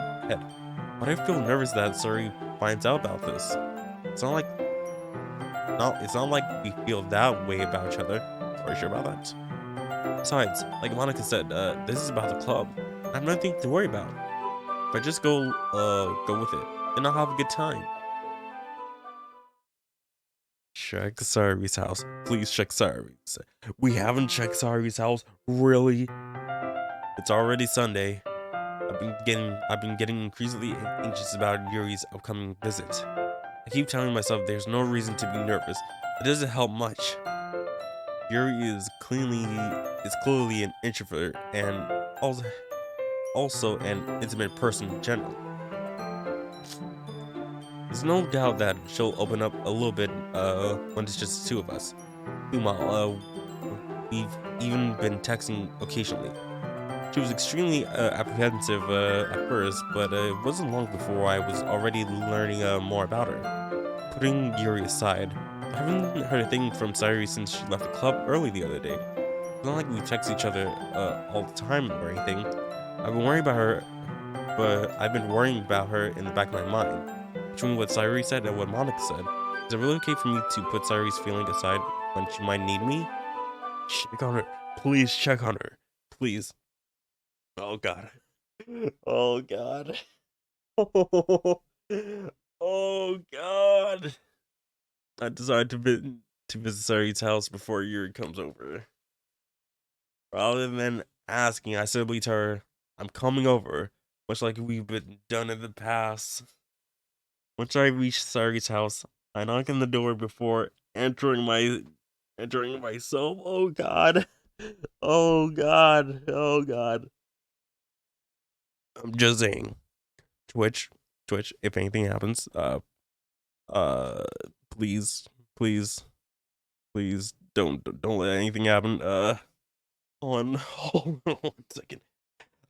but I feel nervous that Sayuri finds out about this. It's not like we feel that way about each other. Are you sure about that? Besides, like Monica said, this is about the club. I have nothing to worry about. If I just go with it, then I'll have a good time. Check Sayuri's house. Please check Sayuri's. We haven't checked Sayuri's house? Really? It's already Sunday. I've been getting increasingly anxious about Yuri's upcoming visit. I keep telling myself there's no reason to be nervous. It doesn't help much. Yuri is clearly an introvert and also an intimate person in general. There's no doubt that she'll open up a little bit when it's just the two of us. Meanwhile, we've even been texting occasionally. She was extremely apprehensive at first, but it wasn't long before I was already learning more about her. Putting Yuri aside, I haven't heard a thing from Sayuri since she left the club early the other day. It's not like we text each other all the time or anything. I've been worrying about her, but I've been worrying about her in the back of my mind. Between what Sayuri said and what Monica said, is it really okay for me to put Sayuri's feeling aside when she might need me? Check on her. Please check on her. Please. Oh god. Oh god. Oh god. I decided to visit Sayuri's house before Yuri comes over. Rather than asking, I simply tell her, I'm coming over, much like we've been done in the past. Once I reach Sayuri's house, I knock on the door before entering entering myself. Oh god. Oh god. Oh god. I'm just saying. Twitch, if anything happens, uh please, please, please don't let anything happen. Hold on 1 second.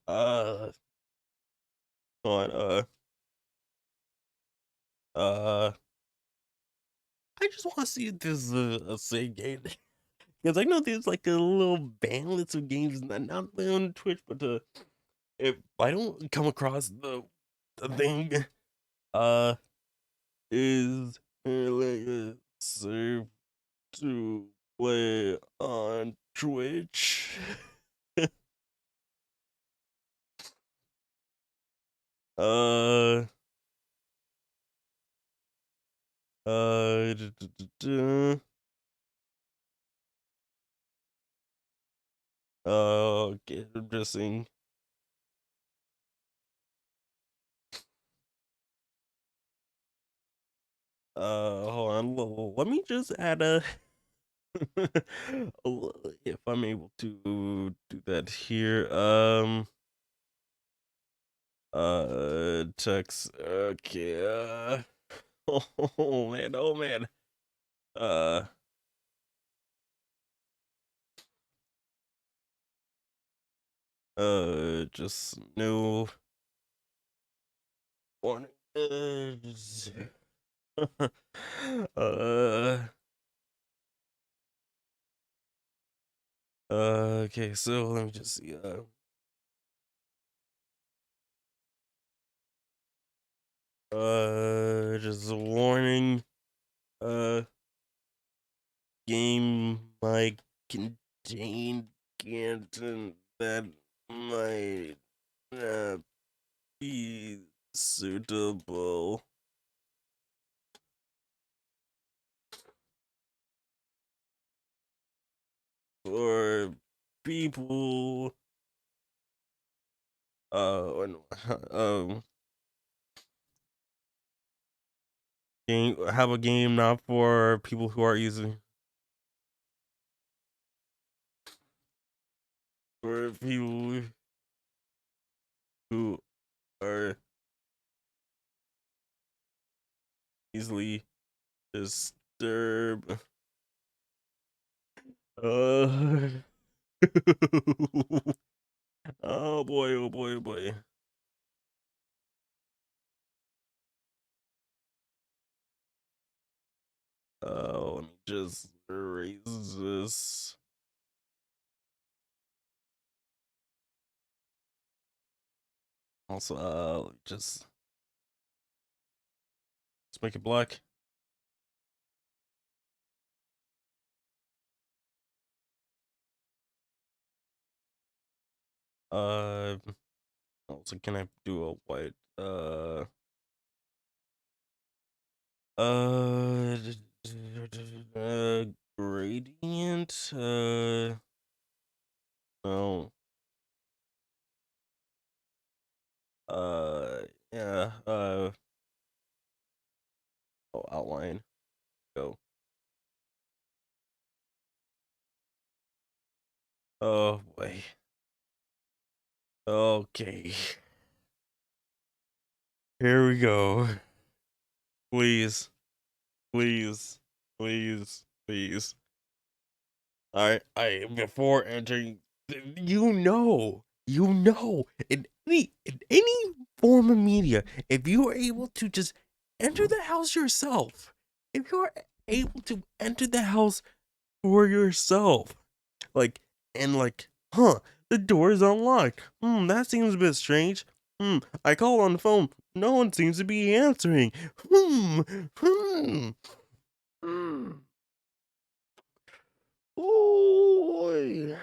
Uh on uh I just want to see if there's a save game. Because I know there's like a little ban list of games not only on Twitch, but if I don't come across the thing, uh, is like a save to play on Twitch. uh, okay, I'm just saying. Hold on. Let me just add a. If I'm able to do that here. Text. Okay. Oh man. Oh man. Uh. Just no warning. Uh. Okay. So let me just see. Just a warning. Game might contain content that might not be suitable for people um have a game not for people who are easy for people who are easily disturbed. Uh, oh boy, oh boy, oh boy. Let me just erase this. Also, let's make it black. Uh, also, can I do a white? Uh, gradient. No. Yeah. Oh, outline. Go. Oh boy. Okay. Here we go. Please, please, please, please. All right. Before entering, in any form of media, if you are able to just enter the house yourself, if you are able to enter the house for yourself, like and like, the door is unlocked. That seems a bit strange. I call on the phone. No one seems to be answering. Hmm. Hmm. Hmm. Boy.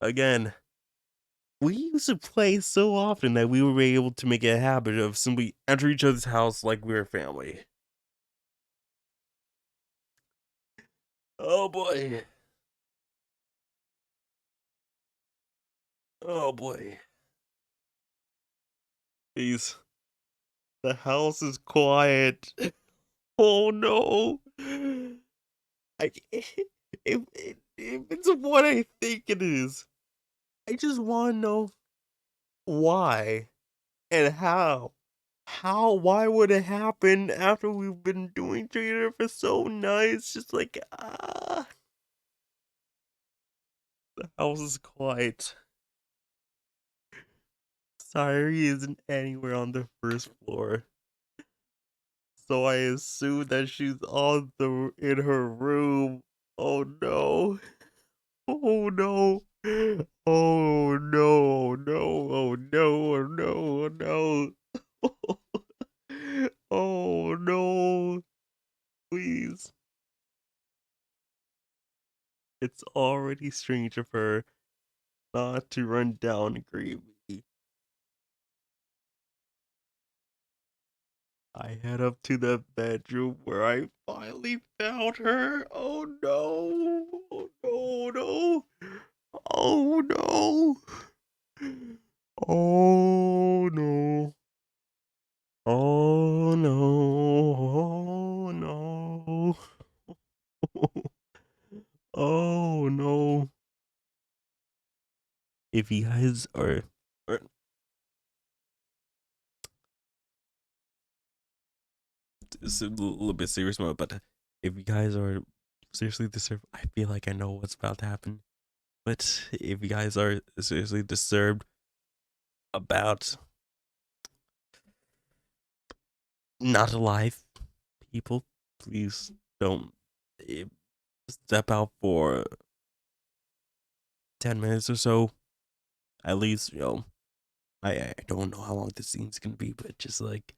Again, we used to play so often that we were able to make a habit of simply enter each other's house like we were family. Oh boy. Oh boy. Please. The house is quiet. Oh no. I if it's what I think it is, I just want to know why and how. Why would it happen after we've been doing trainer for so nice? Just like, the house is quiet. Sayuri isn't anywhere on the first floor. So I assume that she's in her room. Oh no. Oh no. Oh no. Oh no. Oh no. Oh no. Oh no. Oh no. Please. It's already strange of her not to run down and greet me. I head up to the bedroom where I finally found her. Oh no! Oh no! No! Oh no! Oh no! Oh no! Oh no! Oh no! If you guys are it's a little bit serious mode, but if you guys are seriously disturbed, I feel like I know what's about to happen. But if you guys are seriously disturbed about not alive people, please don't step out for 10 minutes or so. At least, I don't know how long this scene's gonna be, but just like,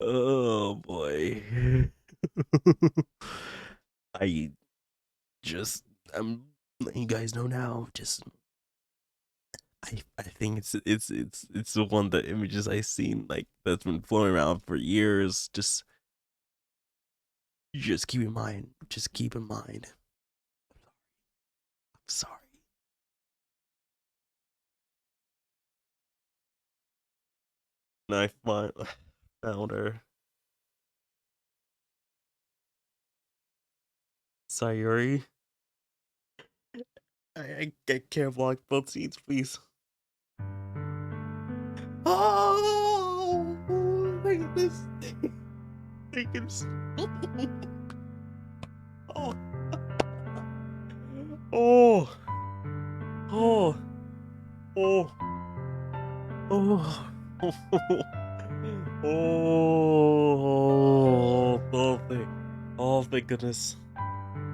oh boy. I I'm letting you guys know now. Just I think it's the one the images I seen like that's been flowing around for years. Just keep in mind. Just keep in mind. I'm sorry. And I found her. Sayuri. I can't block both scenes, please. Oh my goodness. I can oh. Oh. Oh. Oh. Oh. Oh. Oh, thank goodness.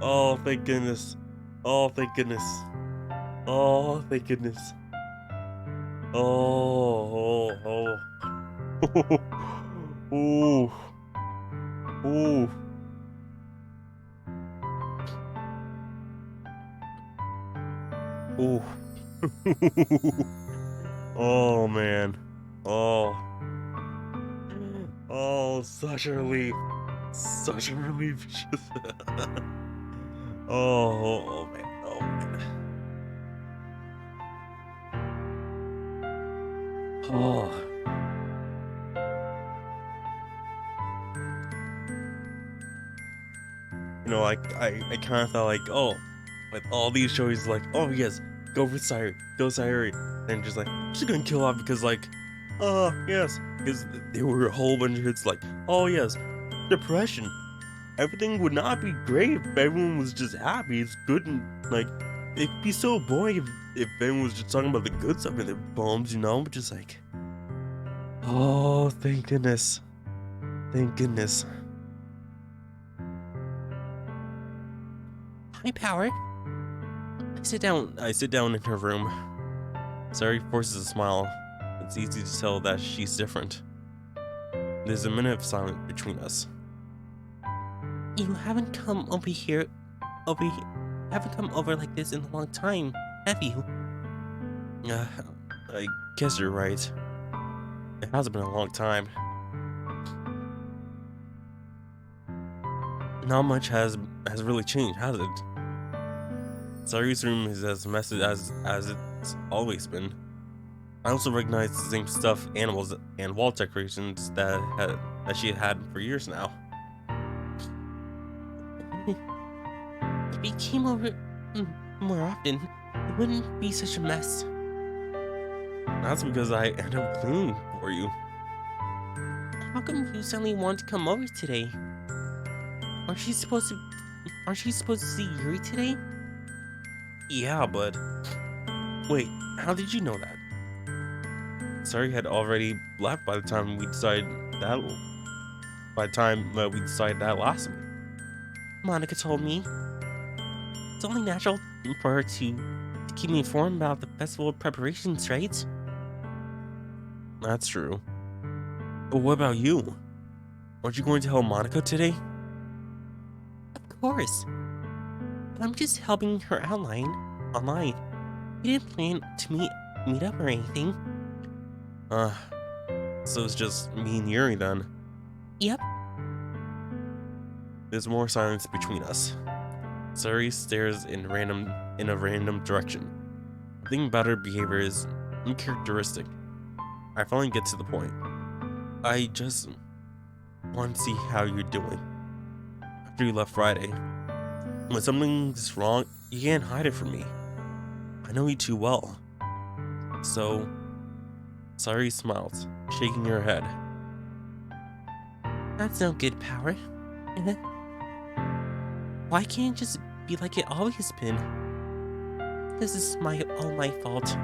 Oh, thank goodness. Oh, thank goodness. Oh, thank goodness. Oh, oh, oh. Ooh. Ooh. Ooh. Oh, man. Oh. Oh, such a relief. Such a relief. Oh, man. Oh, man. Oh. I kind of thought like, oh, with all these shows, like, oh yes, go for Sayuri, go Sayuri, and just like, just gonna kill off because like, yes, because there were a whole bunch of hits like, oh yes, depression, everything would not be great if everyone was just happy. It's good and like, it'd be so boring if everyone was just talking about the good stuff and their bombs, but just like, oh, thank goodness, thank goodness. Hi, Power. I sit down in her room. Sari forces a smile. It's easy to tell that she's different. There's a minute of silence between us. You haven't come over here, haven't come over like this in a long time, have you? I guess you're right. It hasn't been a long time. Not much has really changed, has it? Sari's room is as messy as it's always been. I also recognize the same stuffed animals and wall decorations that she had for years now. If you came over more often, it wouldn't be such a mess. That's because I end up cleaning for you. How come you suddenly want to come over today? Aren't you supposed to see Yuri today? Yeah, but wait, how did you know that? Sorry had already left by the time we decided that. By the time we decided that last week. Monica told me. It's only natural for her to keep me informed about the festival preparations, right? That's true. But what about you? Aren't you going to help Monica today? Of course. But I'm just helping her outline online. We didn't plan to meet up or anything. So it's just me and Yuri then. Yep. There's more silence between us. Sari stares in a random direction. The thing about her behavior is uncharacteristic. I finally get to the point. I just want to see how you're doing. After you left Friday, when something's wrong, you can't hide it from me. I know you too well. So, Sari smiles, shaking her head. That's no good, Power. Why can't it just be like it always been? This is all my fault.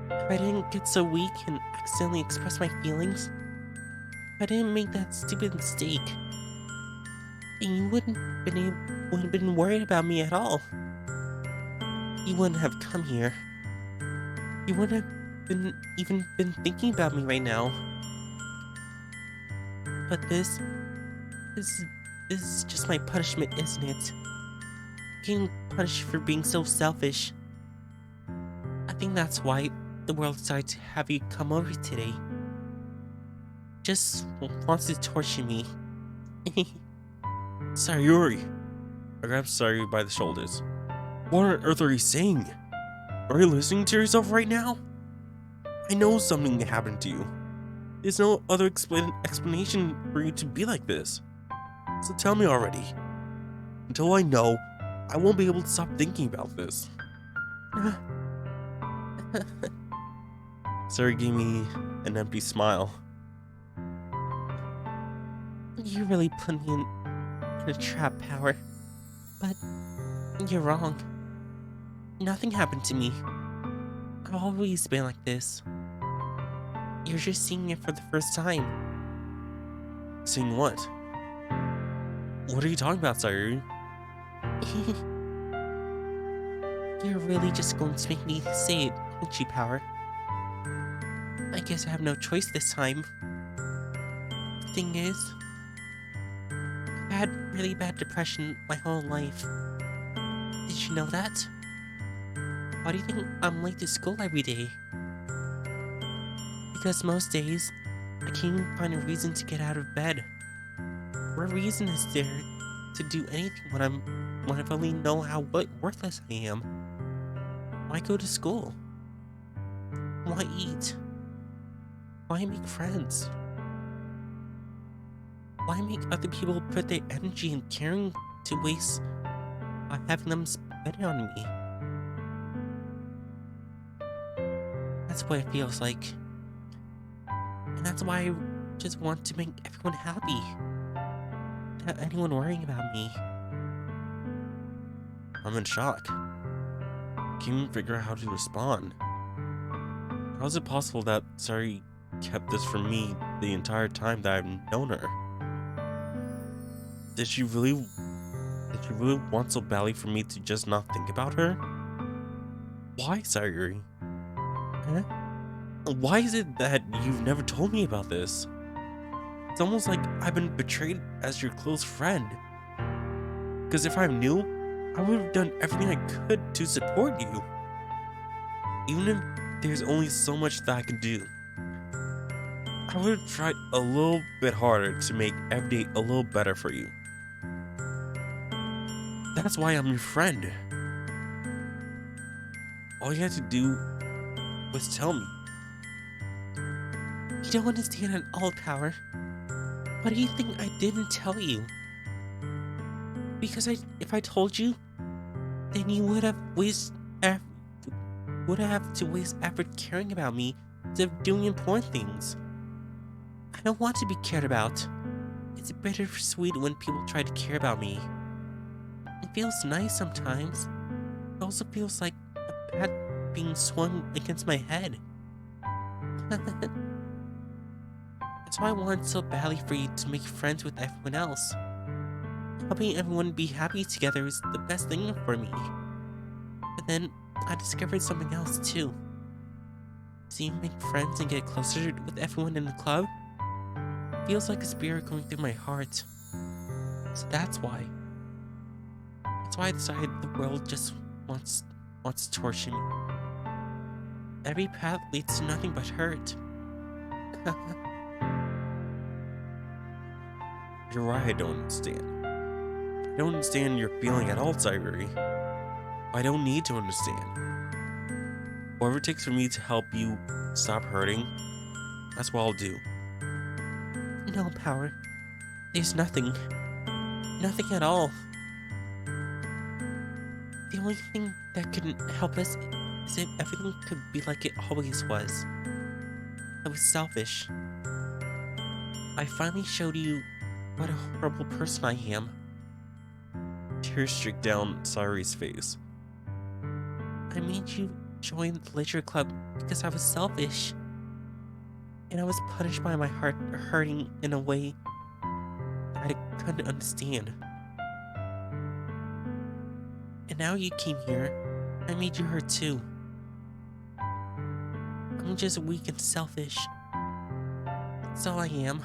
If I didn't get so weak and accidentally express my feelings, if I didn't make that stupid mistake, then you wouldn't have been worried about me at all. You wouldn't have come here. You wouldn't have even been thinking about me right now. But this is just my punishment, isn't it? Getting punished for being so selfish. I think that's why the world decided to have you come over today. Just wants to torture me. Sayuri! I grabbed Sayuri by the shoulders. What on earth are you saying? Are you listening to yourself right now? I know something happened to you. There's no other explanation for you to be like this. So tell me already. Until I know, I won't be able to stop thinking about this. Sari gave me an empty smile. You really put me in a trap, Power. But you're wrong. Nothing happened to me. I've always been like this. You're just seeing it for the first time. Seeing what? What are you talking about, Sayuri? You're really just going to make me say it, aren't you, Power? I guess I have no choice this time. The thing is, I've had really bad depression my whole life. Did you know that? Why do you think I'm late to school every day? Because most days, I can't even find a reason to get out of bed. What reason is there to do anything when I only know how worthless I am? Why go to school? Why eat? Why make friends? Why make other people put their energy and caring to waste by having them spend it on me? That's what it feels like. And that's why I just want to make everyone happy. Without anyone worrying about me. I'm in shock. Can't even figure out how to respond. How is it possible that Sari kept this from me the entire time that I've known her? Did she really want so badly for me to just not think about her? Why, Sayuri? Huh? Why is it that you've never told me about this? It's almost like I've been betrayed as your close friend. Because if I knew, I would have done everything I could to support you. Even if there's only so much that I can do. I would have tried a little bit harder to make every day a little better for you. That's why I'm your friend. All you had to do was tell me. You don't understand at all, Power. Why do you think I didn't tell you? Because if I told you, then you would have to waste effort caring about me instead of doing important things. I don't want to be cared about. It's bittersweet when people try to care about me. It feels nice sometimes. It also feels like a bat being swung against my head. That's why I wanted so badly for you to make friends with everyone else. Helping everyone be happy together is the best thing for me. But then I discovered something else too. Seeing you make friends and get closer with everyone in the club feels like a spirit going through my heart. So that's why. That's why I decided the world just wants to torture me. Every path leads to nothing but hurt. You're right, I don't understand. I don't understand your feeling at all, Sairi. I don't need to understand. Whatever it takes for me to help you stop hurting, that's what I'll do. No, Power. There's nothing. Nothing at all. The only thing that could help us is if everything could be like it always was. I was selfish. I finally showed you what a horrible person I am. Tears streaked down Sairi's face. I made you join the Literature Club because I was selfish. And I was punished by my heart hurting in a way I couldn't understand. And now you came here, I made you hurt too. I'm just weak and selfish. That's all I am.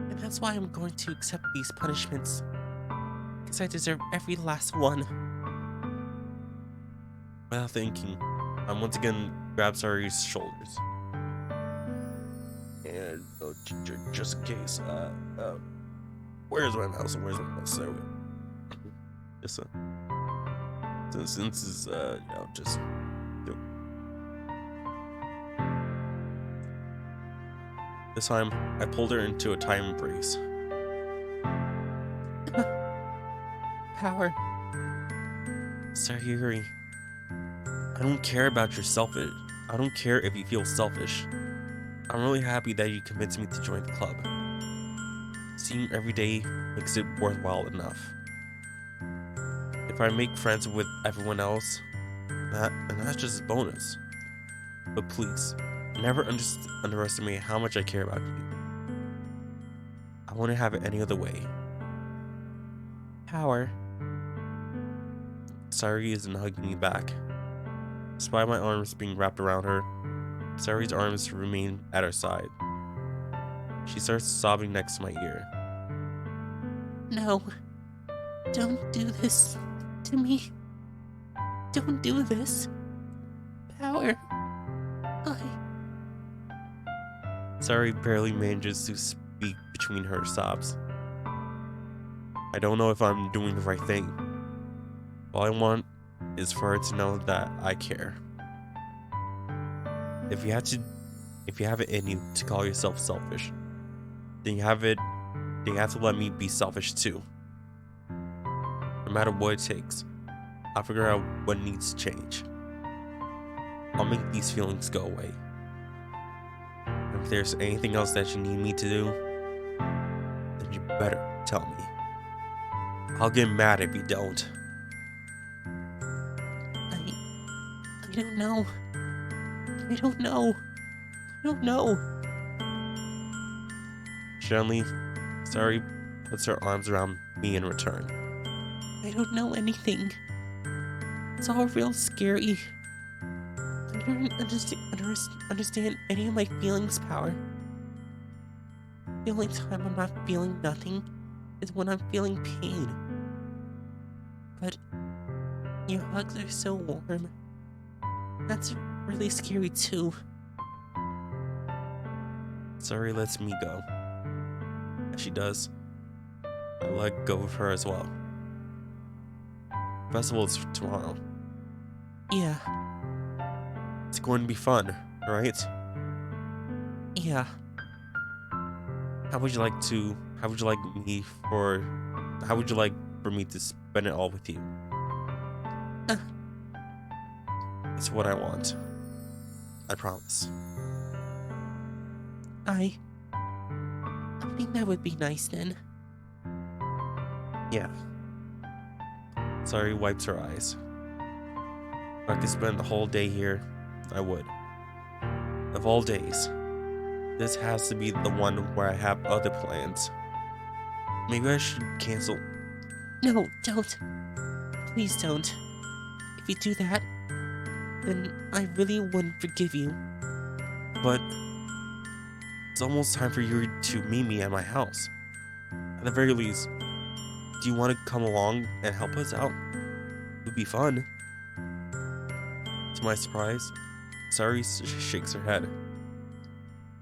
And that's why I'm going to accept these punishments. Because I deserve every last one. Without thinking, I once again grabbed Sairi's shoulders. And just in case, where's my mouse? Where's my mouse? There we go. Just since is just do. This time, I pulled her into a tight embrace. Power. Sairi, I don't care about your selfish. I don't care if you feel selfish. I'm really happy that you convinced me to join the club. Seeing you every day makes it worthwhile enough. If I make friends with everyone else, that's just a bonus. But please, never underestimate how much I care about you. I wouldn't have it any other way. Power. Sairi isn't hugging me back. Despite my arms being wrapped around her, Sairi's arms remain at her side. She starts sobbing next to my ear. No. Don't do this to me. Don't do this. Power. Sairi barely manages to speak between her sobs. I don't know if I'm doing the right thing. All I want is for her to know that I care. If you have it in you to call yourself selfish, then you have to let me be selfish too. No matter what it takes, I'll figure out what needs to change. I'll make these feelings go away. And if there's anything else that you need me to do, then you better tell me. I'll get mad if you don't. I don't know. I don't know. I don't know. Gently, Sairi puts her arms around me in return. I don't know anything. It's all real scary. I don't understand any of my feelings, Power. The only time I'm not feeling nothing is when I'm feeling pain. But your hugs are so warm. That's really scary too. Sairi lets me go. As she does, I let go of her as well. Festival is tomorrow. Yeah. It's going to be fun, right? Yeah. How would you like for me to spend it all with you. Uh. It's what I want. I promise. I think that would be nice then. Yeah. Sari wipes her eyes. If I could spend the whole day here, I would. Of all days, this has to be the one where I have other plans. Maybe I should cancel. No, don't. Please don't. If you do that, then I really wouldn't forgive you. But it's almost time for you to meet me at my house. At the very least, do you want to come along and help us out? It would be fun. To my surprise, Sari shakes her head.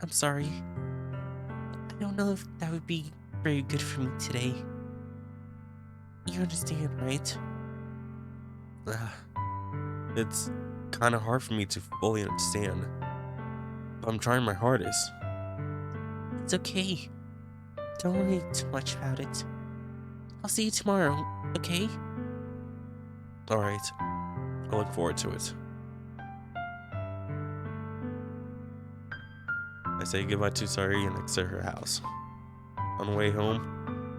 I'm sorry. I don't know if that would be very good for me today. You understand, right? It's kind of hard for me to fully understand. But I'm trying my hardest. It's okay. Don't worry too much about it. I'll see you tomorrow, okay? Alright, I look forward to it. I say goodbye to Sari and exit her house. On the way home,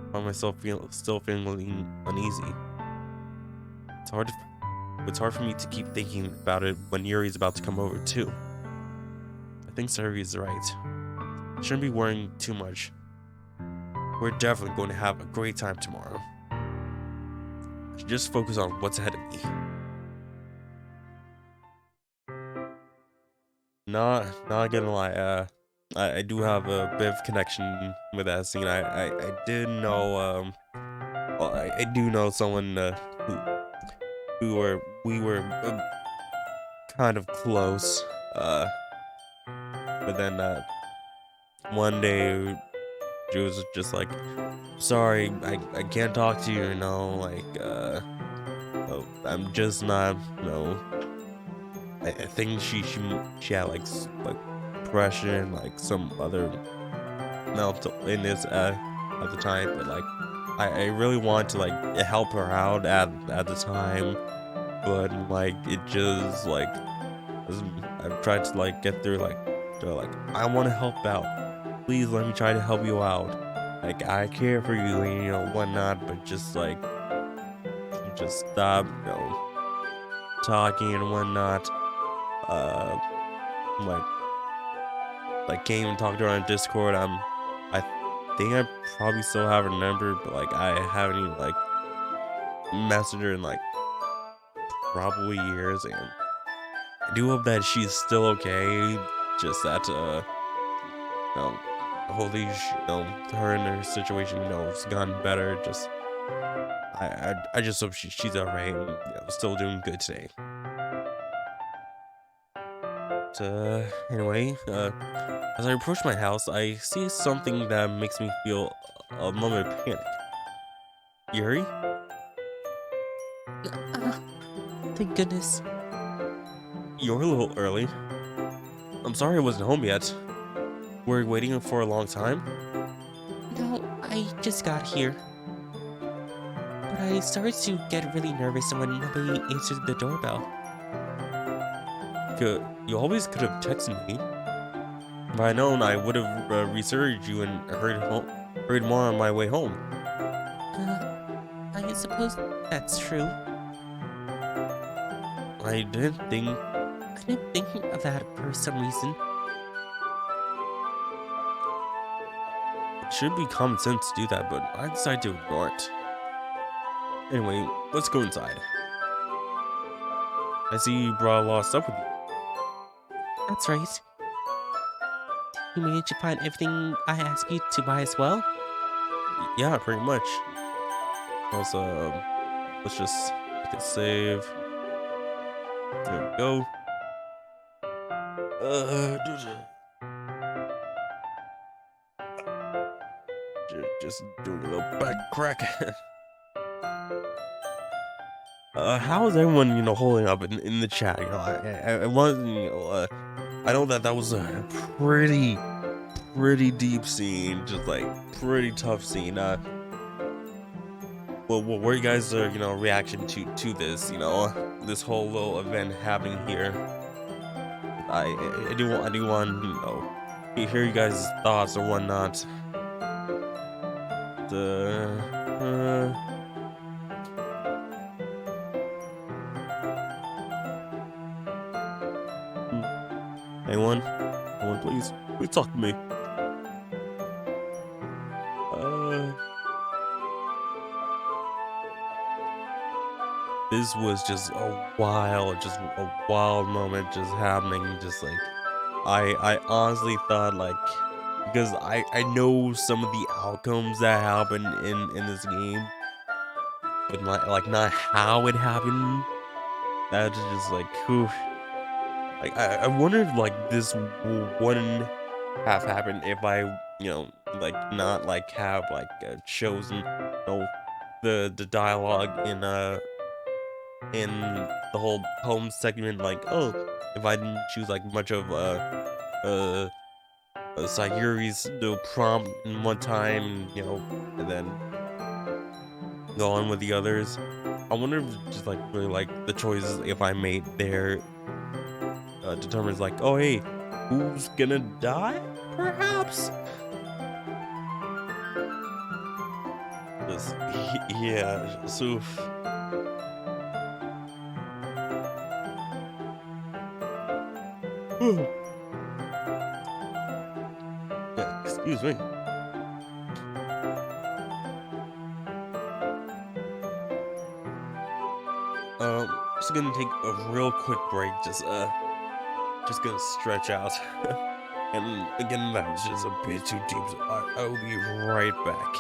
I find myself still feeling uneasy. It's hard for me to keep thinking about it when Yuri's about to come over too. I think Sari is right. I shouldn't be worrying too much. We're definitely going to have a great time tomorrow. I should just focus on what's ahead of me. Not gonna lie, I do have a bit of connection with that scene. I did know, well, I do know someone we were kind of close, but then one day she was just like, sorry, I can't talk to you, like I'm just not, I think she had like depression, like some other mental illness at the time, but like I really want to like help her out at the time, but like it just like I've tried to like get through like I want to help out, please let me try to help you out, like I care for you and whatnot, but just like just stop talking and whatnot. Like came and talked to her on Discord. I think I probably still have her number, but like I haven't even like messaged her in like probably years, and I do hope that she's still okay. Just that hopefully her and her situation has gotten better. Just I just hope she's alright and still doing good today. Anyway, as I approach my house, I see something that makes me feel a moment of panic. Yuri? Thank goodness. You're a little early. I'm sorry I wasn't home yet. Were you waiting for a long time? No, I just got here. But I started to get really nervous when nobody answered the doorbell. You always could have texted me. If I'd known, I would have researched you and hurried more on my way home. I suppose that's true. I didn't think of that for some reason. it should be common sense to do that, but I decided to ignore it. Anyway, let's go inside. I see you brought a lot of stuff with you. That's right. You managed to find everything I asked you to buy as well? Yeah, pretty much. Also, let's just make a save. There we go. Just doing a little back crack. How is everyone, holding up in the chat? I wasn't, I know that was a pretty deep scene, just like pretty tough scene. well, what are you guys' reaction to this? This whole little event happening here. I do want to hear you guys' thoughts or whatnot. The anyone, please talk to me. This was just a wild moment just happening. Just like I honestly thought like because I know some of the outcomes that happen in this game, but not how it happened. That's just like whew. Like I wonder if like this wouldn't have happened if I like not like have like chosen the dialogue in the whole home segment, like, oh, if I didn't choose like much of Sayuri's prompt in one time, and then go on with the others. I wonder if just like really like the choices if I made there determines like, oh hey, who's gonna die? Perhaps. Just yeah, so. Yeah, excuse me. Just gonna take a real quick break. Just gonna stretch out. And again, that was just a bit too deep. So I will be right back.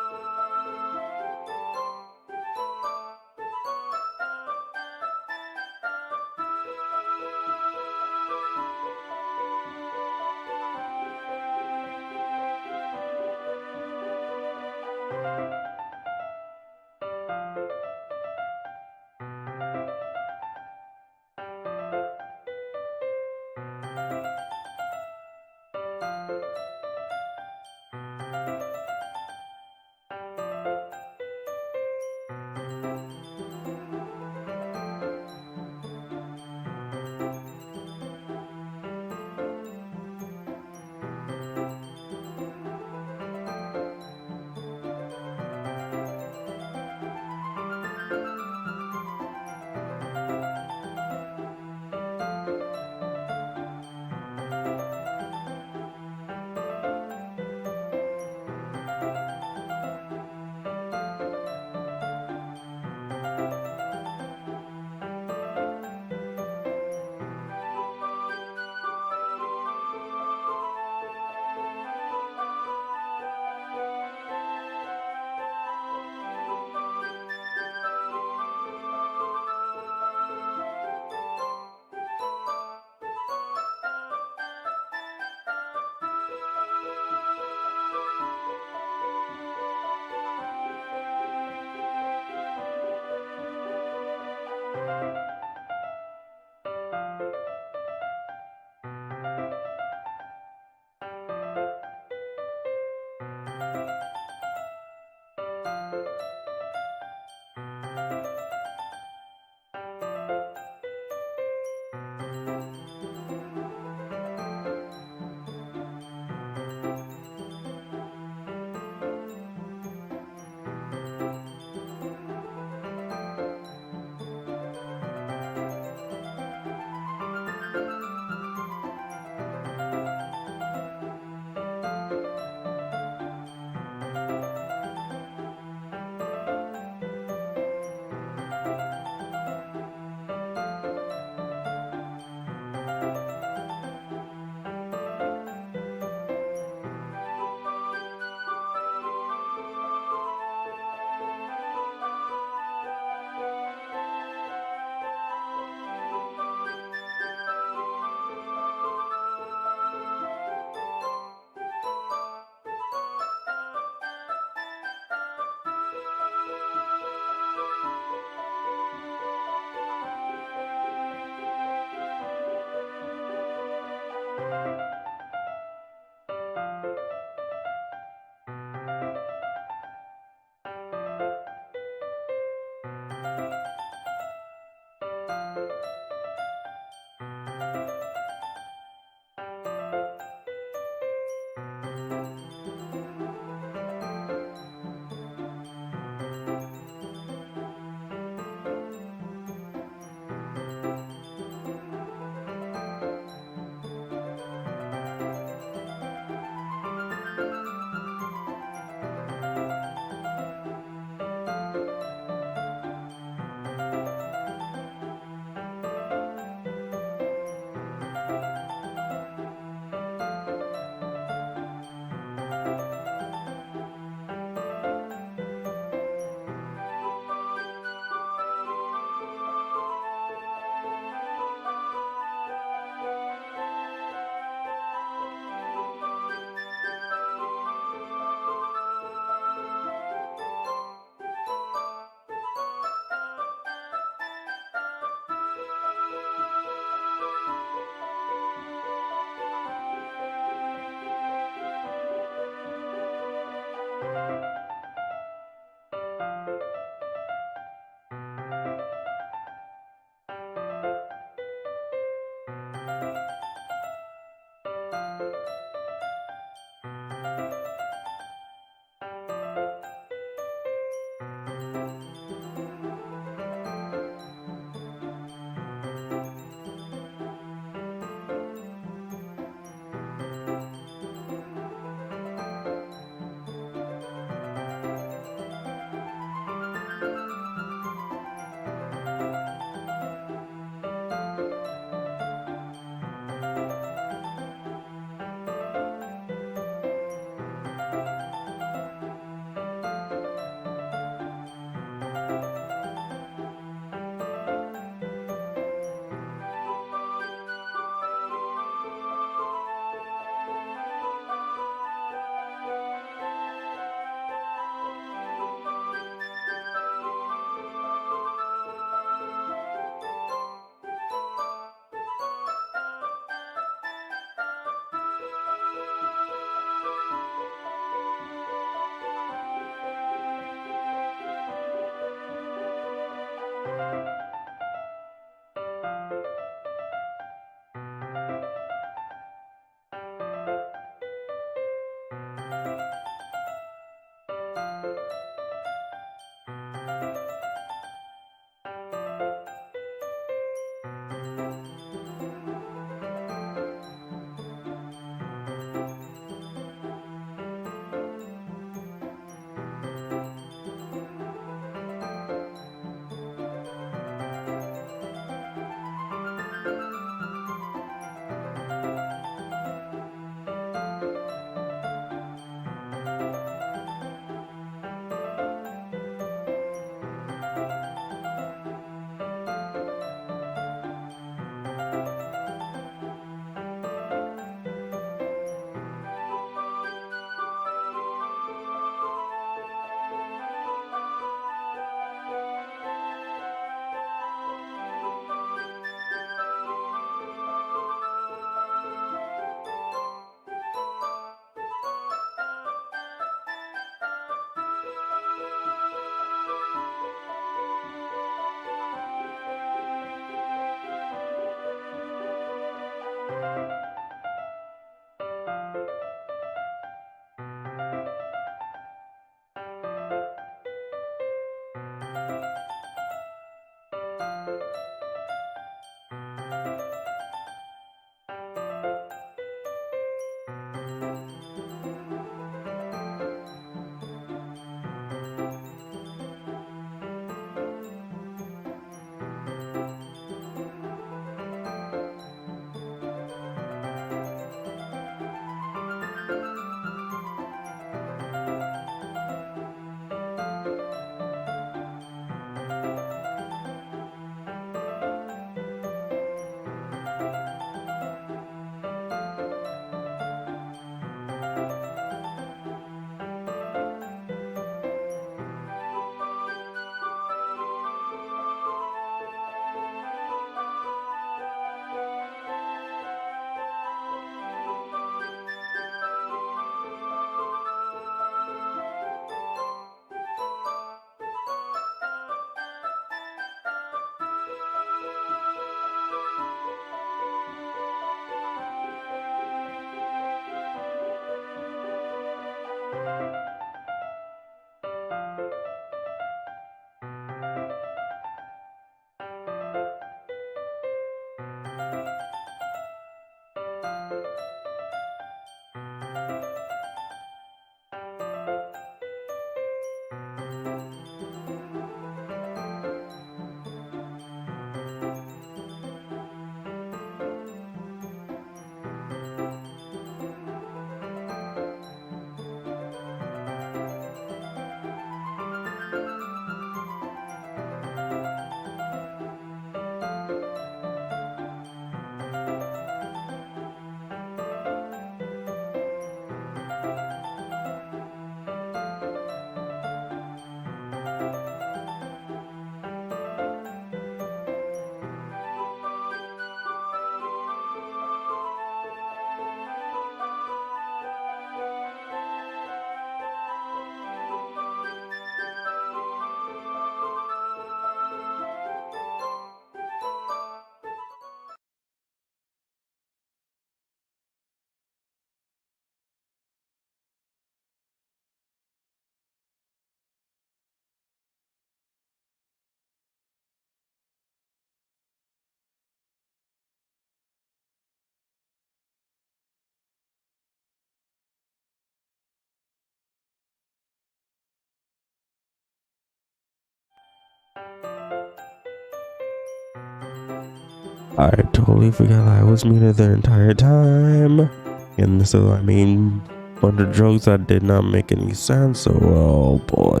I totally forgot I was muted the entire time. And so, I mean, bunch of jokes that did not make any sense. So, oh boy,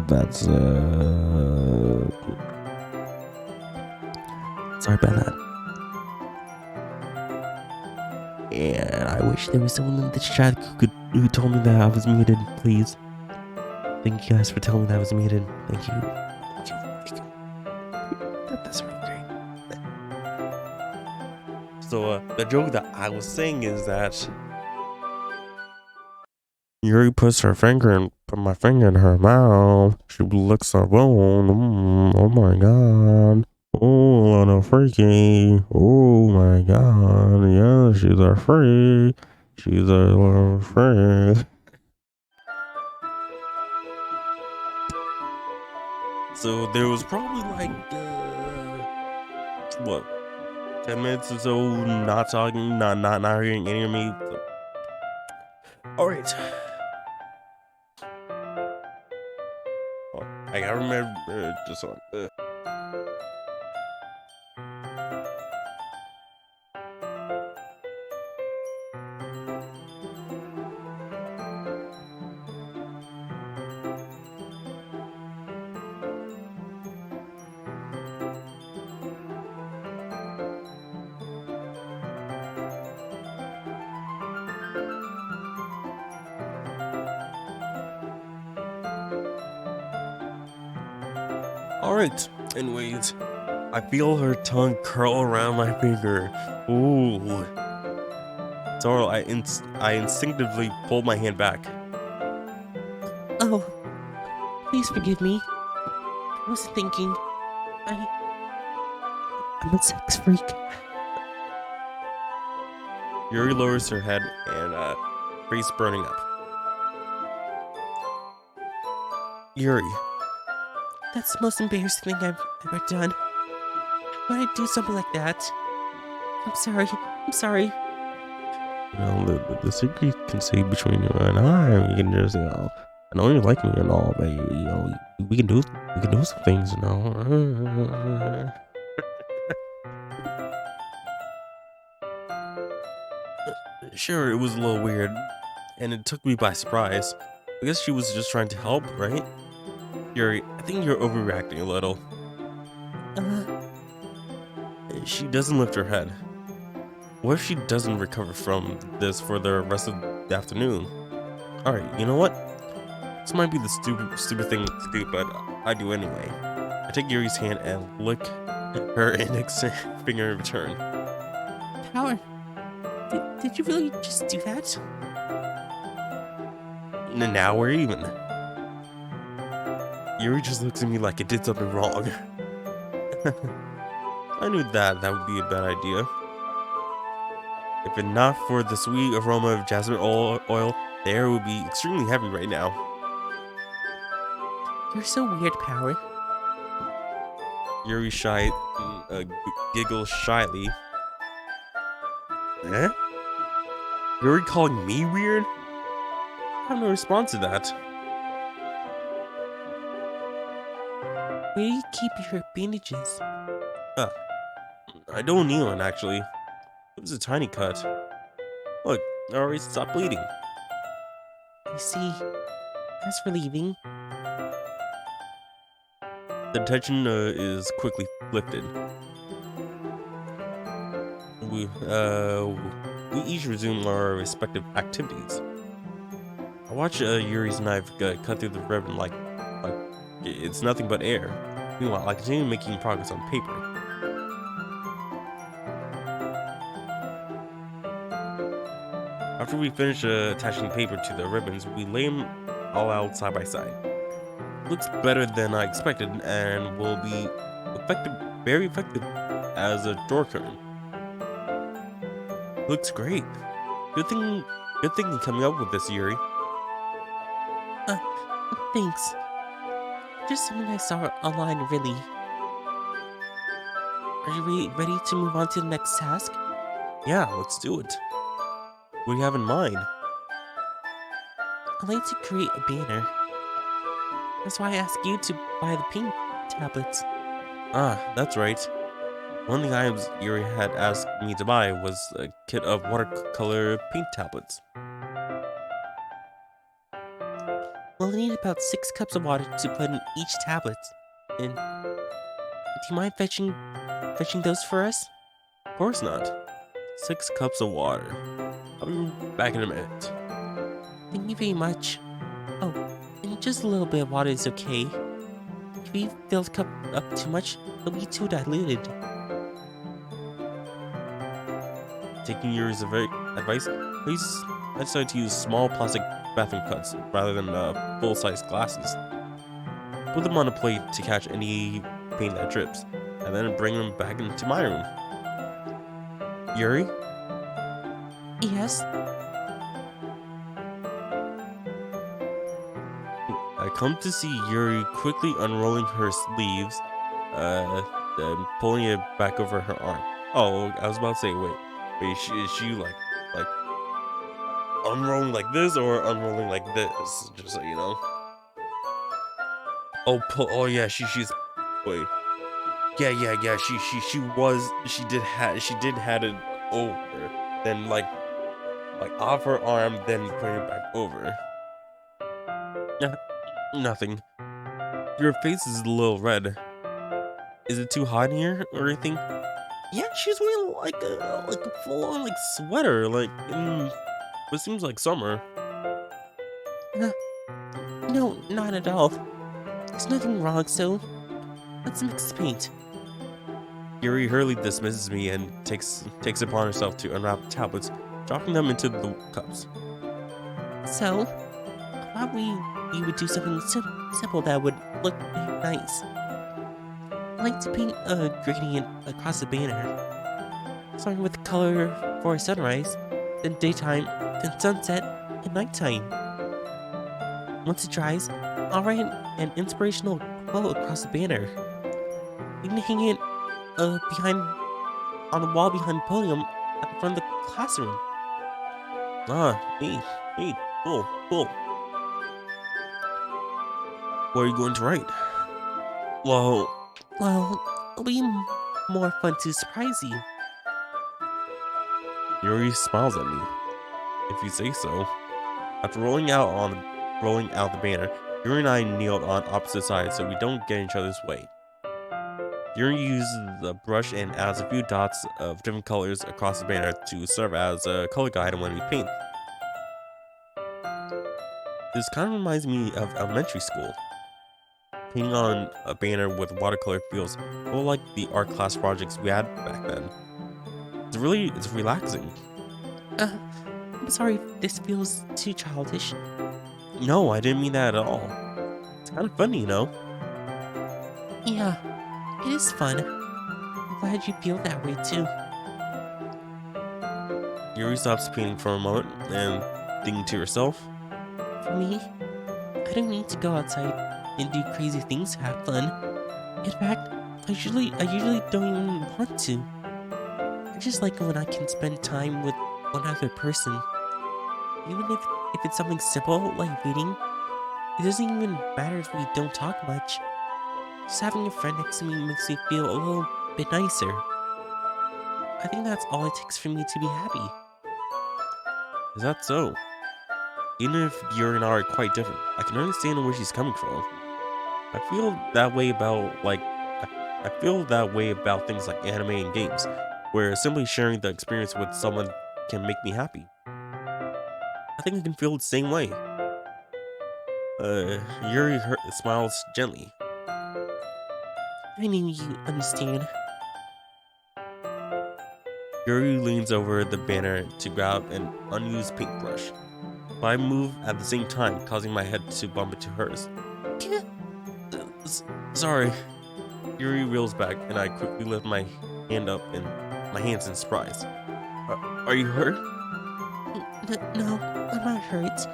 that's, sorry about that. And I wish there was someone in the chat who told me that I was muted, please. Thank you guys for telling me that I was muted. Thank you. Thank you. Thank you. That's really great. So, the joke that I was saying is that Yuri puts her finger and put my finger in her mouth. She looks so oh my god. Oh, a little freaky. Oh my god. Yeah, she's a freak. She's a little freak. So there was probably like, what, 10 minutes or so not talking, not hearing any of me. So. Alright. Oh, I gotta remember just on. Alright, anyways, I feel her tongue curl around my finger. Ooh. So I instinctively pulled my hand back. Oh, please forgive me. I wasn't thinking. I'm a sex freak. Yuri lowers her head and face burning up. Yuri. That's the most embarrassing thing I've ever done. Why would I do something like that? I'm sorry. I'm sorry. You know, the secret can stay between you and I. We can just, you know, I know you like me and all, but you know, we can do some things, you know. Sure, it was a little weird, and it took me by surprise. I guess she was just trying to help, right? Yuri, I think you're overreacting a little. She doesn't lift her head. What if she doesn't recover from this for the rest of the afternoon? Alright, you know what? This might be the stupid thing to do, but I do anyway. I take Yuri's hand and lick her index finger in return. Power, did you really just do that? And now we're even. Yuri just looks at me like I did something wrong. I knew that would be a bad idea. If it not for the sweet aroma of jasmine oil, the air would be extremely heavy right now. You're so weird, Power. Yuri giggles shyly. Eh? Yuri calling me weird? I have no response to that. Where do you keep your bandages? I don't need one, actually. It was a tiny cut. Look, I already stopped bleeding. I see. As for leaving, The tension is quickly lifted. We each resume our respective activities. I watch Yuri's knife cut through the ribbon like it's nothing but air. Meanwhile, I continue making progress on paper. After we finish attaching paper to the ribbons, we lay them all out side by side. Looks better than I expected and will be very effective as a door curtain. Looks great. Good thing you're coming up with this, Yuri. thanks. Just something I saw online, really. Are you ready to move on to the next task? Yeah, let's do it. What do you have in mind? I'd like to create a banner. That's why I asked you to buy the paint tablets. Ah, that's right. One of the items Yuri had asked me to buy was a kit of watercolor paint tablets. We'll need about 6 cups of water to put in each tablet. And do you mind fetching those for us? Of course not. 6 cups of water. I'll be back in a minute. Thank you very much. Oh, and just a little bit of water is okay. If we fill the cup up too much, it'll be too diluted. Taking Yuri's advice, I decided to use small plastic bathroom cups rather than full-size glasses. Put them on a plate to catch any paint that drips, and then bring them back into my room. Yuri? Yes? I come to see Yuri quickly unrolling her sleeves, then pulling it back over her arm. Oh, I was about to say, wait, is she like unrolling like this or unrolling like this? Just so you know. Oh yeah, she's, wait, yeah, she did had it over, then like off her arm, then putting it back over. Yeah, nothing. Your face is a little red. Is it too hot in here or anything? Yeah, she's wearing like a full-on like sweater, like in what seems like summer. No, not at all. There's nothing wrong, so let's mix the paint. Yuri hurriedly dismisses me and takes it upon herself to unwrap the tablets, dropping them into the cups. So, how about we would do something simple that would look nice. I like to paint a gradient across the banner, starting with the color for sunrise, then daytime, then sunset, and nighttime. Once it dries, I'll write an inspirational quote across the banner. We can hang it on the wall behind the podium at the front of the classroom. Ah, neat, cool. What are you going to write? Well, it'll be more fun to surprise you. Yuri smiles at me. If you say so. After rolling out the banner, Yuri and I kneeled on opposite sides so we don't get in each other's way. Yuri uses the brush and adds a few dots of different colors across the banner to serve as a color guide when we paint. This kind of reminds me of elementary school. Painting on a banner with watercolor feels a little like the art class projects we had back then. It's relaxing. I'm sorry if this feels too childish. No, I didn't mean that at all. It's kind of funny, you know? Yeah, it is fun. I'm glad you feel that way too. Yuri stops painting for a moment and thinking to herself. For me, I don't need to go outside and do crazy things to have fun. In fact, I usually don't even want to. I just like it when I can spend time with one other person. Even if it's something simple like reading, it doesn't even matter if we don't talk much. Just having a friend next to me makes me feel a little bit nicer. I think that's all it takes for me to be happy. Is that so? Even if Yuri and I are quite different, I can understand where she's coming from. I feel that way about things like anime and games, where simply sharing the experience with someone can make me happy. I think I can feel the same way. Yuri smiles gently. I know you understand. Yuri leans over the banner to grab an unused paintbrush, but I move at the same time, causing my head to bump into hers. Sorry. Yuri reels back, and I quickly lift my hand up in my hands in surprise. Are you hurt? No, I'm not hurt.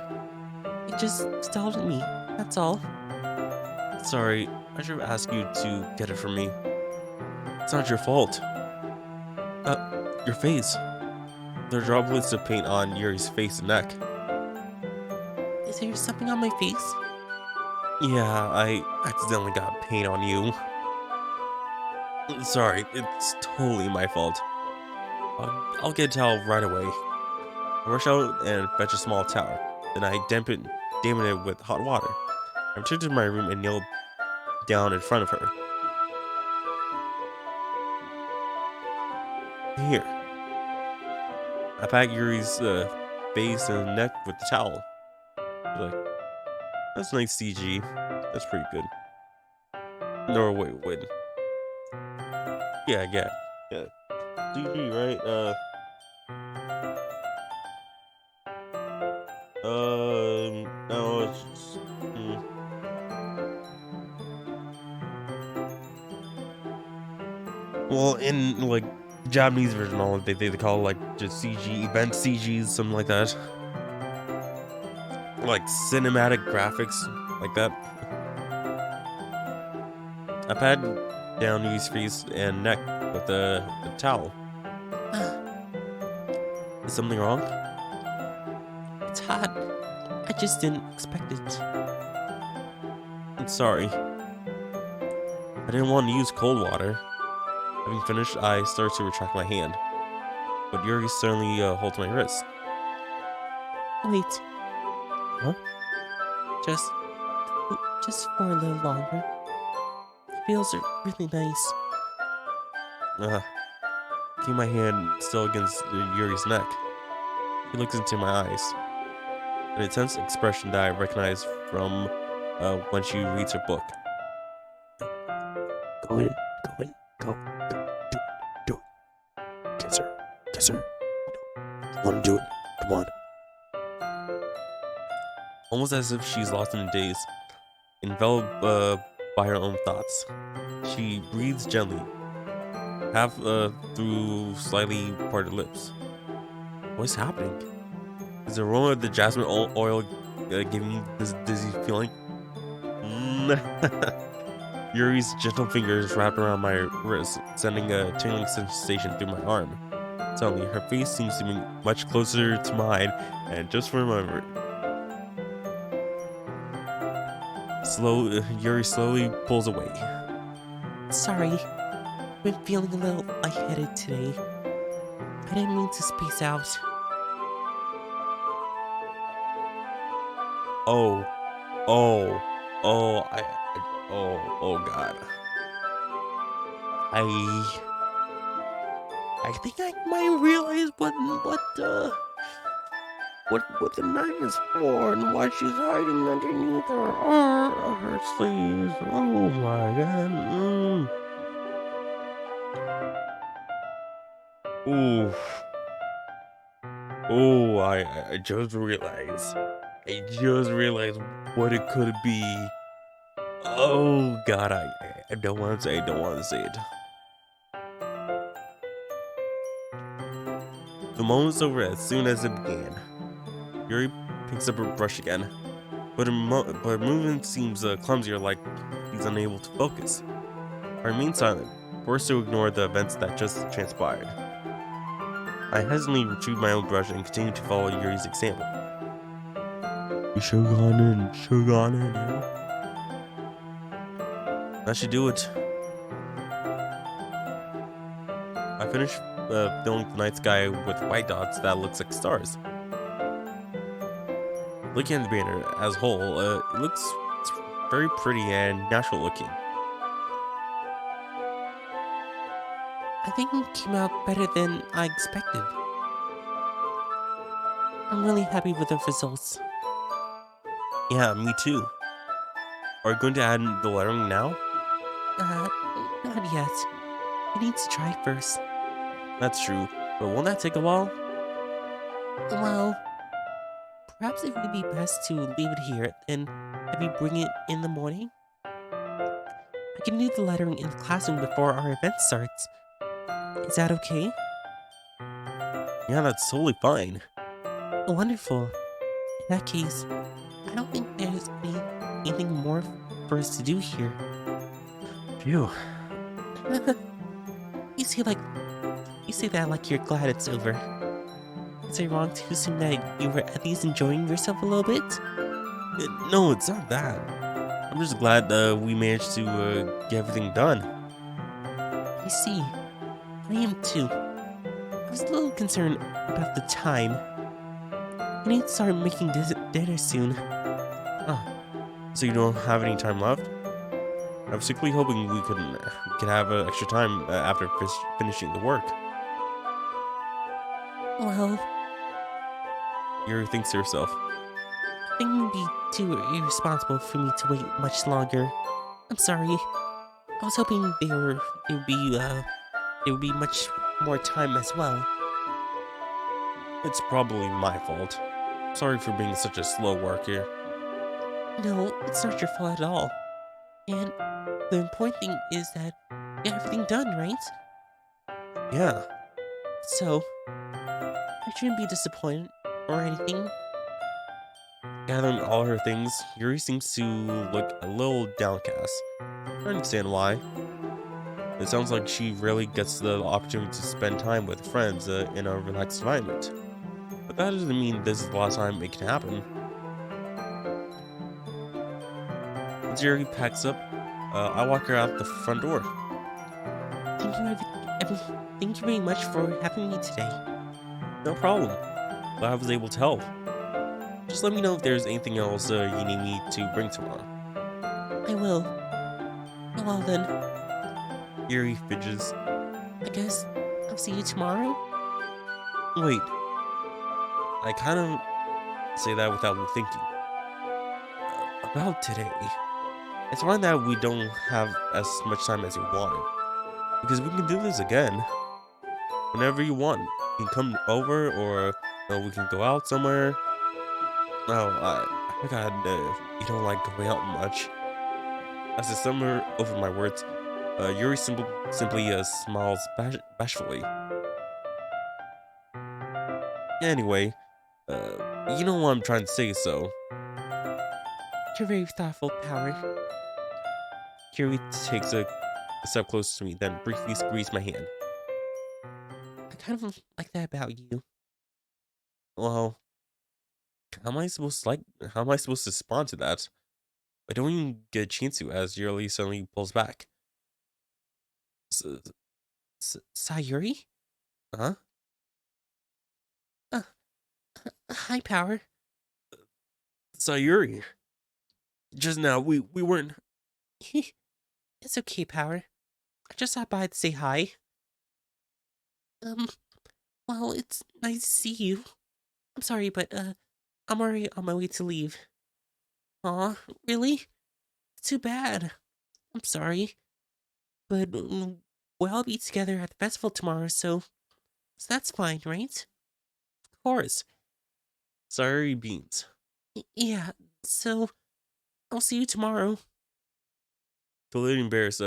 It just startled me, that's all. Sorry, I should ask you to get it for me. It's not your fault. Your face. There are droplets of paint on Yuri's face and neck. Is there something on my face? Yeah, I accidentally got paint on you. Sorry, it's totally my fault. I'll get a towel right away. I rush out and fetch a small tower. Then I dampen it with hot water. I returned to my room and kneel down in front of her. Here. I pat Yuri's face and neck with the towel. Like, that's nice CG. That's pretty good. No, wait. Yeah. CG, right? No, it's just, Well, in like Japanese version, all they call it, like just CG event CGs, something like that, like cinematic graphics, like that. I pat down Yui's face and neck with the towel. Is something wrong? It's hot. I just didn't expect it. I'm sorry. I didn't want to use cold water. Having finished, I start to retract my hand, but Yuri suddenly holds my wrist. Wait. Huh? Just for a little longer. It feels really nice. Keep my hand still against Yuri's neck. He looks into my eyes. An intense expression that I recognize from when she reads her book. Go in. Do it. Kiss her. I want to do it. Come on. Almost as if she's lost in a daze, enveloped by her own thoughts. She breathes gently, half through slightly parted lips. What's happening? Is the aroma of the jasmine oil giving me this dizzy feeling? Yuri's gentle fingers wrap around my wrist, sending a tingling sensation through my arm. Suddenly, her face seems to be much closer to mine, and just for a moment, Yuri slowly pulls away. Sorry. I've been feeling a little lightheaded today. I didn't mean to space out. Oh God. I think I might realize what the knife is for and why she's hiding underneath her sleeves. Oh my God. Ooh. Oh, I just realized. What it could be. Oh God, I don't want to say it. The moment's over as soon as it began. Yuri picks up her brush again, but her movement seems clumsier, like he's unable to focus. I remain silent, forced to ignore the events that just transpired. I hesitantly retrieve my own brush and continue to follow Yuri's example. You should have gone in, you know? That should do it. I finished filling the night sky with white dots that looks like stars. Looking at the banner as a whole, it looks very pretty and natural looking. I think it came out better than I expected. I'm really happy with the results. Yeah, me too. Are you going to add the lettering now? Not yet. I need to try first. That's true, but won't that take a while? Well, perhaps it would be best to leave it here and have you bring it in the morning? I can do the lettering in the classroom before our event starts. Is that okay? Yeah, that's totally fine. Wonderful. In that case, I don't think there's anything more for us to do here. Phew. You say that like you're glad it's over. Is it wrong to assume that you were at least enjoying yourself a little bit? No, it's not that. I'm just glad we managed to get everything done. I see. I am too. I was a little concerned about the time. I need to start making dinner soon. So you don't have any time left? I was secretly hoping we could have extra time after finishing the work. Well, Yuri thinks to herself. I think it would be too irresponsible for me to wait much longer. I'm sorry. I was hoping there would be much more time as well. It's probably my fault. Sorry for being such a slow worker. No, it's not your fault at all. And the important thing is that you got everything done, right? Yeah, So, I shouldn't be disappointed or anything. gathering all her things, Yuri seems to look a little downcast. I understand why. It sounds like she rarely gets the opportunity to spend time with friends in a relaxed environment. But that doesn't mean this is the last time it can happen. Once Yuri packs up, I walk her out the front door. Thank you very much for having me today. No problem. Glad I was able to help. Just let me know if there's anything else you need me to bring tomorrow. I will. Well then, Yuri fidgets. I guess I'll see you tomorrow? Wait. I kind of say that without thinking. About today. It's fine that we don't have as much time as you wanted. Because we can do this again. Whenever you want. You can come over or we can go out somewhere. Oh, I forgot you don't like going out much. As I stumble over my words, Yuri simply smiles bashfully. Anyway, you know what I'm trying to say, so. You're very thoughtful, Power. Yuri takes a step closer to me, then briefly squeezes my hand. I kind of like that about you. Well, how am I supposed to respond to that? I don't even get a chance to, as Yuri suddenly pulls back. Sayuri? Huh? Hi, Power. Sayuri. Just now, we weren't. It's okay, Power. I just stopped by to say hi. Well, it's nice to see you. I'm sorry, but, I'm already on my way to leave. Aw, really? It's too bad. I'm sorry. But, we'll all be together at the festival tomorrow, so that's fine, right? Of course. Sayuri beams. Yeah, so I'll see you tomorrow. Totally embarrassed,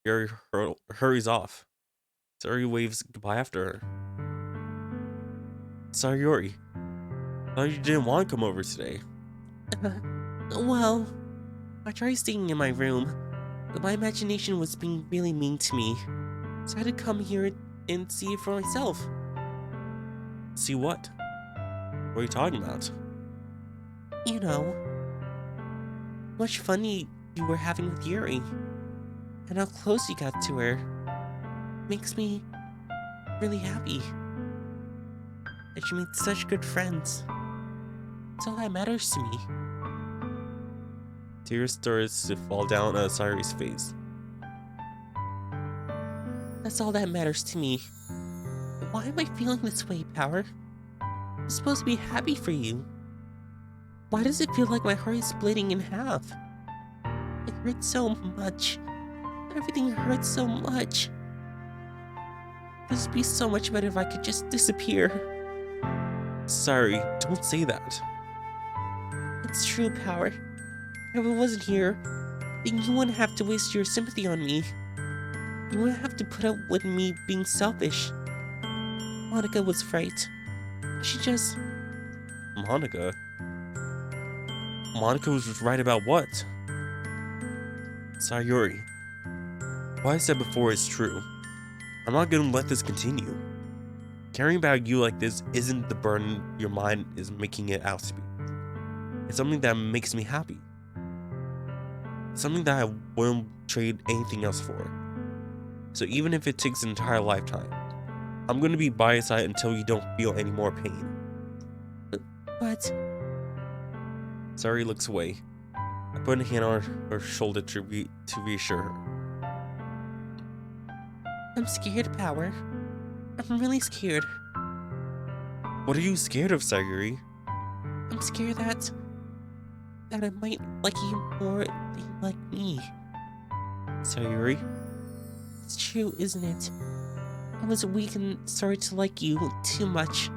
Yuri hurries off. Sayuri waves goodbye after her. Sayuri, I thought you didn't want to come over today. Well, I tried staying in my room, but my imagination was being really mean to me. So I had to come here and see it for myself. See what? What are you talking about? You know, much fun you were having with Yuri, and how close you got to her. Makes me really happy that you made such good friends. That's all that matters to me. Tears starts to fall down Sayuri's face. That's all that matters to me. Why am I feeling this way, Power? I'm supposed to be happy for you. Why does it feel like my heart is splitting in half? It hurts so much. Everything hurts so much. This would be so much better if I could just disappear. Sorry, don't say that. It's true, Power. If I wasn't here, then you wouldn't have to waste your sympathy on me. You wouldn't have to put up with me being selfish. Monica was right. She just... Monica? Monica was right about what? Sayuri, what I said before is true. I'm not gonna let this continue. Caring about you like this isn't the burden your mind is making it out to be. It's something that makes me happy. It's something that I wouldn't trade anything else for. So even if it takes an entire lifetime, I'm gonna be by your side until you don't feel any more pain. But Sayuri looks away. I put a hand on her shoulder to reassure her. I'm scared, Power. I'm really scared. What are you scared of, Sayuri? I'm scared that I might like you more than you like me. Sayuri? It's true, isn't it? I was weak and started to like you too much.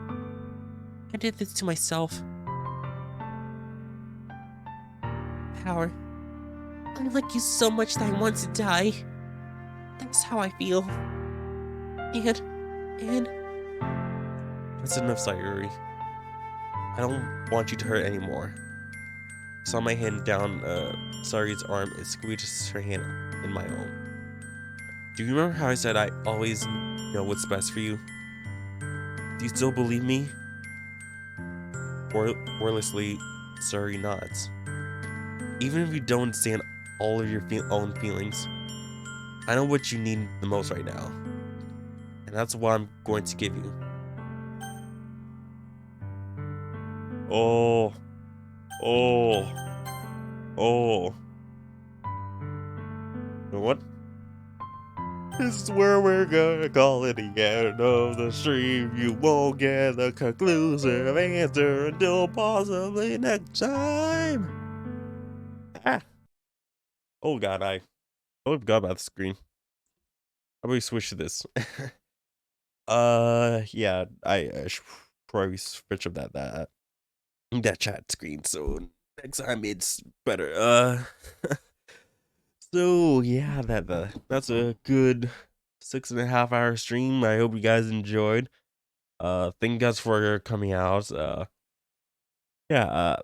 I did this to myself. Power. I like you so much that I want to die. That's how I feel. And That's enough, Sayuri. I don't want you to hurt anymore. Saw my hand down Sayuri's arm and squeezed her hand in my own. Do you remember how I said I always know what's best for you? Do you still believe me? Wordlessly, Sayuri nods. Even if you don't understand all of your own feelings, I know what you need the most right now. And that's what I'm going to give you. Oh. What? This is where we're gonna call it the end of the stream. You won't get a conclusive answer until possibly next time. Ah. Oh god, I totally forgot about the screen. How about we switch to this? Yeah, I should probably switch up that chat screen so next time it's better. So yeah, that's a good 6.5 hour stream. I hope you guys enjoyed. Thank you guys for coming out. Yeah,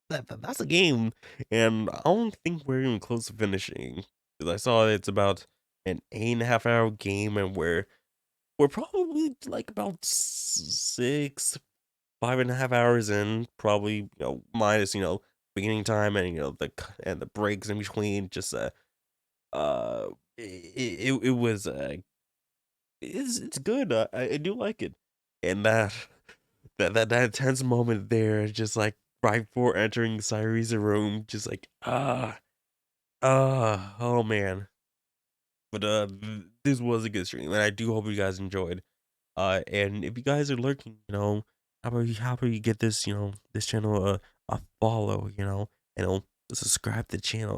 that's a game, and I don't think we're even close to finishing. Because I saw it's about an 8.5 hour game, and we're probably like about 5.5 hours in, probably, minus, beginning time and, the breaks in between. Just, it was, it's good. I do like it. And that intense moment there, just like right before entering Cyrie's room, just like, oh man. But, this was a good stream, and I do hope you guys enjoyed. And if you guys are lurking, how about you get this, this channel a follow, subscribe to the channel,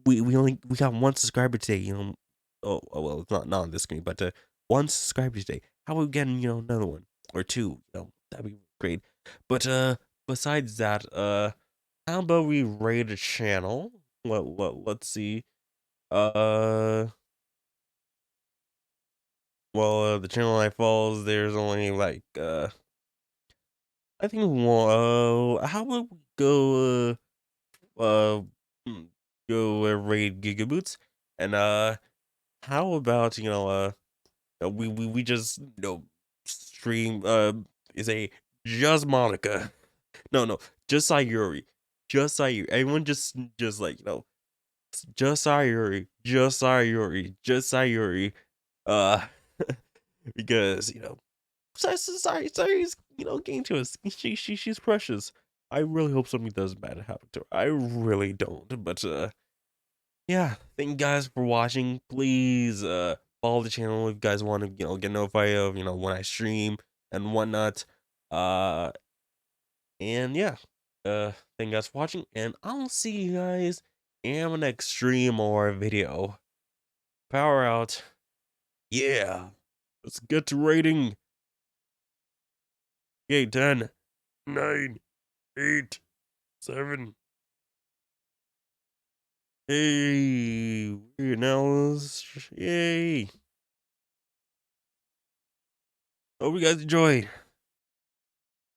we got one subscriber today, well, it's not on this screen, but one subscriber today. How about we getting, another one or two, that'd be great. But besides that, how about we rate a channel? Let's see. Well, the channel I follows, there's only like I think how about we go mm, go raid Gigaboots, and how about we just stream is a just Monica, no, just Sayuri, everyone just like just Sayuri, just Sayuri, uh because Sayuri's getting to us. She's precious. I really hope something doesn't bad happen to her. I really don't, but yeah, thank you guys for watching. Please follow the channel if you guys want to get notified of when I stream and whatnot. Uh and yeah, thank you guys for watching, and I'll see you guys in the next stream or video. Power out. Yeah, let's get to rating. Okay, 10, 9, 8, 7. Hey, we're now, yay. Hope you guys enjoyed.